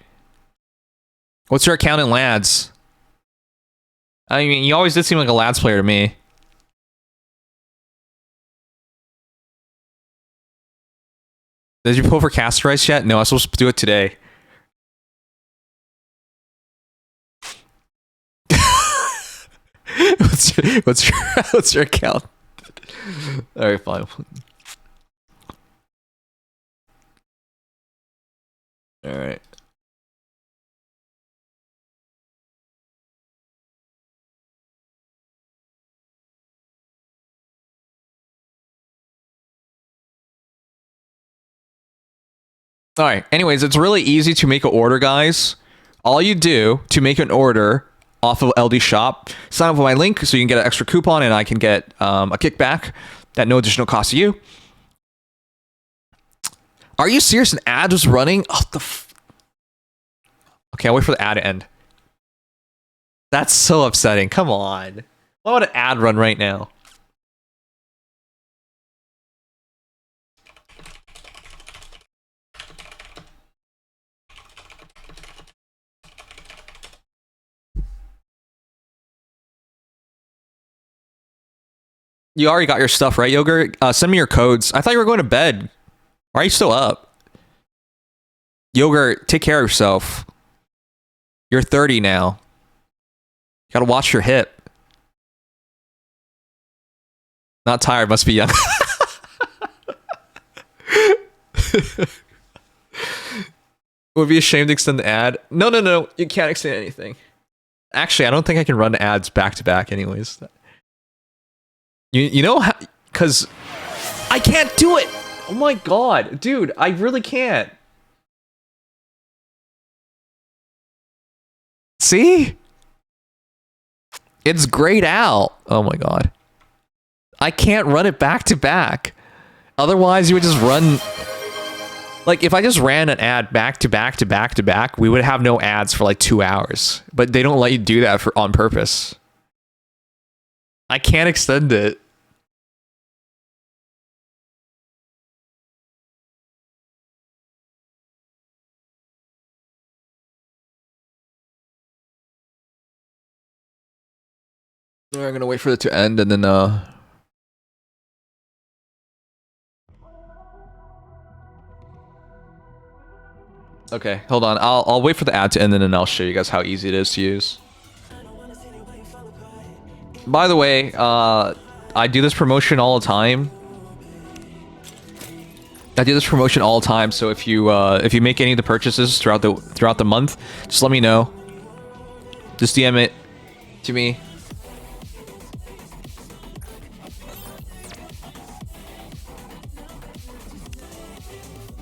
What's your account in lads? I mean, you always did seem like a lads player to me. Did you pull for Caster Ice yet? No, I was supposed to do it today. What's your account? All right, fine. All right. All right. Anyways, it's really easy to make an order, guys. All you do to make an order off of LD Shop, sign up with my link so you can get an extra coupon and I can get a kickback at no additional cost to you. Are you serious? An ad was running? Oh, okay, I'll wait for the ad to end. That's so upsetting. Come on. Why would an ad run right now? You already got your stuff, right, Yogurt? Send me your codes. I thought you were going to bed. Why are you still up? Yogurt, take care of yourself. You're 30 now. You gotta watch your hip. Not tired, must be young. Would be ashamed to extend the ad. No. You can't extend anything. Actually, I don't think I can run ads back to back anyways. You know how, because I can't do it. Oh my god, dude, I really can't. See? It's grayed out. Oh my god. I can't run it back to back. Otherwise, you would just run... Like, if I just ran an ad back to back to back to back, we would have no ads for like 2 hours. But they don't let you do that on purpose. I can't extend it. We're gonna wait for it to end and then okay, hold on. I'll wait for the ad to end and then I'll show you guys how easy it is to use. By the way, I do this promotion all the time. So if you make any of the purchases throughout the month, just let me know. Just DM it to me.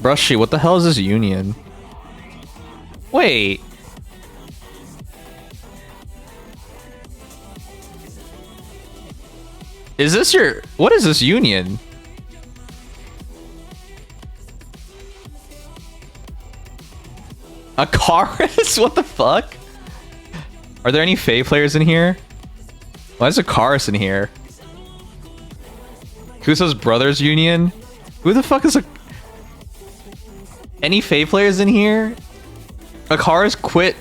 Brushy, what the hell is this union? Wait. Is this your... What is this union? A Chorus? What the fuck? Are there any Fae players in here? Why is a Chorus in here? Kuso's Brothers Union? Who the fuck is a... Any Fae players in here? A Chorus quit.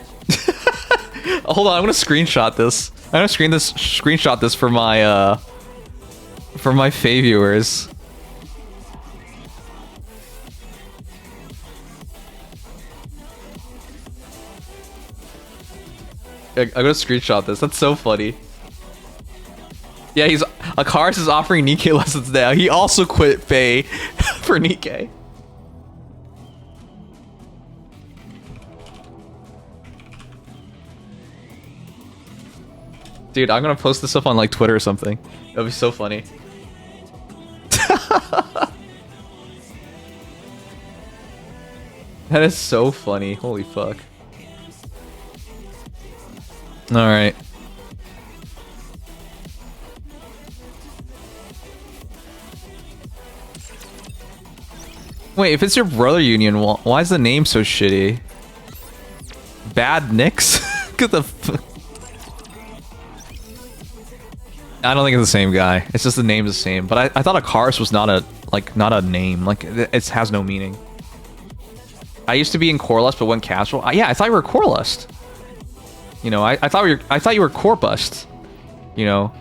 Hold on, I'm gonna screenshot this. I'm gonna screenshot this for my Fae viewers. I'm gonna screenshot this. That's so funny. Yeah, Akaris is offering Nikkei lessons now. He also quit Fae for Nikkei. Dude, I'm gonna post this up on like Twitter or something. That'd be so funny. That is so funny. Holy fuck. Alright. Wait, if it's your brother union, why is the name so shitty? Bad Nicks? Get the I don't think it's the same guy. It's just the name is the same. But I thought Akaris was not a name. Like it has no meaning. I used to be in Core Lust, but went casual. Yeah, I thought you were Core Lust. You know, I thought you were Core Bust. You know.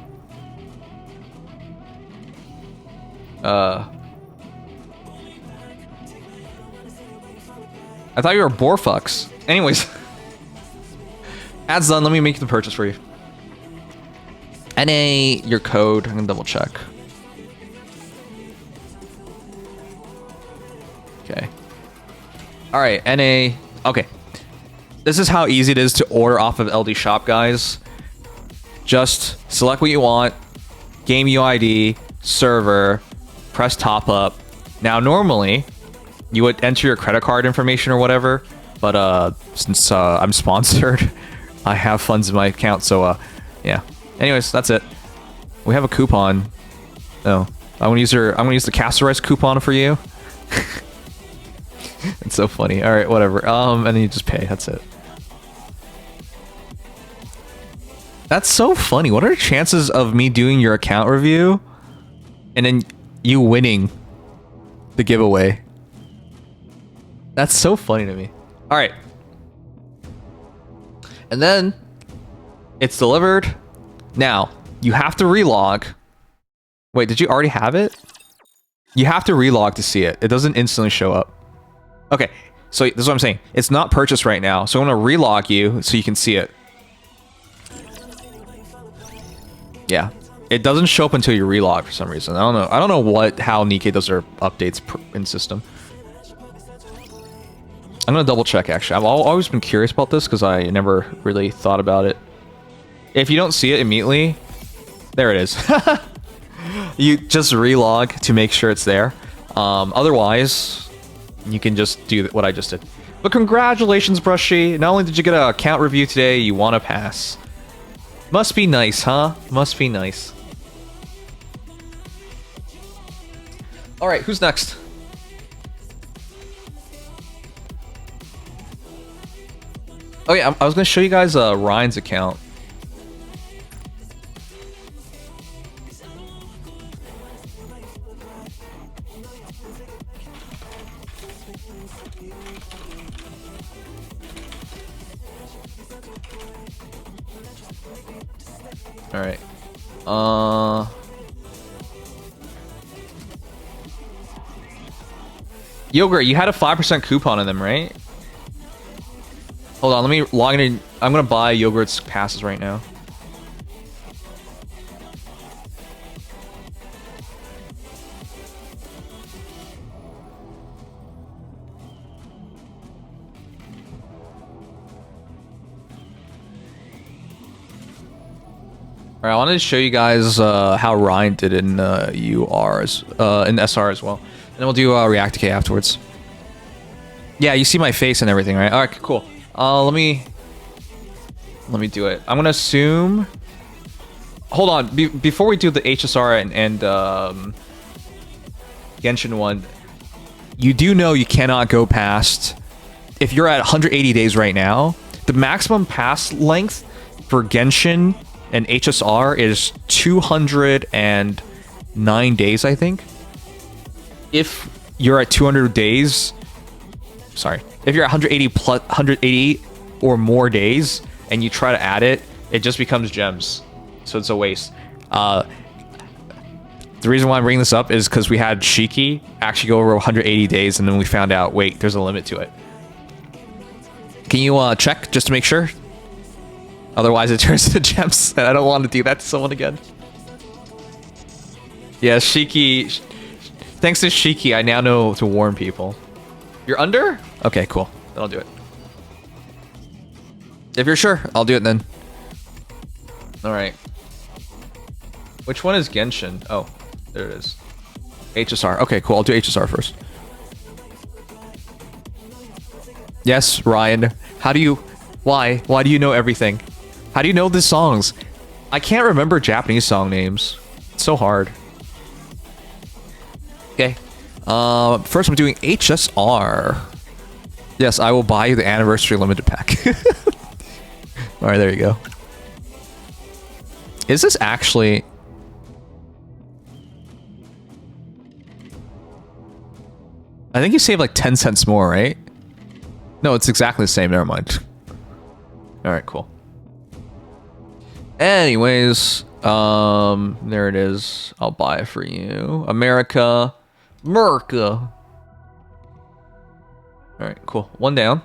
I thought you were Borfucks. Anyways. Ad's done. Let me make the purchase for you. NA, your code. I'm gonna double check. Okay. Alright, NA. Okay. This is how easy it is to order off of LD Shop, guys. Just select what you want. Game UID, server, press top up. Now, normally, you would enter your credit card information or whatever. But since I'm sponsored, I have funds in my account, so yeah. Anyways, that's it. We have a coupon. Oh, I'm gonna use the Castle Rice coupon for you. It's so funny. All right, whatever. And then you just pay. That's it. That's so funny. What are the chances of me doing your account review and then you winning the giveaway? That's so funny to me. All right. And then it's delivered. Now, you have to relog. Wait, did you already have it? You have to relog to see it. It doesn't instantly show up. Okay, so this is what I'm saying. It's not purchased right now, so I'm gonna relog you so you can see it. Yeah, it doesn't show up until you relog for some reason. I don't know how Nikkei does their updates in system. I'm gonna double check actually. I've always been curious about this because I never really thought about it. If you don't see it immediately, there it is. You just relog to make sure it's there. Otherwise, you can just do what I just did. But congratulations, Brushy. Not only did you get an account review today, you want to pass. Must be nice, huh? Must be nice. All right, who's next? Oh yeah, I was gonna show you guys Ryan's account. All right. Yogurt, you had a 5% coupon in them, right? Hold on, let me log in. I'm gonna buy Yogurt's passes right now. Alright, I wanted to show you guys how Ryan did in URs, in SR as well. And then we'll do React Decay afterwards. Yeah, you see my face and everything, right? Alright, cool. Let me do it. I'm gonna assume... Hold on, before we do the HSR and Genshin one, you do know you cannot go past... If you're at 180 days right now, the maximum pass length for Genshin and HSR is 209 days, I think. If you're at 200 days, sorry, if you're at 180 or more days and you try to add it, it just becomes gems. So it's a waste. The reason why I'm bringing this up is because we had Shiki actually go over 180 days and then we found out, wait, there's a limit to it. Can you check just to make sure? Otherwise it turns into gems, and I don't want to do that to someone again. Yeah, Shiki... Thanks to Shiki, I now know to warn people. You're under? Okay, cool. Then I'll do it. If you're sure, I'll do it then. Alright. Which one is Genshin? Oh, there it is. HSR. Okay, cool. I'll do HSR first. Yes, Ryan. How do you... Why? Why do you know everything? How do you know the songs? I can't remember Japanese song names. It's so hard. Okay. First I'm doing HSR. Yes, I will buy you the anniversary limited pack. Alright, there you go. Is this actually... I think you save like 10 cents more, right? No, it's exactly the same. Never mind. Alright, cool. Anyways, there it is. I'll buy it for you. America. Alright, cool. One down.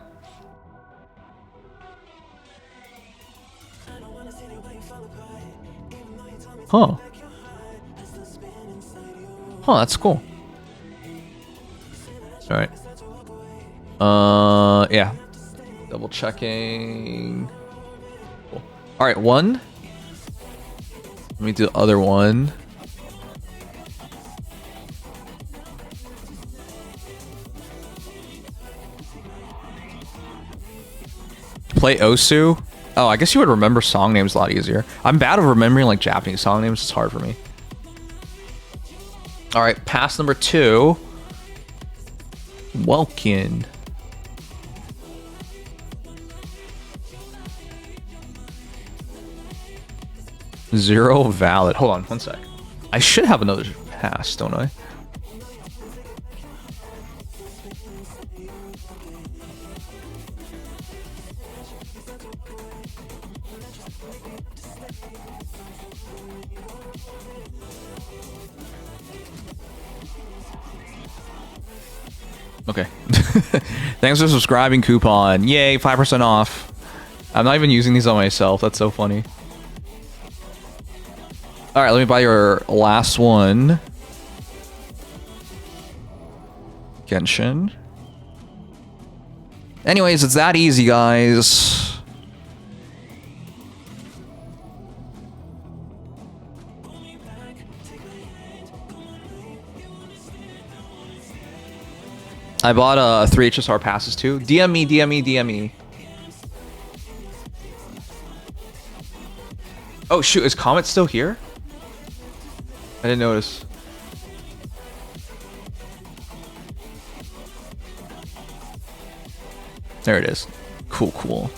Huh. Huh, that's cool. Alright. Yeah. Double checking. Cool. Alright, one. Let me do the other one. Play Osu? Oh, I guess you would remember song names a lot easier. I'm bad at remembering like Japanese song names. It's hard for me. Alright, pass number 2. Welkin. Zero valid. Hold on, one sec. I should have another pass, don't I? Okay. Thanks for subscribing, coupon. Yay, 5% off. I'm not even using these on myself. That's so funny. Alright, let me buy your last one. Genshin. Anyways, it's that easy, guys. I bought 3 HSR passes too. DM me, DM me, DM me. Oh shoot, is Comet still here? I didn't notice. There it is. Cool, cool.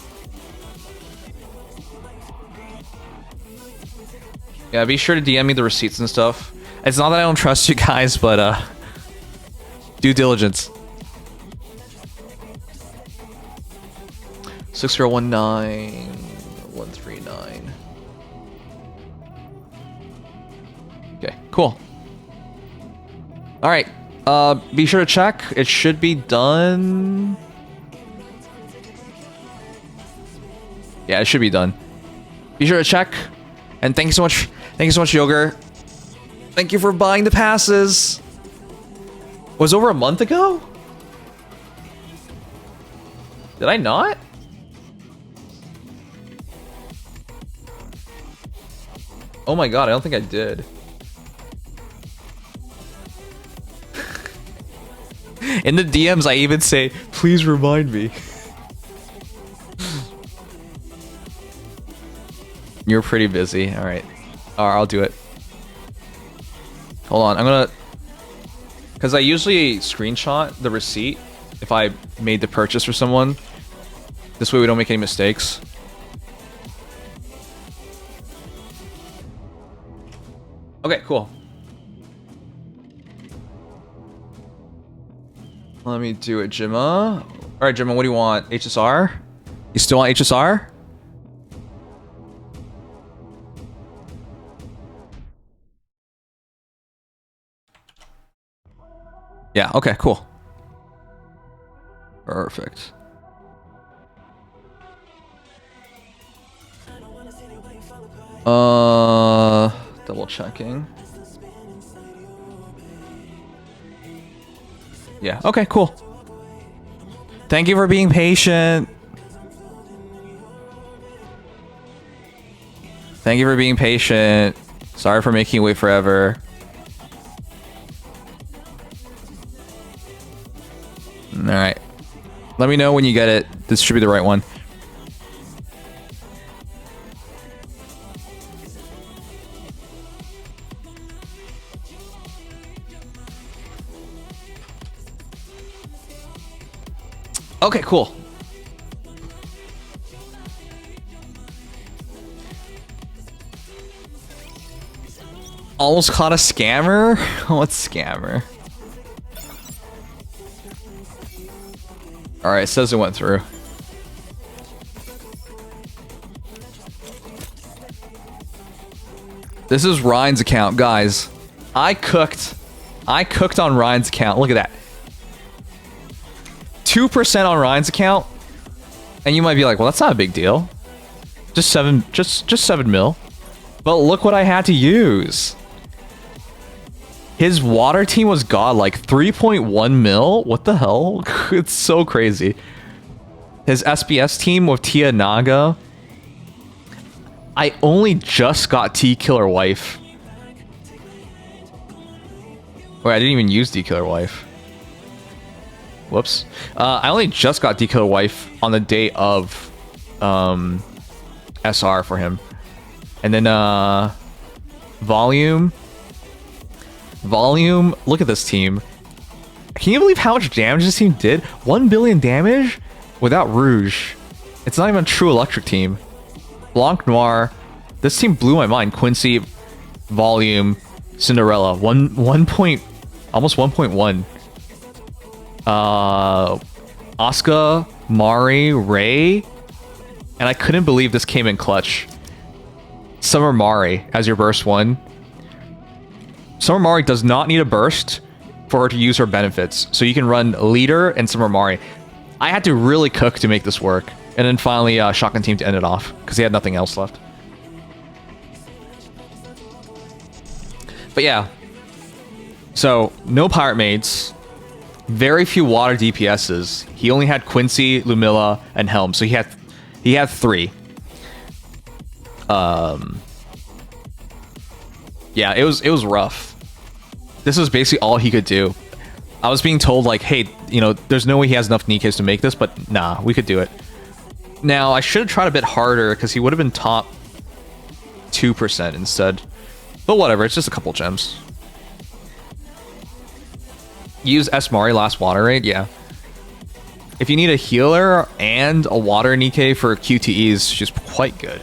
Yeah, be sure to DM me the receipts and stuff. It's not that I don't trust you guys, but due diligence. 6019 139. Cool. All right. Be sure to check. It should be done. Yeah, it should be done. Be sure to check. And thank you so much. Thank you so much, Yogur. Thank you for buying the passes. Was over a month ago? Did I not? Oh my god, I don't think I did. In the DMs, I even say, please remind me. You're pretty busy. Alright. Alright, I'll do it. Hold on, I'm gonna... Because I usually screenshot the receipt if I made the purchase for someone. This way we don't make any mistakes. Okay, cool. Let me do it, Jimma. Alright, Jimma, what do you want? HSR? You still want HSR? Yeah, okay, cool. Perfect. Double checking. Yeah, okay, cool. Thank you for being patient. Thank you for being patient. Sorry for making you wait forever. Alright. Let me know when you get it. This should be the right one. Okay, cool. Almost caught a scammer? What scammer? Alright, it says it went through. This is Ryan's account, guys. I cooked on Ryan's account. Look at that. 2% on Ryan's account. And you might be like, well, that's not a big deal. Just 7 mil. But look what I had to use. His water team was god, like 3.1 mil? What the hell? It's so crazy. His SBS team with Tia Naga. I only just got T-Killer Wife. Wait, I didn't even use D-Killer Wife. Whoops. I only just got D-Killer Wife on the day of SR for him. And then Volume, look at this team. Can you believe how much damage this team did? 1 billion damage without Rouge. It's not even a true electric team. Blanc Noir. This team blew my mind. Quincy, Volume, Cinderella. Almost 1.1. Asuka, Mari, Ray. And I couldn't believe this came in clutch. Summer Mari as your burst 1. Summer Mari does not need a burst for her to use her benefits. So you can run Leader and Summer Mari. I had to really cook to make this work. And then finally Shotgun Team to end it off. Because he had nothing else left. But yeah. So, no Pirate Maids. Very few water DPSs. He only had Quincy, Lumilla, and Helm. So he had 3. Yeah, it was rough. This was basically all he could do. I was being told like, hey, you know, there's no way he has enough Nikkes to make this, but nah, we could do it. Now, I should have tried a bit harder because he would have been top 2% instead. But whatever, it's just a couple gems. Use S Mari last water rate, yeah. If you need a healer and a water Nikke for QTEs, she's quite good.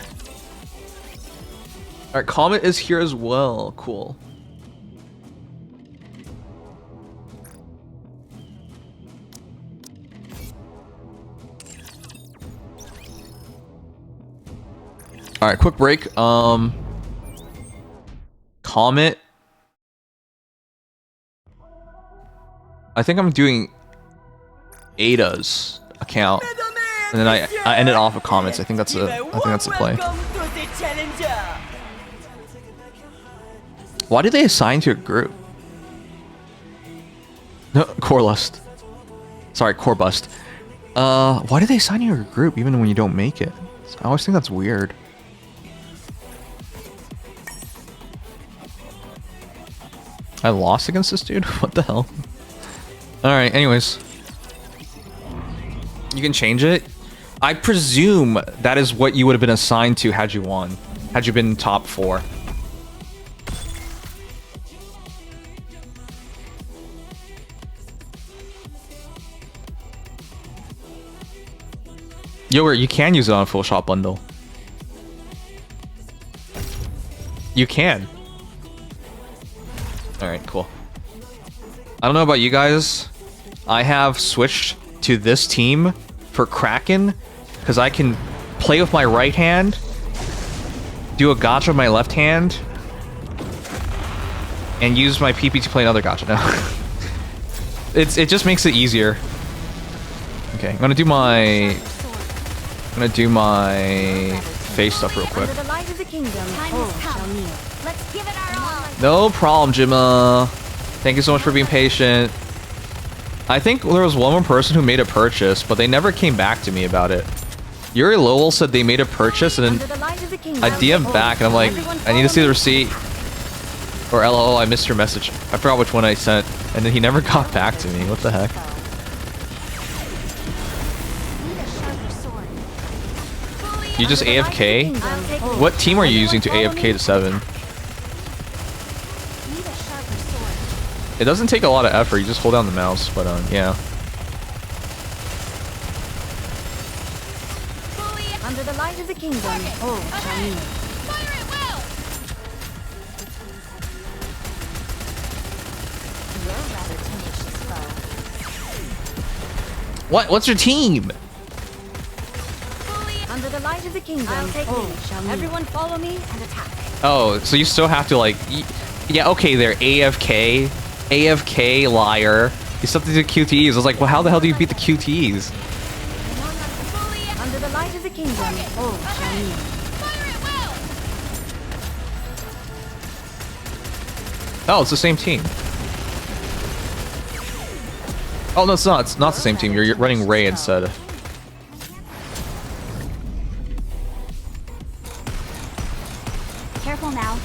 Alright, Comet is here as well. Cool. Alright, quick break. Comet I think I'm doing Ada's account, and then I ended off with comments. I think that's a play. Why did they assign to a group? No, Corelust. Sorry, Corebust. Why did they assign you to a group even when you don't make it? I always think that's weird. I lost against this dude? What the hell? Alright, anyways. You can change it. I presume that is what you would have been assigned to had you won. Had you been top 4. Yo, you can use it on a full shot bundle. You can. Alright, cool. I don't know about you guys. I have switched to this team for Kraken because I can play with my right hand, do a gacha with my left hand, and use my PP to play another gacha now. It just makes it easier. Okay, I'm gonna do my face stuff real quick. No problem, Jimma. Thank you so much for being patient. I think there was one more person who made a purchase, but they never came back to me about it. Yuri Lowell said they made a purchase, and then I DM'd back, and I'm like, I need to see the receipt. Or LOL, I missed your message. I forgot which one I sent, and then he never got back to me. What the heck? You just AFK? What team are you using to AFK to 7? It doesn't take a lot of effort, you just hold down the mouse, but yeah. Under the light of the kingdom, What's your team? Under the light of the kingdom, everyone follow me and attack. Oh, so you still have to like... Yeah, okay, they're AFK. AFK, liar. You still have to do QTEs. I was like, well, how the hell do you beat the QTEs? Under the light of the kingdom, Oh, it's the same team. Oh, no, it's not. It's not the same team. You're running Ray instead. Careful now.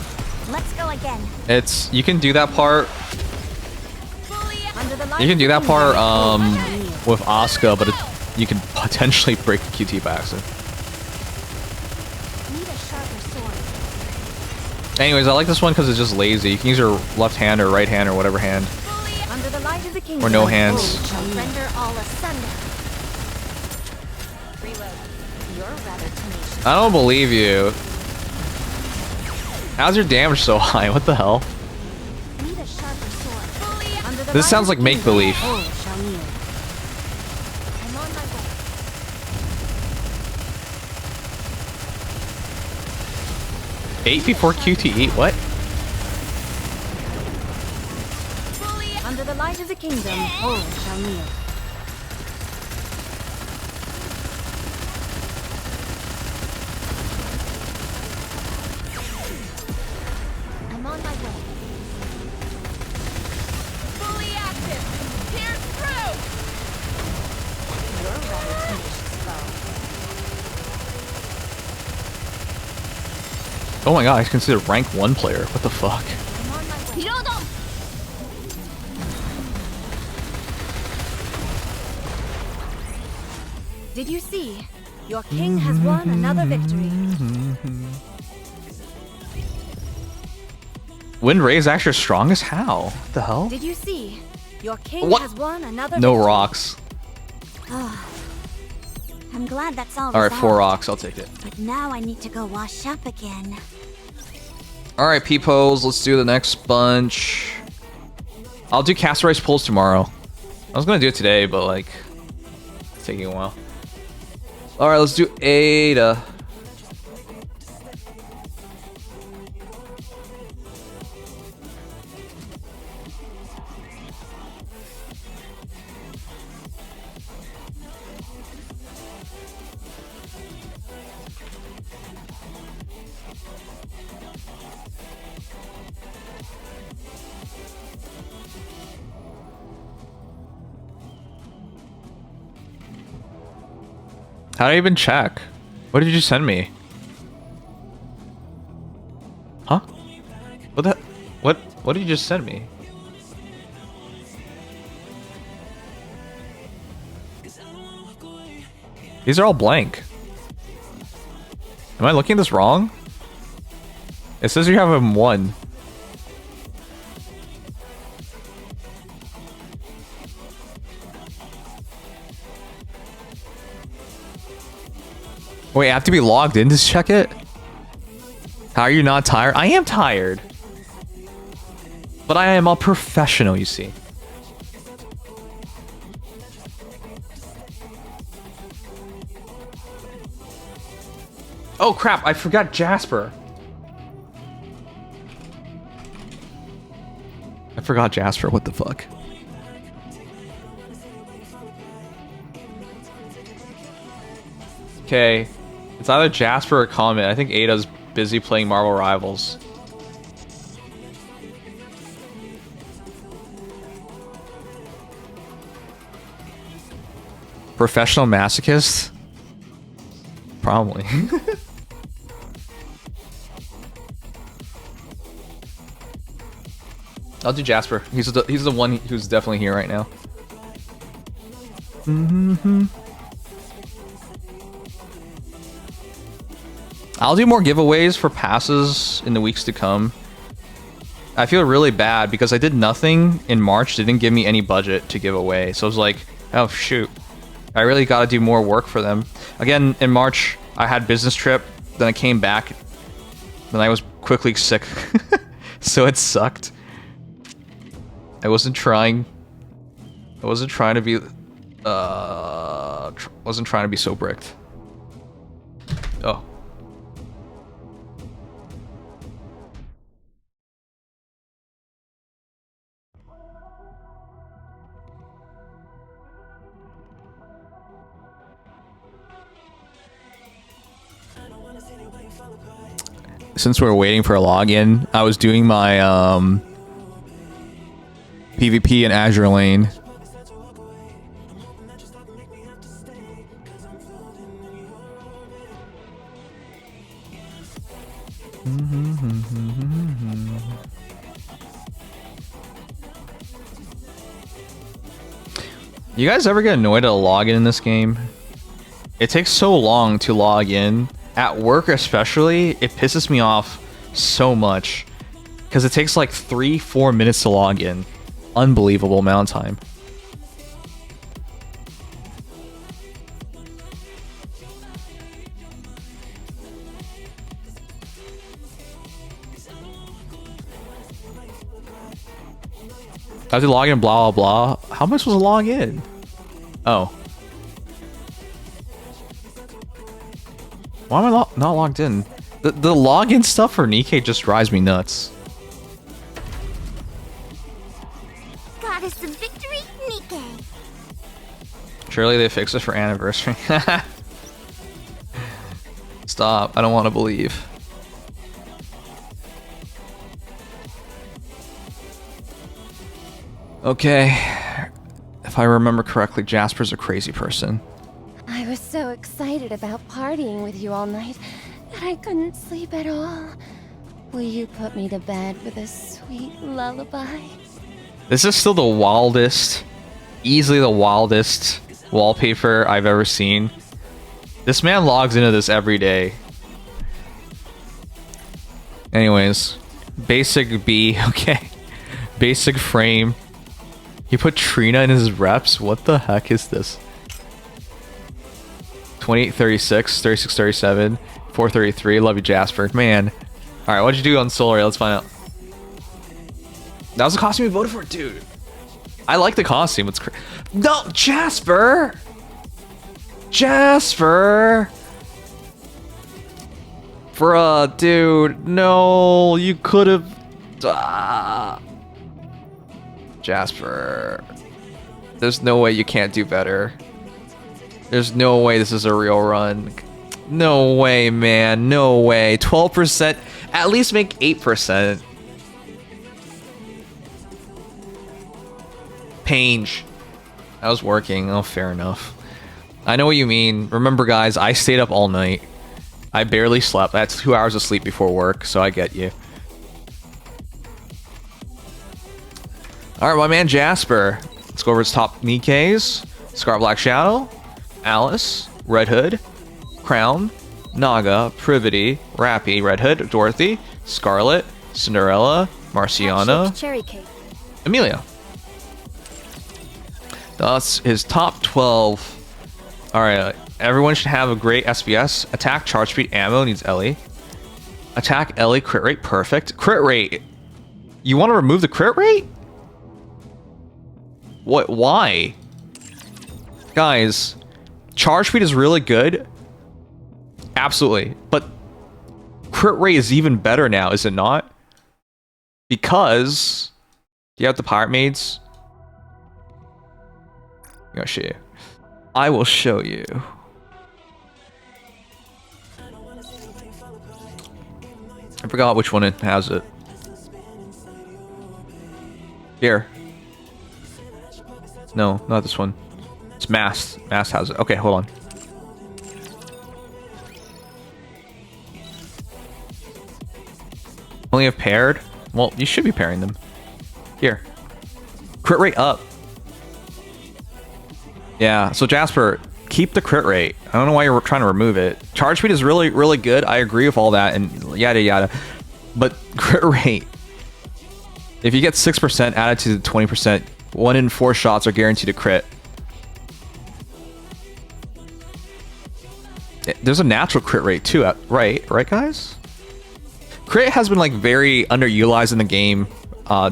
Let's go again. It's... You can do that part... You can do that part, with Asuka, but you can potentially break the QT by accident. Anyways, I like this one because it's just lazy. You can use your left hand or right hand or whatever hand. Or no hands. I don't believe you. How's your damage so high? What the hell? This sounds like make-believe. 8 before QTE? What? Under the light of the kingdom, all shall kneel. I'm on my way. Fully active. Pierce through. You're rather tenacious foe. Oh my god, he's considered rank 1 player. What the fuck? Did you see? Your king has won another victory. Wind Ray is actually strongest? How? What the hell? Did you see? Your king What? has won another No victory. rocks. I'm glad that's all. Alright, 4 resolved. rocks. I'll take it. But now I need to go wash up again. Alright, peepos. Let's do the next bunch. I'll do Castle Rice pulls tomorrow. I was gonna do it today, but like... It's taking a while. Alright, let's do Ada. How did I even check? What did you send me? Huh? What the? What did you just send me? These are all blank. Am I looking at this wrong? It says you have him 1. Wait, I have to be logged in to check it? How are you not tired? I am tired. But I am a professional, you see. Oh crap, I forgot Jasper. I forgot Jasper, what the fuck? Okay. It's either Jasper or Comet. I think Ada's busy playing Marvel Rivals. Professional masochist? Probably. I'll do Jasper. He's the one who's definitely here right now. I'll do more giveaways for passes in the weeks to come. I feel really bad because I did nothing in March. They didn't give me any budget to give away. So I was like, oh shoot. I really got to do more work for them. Again, in March, I had business trip. Then I came back. Then I was quickly sick. So it sucked. I wasn't trying to be wasn't trying to be so bricked. Oh. Since we're waiting for a login, I was doing my PvP in Azure Lane. You guys ever get annoyed at a login in this game? It takes so long to log in. At work especially, it pisses me off so much. Because it takes like 3-4 minutes to log in. Unbelievable amount of time. I have to log in, blah, blah, blah. How am I supposed to log in? Oh. Why am I not logged in? The login stuff for Nikke just drives me nuts. Goddess of victory, Nikke. Surely they fix it for anniversary. Stop. I don't want to believe. Okay. If I remember correctly, Jasper's a crazy person. I was so excited about partying with you all night that I couldn't sleep at all. Will you put me to bed with a sweet lullaby? This is still the wildest, easily the wildest wallpaper I've ever seen. This man logs into this every day. Anyways, basic B, okay. Basic frame. He put Trina in his reps? What the heck is this? 2836, 3637, 433. Love you, Jasper. Man. Alright, what'd you do on Solar? Let's find out. That was the costume you voted for? Dude. I like the costume. It's no, Jasper! Jasper! Bruh, dude. No, you could have... Jasper. There's no way you can't do better. There's no way this is a real run. No way, man. No way. 12%. At least make 8%. Pange. That was working. Oh, fair enough. I know what you mean. Remember, guys, I stayed up all night. I barely slept. That's 2 hours of sleep before work, so I get you. Alright, my man Jasper. Let's go over his top Nikkeis. Scar Black Shadow, Alice, Red Hood, Crown, Naga, Privity, Rappy, Red Hood, Dorothy, Scarlet, Cinderella, Marciana, Cherry cake. Amelia. That's his top 12. Alright, everyone should have a great SBS. Attack, charge speed, ammo needs Ellie. Attack, Ellie, crit rate, perfect. Crit rate. You want to remove the crit rate? What? Why? Guys, charge speed is really good. Absolutely. But crit rate is even better now, is it not? Because... Do you have the pirate maids? I'll show you. I will show you. I forgot which one it has it. Here. No, not this one. It's Mast. Mast has it. Okay, hold on. Only have paired? Well, you should be pairing them. Here. Crit rate up. Yeah, so Jasper, keep the crit rate. I don't know why you're trying to remove it. Charge speed is really, really good. I agree with all that and yada yada. But crit rate. If you get 6% added to the 20%, 1 in 4 shots are guaranteed to crit. There's a natural crit rate too, right guys? Crit has been like very underutilized in the game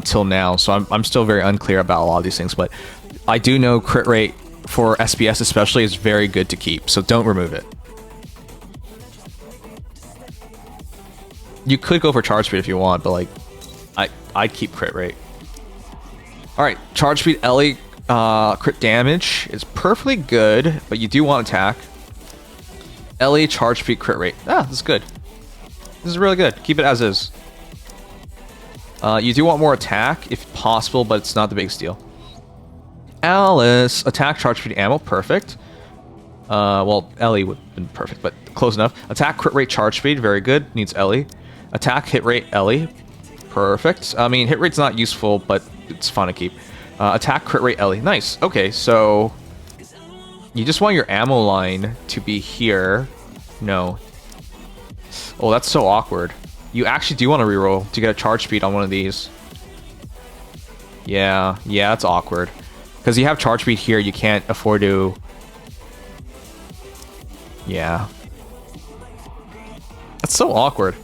till now, so I'm still very unclear about a lot of these things, but I do know crit rate for SBS especially is very good to keep, so don't remove it. You could go for charge speed if you want, but like I'd keep crit rate. Alright, charge speed Ellie crit damage is perfectly good, but you do want attack. Ellie charge speed crit rate. Ah, this is good. This is really good. Keep it as is. You do want more attack if possible, but it's not the biggest deal. Alice, attack, charge speed, ammo, perfect. Well, Ellie would have been perfect, but close enough. Attack, crit rate, charge speed, very good. Needs Ellie. Attack, hit rate, Ellie. Perfect. I mean, hit rate's not useful, but it's fun to keep. Attack, crit rate, Ellie. Nice. Okay, so... You just want your ammo line to be here. No. Oh, that's so awkward. You actually do want to reroll to get a charge speed on one of these. Yeah, that's awkward. Because you have charge speed here, you can't afford to... Yeah. That's so awkward.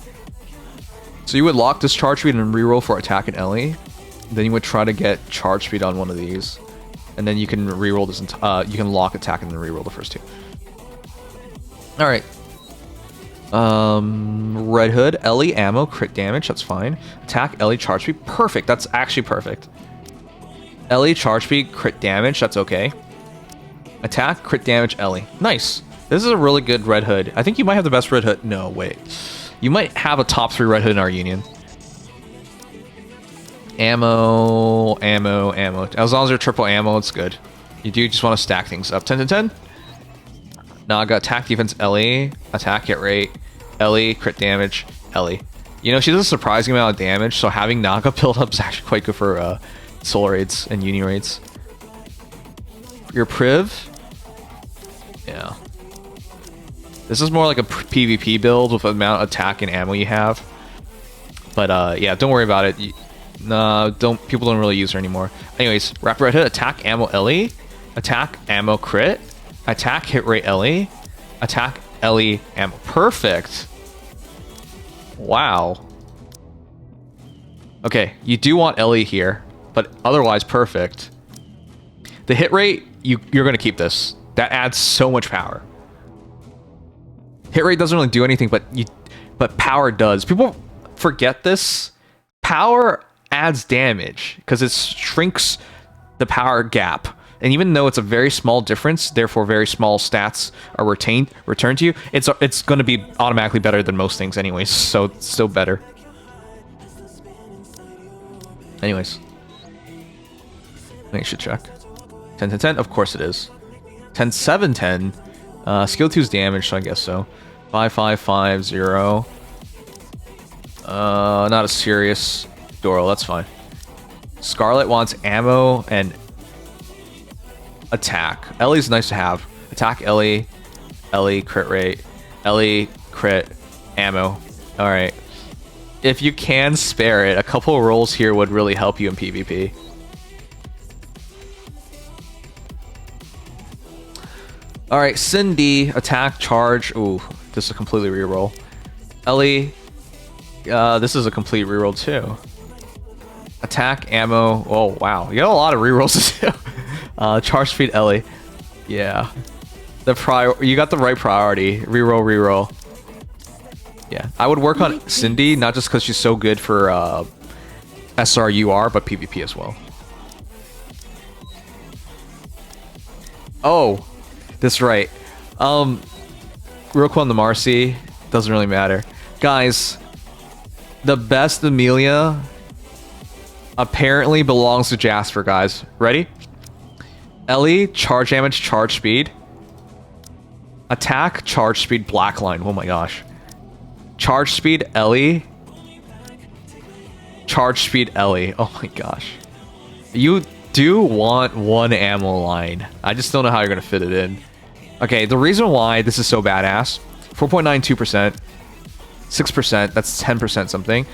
So you would lock this charge speed and reroll for attack and Ellie. Then you would try to get charge speed on one of these. And then you can reroll this, you can lock attack and then reroll the first two. Alright. Red Hood, Ellie, ammo, crit damage, that's fine. Attack, Ellie, charge speed, perfect, that's actually perfect. Ellie, charge speed, crit damage, that's okay. Attack, crit damage, Ellie. Nice. This is a really good Red Hood. I think you might have the best Red Hood. No, wait. You might have a top 3 Red Hood in our union. Ammo. As long as you're triple ammo, it's good. You do just want to stack things up. 10 to 10. Naga, attack, defense, Ellie. Attack, hit rate, Ellie, crit damage, Ellie. You know, she does a surprising amount of damage, so having Naga build up is actually quite good for soul raids and uni raids. Your Priv. Yeah. This is more like a PvP build with the amount of attack and ammo you have. But yeah, don't worry about it. People don't really use her anymore. Anyways, Rapid Red Hood, attack, ammo, Ellie. Attack, ammo, crit. Attack, hit rate, Ellie. Attack, Ellie, ammo. Perfect. Wow. Okay, you do want Ellie here, but otherwise perfect. The hit rate, you're going to keep this. That adds so much power. Hit rate doesn't really do anything, but power does. People forget this. Power adds damage because it shrinks the power gap. And even though it's a very small difference, therefore very small stats are returned to you, it's going to be automatically better than most things anyways, so it's still better. Anyways. I think I should check. 10 to 10? Of course it is. 10, 7, 10. Skill 2's damage, so I guess so. 5, 5, 5, 0. Not a serious Doral, that's fine. Scarlet wants ammo and attack. Ellie's nice to have. Attack Ellie. Ellie crit rate. Ellie crit ammo. Alright. If you can spare it, a couple of rolls here would really help you in PvP. Alright, Cindy, attack, charge. Ooh, this is a completely reroll. Ellie, this is a complete reroll too. Attack, ammo. Oh, wow. You got a lot of rerolls to do. Charge speed, Ellie. Yeah. You got the right priority. Reroll, reroll. Yeah. I would work on Cindy, not just because she's so good for SRUR, but PvP as well. Oh. That's right. Real quick on the Marcy. Doesn't really matter. Guys, the best Amelia apparently belongs to Jasper, guys. Ready? Ellie, charge damage, charge speed. Attack, charge speed, Blackline. Oh my gosh. Charge speed, Ellie. Charge speed, Ellie. Oh my gosh. You do want one ammo line. I just don't know how you're going to fit it in. Okay, the reason why this is so badass. 4.92%. 6%. That's 10% something.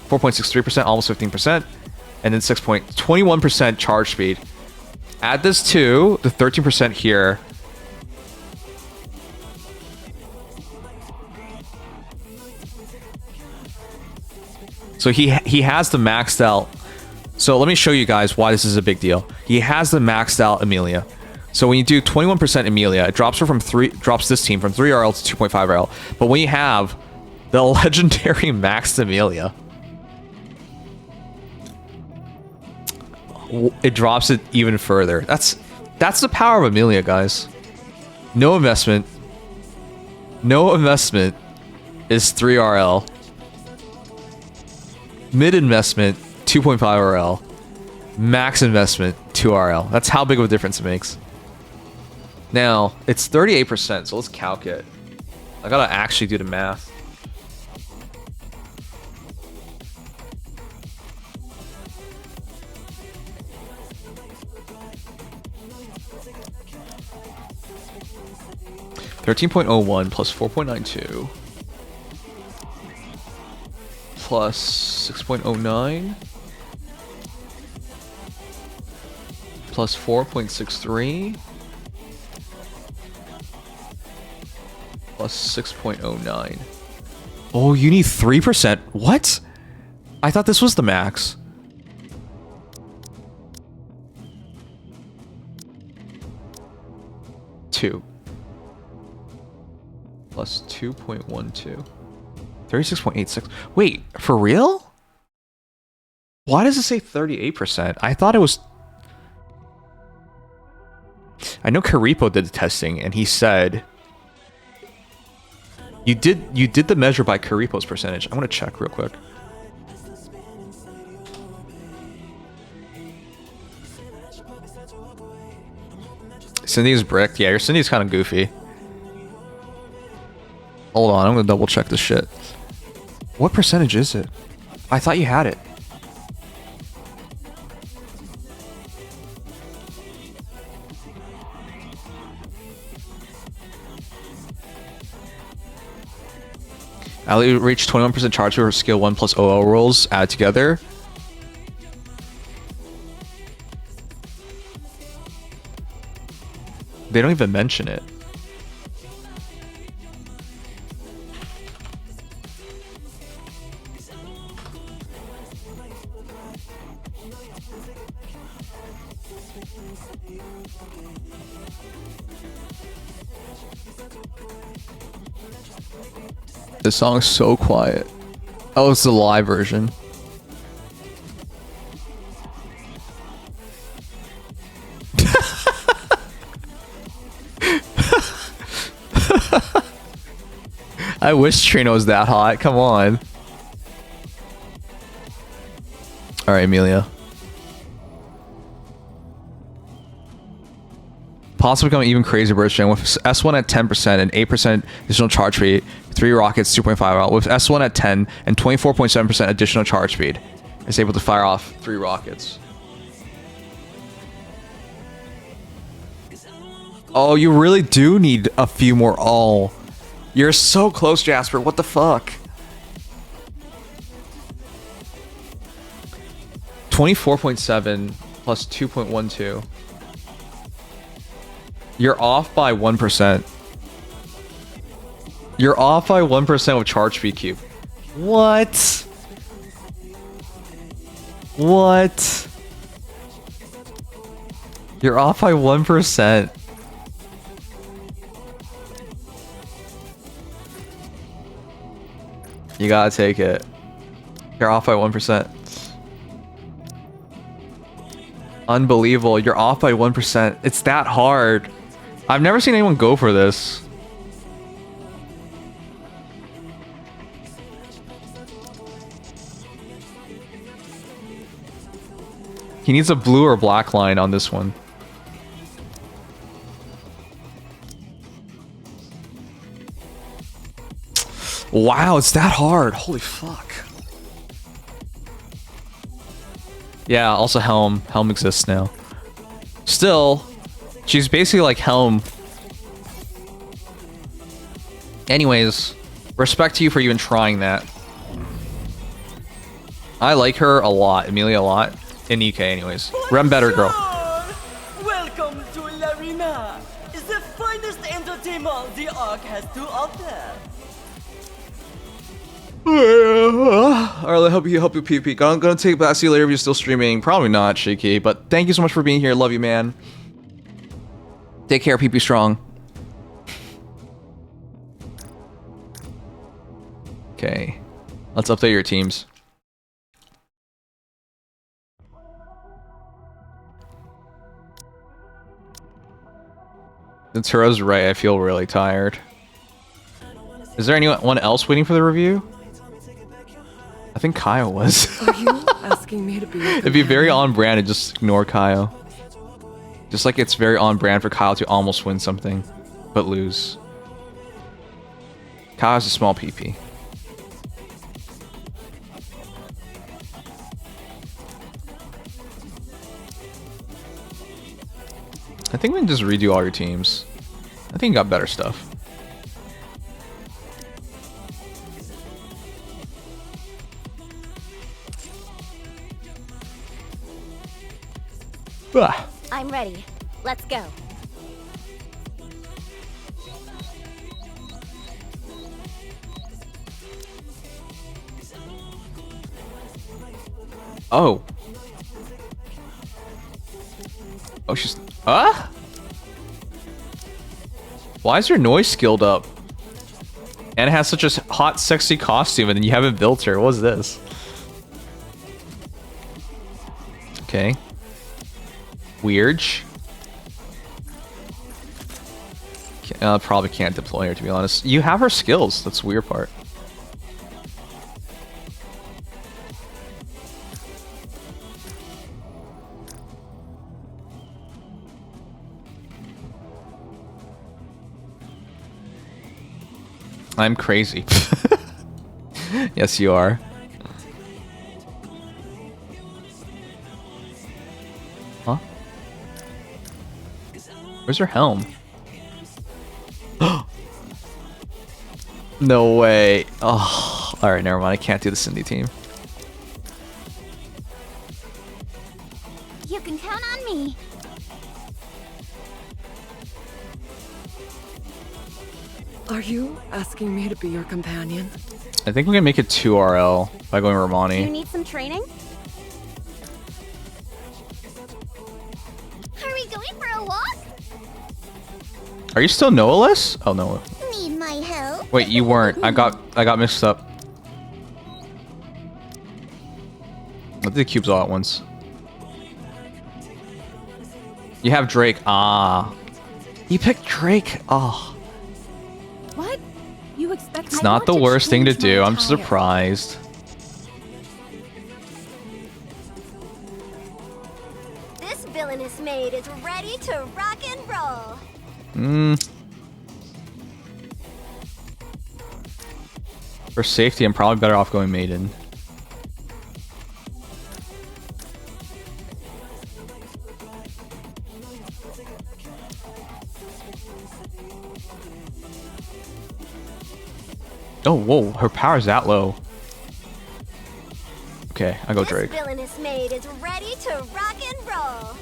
4.63%, almost 15%. And then 6.21% charge speed. Add this to the 13% here. So he has the maxed out. So let me show you guys why this is a big deal. He has the maxed out Amelia. So when you do 21% Amelia, it drops her from drops this team from 3 RL to 2.5 RL. But when you have the legendary maxed Amelia, it drops it even further. That's the power of Amelia, guys. No investment. No investment is 3 RL. Mid investment, 2.5 RL. Max investment, 2 RL. That's how big of a difference it makes. Now, it's 38%, so let's calc it. I gotta actually do the math. $13.01 plus 4.92 plus 6.09 plus 4.63 plus 6.09. Oh, you need 3%. What? I thought this was the max. Two. Plus 2.12. 36.86. Wait, for real? Why does it say 38%? I thought it was... I know Karipo did the testing, and he said... You did the measure by Karipo's percentage. I'm gonna check real quick. Cindy's bricked. Yeah, your Cindy's kind of goofy. Hold on, I'm gonna double check this shit. What percentage is it? I thought you had it. Ali reached 21% charge for her skill 1 plus OL rolls added together. They don't even mention it. This song's so quiet. Oh, it's the live version. I wish Trino was that hot. Come on. Alright, Amelia. Possibly become even crazier burst gen with S1 at 10% and 8% additional charge speed, 3 rockets, 2.5 out. With S1 at 10 and 24.7% additional charge speed, it's able to fire off 3 rockets. Oh, you really do need a few more. Oh, you're so close, Jasper. What the fuck? 24.7 plus 2.12. You're off by 1%. You're off by 1% with charge speed cube. What? What? You're off by 1%. You gotta take it. You're off by 1%. Unbelievable. You're off by 1%. It's that hard. I've never seen anyone go for this. He needs a blue or black line on this one. Wow, it's that hard. Holy fuck. Yeah, also Helm. Helm exists now. Still, she's basically like Helm. Anyways, respect to you for even trying that. I like her a lot, Amelia a lot. In EK anyways. Rem better girl. Welcome to Larina. It's the finest entertainment the Ark has to offer. Alright, I'll help you PvP. Gonna take back. See you later if you're still streaming. Probably not, Shaky. But thank you so much for being here. Love you, man. Take care, PP strong. Okay. Let's update your teams. Tura's right, I feel really tired. Is there anyone else waiting for the review? I think Kyle was. Are you asking me to be your It'd be very on brand to just ignore Kyle. Just like it's very on brand for Kyle to almost win something, but lose. Kyle has a small PP. I think we can just redo all your teams. I think you got better stuff. Ah. I'm ready. Let's go. Oh. Oh, she's... Huh? Why is your noise skilled up? And it has such a hot, sexy costume, and then you haven't built her. What's this? Okay. Weird. Probably can't deploy her, to be honest. You have her skills. That's the weird part. I'm crazy. Yes, you are. Huh? Where's her helm? No way. Oh, alright, never mind. I can't do the Cindy team. You can count on me. Are you asking me to be your companion? I think we can make it 2 RL by going Do you Romani. need some training? Are we going for a walk? Are you still Noah-less? Oh, no. Need my help? Wait, you weren't. I got mixed up. I did the cubes all at once. You have Drake. Ah. You picked Drake. Oh. What? You expect It's not the worst thing to do. I'm surprised. This villainous maid maid is ready to rock and roll. For safety, I'm probably better off going Maiden. Oh, whoa, her power's that low. Okay, I go Drake. This villainous maid is ready to rock and roll.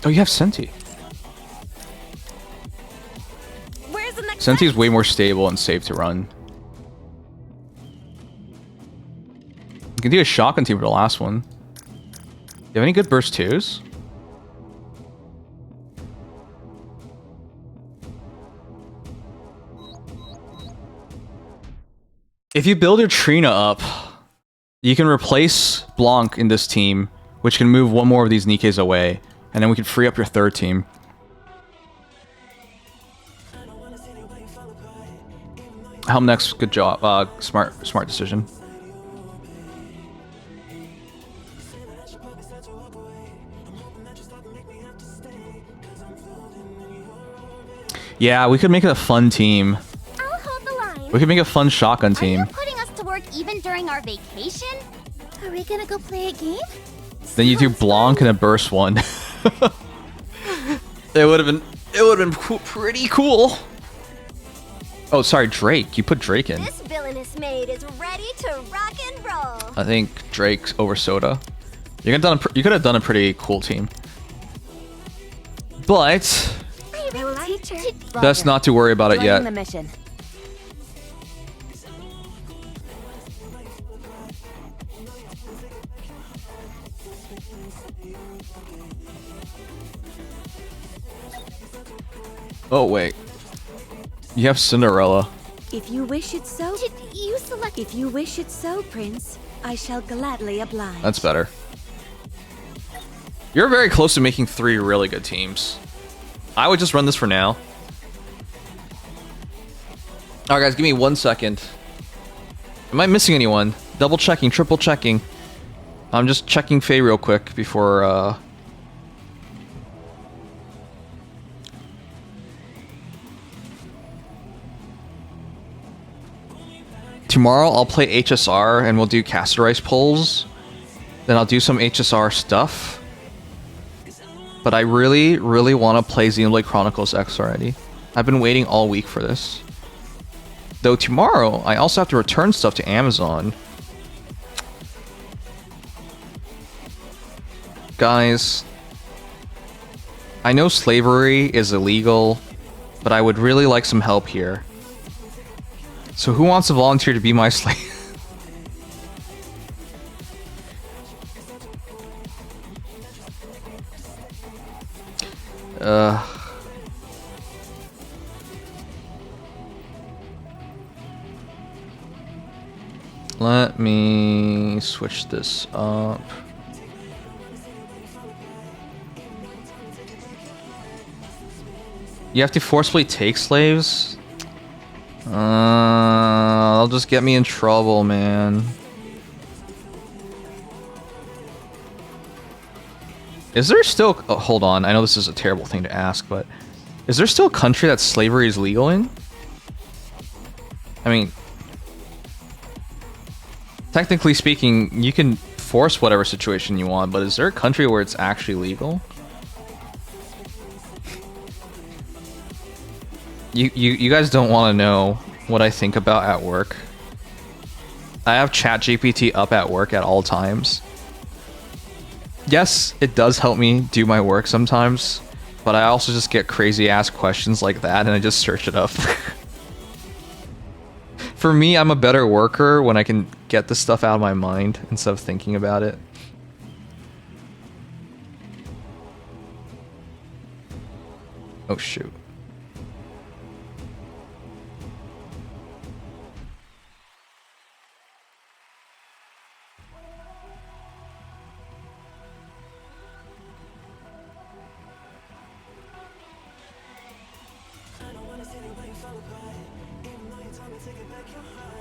Oh, you have Senti. Where's the next? Senti's way more stable and safe to run. You can do a shotgun team for the last one. Do you have any good burst 2s? If you build your Trina up, you can replace Blanc in this team, which can move one more of these Nikkes away, and then we can free up your third team. Helm next, good job. Smart decision. Yeah, we could make it a fun team. I'll hold the line. We could make a fun shotgun team. Are you putting us to work even during our vacation? Are we gonna go play a game? Then you do Blanc and a burst one. It would have been pretty cool. Oh, sorry, Drake. You put Drake in. This villainous maid is ready to rock and roll. I think Drake over Soda. You could have done a pretty cool team. But best not to worry about it yet. The mission. Oh wait, you have Cinderella. If you wish it so, Did you select? if you wish it so, Prince, I shall gladly oblige. That's better. You're very close to making 3 really good teams. I would just run this for now. Alright guys, give me 1 second. Am I missing anyone? Double checking, triple checking. I'm just checking Faye real quick before tomorrow I'll play HSR and we'll do Casterized polls. Then I'll do some HSR stuff. But I really, really want to play Xenoblade Chronicles X already. I've been waiting all week for this. Though tomorrow, I also have to return stuff to Amazon. Guys, I know slavery is illegal, but I would really like some help here. So who wants to volunteer to be my slave? Let me switch this up. You have to forcibly take slaves? That'll just get me in trouble, man. Is there still... Oh, hold on. I know this is a terrible thing to ask, but... Is there still a country that slavery is legal in? I mean... Technically speaking, you can force whatever situation you want, but is there a country where it's actually legal? You guys don't want to know what I think about at work. I have ChatGPT up at work at all times. Yes, it does help me do my work sometimes, but I also just get crazy ass questions like that and I just search it up. For me, I'm a better worker when I can get the stuff out of my mind instead of thinking about it. Oh shoot.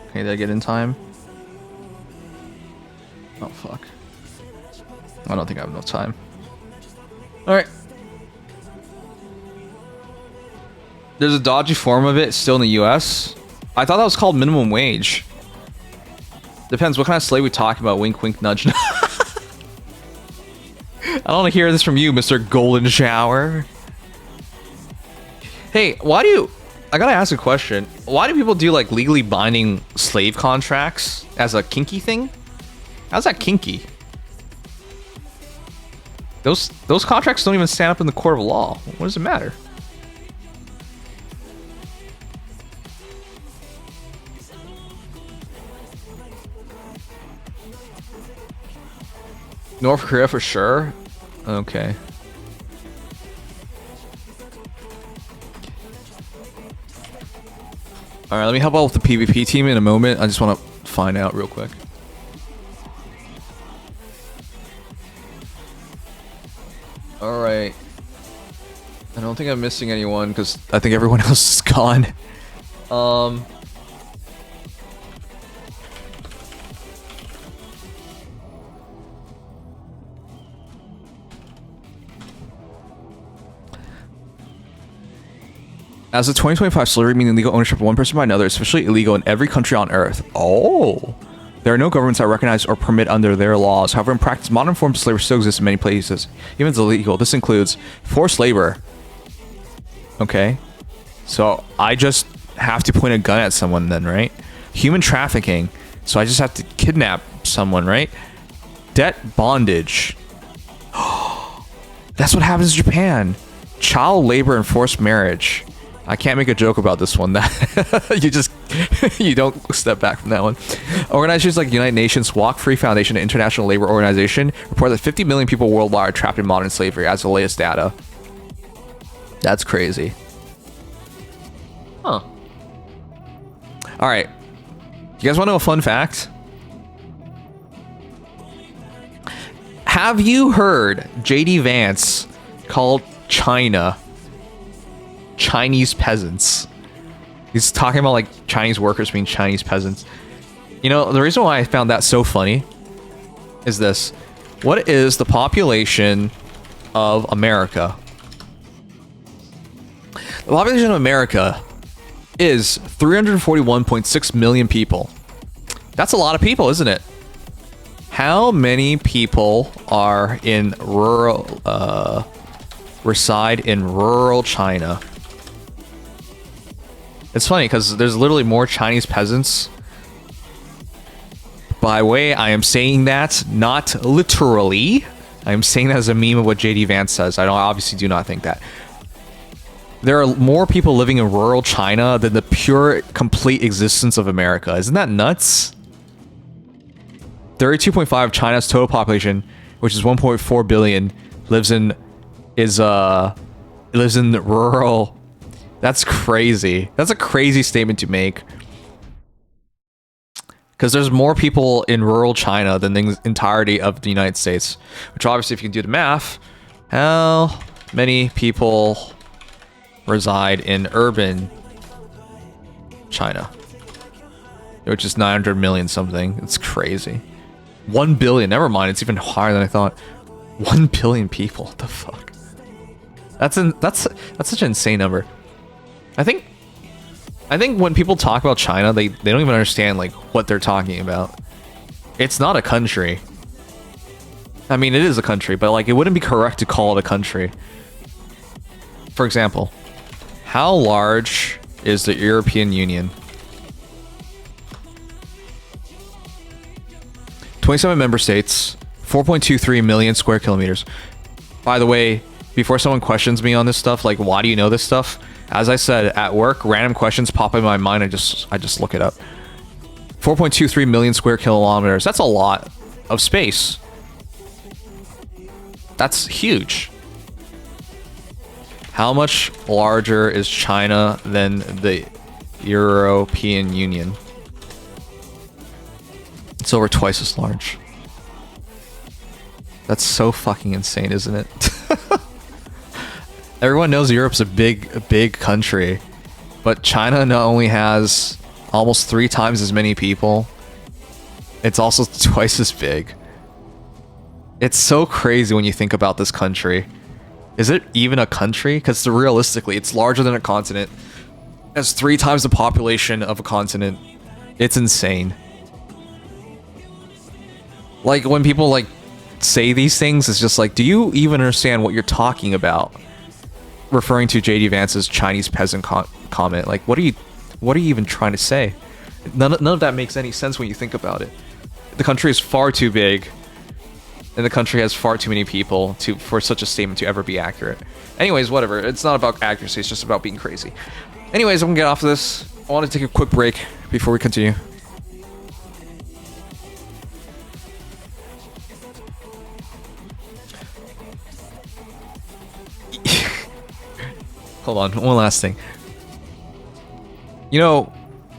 Okay, did I get in time? Oh, fuck. I don't think I have enough time. Alright. There's a dodgy form of it still in the US. I thought that was called minimum wage. Depends what kind of slave we talking about. Wink, wink, nudge. I don't want to hear this from you, Mr. Golden Shower. Hey, why do you... I gotta ask a question. Why do people do like legally binding slave contracts as a kinky thing? How's that kinky? Those contracts don't even stand up in the court of law. What does it matter? North Korea for sure? Okay. Alright, let me help out with the PvP team in a moment. I just want to find out real quick. Alright. I don't think I'm missing anyone because I think everyone else is gone. As a 2025 slavery, meaning legal ownership of one person by another, is officially illegal in every country on Earth. Oh! There are no governments that recognize or permit under their laws. However, in practice, modern forms of slavery still exist in many places. Even if it's illegal. This includes forced labor. Okay. So, I just have to point a gun at someone then, right? Human trafficking. So, I just have to kidnap someone, right? Debt bondage. That's what happens in Japan. Child labor and forced marriage. I can't make a joke about this one. You don't step back from that one. Organizations like United Nations, Walk Free Foundation, and International Labor Organization report that 50 million people worldwide are trapped in modern slavery as the latest data. That's crazy. Huh. Alright. You guys want to know a fun fact? Have you heard JD Vance called China Chinese peasants? He's talking about like Chinese workers being Chinese peasants. You know, the reason why I found that so funny is this. What is the population of America? The population of America is 341.6 million people. That's a lot of people, isn't it? How many people are in rural, reside in rural China? It's funny because there's literally more Chinese peasants. By the way, I am saying that not literally. I am saying that as a meme of what JD Vance says. I obviously do not think that. There are more people living in rural China than the pure, complete existence of America. Isn't that nuts? 32.5% of China's total population, which is 1.4 billion, lives in rural. That's crazy. That's a crazy statement to make. Because there's more people in rural China than the entirety of the United States. Which obviously, if you can do the math, how many people reside in urban China? Which is 900 million something. It's crazy. 1 billion. Never mind. It's even higher than I thought. 1 billion people. What the fuck? That's such an insane number. I think when people talk about China, they don't even understand like what they're talking about. It's not a country. I mean, it is a country, but like it wouldn't be correct to call it a country. For example, how large is the European Union? 27 member states, 4.23 million square kilometers. By the way, before someone questions me on this stuff, like why do you know this stuff? As I said, at work, random questions pop in my mind. I just look it up. 4.23 million square kilometers. That's a lot of space. That's huge. How much larger is China than the European Union? It's over twice as large. That's so fucking insane, isn't it? Everyone knows Europe's a big country, but China not only has almost 3 times as many people, it's also twice as big. It's so crazy when you think about this country. Is it even a country? Because realistically, it's larger than a continent. It has 3 times the population of a continent. It's insane. Like, when people, like, say these things, it's just like, do you even understand what you're talking about? Referring to JD Vance's Chinese peasant comment. Like, what are you even trying to say? None of that makes any sense when you think about it. The country is far too big. And the country has far too many people for such a statement to ever be accurate. Anyways, whatever. It's not about accuracy. It's just about being crazy. Anyways, I'm going to get off of this. I want to take a quick break before we continue. Hold on. One last thing. You know,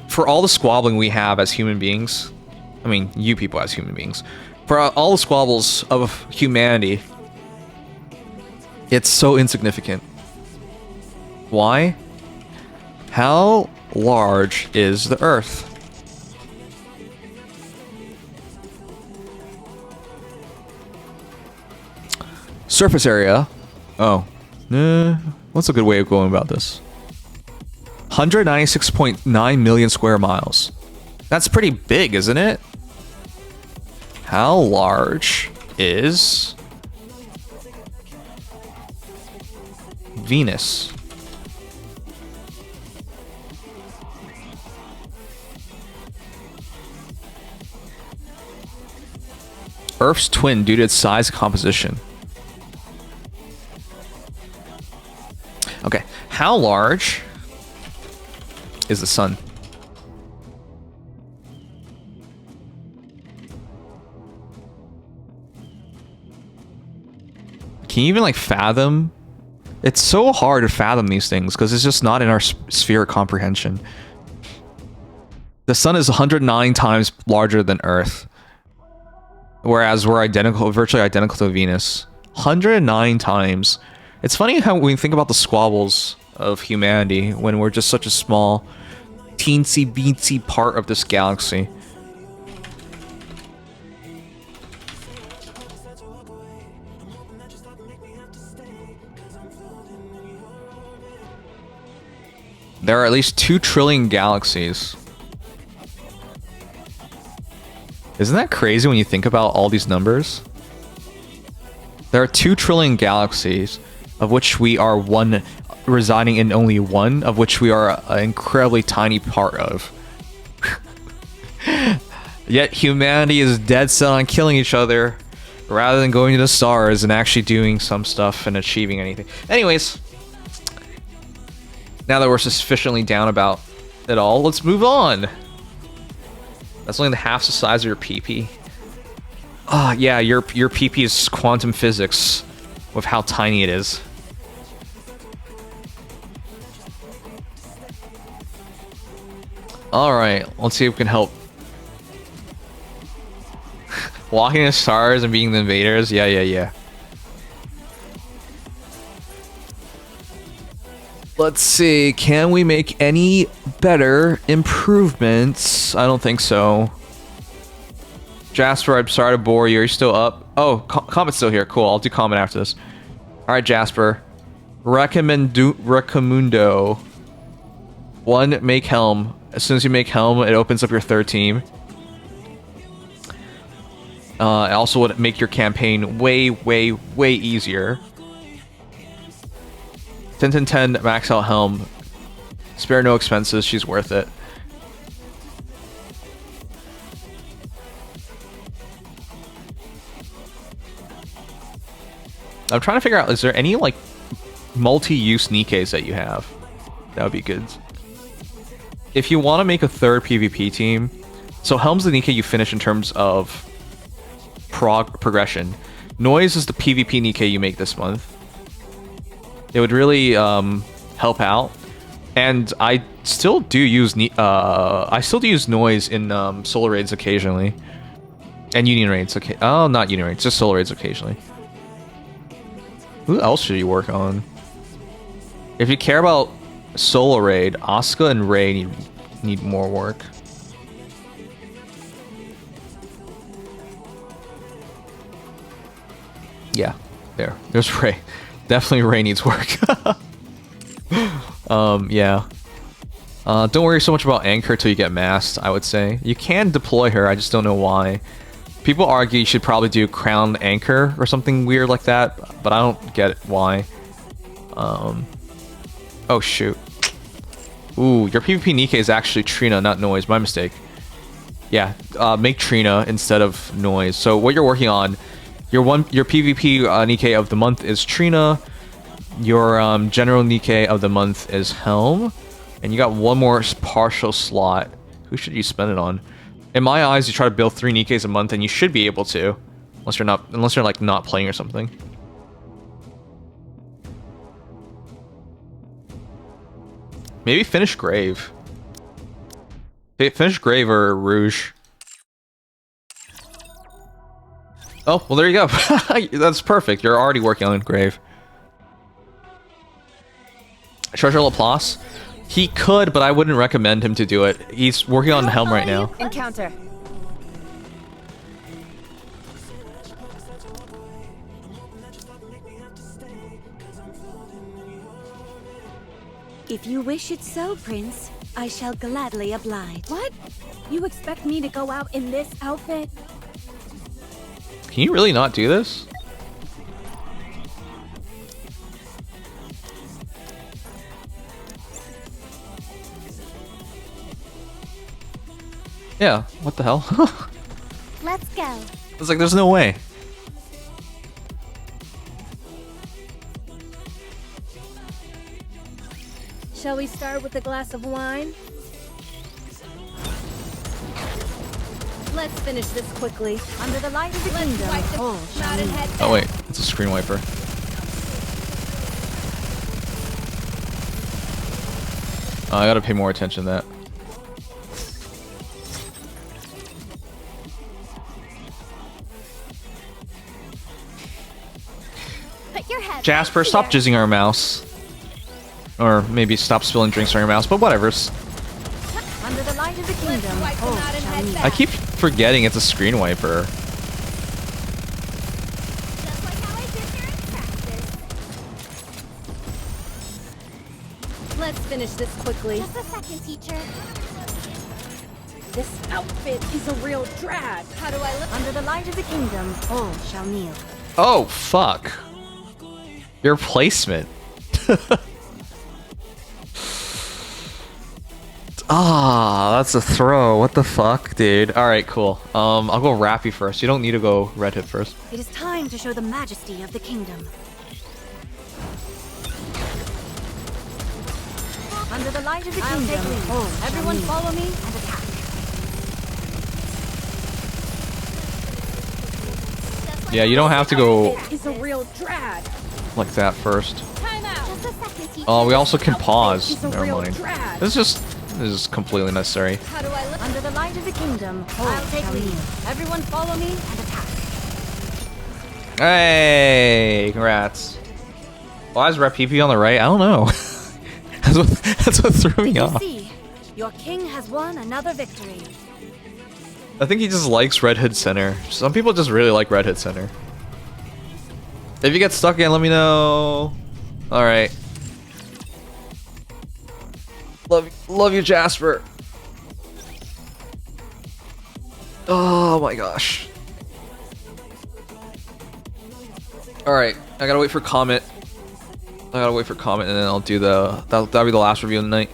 for all the squabbling we have as human beings, I mean, you people as human beings, for all the squabbles of humanity, it's so insignificant. Why? How large is the Earth? Surface area. Oh. What's a good way of going about this? 196.9 million square miles. That's pretty big, isn't it? How large is Venus? Earth's twin due to its size and composition. Okay, how large is the sun? Can you even like fathom? It's so hard to fathom these things because it's just not in our sphere of comprehension. The sun is 109 times larger than Earth, whereas we're identical, virtually identical to Venus. 109 times. It's funny how we think about the squabbles of humanity when we're just such a small, teensy beansy part of this galaxy. There are at least 2 trillion galaxies. Isn't that crazy when you think about all these numbers? There are 2 trillion galaxies, of which we are one, residing in only one, of which we are an incredibly tiny part of. Yet humanity is dead set on killing each other, rather than going to the stars and actually doing some stuff and achieving anything. Anyways, now that we're sufficiently down about it all, let's move on. That's only the half the size of your PP. Ah, yeah, your PP is quantum physics with how tiny it is. Alright, let's see if we can help. Walking the stars and being the invaders? Yeah. Let's see, can we make any better improvements? I don't think so. Jasper, I'm sorry to bore you. Are you still up? Oh, comment's still here. Cool, I'll do comment after this. Alright, Jasper. Recomundo. 1, make helm. As soon as you make helm, it opens up your 3rd team. It also would make your campaign way easier. 10 max out helm. Spare no expenses, she's worth it. I'm trying to figure out, is there any like multi-use Nikkes that you have? That would be good. If you want to make a 3rd PvP team, so Helm's the Nikkei you finish in terms of progression. Noise is the PvP Nikkei you make this month. It would really help out. And I still do use Noise in solo raids occasionally, and union raids. Okay, oh, not union raids, just solo raids occasionally. Who else should you work on? If you care about solo raid, Asuka and Rei need more work. Yeah, there's Ray. Definitely Ray needs work. Yeah. Don't worry so much about Anchor till you get masked, I would say. You can deploy her, I just don't know why. People argue you should probably do Crown Anchor or something weird like that, but I don't get why. Oh shoot. Ooh, your PvP Nikke is actually Trina, not Noise. My mistake. Yeah, make Trina instead of Noise. So what you're working on, your PvP Nikke of the month is Trina. Your general Nikke of the month is Helm, and you got one more partial slot. Who should you spend it on? In my eyes, you try to build 3 Nikkes a month, and you should be able to, unless you're like not playing or something. Maybe finish Grave. Finish Grave or Rouge. Oh, well there you go. That's perfect. You're already working on Grave. Treasure Laplace? He could, but I wouldn't recommend him to do it. He's working on Helm right now. Encounter. If you wish it so, Prince, I shall gladly oblige. What? You expect me to go out in this outfit? Can you really not do this? Yeah, what the hell? Let's go. It's like, there's no way. Shall we start with a glass of wine? Let's finish this quickly. Under the light of the kingdom. Oh wait, it's a screen wiper. Oh, I gotta pay more attention to that. Put your head Jasper, right stop here. jizzing our mouse. Or maybe stop spilling drinks on your mouse, but whatever. Under the light of the kingdom. I keep forgetting it's a screen wiper. Just like how I did during practice. Let's finish this quickly. Just a second, teacher. This outfit is a real drag. How do I look? Under the light of the kingdom, all shall kneel. Oh, fuck. Your placement. Ah, that's a throw. What the fuck, dude? Alright, cool. I'll go Rappy first. You don't need to go Red Hood first. It is time to show the majesty of the kingdom. Under the light of the kingdom, all shall Everyone kneel follow me. and attack. Yeah, you don't have to go It is a real drag. like that first. Time out. Just a second, teacher. Oh, we also can pause. It's a Never real mind. drag. This is completely necessary. How do I look? Under the light of the kingdom, all I'll take shall lead. kneel Everyone follow me. and attack. Hey, congrats. Why is Rep PP on the right? I don't know. that's what threw me You off. see, your king has won another victory. I think he just likes Red Hood Center. Some people just really like Red Hood Center. If you get stuck in, let me know. Alright. Love you, Jasper. Oh my gosh. Alright, I gotta wait for comment. And then I'll do that'll be the last review of the night.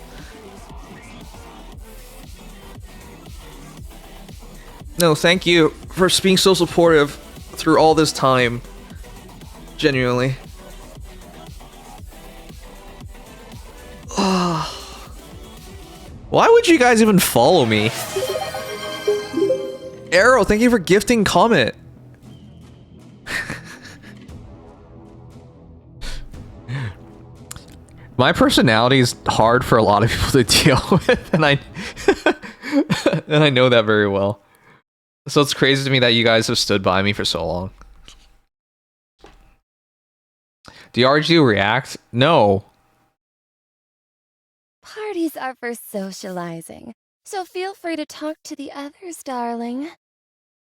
No, thank you for being so supportive through all this time. Genuinely. Why would you guys even follow me? Arrow, thank you for gifting comment. My personality is hard for a lot of people to deal with, and I know that very well. So it's crazy to me that you guys have stood by me for so long. Do you RG react? No. Parties are for socializing, so feel free to talk to the others, darling.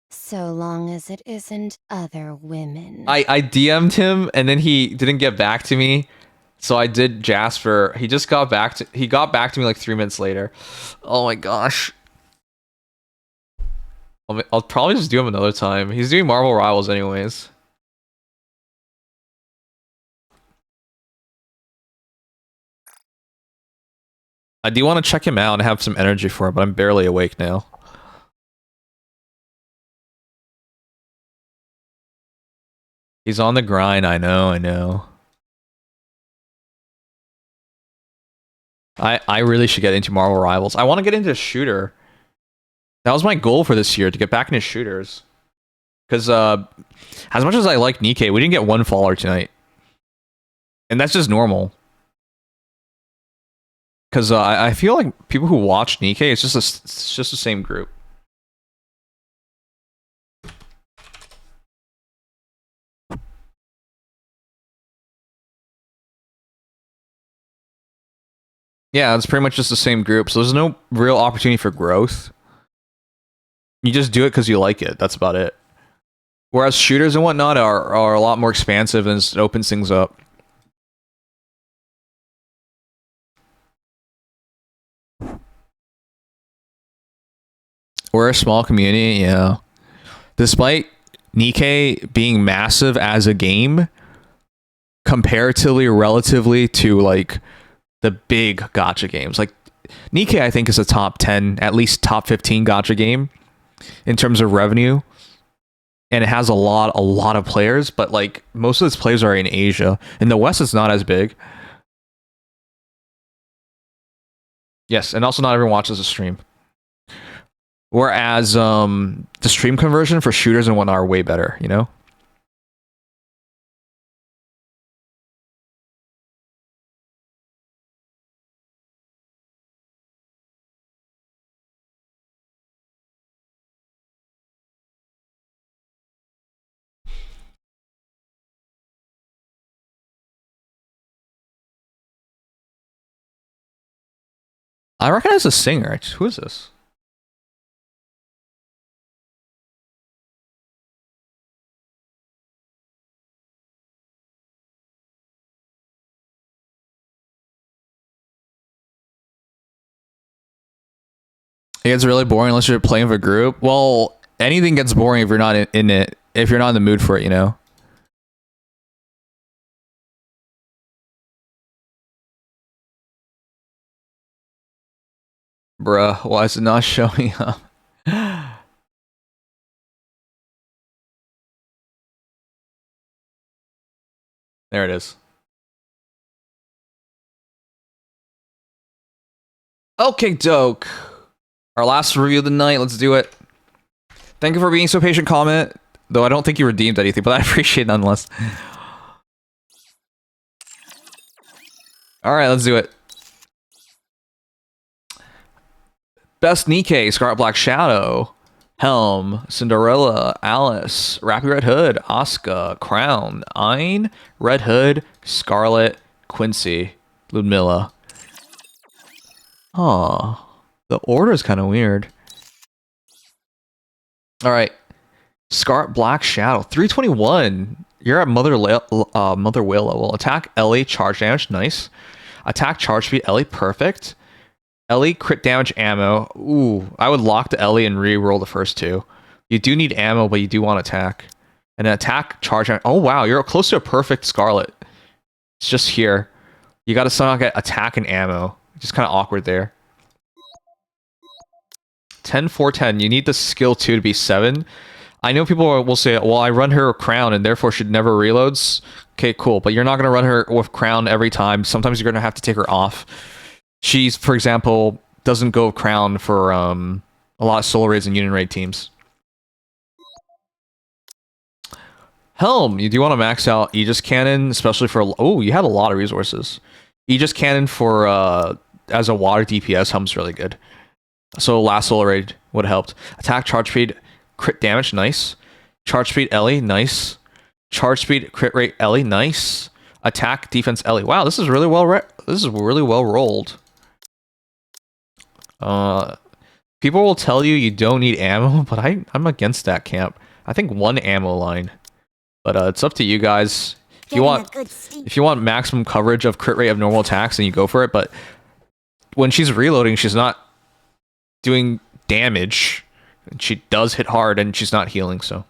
So long as it isn't other women. I DM'd him and then he didn't get back to me. So I did Jasper. He got back to me like 3 minutes later. Oh my gosh. I'll probably just do him another time. He's doing Marvel Rivals anyways. I do want to check him out and have some energy for it, but I'm barely awake now. He's on the grind, I know. I really should get into Marvel Rivals. I want to get into Shooter. That was my goal for this year, to get back into shooters. Because as much as I like Nikke, we didn't get one follower tonight. And that's just normal. Because I feel like people who watch Nikke, it's just the same group. Yeah, it's pretty much just the same group, so there's no real opportunity for growth. You just do it because you like it, that's about it. Whereas shooters and whatnot are a lot more expansive and it opens things up. We're a small community, yeah. Despite Nikke being massive as a game, comparatively, relatively to like the big gacha games. Like Nikke, I think, is a top 10, at least top 15 gacha game in terms of revenue. And it has a lot of players, but like most of its players are in Asia. In the West, it's not as big. Yes, and also not everyone watches the stream. Whereas the stream conversion for shooters and whatnot are way better, you know? I recognize the singer. Who is this? It gets really boring unless you're playing with a group. Well, anything gets boring if you're not in it. If you're not in the mood for it, you know? Bruh, why is it not showing up? There it is. Okay, Doke. Our last review of the night. Let's do it. Thank you for being so patient, comment. Though I don't think you redeemed anything, but I appreciate it nonetheless. Alright, let's do it. Best Nikke, Scarlet Black Shadow, Helm, Cinderella, Alice, Rappy Red Hood, Asuka, Crown, Ayn, Red Hood, Scarlet, Quincy, Ludmilla. Aw, the order is kind of weird. Alright. Scarlet Black Shadow, 321. You're at Mother Whale level. Attack, Ellie, charge damage, nice. Attack, charge speed, Ellie, perfect. Ellie, crit damage, ammo. Ooh, I would lock the Ellie and re-roll the first two. You do need ammo, but you do want attack. And then attack, charge damage. Oh wow, you're close to a perfect Scarlet. It's just here. You gotta somehow get attack and ammo. Just kind of awkward there. 10, 4, 10. You need the skill 2 to be 7. I know people will say, well, I run her Crown and therefore should never reloads. Okay, cool. But you're not going to run her with Crown every time. Sometimes you're going to have to take her off. She's, for example, doesn't go Crown for a lot of solo raids and unit raid teams. Helm, you do want to max out Aegis Cannon, especially for... Oh, you had a lot of resources. Aegis Cannon for as a water DPS, Helm's really good. So last solo raid would have helped. Attack, charge speed, crit damage, nice. Charge speed, Ellie, nice. Charge speed, crit rate, Ellie, nice. Attack, defense, Ellie. Wow, this is really well rolled. People will tell you you don't need ammo, but I'm against that camp. I think 1 ammo line. But it's up to you guys. If you want maximum coverage of crit rate of normal attacks, then you go for it. But when she's reloading, she's not doing damage. She does hit hard, and she's not healing, so.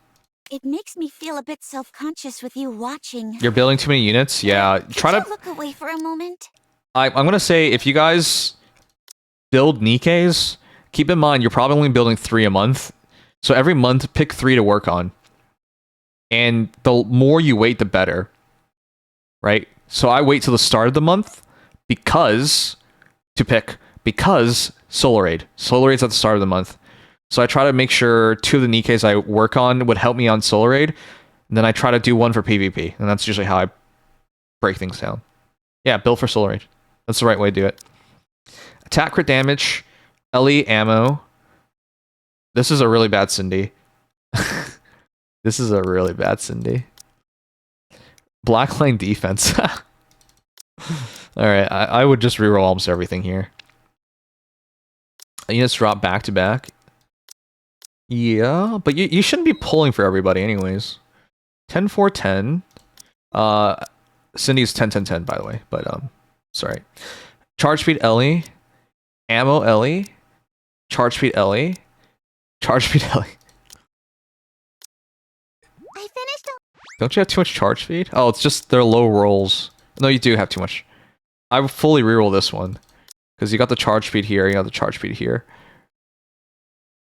It makes me feel a bit self-conscious with you watching. You're building too many units? Yeah. Try to look away for a moment. I'm gonna say, if you guys build Nikes, keep in mind you're probably only building 3 a month. So every month, pick 3 to work on. And the more you wait, the better. Right? So I wait till the start of the month because Solar Raid. Solar Raid's at the start of the month. So I try to make sure 2 of the Nikes I work on would help me on Solar Raid. And then I try to do 1 for PvP. And that's usually how I break things down. Yeah, build for Solar Raid. That's the right way to do it. Attack crit damage. LE ammo. This is a really bad Cindy. This is a really bad Cindy. Blackline defense. Alright, I would just reroll almost everything here. Units drop back to back. Yeah, but you shouldn't be pulling for everybody anyways. 10-4-10. Cindy's 10-10-10 by the way, but sorry. Charge speed LE. Ammo LE. Charge speed LE. Charge speed LE. I finished. Don't you have too much charge speed? Oh, it's just they're low rolls. No, you do have too much. I would fully reroll this one. Because you got the charge speed here, you got the charge speed here.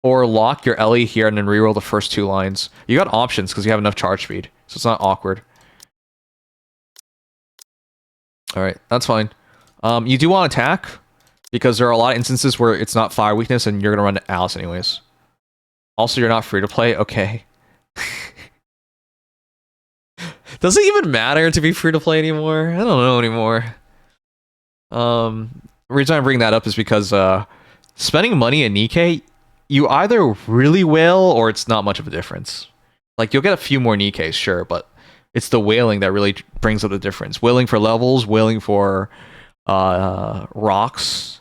Or lock your LE here and then reroll the first 2 lines. You got options because you have enough charge speed. So it's not awkward. Alright, that's fine. You do want to attack. Because there are a lot of instances where it's not fire weakness and you're going to run to Alice anyways. Also, you're not free to play? Okay. Does it even matter to be free to play anymore? I don't know anymore. The reason I bring that up is because spending money in Nikke, you either really wail or it's not much of a difference. Like, you'll get a few more Nikkes, sure, but it's the wailing that really brings up the difference. Wailing for levels, wailing for rocks,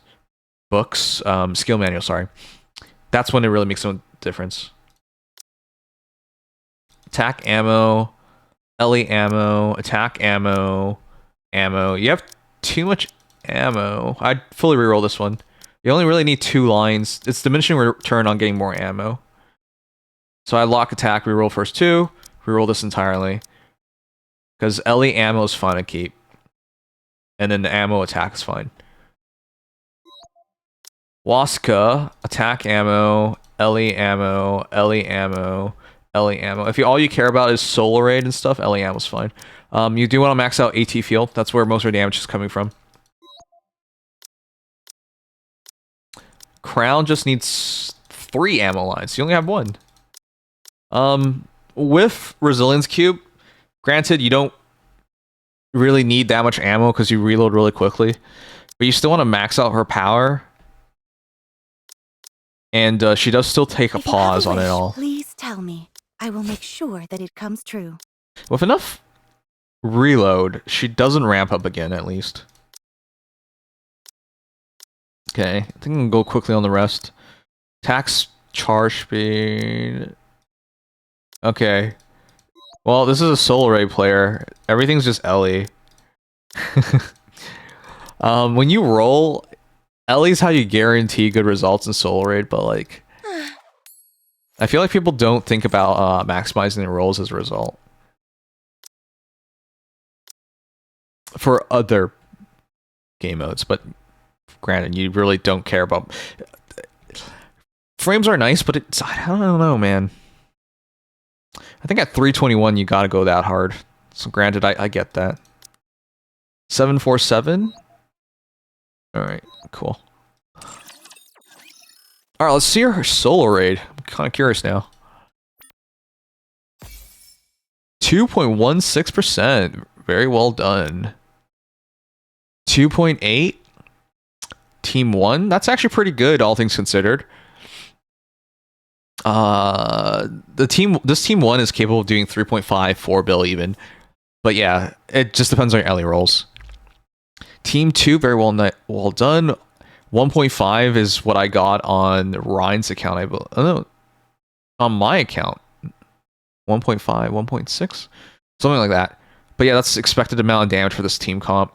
books, skill manual, sorry. That's when it really makes a difference. Attack ammo, LE ammo, attack ammo, ammo. You have too much ammo. I'd fully reroll this one. You only really need 2 lines. It's diminishing return on getting more ammo. So I lock attack, reroll first 2, reroll this entirely. Because LE ammo is fine to keep. And then the ammo attack is fine. Waska, attack ammo, LE ammo, LE ammo, LE ammo. If all you care about is Solar Raid and stuff, LE ammo's fine. You do want to max out AT field. That's where most of your damage is coming from. Crown just needs 3 ammo lines. You only have 1. With Resilience Cube, granted, you don't really need that much ammo because you reload really quickly. But you still want to max out her power. And she does still take a pause on it all. Please tell me. I will make sure that it comes true. With enough reload, she doesn't ramp up again, at least. Okay, I think I'm gonna go quickly on the rest. Tax, charge speed. Okay. Well, this is a Solar Ray player. Everything's just LE. When you roll, LE's how you guarantee good results in Solar Raid, but like, I feel like people don't think about maximizing their rolls as a result. For other game modes, but granted, you really don't care about... Frames are nice, but it's... I don't know, man. I think at 321, you gotta go that hard. So granted, I get that. 747? Alright, cool. Alright, let's see her Solar Raid. I'm kind of curious now. 2.16%. Very well done. 2.8. Team 1. That's actually pretty good, all things considered. This team 1 is capable of doing 3.5, 4 bill even. But yeah, it just depends on your LE rolls. Team 2, very well done. 1.5 is what I got on Ryan's account. Oh no, on my account. 1.5, 1.6, something like that. But yeah, that's expected amount of damage for this team comp.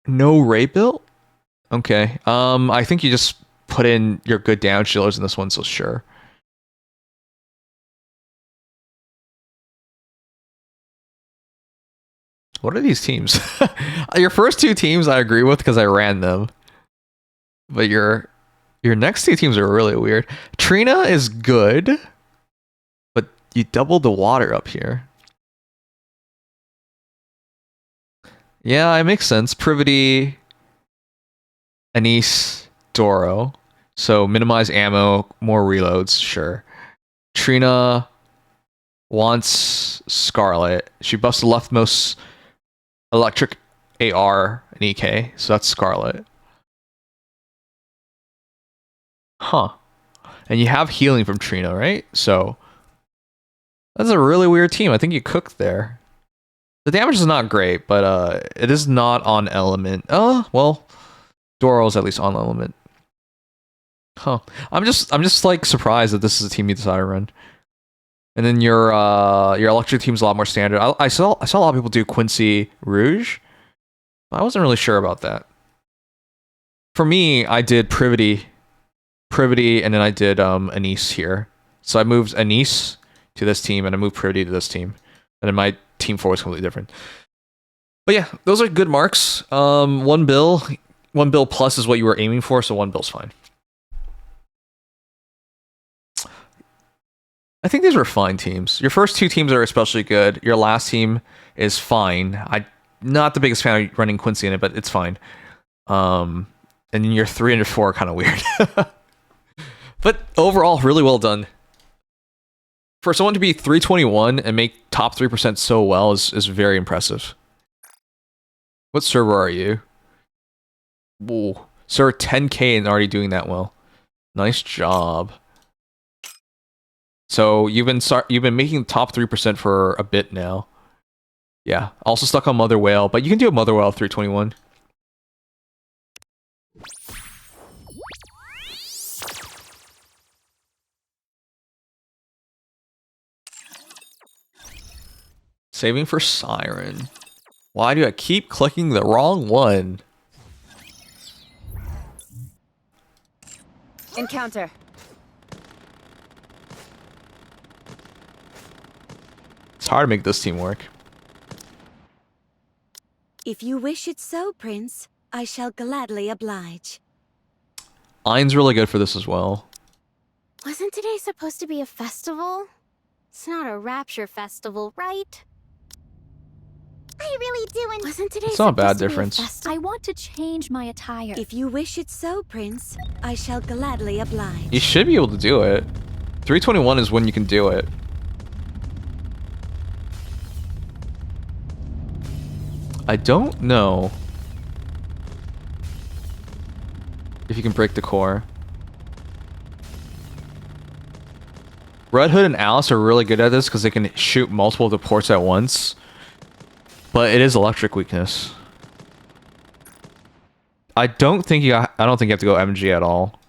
No Ray build? Okay. I think you just put in your good damage dealers in this one, so sure. What are these teams? Your first two teams I agree with because I ran them. But your next two teams are really weird. Trina is good, but you doubled the water up here. Yeah, it makes sense. Privity, Anise, Doro. So minimize ammo, more reloads, sure. Trina wants Scarlet. She buffs the leftmost electric AR and EK, so that's Scarlet. Huh. And you have healing from Trina, right? So that's a really weird team. I think you cooked there. The damage is not great, but it is not on element. Oh, well, Doro's at least on element. Huh. I'm just like surprised that this is a team you decided to run. And then your electric team's a lot more standard. I saw a lot of people do Quincy Rouge. I wasn't really sure about that. For me, I did Privity, and then I did Anise here. So I moved Anise to this team, and I moved Privity to this team. And then my team 4 was completely different. But yeah, those are good marks. 1 bill plus is what you were aiming for, so 1 bill's fine. I think these were fine teams. Your first two teams are especially good. Your last team is fine. I'm not the biggest fan of running Quincy in it, but it's fine. And then your 3 and your 4 are kind of weird. But overall, really well done. For someone to be 321 and make top 3% so well is very impressive. What server are you? Ooh, server 10K and already doing that well. Nice job. So you've been making top 3% for a bit now. Yeah. Also stuck on Mother Whale, but you can do a Mother Whale 321. Saving for Siren. Why do I keep clicking the wrong one? Encounter. It's hard to make this team work. If you wish it so, Prince, I shall gladly oblige. Ein's really good for this as well. Wasn't today supposed to be a festival? It's not a rapture festival, right? I really do. Wasn't today It's not a bad difference. I want to change my attire. If you wish it so, Prince, I shall gladly oblige. You should be able to do it. 321 is when you can do it. I don't know if you can break the core. Red Hood and Alice are really good at this because they can shoot multiple of the ports at once. But it is electric weakness. I don't think you have to go MG at all.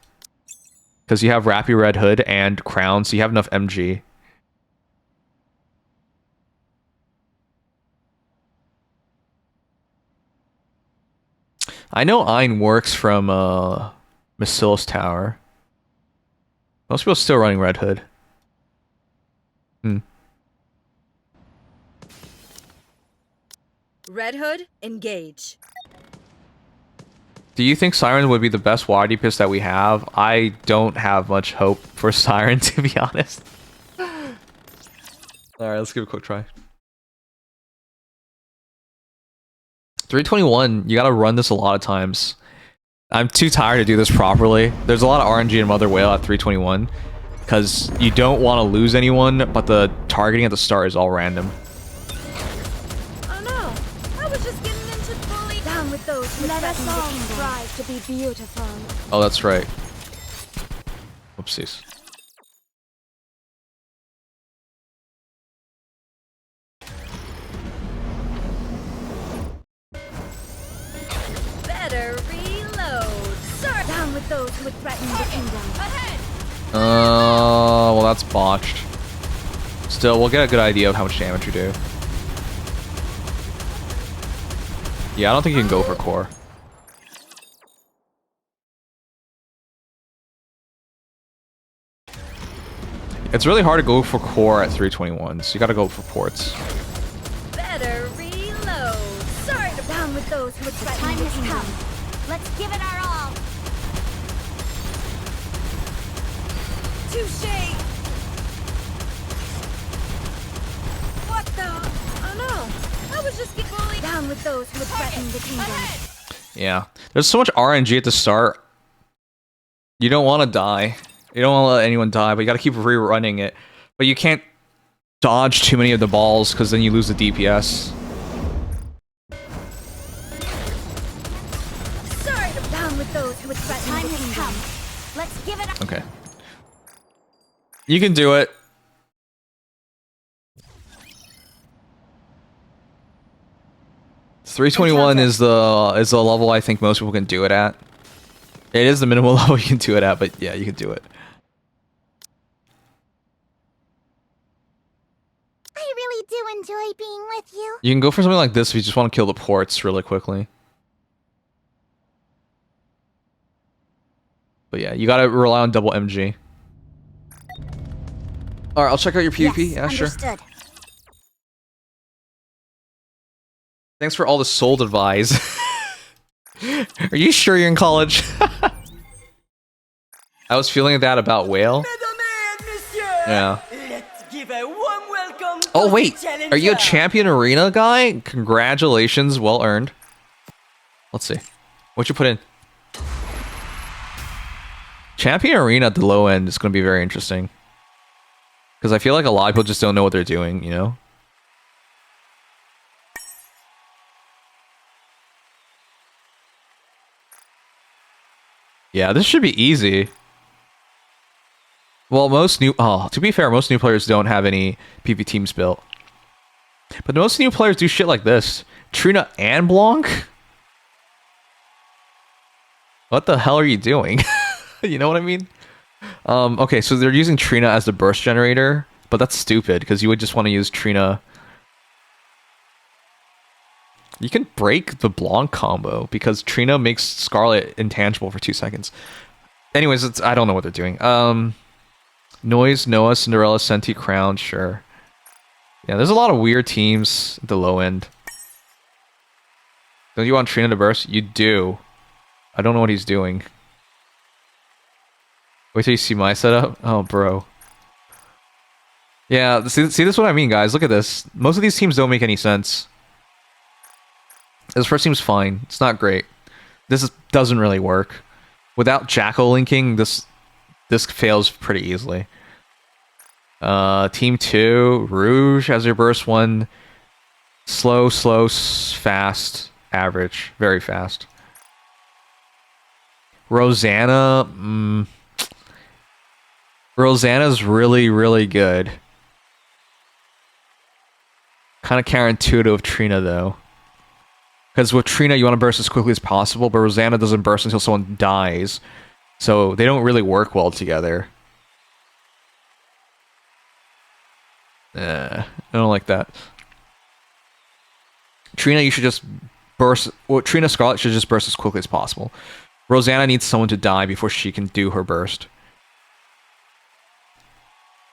Because you have Rappy Red Hood and Crown, so you have enough MG. I know Ein works from Massilis Tower. Most people are still running Red Hood. Red Hood, engage. Do you think Siren would be the best YD piss that we have? I don't have much hope for Siren, to be honest. Alright, let's give it a quick try. 321, you gotta run this a lot of times. I'm too tired to do this properly. There's a lot of RNG in Mother Whale at 321. Because you don't want to lose anyone, but the targeting at the start is all random. Let us all strive to be beautiful. Oh, that's right. Oopsies. Down with those who would threaten the kingdom. Well, that's botched. Still, we'll get a good idea of how much damage you do. Yeah, I don't think you can go for core. It's really hard to go for core at 321, so you gotta go for ports. Better reload. Sorry to down with those who would threaten the kingdom. Time has come. Let's give it our all. Touche! What the? Oh no! I was just getting bullied. Down with those who would threaten the kingdom. Yeah, there's so much RNG at the start. You don't want to die. You don't want to let anyone die, but you got to keep rerunning it. But you can't dodge too many of the balls because then you lose the DPS. Sorry to down with those who would threaten the kingdom. Time has come. Let's give it. Okay. You can do it. $321 is the level I think most people can do it at. It is the minimal level you can do it at, but yeah, you can do it. I really do enjoy being with you. You can go for something like this if you just want to kill the ports really quickly. But yeah, you gotta rely on double MG. Alright, I'll check out your PvP. Yes, yeah, sure. understood. Thanks for all the sold advice. Are you sure you're in college? I was feeling that about Whale. Yeah. Let's give a warm welcome to Oh wait, the are you a challenger. champion arena guy? Congratulations, well earned. Let's see. What you put in? Champion arena at the low end is going to be very interesting. Because I feel like a lot of people just don't know what they're doing, you know? Yeah, this should be easy. Well, to be fair, most new players don't have any PvP teams built. But most new players do shit like this. Trina and Blanc? What the hell are you doing? You know what I mean? Okay, so they're using Trina as the burst generator, but that's stupid because you would just want to use Trina. You can break the Blanc combo because Trina makes Scarlet intangible for 2 seconds. Anyways, I don't know what they're doing. Noise, Noah, Cinderella, Senti, Crown, sure. Yeah, there's a lot of weird teams at the low end. Don't you want Trina to burst? You do. I don't know what he's doing. Wait till you see my setup. Oh, bro. Yeah, see this is what I mean, guys. Look at this. Most of these teams don't make any sense. This first team's fine. It's not great. Doesn't really work. Without Jackal linking, this fails pretty easily. Team 2, Rouge has your burst 1. Slow, fast, average. Very fast. Rosanna... Rosanna's really, really good. Kind of counterintuitive of Trina, though. Because with Trina, you want to burst as quickly as possible, but Rosanna doesn't burst until someone dies. So they don't really work well together. I don't like that. Trina, you should just burst... Well, Trina Scarlet should just burst as quickly as possible. Rosanna needs someone to die before she can do her burst.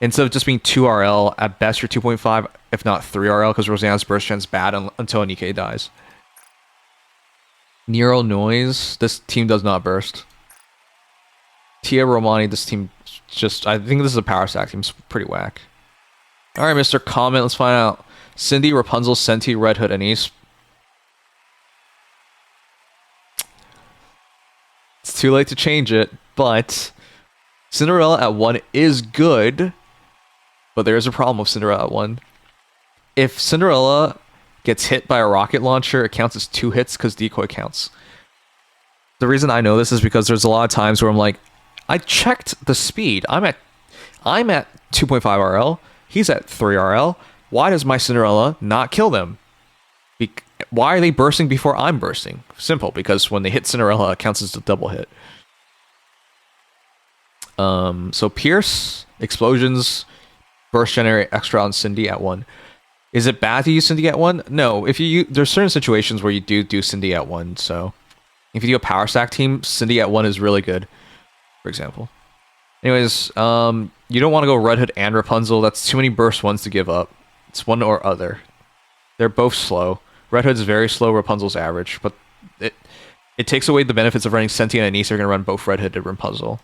Instead of just being 2 RL, at best you're 2.5, if not 3 RL, because Rosanna's burst gen's bad until Nikke dies. Nero Noise, this team does not burst. Tia Romani, this team just... I think this is a power stack team, it's pretty whack. Alright, Mr. Comment, let's find out. Cindy, Rapunzel, Senti, Red Hood, Anise. It's too late to change it, but... Cinderella at 1 is good, but there is a problem with Cinderella at 1. If Cinderella gets hit by a rocket launcher, it counts as 2 hits because decoy counts. The reason I know this is because there's a lot of times where I'm like, I checked the speed. I'm at 2.5 RL. He's at 3 RL. Why does my Cinderella not kill them? Why are they bursting before I'm bursting? Simple, because when they hit Cinderella, it counts as a double hit. So Pierce, Explosions, Burst Generate, Extra on Cindy at 1. Is it bad to use Cindy at 1? No. If you there's certain situations where you do Cindy at 1. So if you do a power stack team, Cindy at 1 is really good, for example. Anyways, you don't want to go Red Hood and Rapunzel. That's too many burst ones to give up. It's one or other. They're both slow. Red Hood's very slow, Rapunzel's average, but it takes away the benefits of running Senti and Anise. Are going to run both Red Hood and Rapunzel.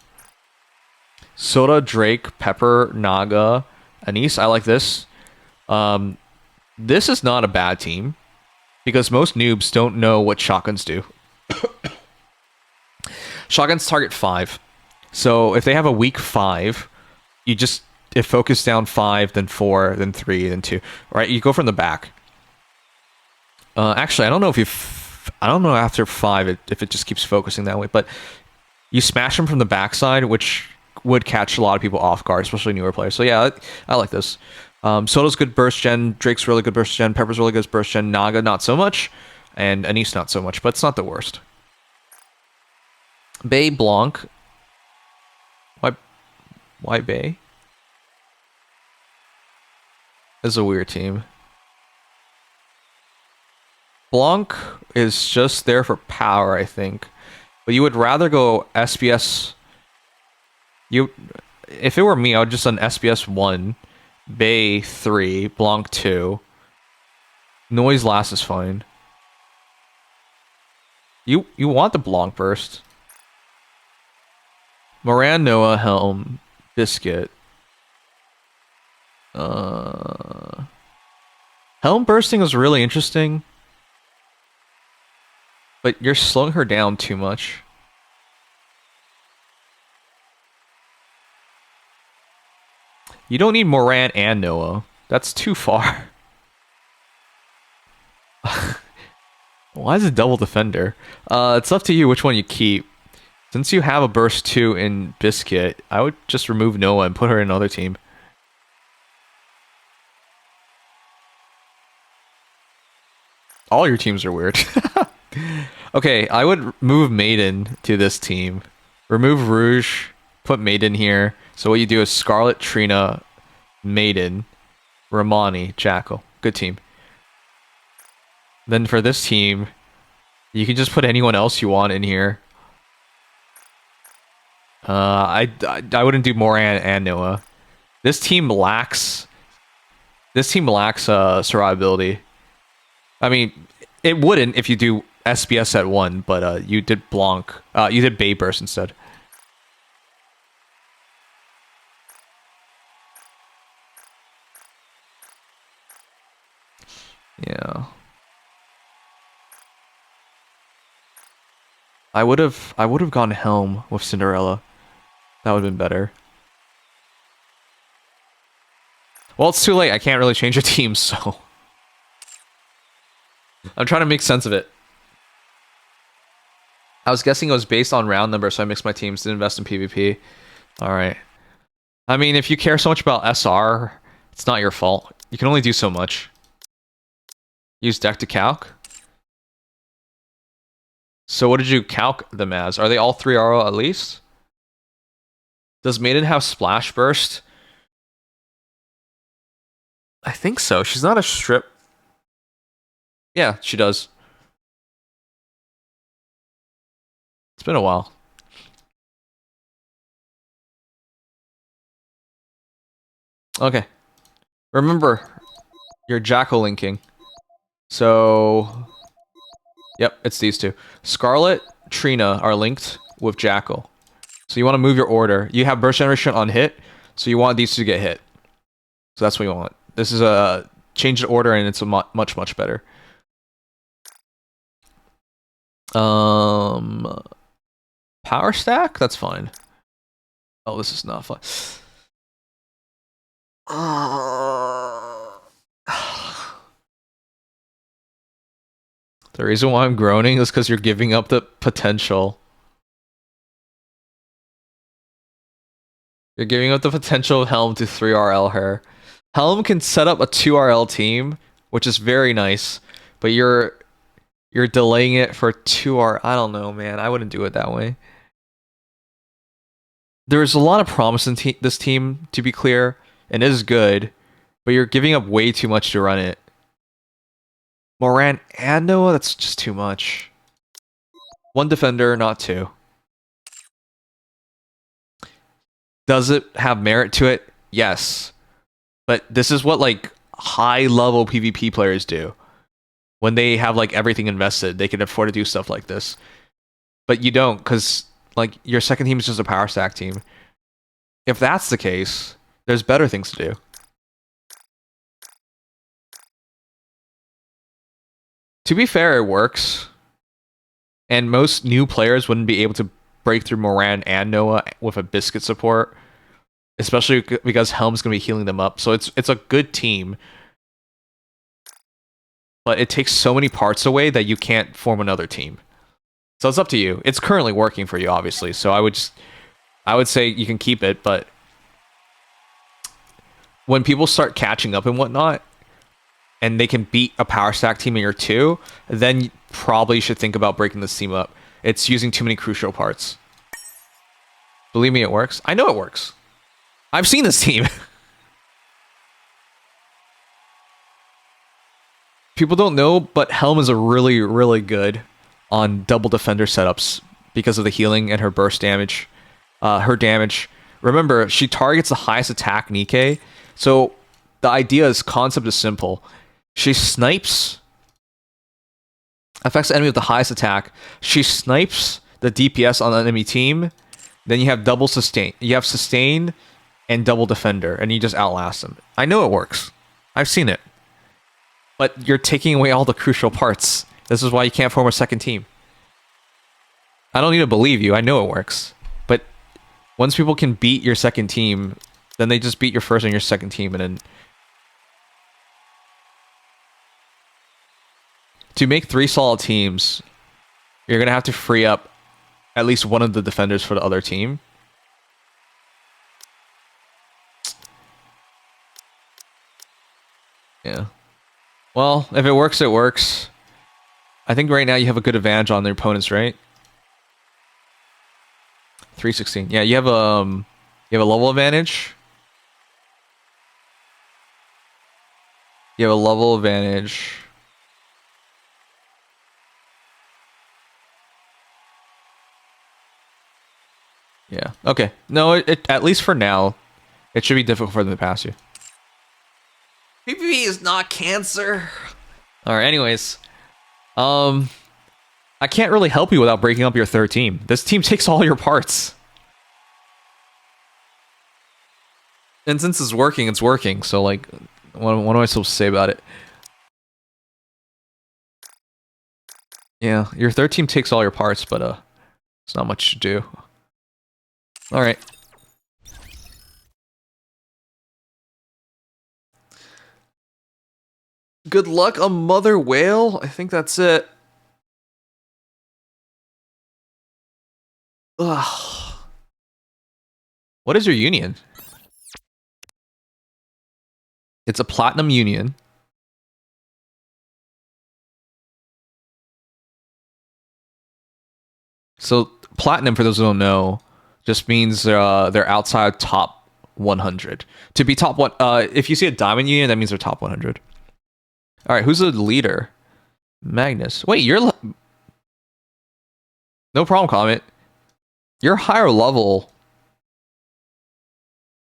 Soda, Drake, Pepper, Naga, Anise. I like this. This is not a bad team because most noobs don't know what shotguns do. Shotguns target 5. So if they have a weak 5, it focus down 5, then 4, then 3, then 2. Right? You go from the back. Actually, I don't know I don't know after 5 if it just keeps focusing that way, but you smash them from the backside, which would catch a lot of people off guard, especially newer players. So yeah, I like this. Soda's good burst gen, Drake's really good burst gen, Pepper's really good burst gen, Naga not so much, and Anise not so much, but it's not the worst. Bay Blanc. Why Bay? This is a weird team. Blanc is just there for power, I think. But you would rather go SBS. If it were me, I would just run SBS 1, Bay 3, Blanc 2. Noise last is fine. You want the Blanc burst. Moran, Noah, Helm, Biscuit. Helm bursting was really interesting. But you're slowing her down too much. You don't need Moran and Noah. That's too far. Why is it double defender? It's up to you which one you keep. Since you have a burst 2 in Biscuit, I would just remove Noah and put her in another team. All your teams are weird. Okay, I would move Maiden to this team. Remove Rouge, put Maiden here. So what you do is Scarlet, Trina, Maiden, Ramani, Jackal. Good team. Then for this team, you can just put anyone else you want in here. I wouldn't do Moran and Noah. This team lacks survivability. I mean, it wouldn't if you do SBS at 1, but you did Blanc. You did Bay Burst instead. Yeah. I would have gone Helm with Cinderella. That would have been better. Well, it's too late. I can't really change your team, so I'm trying to make sense of it. I was guessing it was based on round number, so I mixed my teams, didn't invest in PvP. Alright. I mean, if you care so much about SR, it's not your fault. You can only do so much. Use deck to calc. So what did you calc them as? Are they all 3 RO at least? Does Maiden have Splash Burst? I think so. She's not a strip. Yeah, she does. It's been a while. Okay. Remember, you're Jackal linking. So, yep, it's these two. Scarlet, Trina are linked with Jackal. So you want to move your order. You have Burst Generation on hit, so you want these two to get hit. So that's what you want. This is a change the order, and it's a much better. Power stack? That's fine. Oh, this is not fun. The reason why I'm groaning is because you're giving up the potential. You're giving up the potential of Helm to 3RL her. Helm can set up a 2RL team, which is very nice, but you're delaying it for 2R. I don't know, man. I wouldn't do it that way. There's a lot of promise in this team, to be clear, and it is good, but you're giving up way too much to run it. Moran and Noah, that's just too much. One defender, not two. Does it have merit to it? Yes. But this is what like high-level PvP players do. When they have like everything invested, they can afford to do stuff like this. But you don't, because like your second team is just a power stack team. If that's the case, there's better things to do. To be fair, it works. And most new players wouldn't be able to break through Moran and Noah with a Biscuit support. Especially because Helm's going to be healing them up. So it's a good team. But it takes so many parts away that you can't form another team. So it's up to you. It's currently working for you, obviously. So I would say you can keep it, but when people start catching up and whatnot, and they can beat a power stack team in year 2, then you probably should think about breaking this team up. It's using too many crucial parts. Believe me, it works. I know it works. I've seen this team. People don't know, but Helm is a really, really good on double defender setups because of the healing and her burst damage. Her damage. Remember, she targets the highest attack Nikke. So the concept is simple. She snipes, affects the enemy with the highest attack. She snipes the DPS on the enemy team. Then you have double sustain. You have sustain and double defender, and you just outlast them. I know it works. I've seen it. But you're taking away all the crucial parts. This is why you can't form a second team. I don't need to believe you. I know it works. But once people can beat your second team, then they just beat your first and your second team, and then to make 3 solid teams, you're gonna have to free up at least one of the defenders for the other team. Yeah. Well, if it works, it works. I think right now you have a good advantage on their opponents, right? 316. Yeah, you have a level advantage. You have a level advantage. Yeah. Okay. No, it at least for now, it should be difficult for them to pass you. PvP is not cancer. Alright, anyways. I can't really help you without breaking up your third team. This team takes all your parts. And since it's working, so like, what am I supposed to say about it? Yeah, your third team takes all your parts, but it's not much to do. Alright. Good luck on Mother Whale. I think that's it. Ugh. What is your union? It's a platinum union. So platinum, for those who don't know, just means they're outside top 100. To be top one, if you see a diamond union, that means they're top 100. All right, who's the leader? Magnus. Wait, you're no problem, Comet. You're higher level.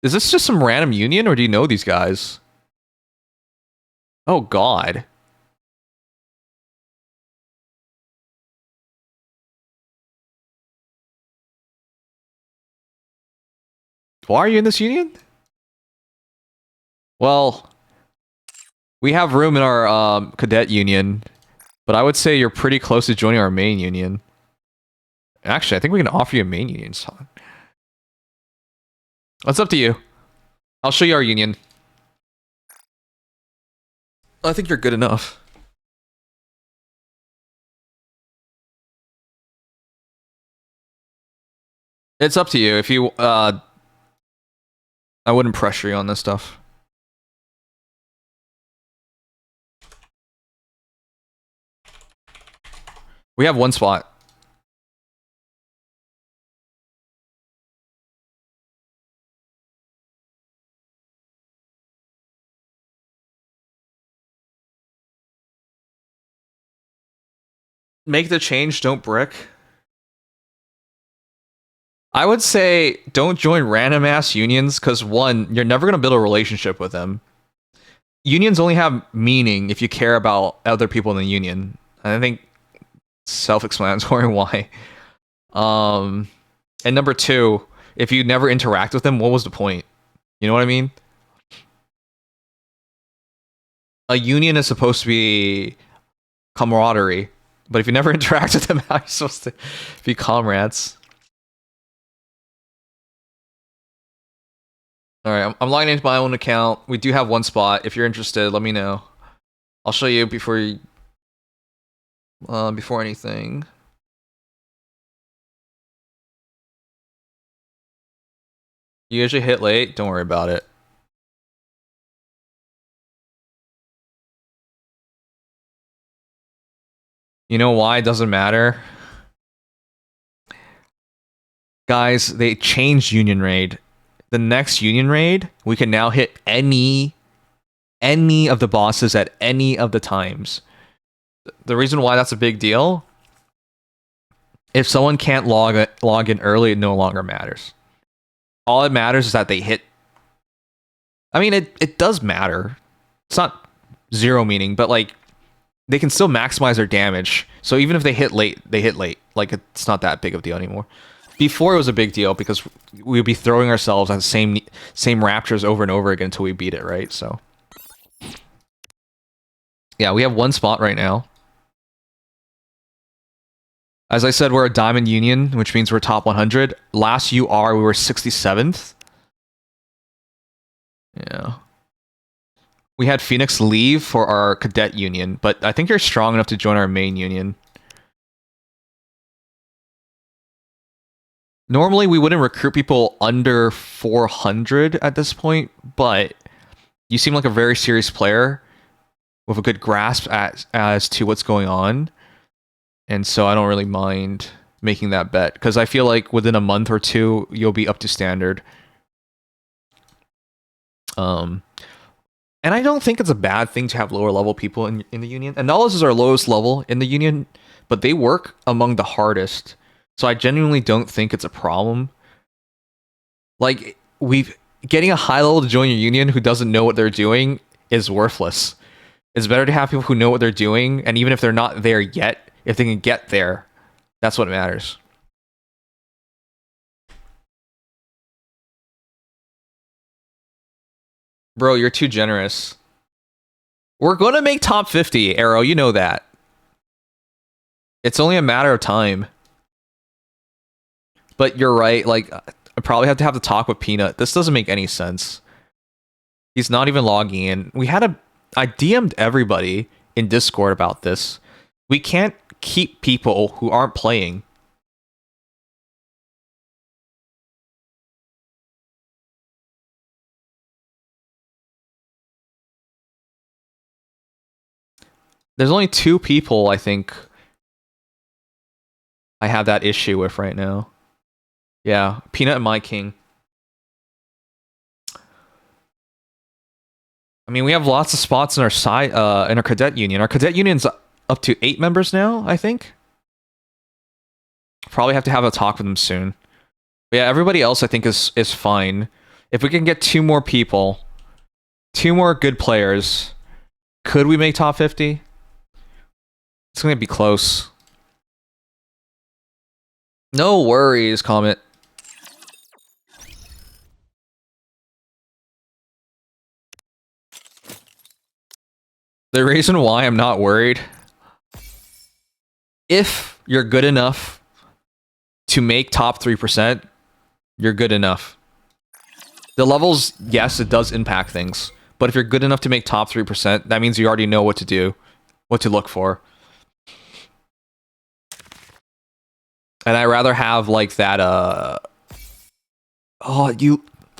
Is this just some random union, or do you know these guys? Oh God. Why are you in this union? Well, we have room in our cadet union, but I would say you're pretty close to joining our main union. Actually, I think we can offer you a main union song. It's up to you. I'll show you our union. I think you're good enough. It's up to you. If you, I wouldn't pressure you on this stuff. We have one spot. Make the change, don't brick. I would say don't join random ass unions because one, you're never gonna build a relationship with them. Unions only have meaning if you care about other people in the union. And I think self-explanatory why. And number two, if you never interact with them, what was the point? You know what I mean? A union is supposed to be camaraderie, but if you never interact with them, how are you supposed to be comrades? Alright, I'm logging into my own account. We do have one spot. If you're interested, let me know. I'll show you before anything. You usually hit late? Don't worry about it. You know why it doesn't matter? Guys, they changed Union Raid. The next Union Raid, we can now hit any of the bosses at any of the times. The reason why that's a big deal, if someone can't log in early, it no longer matters. All it matters is that they hit. I mean, it does matter. It's not zero meaning, but like they can still maximize their damage. So even if they hit late, they hit late. Like it's not that big of a deal anymore. Before it was a big deal because we would be throwing ourselves at the same raptors over and over again until we beat it, right? So yeah, we have one spot right now. As I said, we're a Diamond Union, which means we're top 100. Last UR, we were 67th. Yeah. We had Phoenix leave for our Cadet Union, but I think you're strong enough to join our main union. Normally, we wouldn't recruit people under 400 at this point, but you seem like a very serious player with a good grasp as to what's going on. And so I don't really mind making that bet, because I feel like within a month or two, you'll be up to standard. And I don't think it's a bad thing to have lower level people in the union. And Nullis is our lowest level in the union, but they work among the hardest. So I genuinely don't think it's a problem. Like, getting a high level to join your union who doesn't know what they're doing is worthless. It's better to have people who know what they're doing, and even if they're not there yet, if they can get there, that's what matters. Bro, you're too generous. We're gonna make top 50, Arrow, you know that. It's only a matter of time. But you're right, like, I probably have to talk with Peanut. This doesn't make any sense. He's not even logging in. I DM'd everybody in Discord about this. We can't keep people who aren't playing. There's only 2 people, I think, I have that issue with right now. Yeah, Peanut and My King. I mean, we have lots of spots in our side, in our Cadet Union. Our Cadet Union's up to 8 members now, I think. Probably have to have a talk with them soon. But yeah, everybody else I think is fine. If we can get 2 more people, 2 more good players, could we make top 50? It's gonna be close. No worries, Comet. The reason why I'm not worried, if you're good enough to make top 3%, you're good enough. The levels, yes, it does impact things. But if you're good enough to make top 3%, that means you already know what to do, what to look for. And I'd rather have like that,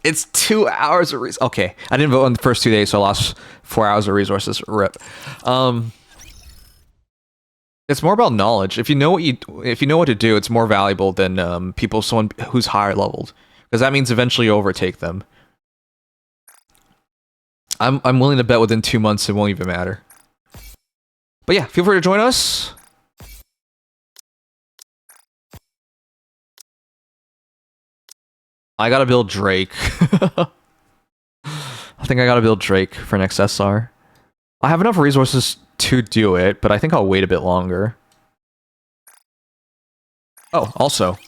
it's 2 hours of resources. Okay, I didn't vote on the first 2 days, so I lost 4 hours of resources. RIP. It's more about knowledge. If you know what to do, it's more valuable than someone who's higher leveled, because that means eventually you overtake them. I'm willing to bet within 2 months it won't even matter. But yeah, feel free to join us. I gotta build Drake. I think I gotta build Drake for next SR. I have enough resources to do it, but I think I'll wait a bit longer. Oh, also,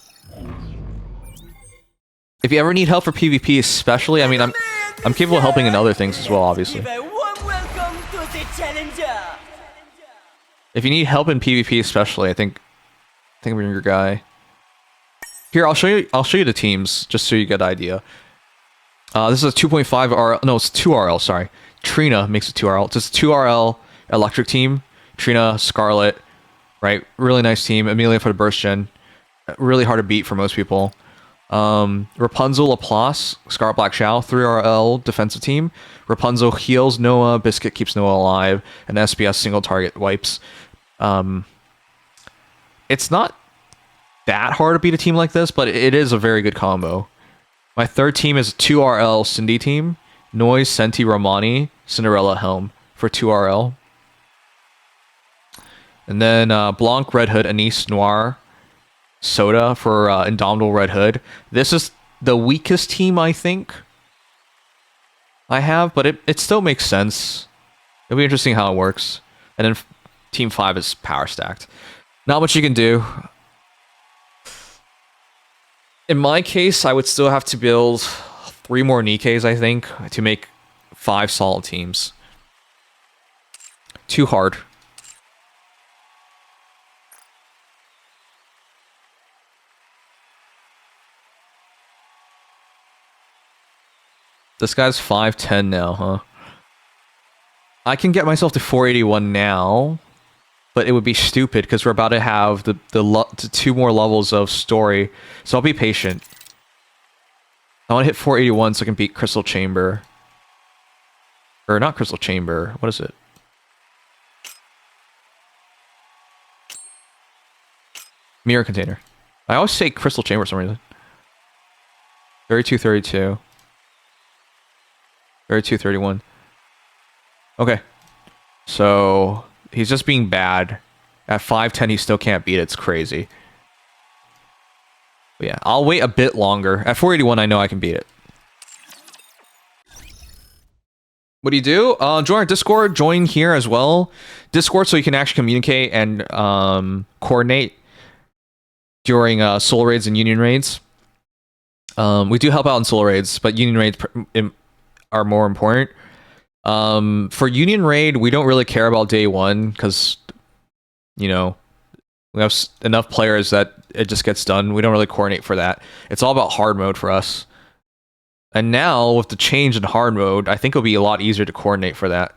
if you ever need help for PvP, especially, I mean, I'm capable of helping in other things as well, obviously. Give a warm welcome to the challenger. If you need help in PvP, especially, I think I'm your guy. Here, I'll show you the teams just so you get an idea. This is a 2.5 RL. No, it's 2 RL. Sorry, Trina makes it 2 RL. It's a 2 RL electric team. Trina, Scarlet, right? Really nice team. Amelia for the burst gen. Really hard to beat for most people. Rapunzel, Laplace, Scarlet, Black Shao, 3 RL defensive team. Rapunzel heals Noah. Biscuit keeps Noah alive, and SBS single target wipes. It's not that hard to beat a team like this, but it is a very good combo. My third team is a 2 RL Cindy team. Noise, Senti, Romani, Cinderella, Helm for 2 RL. And then Blanc, Red Hood, Anise, Noir, Soda for Indomitable Red Hood. This is the weakest team, I think, I have, but it still makes sense. It'll be interesting how it works. And then Team 5 is power stacked. Not much you can do. In my case, I would still have to build 3 more Nikes, I think, to make 5 solid teams. Too hard. This guy's 510 now, huh? I can get myself to 481 now, but it would be stupid because we're about to have the 2 more levels of story, so I'll be patient. I want to hit 481 so I can beat Crystal Chamber. Or not Crystal Chamber, what is it? Mirror Container. I always say Crystal Chamber for some reason. 3232. 3231. Okay. So he's just being bad. At 510 he still can't beat it. It's crazy. But yeah, I'll wait a bit longer. At 481 I know I can beat it. What do? Join our Discord. Join here as well. Discord so you can actually communicate and coordinate during solo raids and union raids. We do help out in solo raids, but union raids are more important. For Union Raid, we don't really care about day 1 because, you know, we have enough players that it just gets done. We don't really coordinate for that. It's all about hard mode for us. And now, with the change in hard mode, I think it'll be a lot easier to coordinate for that.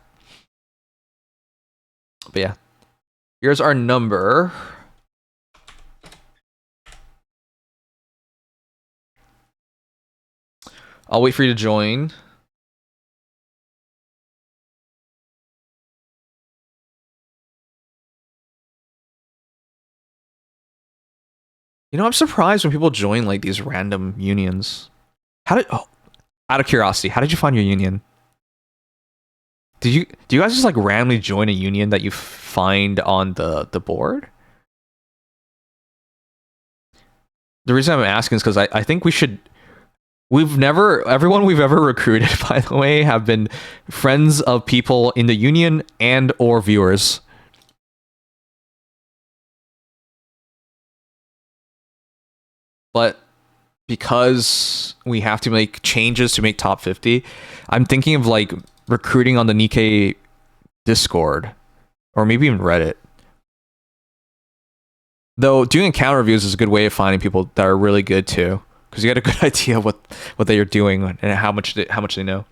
But yeah. Here's our number. I'll wait for you to join. You know, I'm surprised when people join like these random unions. Out of curiosity, how did you find your union? Do you guys just like randomly join a union that you find on the board? The reason I'm asking is because I think we should. Everyone we've ever recruited, by the way, have been friends of people in the union and or viewers. But because we have to make changes to make top 50, I'm thinking of like recruiting on the Nikkei Discord or maybe even Reddit. Though doing encounter reviews is a good way of finding people that are really good too, because you get a good idea of what they are doing and how much they know.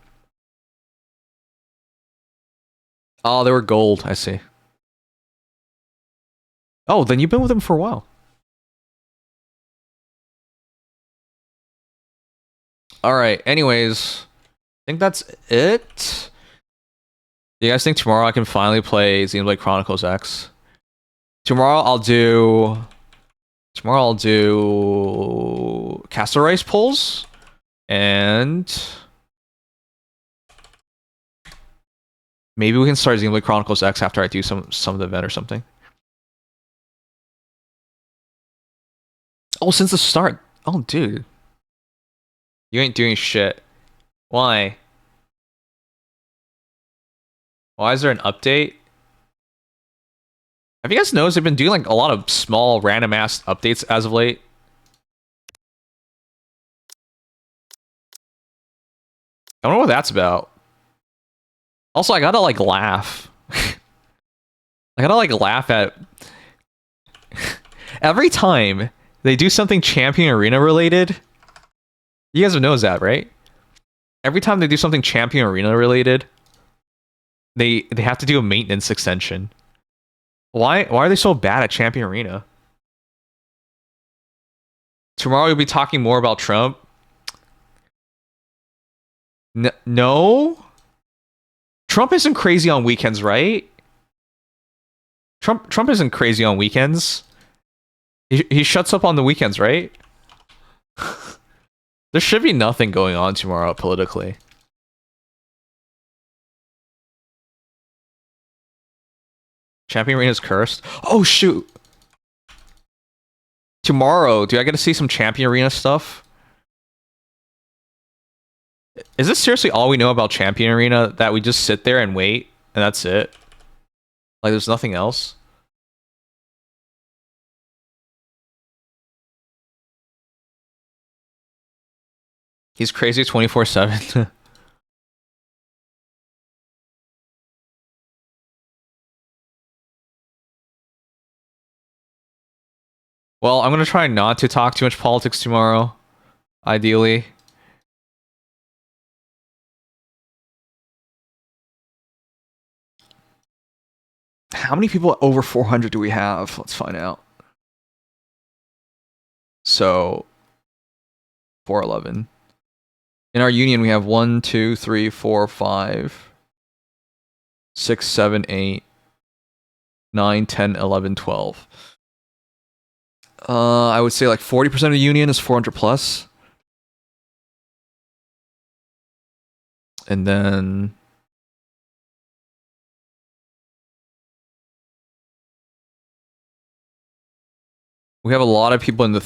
Oh, they were gold. I see. Oh, then you've been with them for a while. Alright, anyways, I think that's it. Do you guys think tomorrow I can finally play Xenoblade Chronicles X? Tomorrow I'll do Castle Race pulls and maybe we can start Xenoblade Chronicles X after I do some of the event or something. Oh, since the start. Oh, dude. You ain't doing shit. Why? Why is there an update? Have you guys noticed they've been doing like a lot of small random ass updates as of late? I wonder what that's about. Also, I gotta like laugh. I gotta like laugh at every time they do something Champion Arena related. You guys have noticed that, right? Every time they do something Champion Arena related, they have to do a maintenance extension. Why are they so bad at Champion Arena? Tomorrow we'll be talking more about Trump. No? Trump isn't crazy on weekends, right? Trump isn't crazy on weekends. He shuts up on the weekends, right? There should be nothing going on tomorrow politically. Champion Arena's cursed. Oh shoot. Tomorrow, do I get to see some Champion Arena stuff? Is this seriously all we know about Champion Arena? That we just sit there and wait, and that's it? Like, there's nothing else? He's crazy 24/7. Well, I'm gonna try not to talk too much politics tomorrow, ideally. How many people over 400 do we have? Let's find out. So, 411. In our union, we have 1, 2, 3, 4, 5, 6, 7, 8, 9, 10, 11, 12. I would say like 40% of the union is 400 plus. And then we have a lot of people in the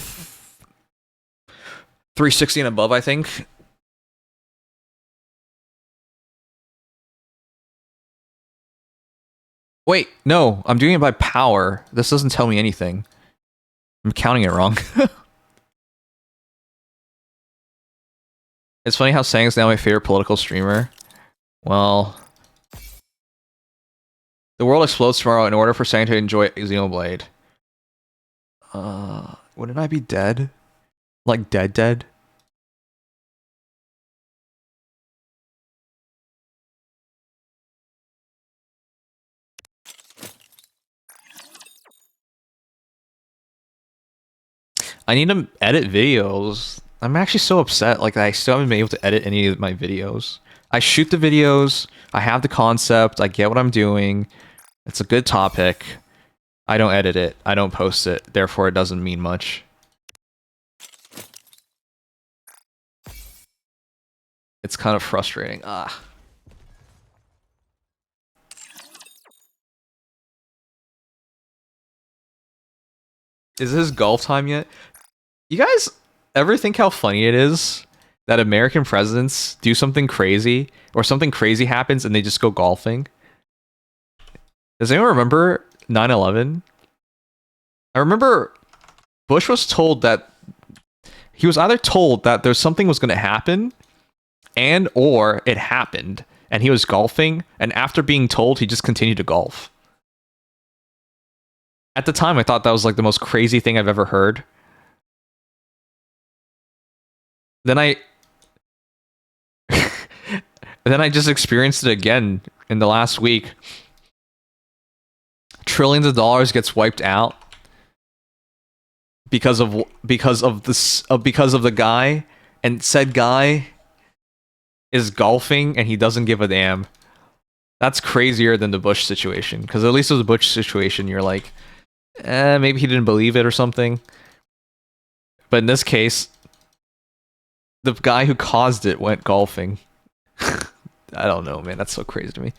360 and above, I think. Wait, no, I'm doing it by power. This doesn't tell me anything. I'm counting it wrong. It's funny how Sang is now my favorite political streamer. Well, the world explodes tomorrow in order for Sang to enjoy Xenoblade. Wouldn't I be dead? Like dead? I need to edit videos. I'm actually so upset. Like, I still haven't been able to edit any of my videos. I shoot the videos. I have the concept. I get what I'm doing. It's a good topic. I don't edit it. I don't post it. Therefore, it doesn't mean much. It's kind of frustrating. Is this golf time yet? You guys ever think how funny it is that American presidents do something crazy or something crazy happens and they just go golfing? Does anyone remember 9/11? I remember Bush was told that he was either told that there's something was going to happen and or it happened and he was golfing, and after being told, he just continued to golf. At the time, I thought that was like the most crazy thing I've ever heard. Then I just experienced it again in the last week. Trillions of dollars gets wiped out because of the guy, and said guy is golfing and he doesn't give a damn. That's crazier than the Bush situation, because at least with the Bush situation, you're like, maybe he didn't believe it or something. But in this case, the guy who caused it went golfing. I don't know, man. That's so crazy to me.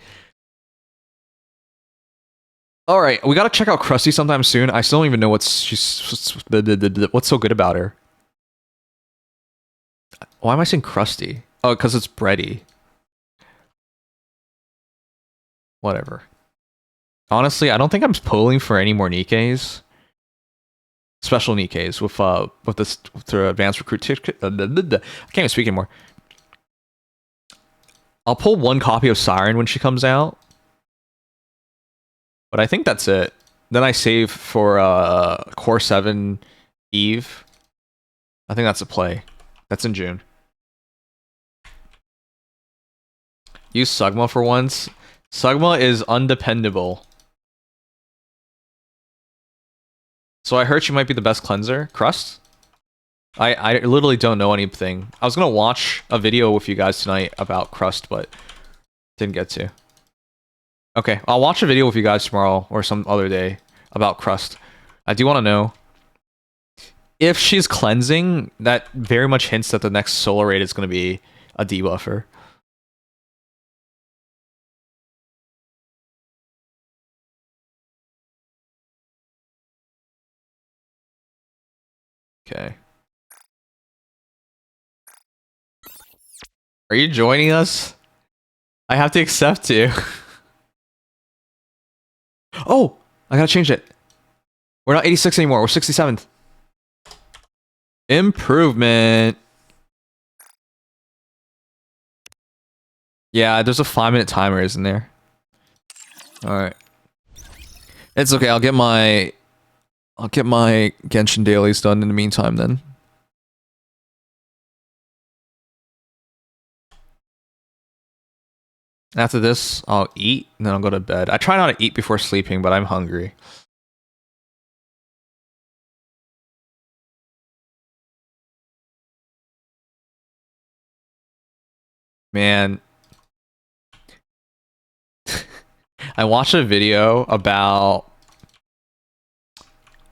All right, we gotta check out Krusty sometime soon. I still don't even know what's so good about her. Why am I saying crusty? Oh, because it's bready. Whatever. Honestly, I don't think I'm pulling for any more Nikkeis. Special Nikkeis with this through advanced recruit ticket. I can't even speak anymore. I'll pull one copy of Siren when she comes out. But I think that's it. Then I save for Core 7 Eve. I think that's a play. That's in June. Use Sugma for once. Sugma is undependable. So I heard she might be the best cleanser. Crust? I literally don't know anything. I was gonna watch a video with you guys tonight about Crust, but didn't get to. Okay, I'll watch a video with you guys tomorrow or some other day about Crust. I do want to know if she's cleansing. That very much hints that the next solar raid is going to be a debuffer. Okay. Are you joining us? I have to accept you. Oh, I gotta change it. We're not 86 anymore. We're 67th. Improvement. Yeah, there's a 5-minute timer, isn't there? All right. It's okay. I'll get my Genshin dailies done in the meantime then. After this, I'll eat, and then I'll go to bed. I try not to eat before sleeping, but I'm hungry. Man. I watched a video about...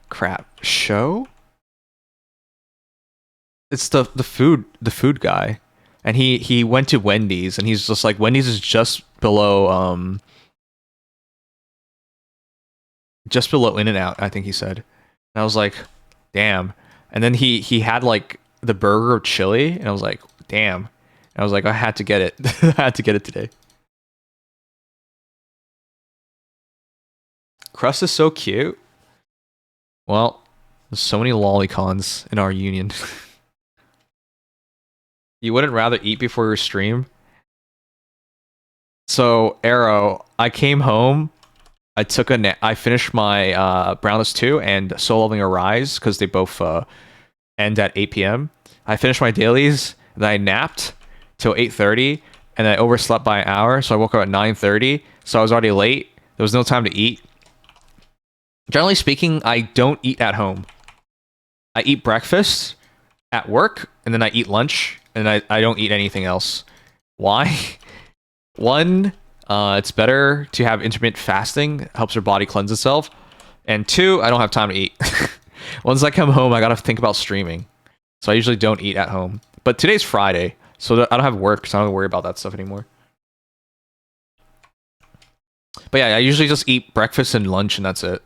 Crap. Show? It's the food guy. And he went to Wendy's, and he's just like, Wendy's is just below In-N-Out, I think he said. And I was like, damn. And then he had like the burger of chili, and I was like, damn. And I was like, I had to get it. I had to get it today. Crust is so cute. Well, there's so many lolicons in our union. You wouldn't rather eat before your stream? So, Arrow, I came home, I took a nap, I finished my Brownless 2 and Soul Leveling Arise, because they both end at 8 PM. I finished my dailies, then I napped till 8:30, and I overslept by an hour, so I woke up at 9:30, so I was already late. There was no time to eat. Generally speaking, I don't eat at home. I eat breakfast at work, and then I eat lunch, and I don't eat anything else. Why? One, it's better to have intermittent fasting. It helps your body cleanse itself. And two, I don't have time to eat. Once I come home, I gotta think about streaming. So I usually don't eat at home. But today's Friday, so I don't have work, so I don't have to worry about that stuff anymore. But yeah, I usually just eat breakfast and lunch, and that's it.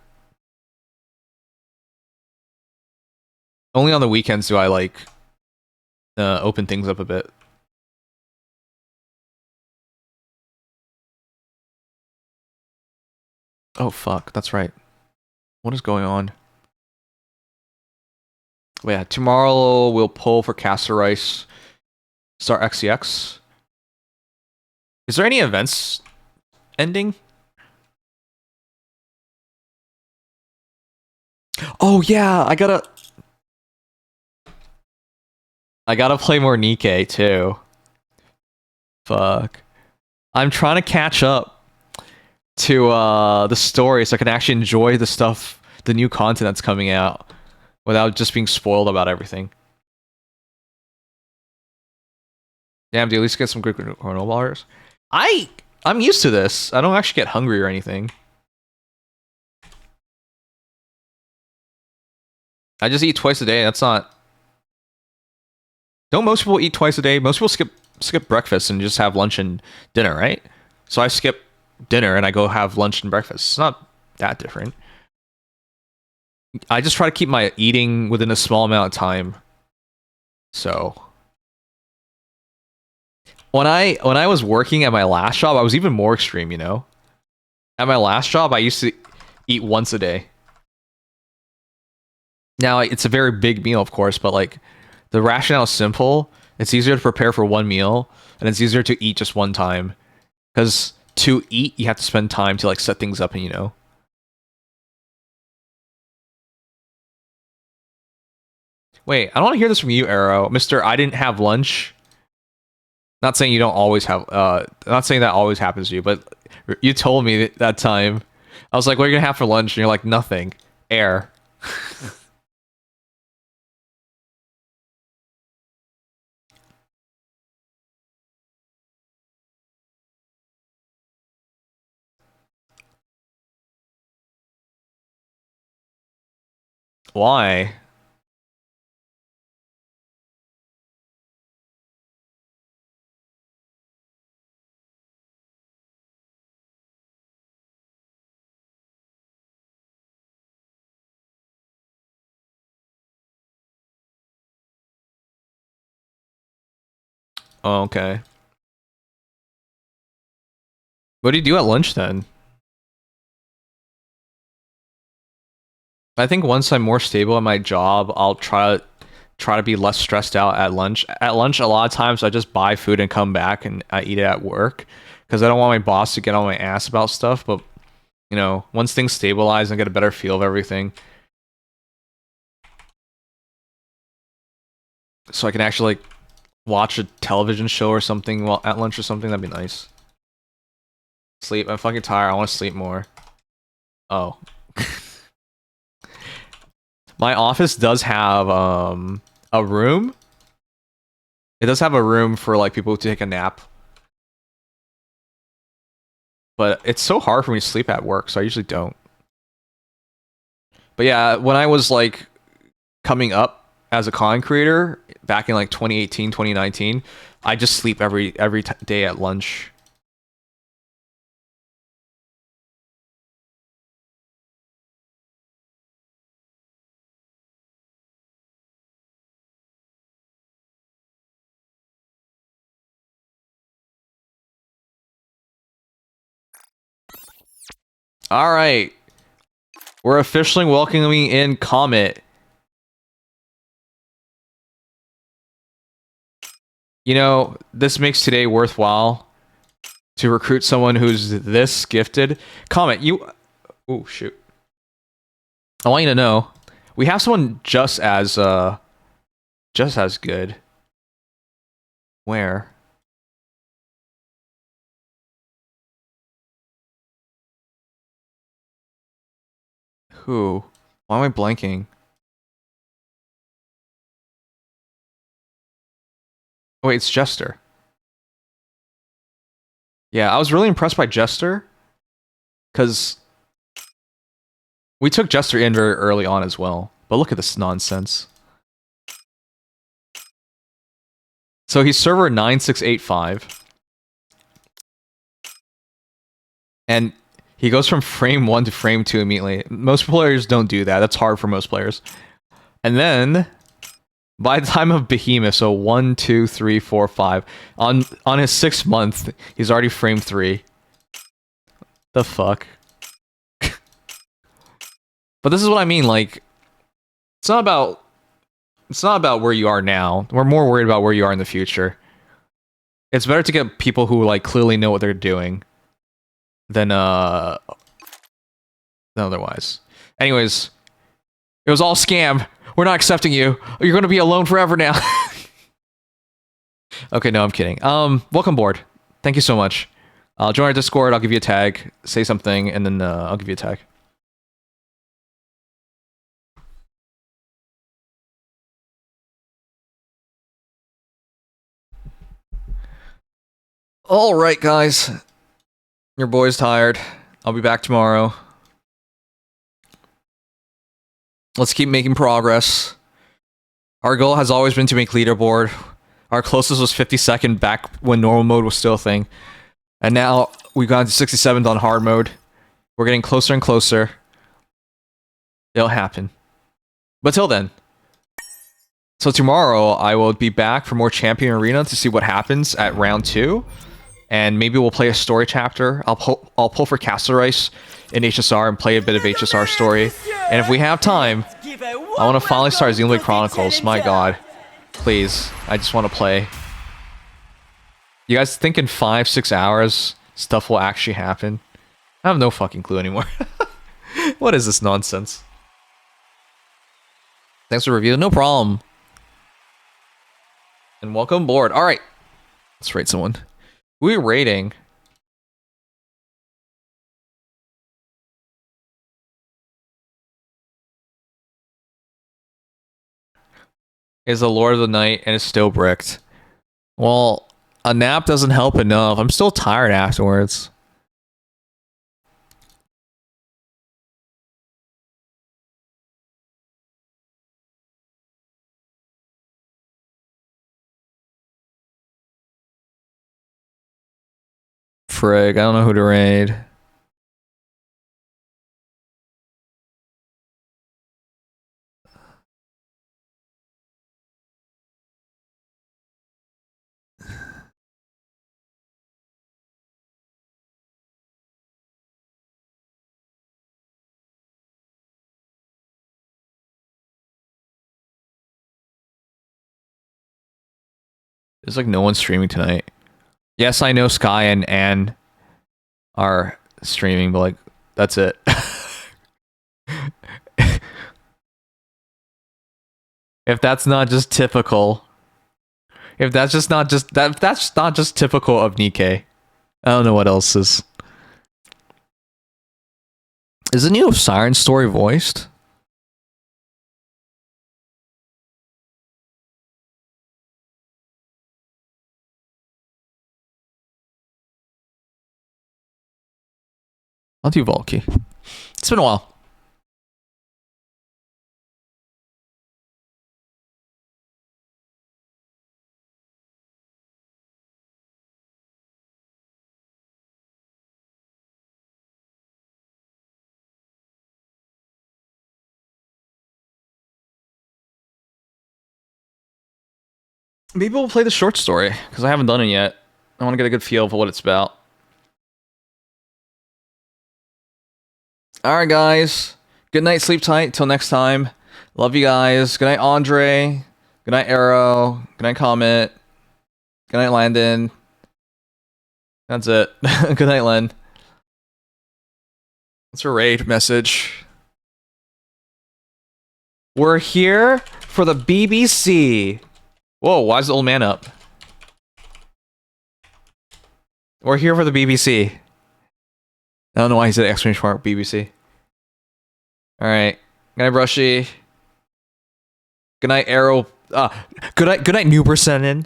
Only on the weekends do I like open things up a bit. Oh fuck, that's right. What is going on? But yeah, tomorrow we'll pull for Caster Rice, start XCX. Is there any events ending? Oh yeah, I gotta play more Nikke too. Fuck. I'm trying to catch up to the story so I can actually enjoy the stuff, the new content that's coming out, without just being spoiled about everything. Damn, do you at least get some good granola bars? I'm used to this. I don't actually get hungry or anything. I just eat twice a day. That's not... Don't most people eat twice a day? Most people skip breakfast and just have lunch and dinner, right? So I skip dinner and I go have lunch and breakfast. It's not that different. I just try to keep my eating within a small amount of time. So When I was working at my last job, I was even more extreme, you know? At my last job, I used to eat once a day. Now, it's a very big meal, of course, but like the rationale is simple. It's easier to prepare for one meal, and it's easier to eat just one time. Because to eat, you have to spend time to like set things up and, you know. Wait, I don't want to hear this from you, Arrow. Mr. I didn't have lunch. Not saying you don't always have, not saying that always happens to you, but you told me that time. I was like, what are you gonna have for lunch? And you're like, nothing. Air. Why? Oh, okay. What do you do at lunch then? I think once I'm more stable at my job, I'll try to be less stressed out at lunch. At lunch, a lot of times I just buy food and come back and I eat it at work because I don't want my boss to get on my ass about stuff. But you know, once things stabilize and get a better feel of everything, so I can actually like watch a television show or something while at lunch or something, that'd be nice. Sleep. I'm fucking tired. I want to sleep more. Oh. My office does have a room. It does have a room for like people to take a nap. But it's so hard for me to sleep at work, so I usually don't. But yeah, when I was like coming up as a content creator back in like 2018, 2019, I just sleep every day at lunch. All right, we're officially welcoming in Comet. You know, this makes today worthwhile to recruit someone who's this gifted. Comet, you... Oh, shoot. I want you to know, we have someone just as good. Where? Who? Why am I blanking? Oh, wait, it's Jester. Yeah, I was really impressed by Jester. Because we took Jester in very early on as well. But look at this nonsense. So he's server 9685. And he goes from frame 1 to frame 2 immediately. Most players don't do that. That's hard for most players. And then, by the time of Behemoth, so 1, 2, 3, 4, 5, on his 6th month, he's already frame 3. The fuck? But this is what I mean, like, it's not about where you are now. We're more worried about where you are in the future. It's better to get people who, like, clearly know what they're doing than otherwise. Anyways, it was all scam. We're not accepting you. You're gonna be alone forever now. Okay, no, I'm kidding. Welcome board. Thank you so much. Join our Discord. I'll give you a tag. Say something, and then I'll give you a tag. All right, guys. Your boy's tired. I'll be back tomorrow. Let's keep making progress. Our goal has always been to make leaderboard. Our closest was 52nd back when normal mode was still a thing. And now we've gone to 67th on hard mode. We're getting closer and closer. It'll happen. But till then, So tomorrow I will be back for more Champion Arena to see what happens at round 2. And maybe we'll play a story chapter. I'll pull for Castle Rice in HSR and play a bit of HSR story. And if we have time, I want to finally start Xenoblade Chronicles. My god. Please. I just want to play. You guys think in 5-6 hours stuff will actually happen? I have no fucking clue anymore. What is this nonsense? Thanks for reviewing. No problem. And welcome aboard. Alright. Let's rate someone. Who are we rating? Is the Lord of the Night and is still bricked. Well, a nap doesn't help enough. I'm still tired afterwards. Frig, I don't know who to raid. There's like no one streaming tonight. Yes, I know Sky and Anne are streaming, but like, that's it. If that's not just typical, if that's just not just that's not just typical of Nikkei, I don't know what else is. Is the new Siren story voiced? I'll do Valky. It's been a while. Maybe we'll play the short story, because I haven't done it yet. I want to get a good feel for what it's about. Alright guys, good night, sleep tight, till next time. Love you guys. Good night, Andre. Good night, Arrow. Good night, Comet. Good night, Landon. That's it. Good night, Len. What's her raid message? We're here for the BBC. Whoa, why is the old man up? We're here for the BBC. I don't know why he said exclamation mark BBC. Alright. Good night, Brushy. Good night, Arrow. Good night, New Percentin.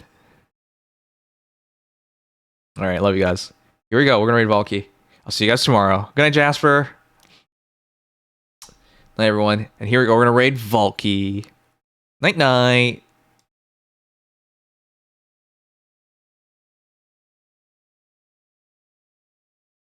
Alright, love you guys. Here we go. We're gonna raid Valky. I'll see you guys tomorrow. Good night, Jasper. Night, everyone. And here we go. We're gonna raid Valky. Night, night.